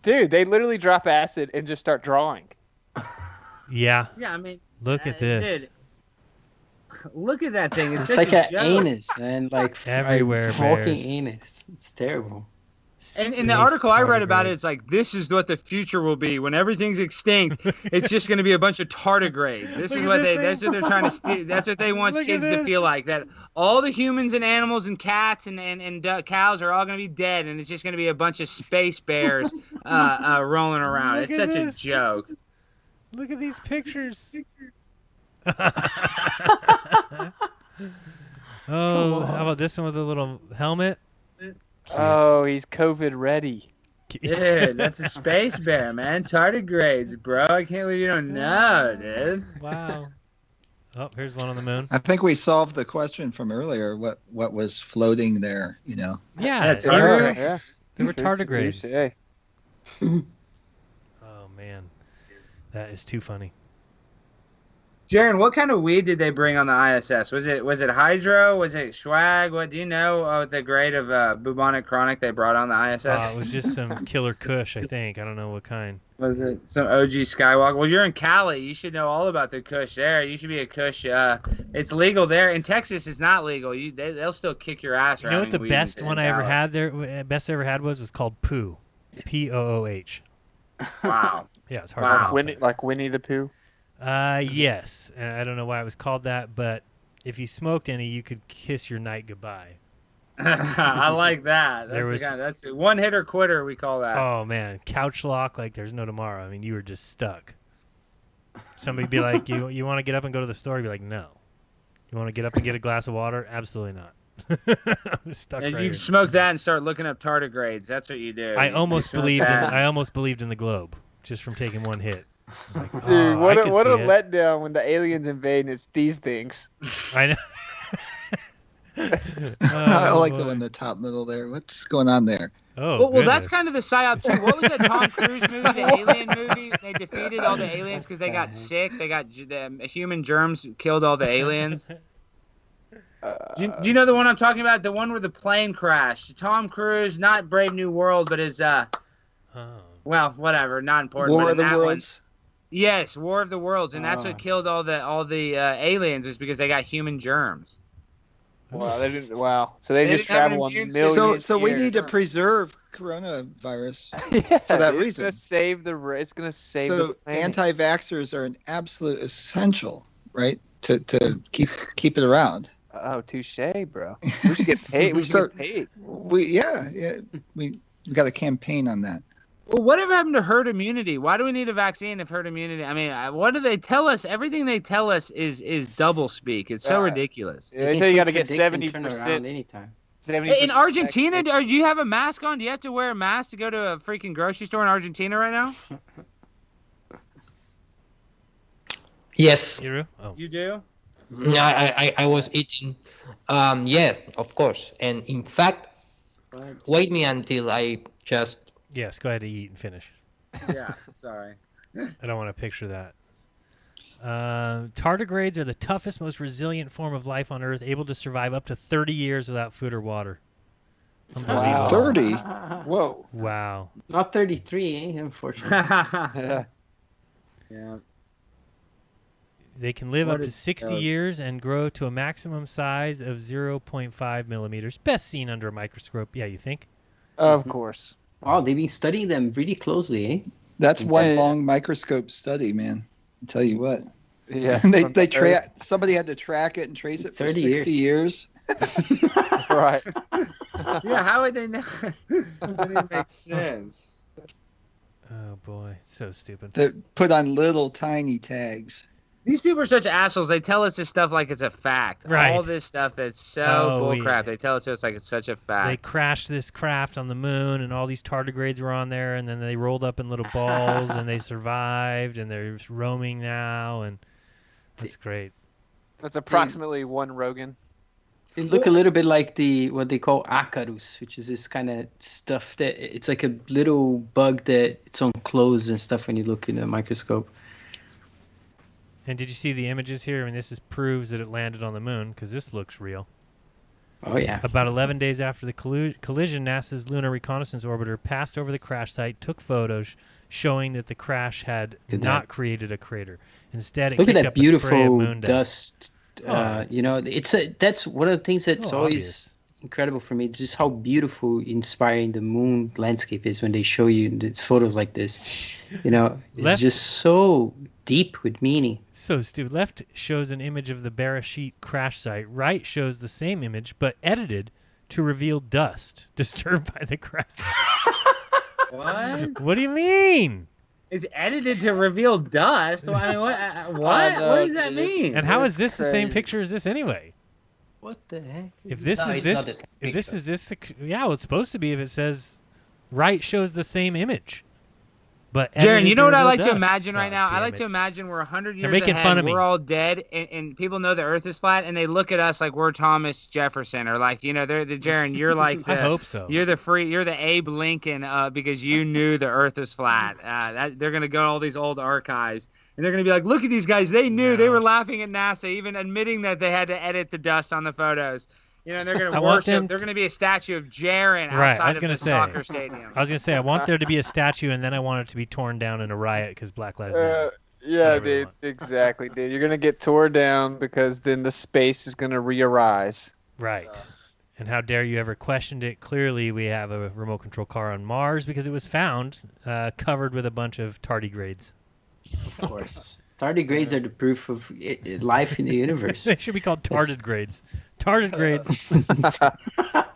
Dude, they literally drop acid and just start drawing. Yeah. Yeah, I mean. Look at this. Dude, look at that thing. It's like an anus, and like everywhere. Walking anus. It's terrible. And in the article I read about it, it's like, this is what the future will be when everything's extinct. It's just going to be a bunch of tardigrades. That's what they're trying to. That's what they want kids to feel like. That all the humans and animals and cats and cows are all going to be dead, and it's just going to be a bunch of space bears rolling around. It's such a joke. Look at these pictures. Oh, how about this one with a little helmet? Cute. Oh, he's COVID ready. Dude, that's a space bear, man. Tardigrades, bro. I can't believe you don't know, dude. Wow. Oh, here's one on the moon. I think we solved the question from earlier. What was floating there? You know. Yeah, they were tardigrades. Oh man, that is too funny. Jaron, what kind of weed did they bring on the ISS? Was it hydro? Was it swag? What do you know the grade of bubonic chronic they brought on the ISS? It was just some killer Kush, I think. I don't know what kind. Was it some OG Skywalker? Well, you're in Cali. You should know all about the Kush there. You should be a Kush. It's legal there. In Texas, it's not legal. They'll still kick your ass. You know what the best one I ever had there? Best I ever had was called Pooh, P-O-O-H. Wow. Yeah, it's hard. Like Winnie the Pooh. Yes. And I don't know why it was called that, but if you smoked any, you could kiss your night goodbye. I like that. That's a one hitter quitter, we call that. Oh man, couch lock like there's no tomorrow. I mean, you were just stuck. Somebody'd be like, "You want to get up and go to the store?" You'd be like, "No." You want to get up and get a glass of water? Absolutely not. I'm stuck. And right you'd here. smoke that and start looking up tardigrades. That's what you do. I almost believed in the globe just from taking one hit. It's like, Dude, what a see it. letdown when the aliens invade and it's these things. I know. I like the one in the top middle there. What's going on there? Oh, well, that's kind of the psyop too. What was that Tom Cruise movie, the Alien movie? They defeated all the aliens because they got sick. They got the human germs killed all the aliens. Do you know the one I'm talking about? The one where the plane crashed. Tom Cruise, not Brave New World, but his well, whatever, not important. War but of the in that Worlds. Yes, War of the Worlds, and that's what killed all the aliens is because they got human germs. Wow, So they just travel on millions. So we need to preserve coronavirus Yeah, for that it's reason. It's gonna save So the planet. anti-vaxxers are an absolute essential, right? To keep it around. Oh, touche, bro. We should get paid. We should get paid. We got a campaign on that. Well, whatever happened to herd immunity? Why do we need a vaccine if herd immunity? I mean, what do they tell us? Everything they tell us is double speak. It's so ridiculous. Yeah, they tell you got to get Predict and turn 70%. around anytime. 70% In Argentina, do you have a mask on? Do you have to wear a mask to go to a freaking grocery store in Argentina right now? Yes. Oh. You do? I was eating. Yeah, of course. And in fact, wait me until I just. Yes, go ahead and eat and finish. Yeah, sorry. I don't want to picture that. Tardigrades are the toughest, most resilient form of life on Earth, able to survive up to 30 years without food or water. Wow. 30? Whoa. Wow. Not 33, unfortunately. Yeah. They can live What up to is 60 years and grow to a maximum size of 0.5 millimeters. Best seen under a microscope. Yeah, you think? Of course. Oh, they've been studying them really closely, eh? That's one long microscope study, man. I'll tell you what. Yeah. Somebody had to track it and trace it for 30 60 years. Right. Yeah, how would they know? That didn't make sense. Oh, boy. So stupid. They put on little tiny tags. These people are such assholes. They tell us this stuff like it's a fact. Right. All this stuff that's so bullcrap. yeah. They tell it to us like it's such a They fact. crashed this craft on the moon, and all these tardigrades were on there, and then they rolled up in little balls, and they survived, and they're roaming now, and that's great. That's approximately one Rogan. They look a little bit like what they call acarus, which is this kind of stuff that it's like a little bug that it's on clothes and stuff when you look in a microscope. And did you see the images here? I mean, this proves that it landed on the moon, because this looks real. Oh, yeah. About 11 days after the collision, NASA's Lunar Reconnaissance Orbiter passed over the crash site, took photos showing that the crash had not created a crater. Instead, it Look at kicked that up a spray of beautiful moon dust. dust. You know, that's one of the things that's so always obvious. incredible for me. It's just how beautiful, inspiring the moon landscape is when they show you these photos like this. You know, it's just so deep with meaning. So stupid. Left shows an image of the Bereshit crash site. Right shows the same image, but edited to reveal dust disturbed by the crash. What? What do you mean? It's edited to reveal dust. I mean, what? What does that mean? And how is this the same picture as this anyway? What the heck? If this No, is it's this, not the same if this picture. is this, yeah, well, it's supposed to be if it says right shows the same image. But Jaron, edited you know what I reveal like to dust. imagine right now? I damn like to it. imagine we're 100 years They're making ahead, fun of me. we're all dead, and people know the Earth is flat, and they look at us like we're Thomas Jefferson, or like, you know, they're the Jaron. You're like the, I hope so. You're the Abe Lincoln, because you knew the Earth was flat. They're gonna go to all these old archives, And they're going to be like, look at these guys. They knew. They were laughing at NASA, even admitting that they had to edit the dust on the photos. You know, and they're going to worship. They're going to be a statue of Jaren outside of the soccer stadium. I was going to say, I want there to be a statue, and then I want it to be torn down in a riot because Black Lives Matter. Yeah, dude. Exactly, dude. You're going to get torn down because then the space is going to re-arise. Right. And how dare you ever question it? Clearly, we have a remote control car on Mars because it was found covered with a bunch of tardigrades. Of course. Tardigrades are the proof of life in the universe. They should be called tardigrades. Tardigrades.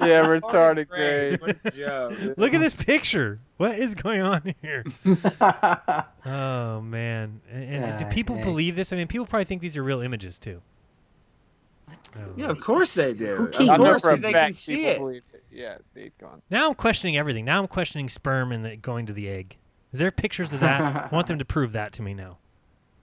Yeah, retarded grades. What a joke. Look at this picture. What is going on here? Oh, man. And do people believe this? I mean, people probably think these are real images, too. Yeah, of course they do. I Of know course, for a because they fact can see people it. believe it. Yeah, they'd gone. Now I'm questioning everything. Now I'm questioning sperm and going to the egg. Is there pictures of that? I want them to prove that to me now.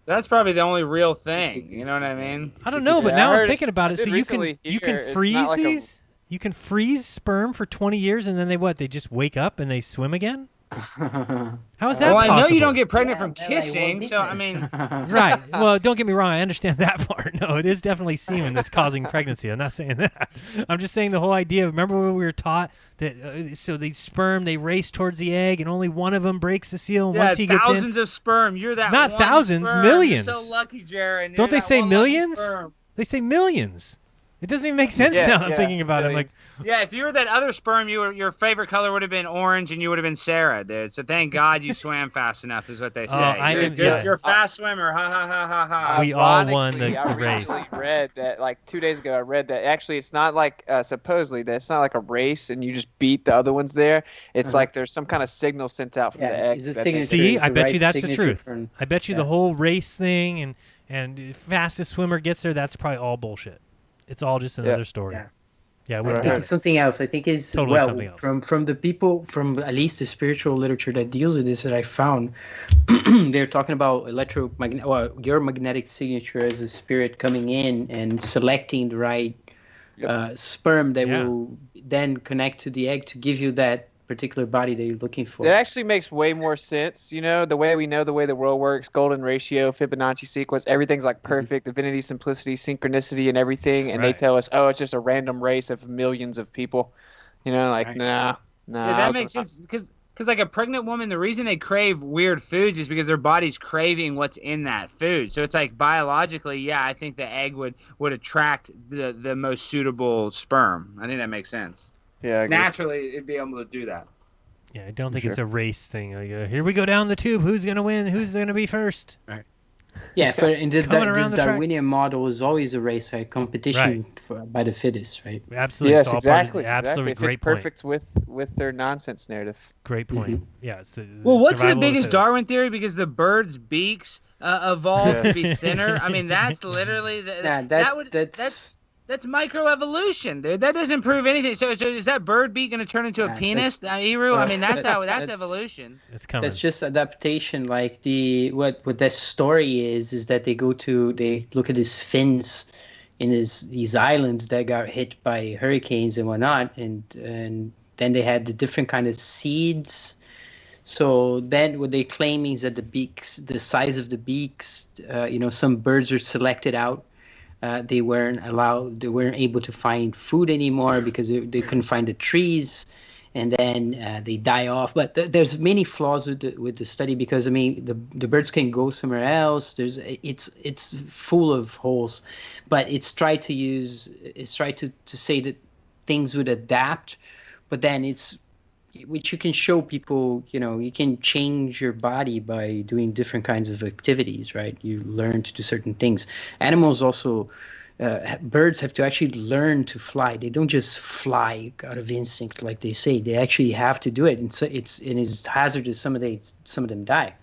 That's probably the only real thing. You know what I mean? I don't know, but Yeah, now I I'm heard thinking about it. I So did you can recently hear it's freeze not like a- these? You can freeze sperm for 20 years and then they just wake up and they swim again? How is that Well, I know possible? you don't get pregnant from kissing, so I mean. Right. Well, don't get me wrong. I understand that part. No, it is definitely semen that's causing pregnancy. I'm not saying that. I'm just saying the whole idea. Remember when we were taught that so the sperm, they race towards the egg and only one of them breaks the seal and Yeah, once he gets in. thousands of sperm. You're that Not one thousands, sperm. millions. You're so lucky, Jared. Don't You're they that say one lucky millions? sperm. They say millions. It doesn't even make sense Yeah, now. I'm yeah, thinking about it. I'm like, Yeah, if you were that other sperm, your favorite color would have been orange, and you would have been Sarah, dude. So thank God you swam fast enough, is what they say. You're a fast swimmer. Ha ha ha ha ha. We all won Ironically, the I race. recently read that, like 2 days ago, I read that actually it's not like, supposedly, that it's not like a race and you just beat the other ones there. It's like there's some kind of signal sent out from the eggs. see, I bet you that's the truth. I bet you the whole race thing and fastest swimmer gets there, that's probably all bullshit. It's all just another story. Yeah, I think it's something else. I think is Totally something else. From the people, from at least the spiritual literature that deals with this that I found, they're talking about your magnetic signature as a spirit coming in and selecting the right sperm that will then connect to the egg to give you that particular body that you're looking for. It actually makes way more sense, you know, the way we know the way the world works, golden ratio, Fibonacci sequence, everything's like perfect, divinity, simplicity, synchronicity, and everything, and they tell us, oh, it's just a random race of millions of people, you know, like, nah. Yeah, that makes sense because like a pregnant woman, the reason they crave weird foods is because their body's craving what's in that food. So it's like biologically, yeah, I think the egg would attract the most suitable sperm. I think that makes sense. Yeah, I agree. Naturally, it'd be able to do that. Yeah, I don't think it's a race thing. Like, here we go down the tube. Who's going to win? Who's going to be first? Right. Yeah, in this the track. Darwinian model is always a race, right? Competition by the fittest, right? Absolutely. Yes, it's all exactly. Part of absolutely It great fits point. perfect with their nonsense narrative. Great point. Yeah, it's Well, what's the survival of biggest fittest. Darwin theory? Because the birds' beaks evolved to be thinner. I mean, that's literally that's microevolution, dude. That doesn't prove anything. So is that bird beak going to turn into a penis, Eru? I mean, that's evolution. It's coming. That's just adaptation. Like what that story is that they look at his fins in these islands that got hit by hurricanes and whatnot, and then they had the different kind of seeds. So then what they claiming is that the size of the beaks, some birds are selected out. They weren't able to find food anymore because they couldn't find the trees, and then they die off. But there's many flaws with the study because I mean the birds can go somewhere else. It's full of holes, but it's tried to say that things would adapt, but then which you can show people, you can change your body by doing different kinds of activities, right? You learn to do certain things. Animals also, birds have to actually learn to fly. They don't just fly out of instinct like they say. They actually have to do it, and so it's hazardous. Some of them die.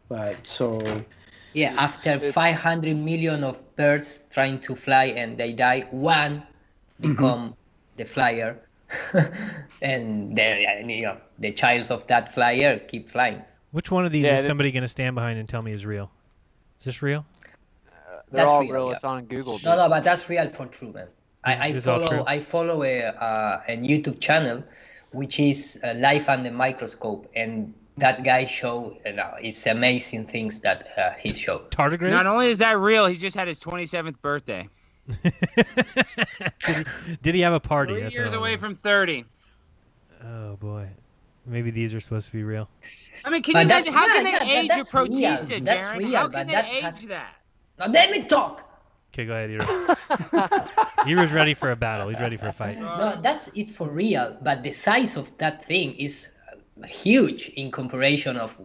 But so. Yeah, after 500 million of birds trying to fly and they die, one become the flyer. And the child of that flyer keep flying. Which one of these is somebody going to stand behind and tell me is real? Is this real? They're all real, real. yeah. It's on Google. Dude. No, but that's real for true, man. I This is all true? follow a YouTube channel, which is Life Under the Microscope, and that guy show. It's amazing things that he showed. Tardigrades? Not only is that real, he just had his 27th birthday. Did he have a party? 3 That's years what I away wanna from 30. know. Oh boy, maybe these are supposed to be real. I mean, can you imagine? How can they age a that's real. protista, That's Darren? real, How but can they that age has- that? Now let me talk. Okay, go ahead, Ira. Ira's ready for a battle. He's ready for a fight. No, it's for real. But the size of that thing is huge in comparison of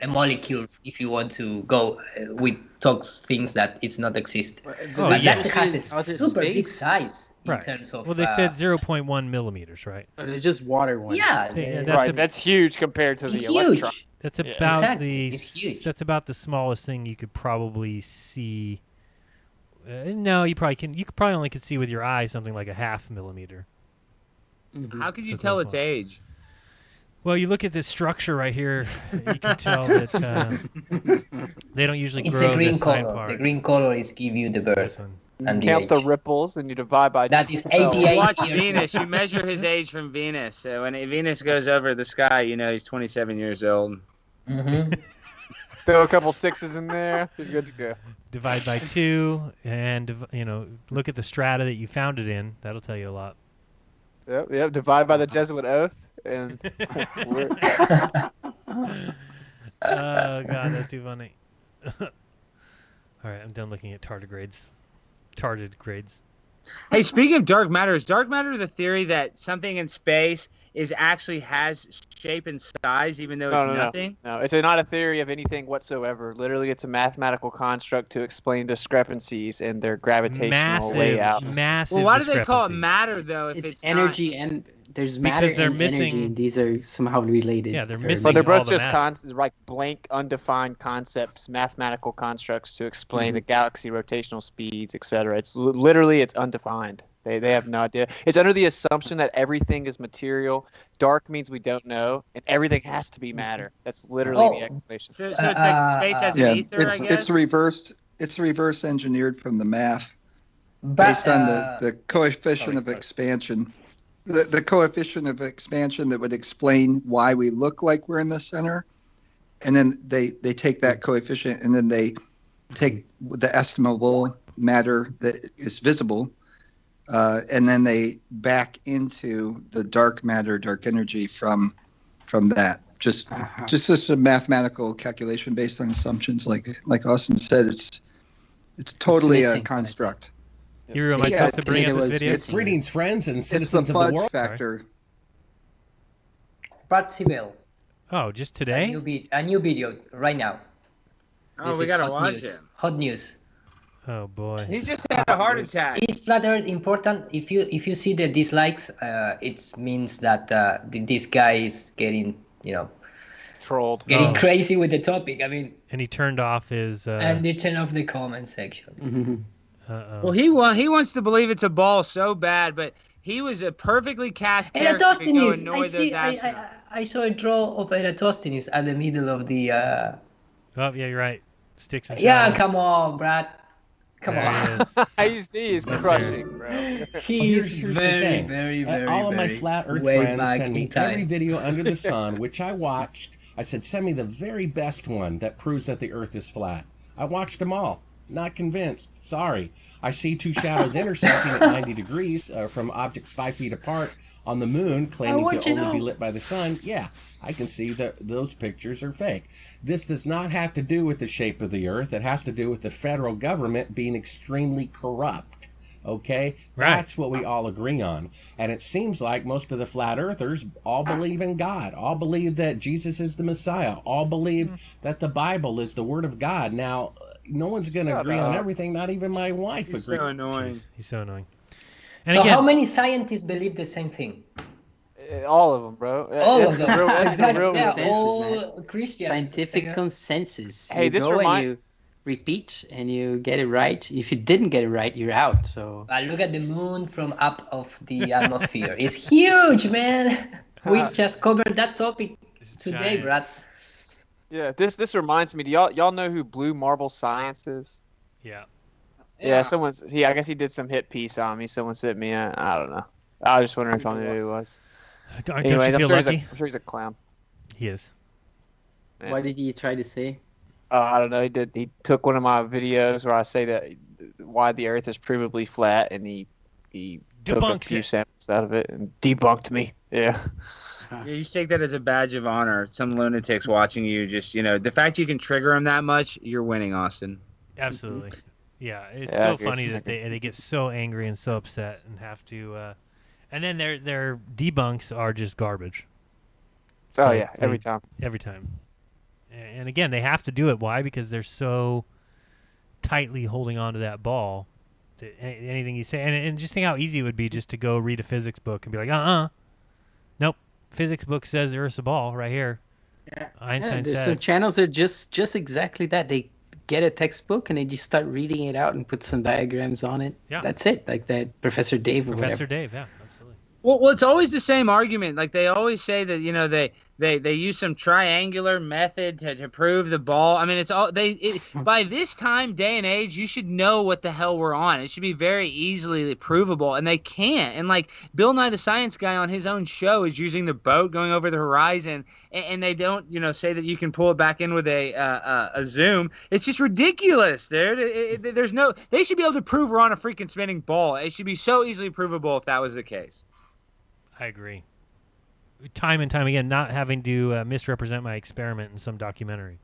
a molecule. If you want to go with talks things that it's not exist, Oh, but yeah. that has a Outer super big space? size in Right. terms of. Well, they said 0.1 millimeters, right? They're just water ones. Yeah, That's huge compared to the It's electron. huge. That's Yeah. about Exactly, it's huge. that's about the smallest thing you could probably see. No, you could probably only see with your eye something like a 0.5 millimeter. How could you So it's tell not its small. age? Well, you look at this structure right here, you can tell that they don't usually It's grow the green this high color. part. The green color is give you the birth You and the count age. the ripples and you divide by. That is 12. 88 Watch years Venus. old. You measure his age from Venus. So when Venus goes over the sky, you know he's 27 years old. Mm-hmm. Throw a couple sixes in there. You're good to go. Divide by 2, and look at the strata that you found it in. That'll tell you a lot. Yep. Divide by the Jesuit oath, and we're- Oh god, that's too funny. All right, I'm done looking at tardigrades. Tarded grades. Hey, speaking of dark matter, is dark matter the theory that something in space actually has shape and size, even though it's nothing? No, it's not a theory of anything whatsoever. Literally, it's a mathematical construct to explain discrepancies in their gravitational layout. Massive. Well, why do they call it discrepancies. matter though? If it's energy not... and there's Because matter they're and energy, missing- and these are somehow related. Yeah, they're Or- missing- Well, they're all both the just matter. like blank, undefined concepts, mathematical constructs to explain the galaxy rotational speeds, etc. It's literally it's undefined. They have no idea. It's under the assumption that everything is material. Dark means we don't know, and everything has to be matter. That's literally the explanation. So it's like space has Yeah, an ether, I guess? it's reversed. It's reverse engineered from the math But, based on the coefficient of expansion. The coefficient of expansion that would explain why we look like we're in the center, and then they take that coefficient and then they take the estimable matter that is visible, and then they back into the dark matter, dark energy from that. Just a mathematical calculation based on assumptions, like Austin said. It's totally a missing. construct. Hero, am I supposed to bring up this video? Greetings, friends and It's the citizens of the fudge world. factor. Pat Sibel, Oh, just today? a new video right now. Oh, This we is gotta hot watch news. it. Hot news. Oh boy. He just had a heart attack. Is flat Earth important? If you see the dislikes, it means that this guy is getting trolled, getting crazy with the topic. I mean, And he turned off his. and they turn off the comment section. Uh-oh. Well, he wants to believe it's a ball so bad, but he was a perfectly cast character to go Eratosthenes. annoy those astronauts. I saw a draw of Eratosthenes at the middle of the. Oh yeah, you're right. Sticks and Yeah, shadows. come on, Brad. Come There on. he is. He's Let's crushing, hear bro. He's Here's the very, thing. very, very, All of my very flat Earth way friends back send me in time. every video under the sun, which I watched. I said, send me the very best one that proves that the Earth is flat. I watched them all. Not convinced. Sorry. I see two shadows intersecting at 90 degrees from objects 5 feet apart on the moon, claiming want to you only be know. lit by the sun. Yeah, I can see that those pictures are fake. This does not have to do with the shape of the Earth. It has to do with the federal government being extremely corrupt. Okay? Right. That's what we all agree on. And it seems like most of the flat earthers all believe in God, all believe that Jesus is the Messiah, all believe that the Bible is the Word of God. Now, no one's going to Shut agree on up. everything, not even my wife He's agrees. so annoying. Jeez, he's so annoying. And So again, how many scientists believe the same thing? All of them, bro. All That's of the them. real- that's the Exactly. real Yeah, reason. all Christians. Scientific consensus. Hey, you this go remind- and you repeat and you get it right. If you didn't get it right, you're out. So But look at the moon from up of the atmosphere. It's huge, man. We just covered that topic today, giant. Brad. Yeah, this reminds me. Do y'all know who Blue Marble Science is? yeah. Yeah, I guess he did some hit piece on me. Someone sent me. I don't know. I was just wondering if y'all knew who he was. Don't Anyway, you feel I'm sure lucky? I'm sure he's a clown. He is. What did he try to say? I don't know. He took one of my videos where I say that why the Earth is provably flat, and he took a Debunks few it. samples out of it and debunked me. Yeah. Yeah, you should take that as a badge of honor. Some lunatics watching you, just the fact you can trigger them that much, you're winning, Austin. Absolutely. Yeah, it's Yeah, I so agree. funny that they get so angry and so upset and have to, and then their debunks are just garbage. Oh So yeah, every time. Every time. And again, they have to do it. Why? Because they're so tightly holding on to that ball. That anything you say, and just think how easy it would be just to go read a physics book and be like, nope, physics book says the Earth's a ball right here. Yeah. Einstein There's said. some channels that are just exactly that. They get a textbook and they just start reading it out and put some diagrams on it. Yeah. That's it. Like that Professor Dave or Professor whatever. Dave, yeah, absolutely. Well, it's always the same argument. Like they always say that they use some triangular method to prove the ball. I mean, it's all by this time, day and age, you should know what the hell we're on. It should be very easily provable, and they can't. And like Bill Nye the Science Guy on his own show is using the boat going over the horizon, and they don't say that you can pull it back in with a zoom. It's just ridiculous, dude. They should be able to prove we're on a freaking spinning ball. It should be so easily provable if that was the case. I agree. Time and time again, not having to misrepresent my experiment in some documentary.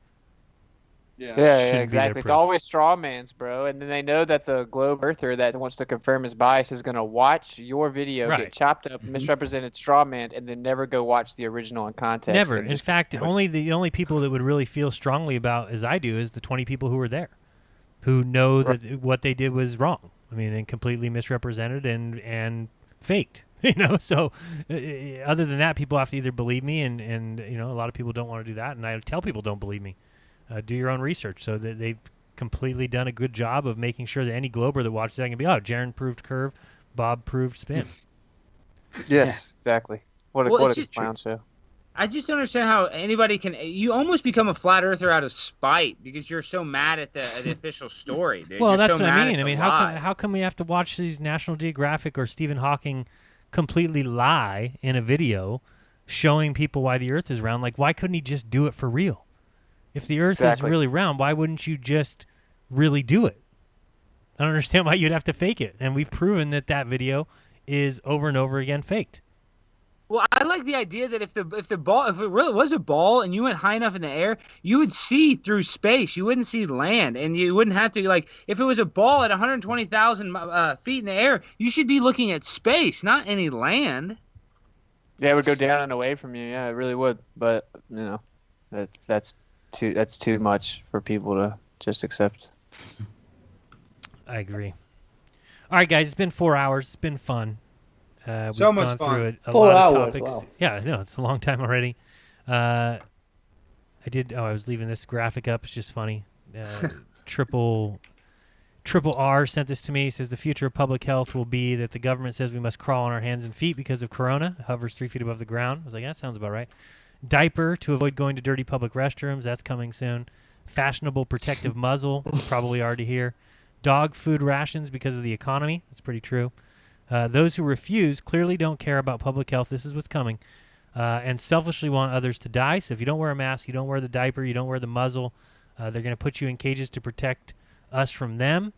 Yeah, Shouldn't be their exactly. It's proof. always straw man's, bro. And then they know that the globe earther that wants to confirm his bias is going to watch your video Right. get chopped up, misrepresented, straw man, and then never go watch the original in context. Never. and In just- fact, the only people that would really feel strongly about, as I do, is the 20 people who were there, who know that what they did was wrong. I mean, and completely misrepresented and faked. So other than that, people have to either believe me, and a lot of people don't want to do that, and I tell people don't believe me. Do your own research. So that they've completely done a good job of making sure that any Glober that watches that can be, Jaron proved curve, Bob proved spin. Yes, exactly. What Well, a it's just clown show. I just don't understand how anybody can. You almost become a flat earther out of spite because you're so mad at the official story, dude. Well, You're that's so what mad I at mean. the I mean, lie. how come we have to watch these National Geographic or Stephen Hawking completely lie in a video showing people why the Earth is round? Like, why couldn't he just do it for real? If the Earth is Exactly. really round, why wouldn't you just really do it? I don't understand why you'd have to fake it. And we've proven that video is over and over again faked. Well, I like the idea that if it really was a ball and you went high enough in the air, you would see through space. You wouldn't see land, and you wouldn't have to if it was a ball at 120,000 feet in the air, you should be looking at space, not any land. Yeah, it would go down and away from you. Yeah, it really would. But that's too much for people to just accept. I agree. All right, guys, it's been 4 hours. It's been fun. We've So much gone fun. through a 4 lot of hours, topics. wow. Yeah, no, it's a long time already. I was leaving this graphic up. It's just funny. Triple R sent this to me. He says the future of public health will be that the government says we must crawl on our hands and feet because of corona. It hovers 3 feet above the ground. I was like, that sounds about right. Diaper to avoid going to dirty public restrooms. That's coming soon. Fashionable protective muzzle. Probably already here. Dog food rations because of the economy. That's pretty true. Those who refuse clearly don't care about public health. This is what's coming. And selfishly want others to die. So if you don't wear a mask, you don't wear the diaper, you don't wear the muzzle, they're going to put you in cages to protect us from them.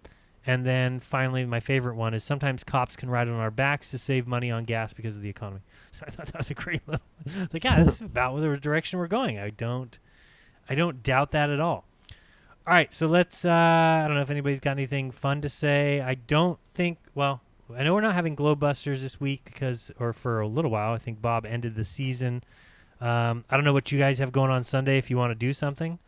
And then finally, my favorite one is sometimes cops can ride on our backs to save money on gas because of the economy. So I thought that was a great little. It's like, yeah, that's about the direction we're going. I don't doubt that at all. All right, so let's. I don't know if anybody's got anything fun to say. I don't think. Well, I know we're not having Globebusters this week or for a little while. I think Bob ended the season. I don't know what you guys have going on Sunday. If you want to do something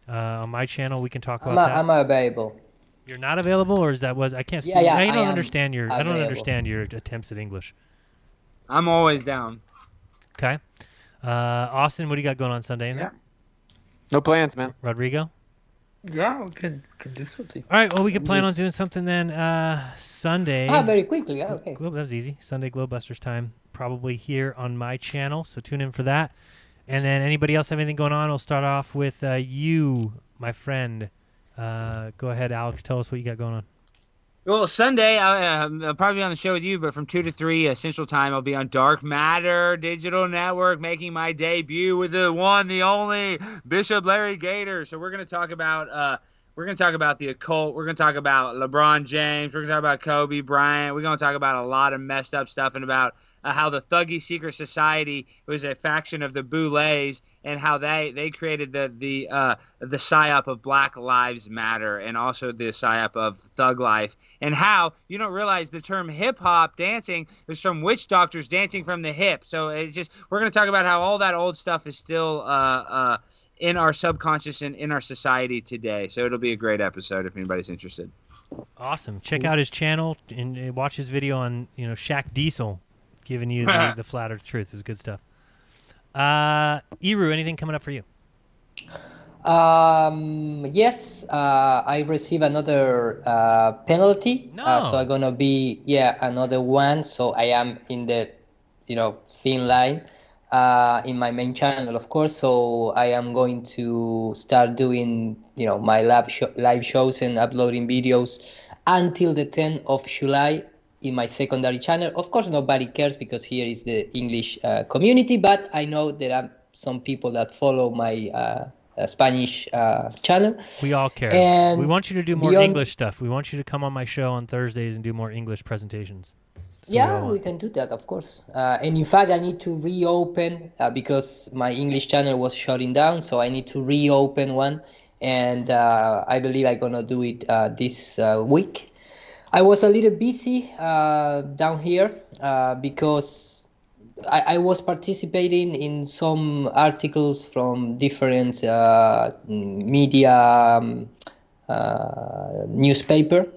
on my channel, we can talk about that. I'm available. You're not available, or is that I can't speak. Yeah, I don't am understand your. I don't available. understand your attempts at English. I'm always down. Okay, Austin, what do you got going on Sunday? Yeah. No plans, man. Rodrigo. Yeah, we can do something. All right, well, we could plan on doing something then Sunday. Very quickly. Okay. That was easy. Sunday Globebusters time, probably here on my channel, so tune in for that. And then anybody else have anything going on? We'll start off with you, my friend. Go ahead, Alex. Tell us what you got going on. Well, Sunday, I'll probably be on the show with you, but from 2 to 3 Central Time, I'll be on Dark Matter Digital Network, making my debut with the one, the only Bishop Larry Gator. So we're going to talk about the occult. We're going to talk about LeBron James. We're going to talk about Kobe Bryant. We're going to talk about a lot of messed up stuff and about how the Thuggy Secret Society was a faction of the Boulets and how they created the psyop of Black Lives Matter and also the psyop of Thug Life, and how you don't realize the term hip hop dancing is from witch doctors dancing from the hip. So it's just we're going to talk about how all that old stuff is still in our subconscious and in our society today. So it'll be a great episode if anybody's interested. Awesome. Check out his channel and watch his video on Shaq Diesel giving you the flat earth truth. It's good stuff. Iru, anything coming up for you? Yes, I receive another penalty. No. So I'm gonna be another one. So I am in the thin line in my main channel, of course. So I am going to start doing my live shows and uploading videos until the 10th of July in my secondary channel. Of course, nobody cares because here is the English community, but I know there are some people that follow my Spanish channel. We all care. And we want you to do more English stuff. We want you to come on my show on Thursdays and do more English presentations. We can do that, of course. And in fact, I need to reopen because my English channel was shutting down, so I need to reopen one. And I believe I'm going to do it this week. I was a little busy down here because I was participating in some articles from different media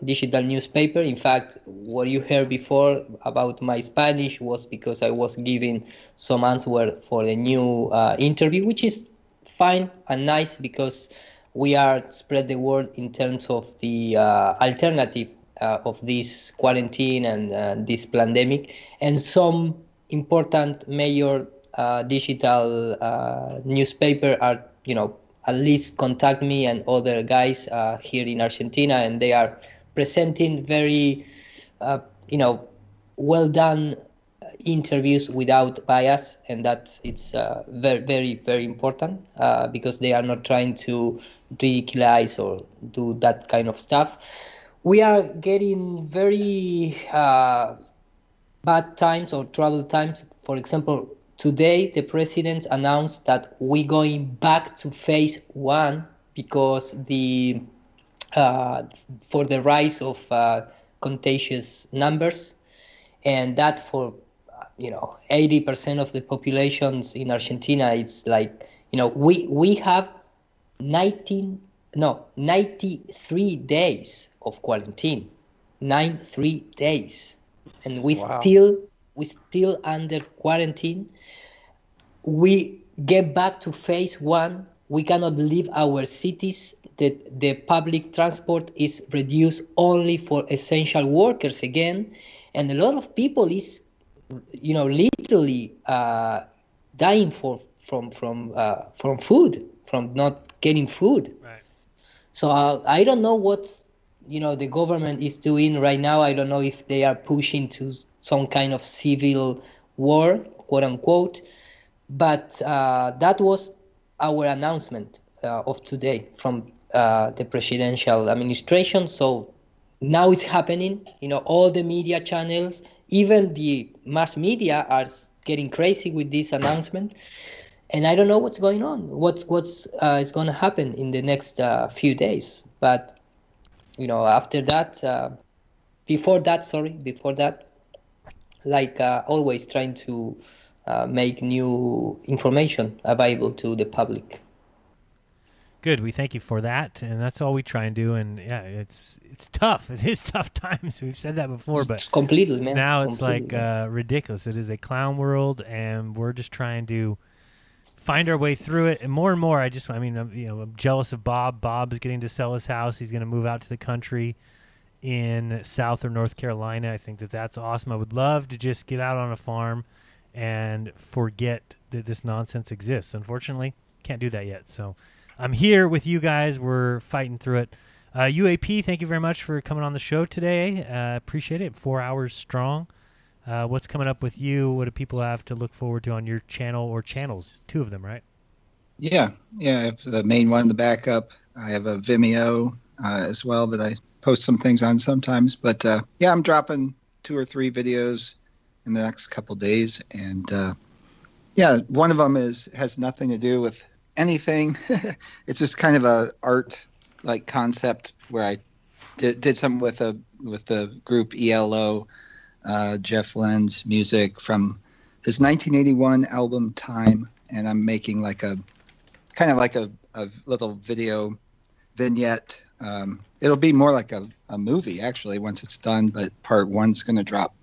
digital newspaper. In fact, what you heard before about my Spanish was because I was giving some answer for a new interview, which is fine and nice because we are spread the word in terms of the alternative of this quarantine and this pandemic, and some important major digital newspaper are at least contact me and other guys here in Argentina, and they are presenting very well done interviews without bias, and it's very, very, very important because they are not trying to ridiculize or do that kind of stuff. We are getting very bad times or troubled times. For example, today the president announced that we're going back to phase 1 because for the rise of contagious numbers, and that for 80% of the populations in Argentina, it's like we have 93 days of quarantine, 93 days, and we still under quarantine. We get back to phase 1. We cannot leave our cities. The public transport is reduced only for essential workers again, and a lot of people is literally dying from food, from not getting food. Right. So I don't know what the government is doing right now. I don't know if they are pushing to some kind of civil war, quote unquote. But that was our announcement of today from the presidential administration. So now it's happening. All the media channels, even the mass media, are getting crazy with this announcement. And I don't know what's going on. What's is going to happen in the next few days. But after that, before that, like always, trying to make new information available to the public. Good. We thank you for that, and that's all we try and do. And yeah, it's tough. It is tough times. We've said that before, but completely, man. Now it's completely, like ridiculous. It is a clown world, and we're just trying to find our way through it. And more, I'm jealous of Bob. Bob is getting to sell his house. He's going to move out to the country in South or North Carolina. I think that's awesome. I would love to just get out on a farm and forget that this nonsense exists. Unfortunately, can't do that yet. So I'm here with you guys. We're fighting through it. UAP, thank you very much for coming on the show today. Appreciate it. 4 hours strong. What's coming up with you? What do people have to look forward to on your channel or channels? 2 of them, right? Yeah. I have the main one, the backup. I have a Vimeo as well that I post some things on sometimes. But I'm dropping 2 or 3 videos in the next couple days. And one of them has nothing to do with anything. It's just kind of a art like concept where I did something with the group ELO, Jeff Lynne's music from his 1981 album Time, and I'm making like a kind of like a little video vignette. It'll be more like a movie actually once it's done, but part 1's going to drop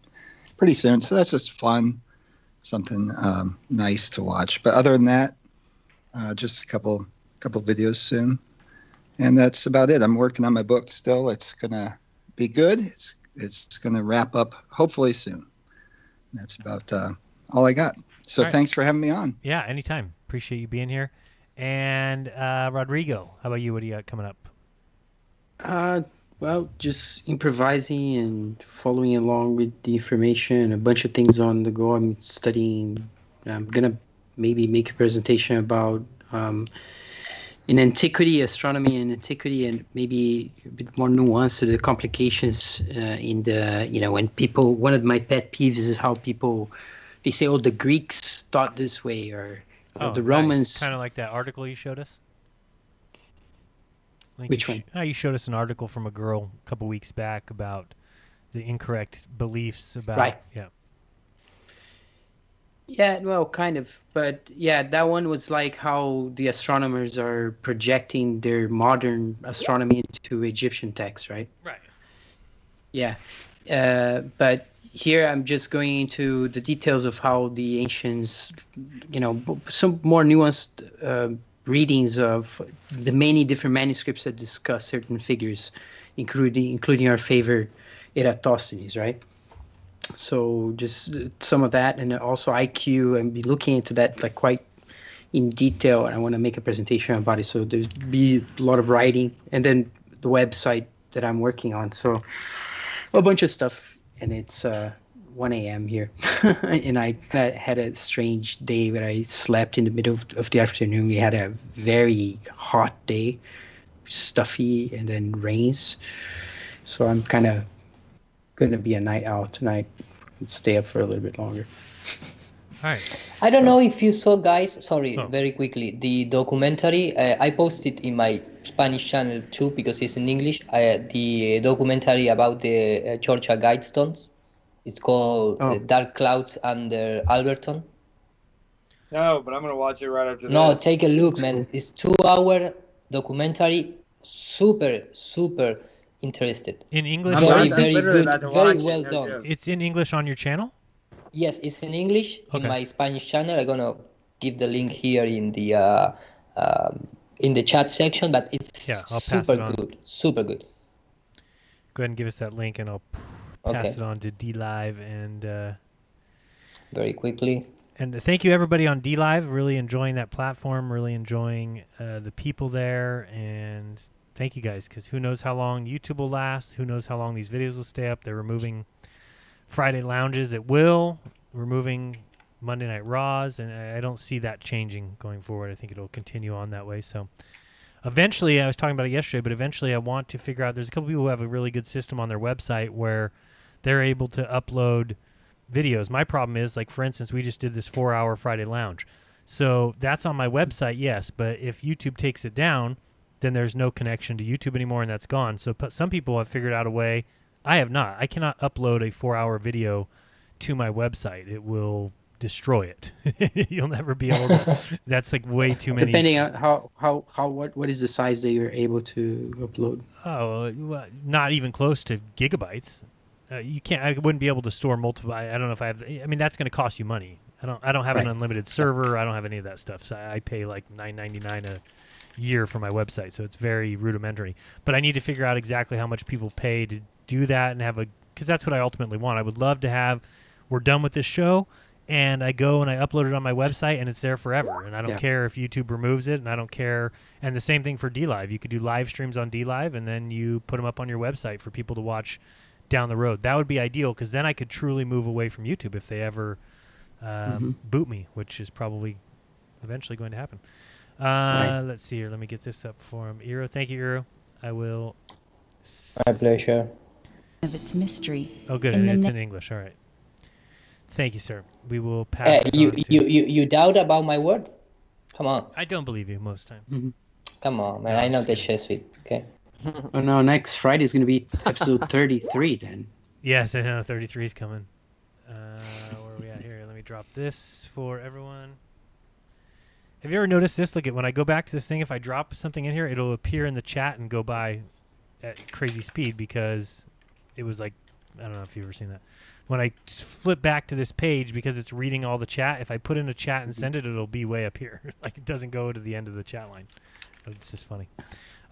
pretty soon, so that's just fun, something nice to watch. But other than that, just a couple videos soon, and that's about it. I'm working on my book still. It's gonna be good. It's gonna wrap up hopefully soon. That's about all I got. So right. Thanks for having me on. Yeah, anytime. Appreciate you being here. And Rodrigo, how about you? What do you got coming up? Well, just improvising and following along with the information. A bunch of things on the go. I'm studying. I'm gonna maybe make a presentation about in antiquity, astronomy in antiquity, and maybe a bit more nuance to the complications in the, when people, one of my pet peeves is how people, they say, oh, the Greeks thought this way, or the Romans. Kind of like that article you showed us. Which one? You showed us an article from a girl a couple weeks back about the incorrect beliefs about. Right. Yeah. Yeah, well, kind of. But yeah, that one was like how the astronomers are projecting their modern astronomy into Egyptian texts, right? Right. Yeah. But here I'm just going into the details of how the ancients, some more nuanced readings of the many different manuscripts that discuss certain figures, including our favorite Eratosthenes, right? So just some of that, and also IQ, and be looking into that like quite in detail. And I want to make a presentation about it. So there's be a lot of writing, and then the website that I'm working on. So a bunch of stuff, and it's 1 a.m. here, and I had a strange day where I slept in the middle of the afternoon. We had a very hot day, stuffy, and then rains. So I'm kind of going to be a night owl tonight and stay up for a little bit longer. All right. I don't know if you saw, guys, very quickly, the documentary. I posted in my Spanish channel too, because it's in English, the documentary about the Georgia Guidestones. It's called Dark Clouds Under Alberton. No, but I'm going to watch it right after No, this. take a look, man. It's 2-hour documentary. Super, super interested. In English? Very, I'm very literally good. about to Very watch well it. done. It's in English on your channel? Yes, it's in English in my Spanish channel. I'm gonna give the link here in the chat section. But it's I'll pass super it on. good, super good. Go ahead and give us that link, and I'll pass it on to DLive and very quickly. And thank you everybody on DLive. Really enjoying that platform. Really enjoying the people there, and thank you guys, because who knows how long YouTube will last? Who knows how long these videos will stay up? They're removing Friday lounges at will, removing Monday Night Raws, and I don't see that changing going forward. I think it'll continue on that way. So eventually, I was talking about it yesterday, but eventually I want to figure out, there's a couple people who have a really good system on their website where they're able to upload videos. My problem is, like, for instance, we just did this 4-hour Friday lounge. So that's on my website, yes, but if YouTube takes it down, then there's no connection to YouTube anymore, and that's gone. So some people have figured out a way. I have not. I cannot upload a 4-hour video to my website. It will destroy it. You'll never be able to. That's like way too many. Depending on what is the size that you're able to upload? Oh, well, not even close to gigabytes. You can't. I wouldn't be able to store multiple. I don't know if I have. I mean, that's going to cost you money. I don't have an unlimited server. I don't have any of that stuff. So I pay like $9.99 a year for my website. So it's very rudimentary. But I need to figure out exactly how much people pay to do that and have because that's what I ultimately want. I would love to have, we're done with this show and I go and I upload it on my website, and it's there forever. And I don't care if YouTube removes it, and I don't care. And the same thing for DLive. You could do live streams on DLive, and then you put them up on your website for people to watch down the road. That would be ideal, because then I could truly move away from YouTube if they ever boot me, which is probably eventually going to happen. Let's see here. Let me get this up for him. Iro, thank you, Iro. I will. My pleasure. Of its mystery. Oh, good. It's in English. All right. Thank you, sir. We will pass this you, on to... you doubt about my word? Come on. I don't believe you most times. Come on, man. I know the Jesuit. Okay. Oh no! Next Friday is going to be episode 33. Then. Yes, I know 33 is coming. Where are we at here? Let me drop this for everyone. Have you ever noticed this? Look at when I go back to this thing. If I drop something in here, it'll appear in the chat and go by at crazy speed because it was like, I don't know if you've ever seen that. When I flip back to this page, because it's reading all the chat, if I put in a chat and send it, it'll be way up here. Like it doesn't go to the end of the chat line. But it's just funny.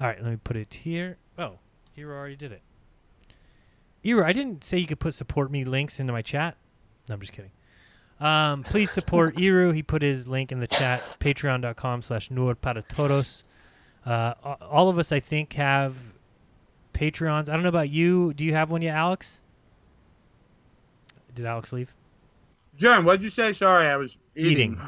All right, let me put it here. Oh, Iro already did it. Iro, I didn't say you could put support me links into my chat. No, I'm just kidding. Please support Iro. He put his link in the chat, patreon.com/nuorparatodos. All of us, I think, have Patreons. I don't know about you. Do you have one yet, Alex? Did Alex leave? John, what'd you say? Sorry, I was eating.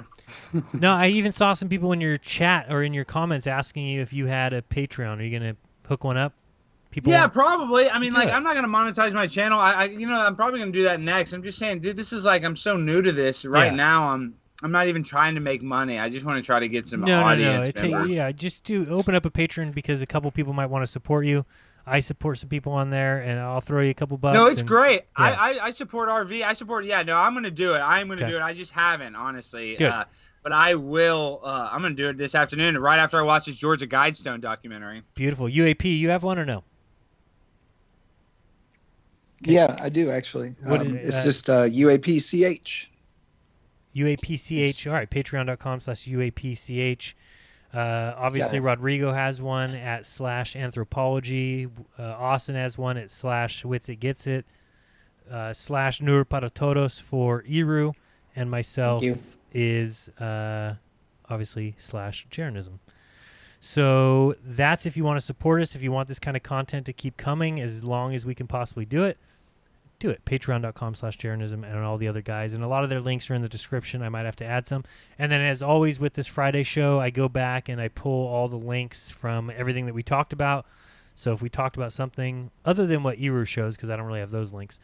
No, I even saw some people in your chat or in your comments asking you if you had a Patreon. Are you going to hook one up? People probably. I mean, like, I'm not going to monetize my channel. I'm probably going to do that next. I'm just saying, dude, this is like, I'm so new to this right now. I'm not even trying to make money. I just want to try to get some audience members. Just open up a Patreon because a couple people might want to support you. I support some people on there, and I'll throw you a couple bucks. No, it's great. Yeah. I support RV. I'm going to do it. I'm going to do it. I just haven't, honestly. Good. But I will. I'm going to do it this afternoon, right after I watch this Georgia Guidestone documentary. Beautiful. UAP, you have one or no? Okay. Yeah, I do, actually. It's just UAPCH. UAPCH. All right, patreon.com/UAPCH. Obviously, Rodrigo has one at /anthropology. Austin has one at /witsitgetsit. /Nur para Todos for Iru. And myself is obviously /Jeranism. So that's if you want to support us, if you want this kind of content to keep coming as long as we can possibly do it. Do it. Patreon.com/Jeranism and all the other guys. And a lot of their links are in the description. I might have to add some. And then as always with this Friday show, I go back and I pull all the links from everything that we talked about. So if we talked about something other than what Iru shows, because I don't really have those links,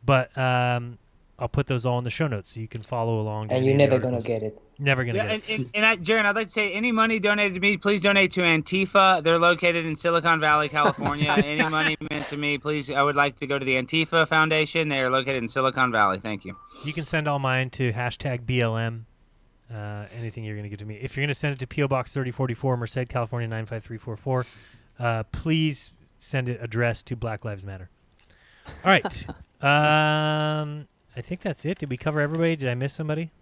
but I'll put those all in the show notes so you can follow along. And you're never going to get it. Never going to get it. And Jaron, I'd like to say any money donated to me, please donate to Antifa. They're located in Silicon Valley, California. Any money meant to me, please, I would like to go to the Antifa Foundation. They are located in Silicon Valley. Thank you. You can send all mine to #BLM. Anything you're going to get to me. If you're going to send it to P.O. Box 3044, Merced, California 95344, please send it addressed to Black Lives Matter. All right. I think that's it. Did we cover everybody? Did I miss somebody?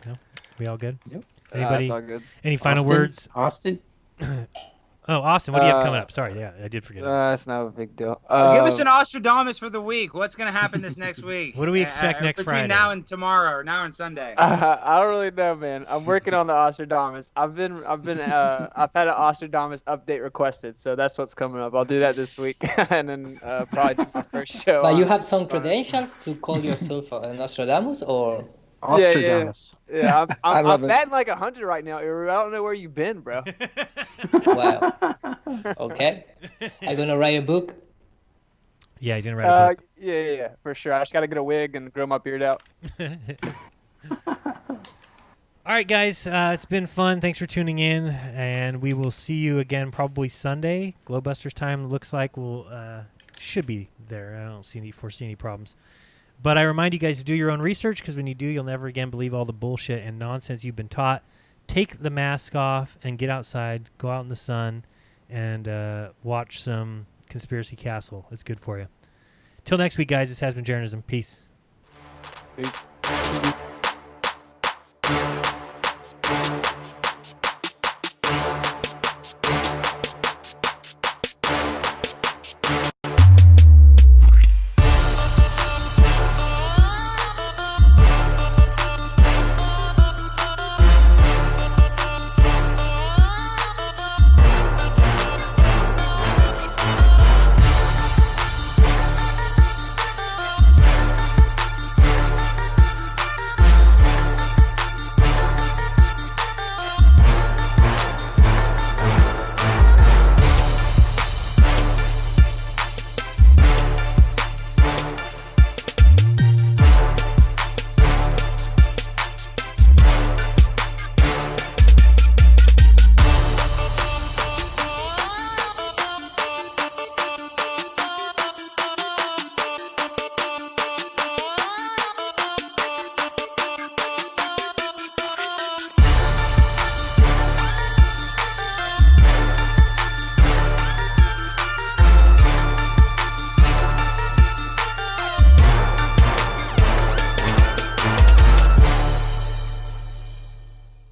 No? We all good? Yep. Anybody? That's all good. Any final words? Austin? Oh, Austin, what do you have coming up? Sorry, yeah, I did forget. That's not a big deal. Give us an Nostradamus for the week. What's going to happen this next week? What do we expect next between Friday? now and tomorrow, or now and Sunday? I don't really know, man. I'm working on the Nostradamus. I've had an Nostradamus update requested, so that's what's coming up. I'll do that this week, and then probably do my first show. But you have some credentials to call yourself a Nostradamus, or? Nostradamus. Yeah, I'm batting like 100 right now, Iru. I don't know where you've been, bro. Wow. Okay. Are you gonna write a book? Yeah, he's gonna write a book. Yeah, for sure. I just gotta get a wig and grow my beard out. All right, guys. It's been fun. Thanks for tuning in, and we will see you again probably Sunday. Glowbusters time looks like we'll should be there. I don't foresee any problems. But I remind you guys to do your own research, because when you do, you'll never again believe all the bullshit and nonsense you've been taught. Take the mask off and get outside. Go out in the sun and watch some Conspiracy Castle. It's good for you. Till next week, guys, this has been Jeranism. Peace. Peace.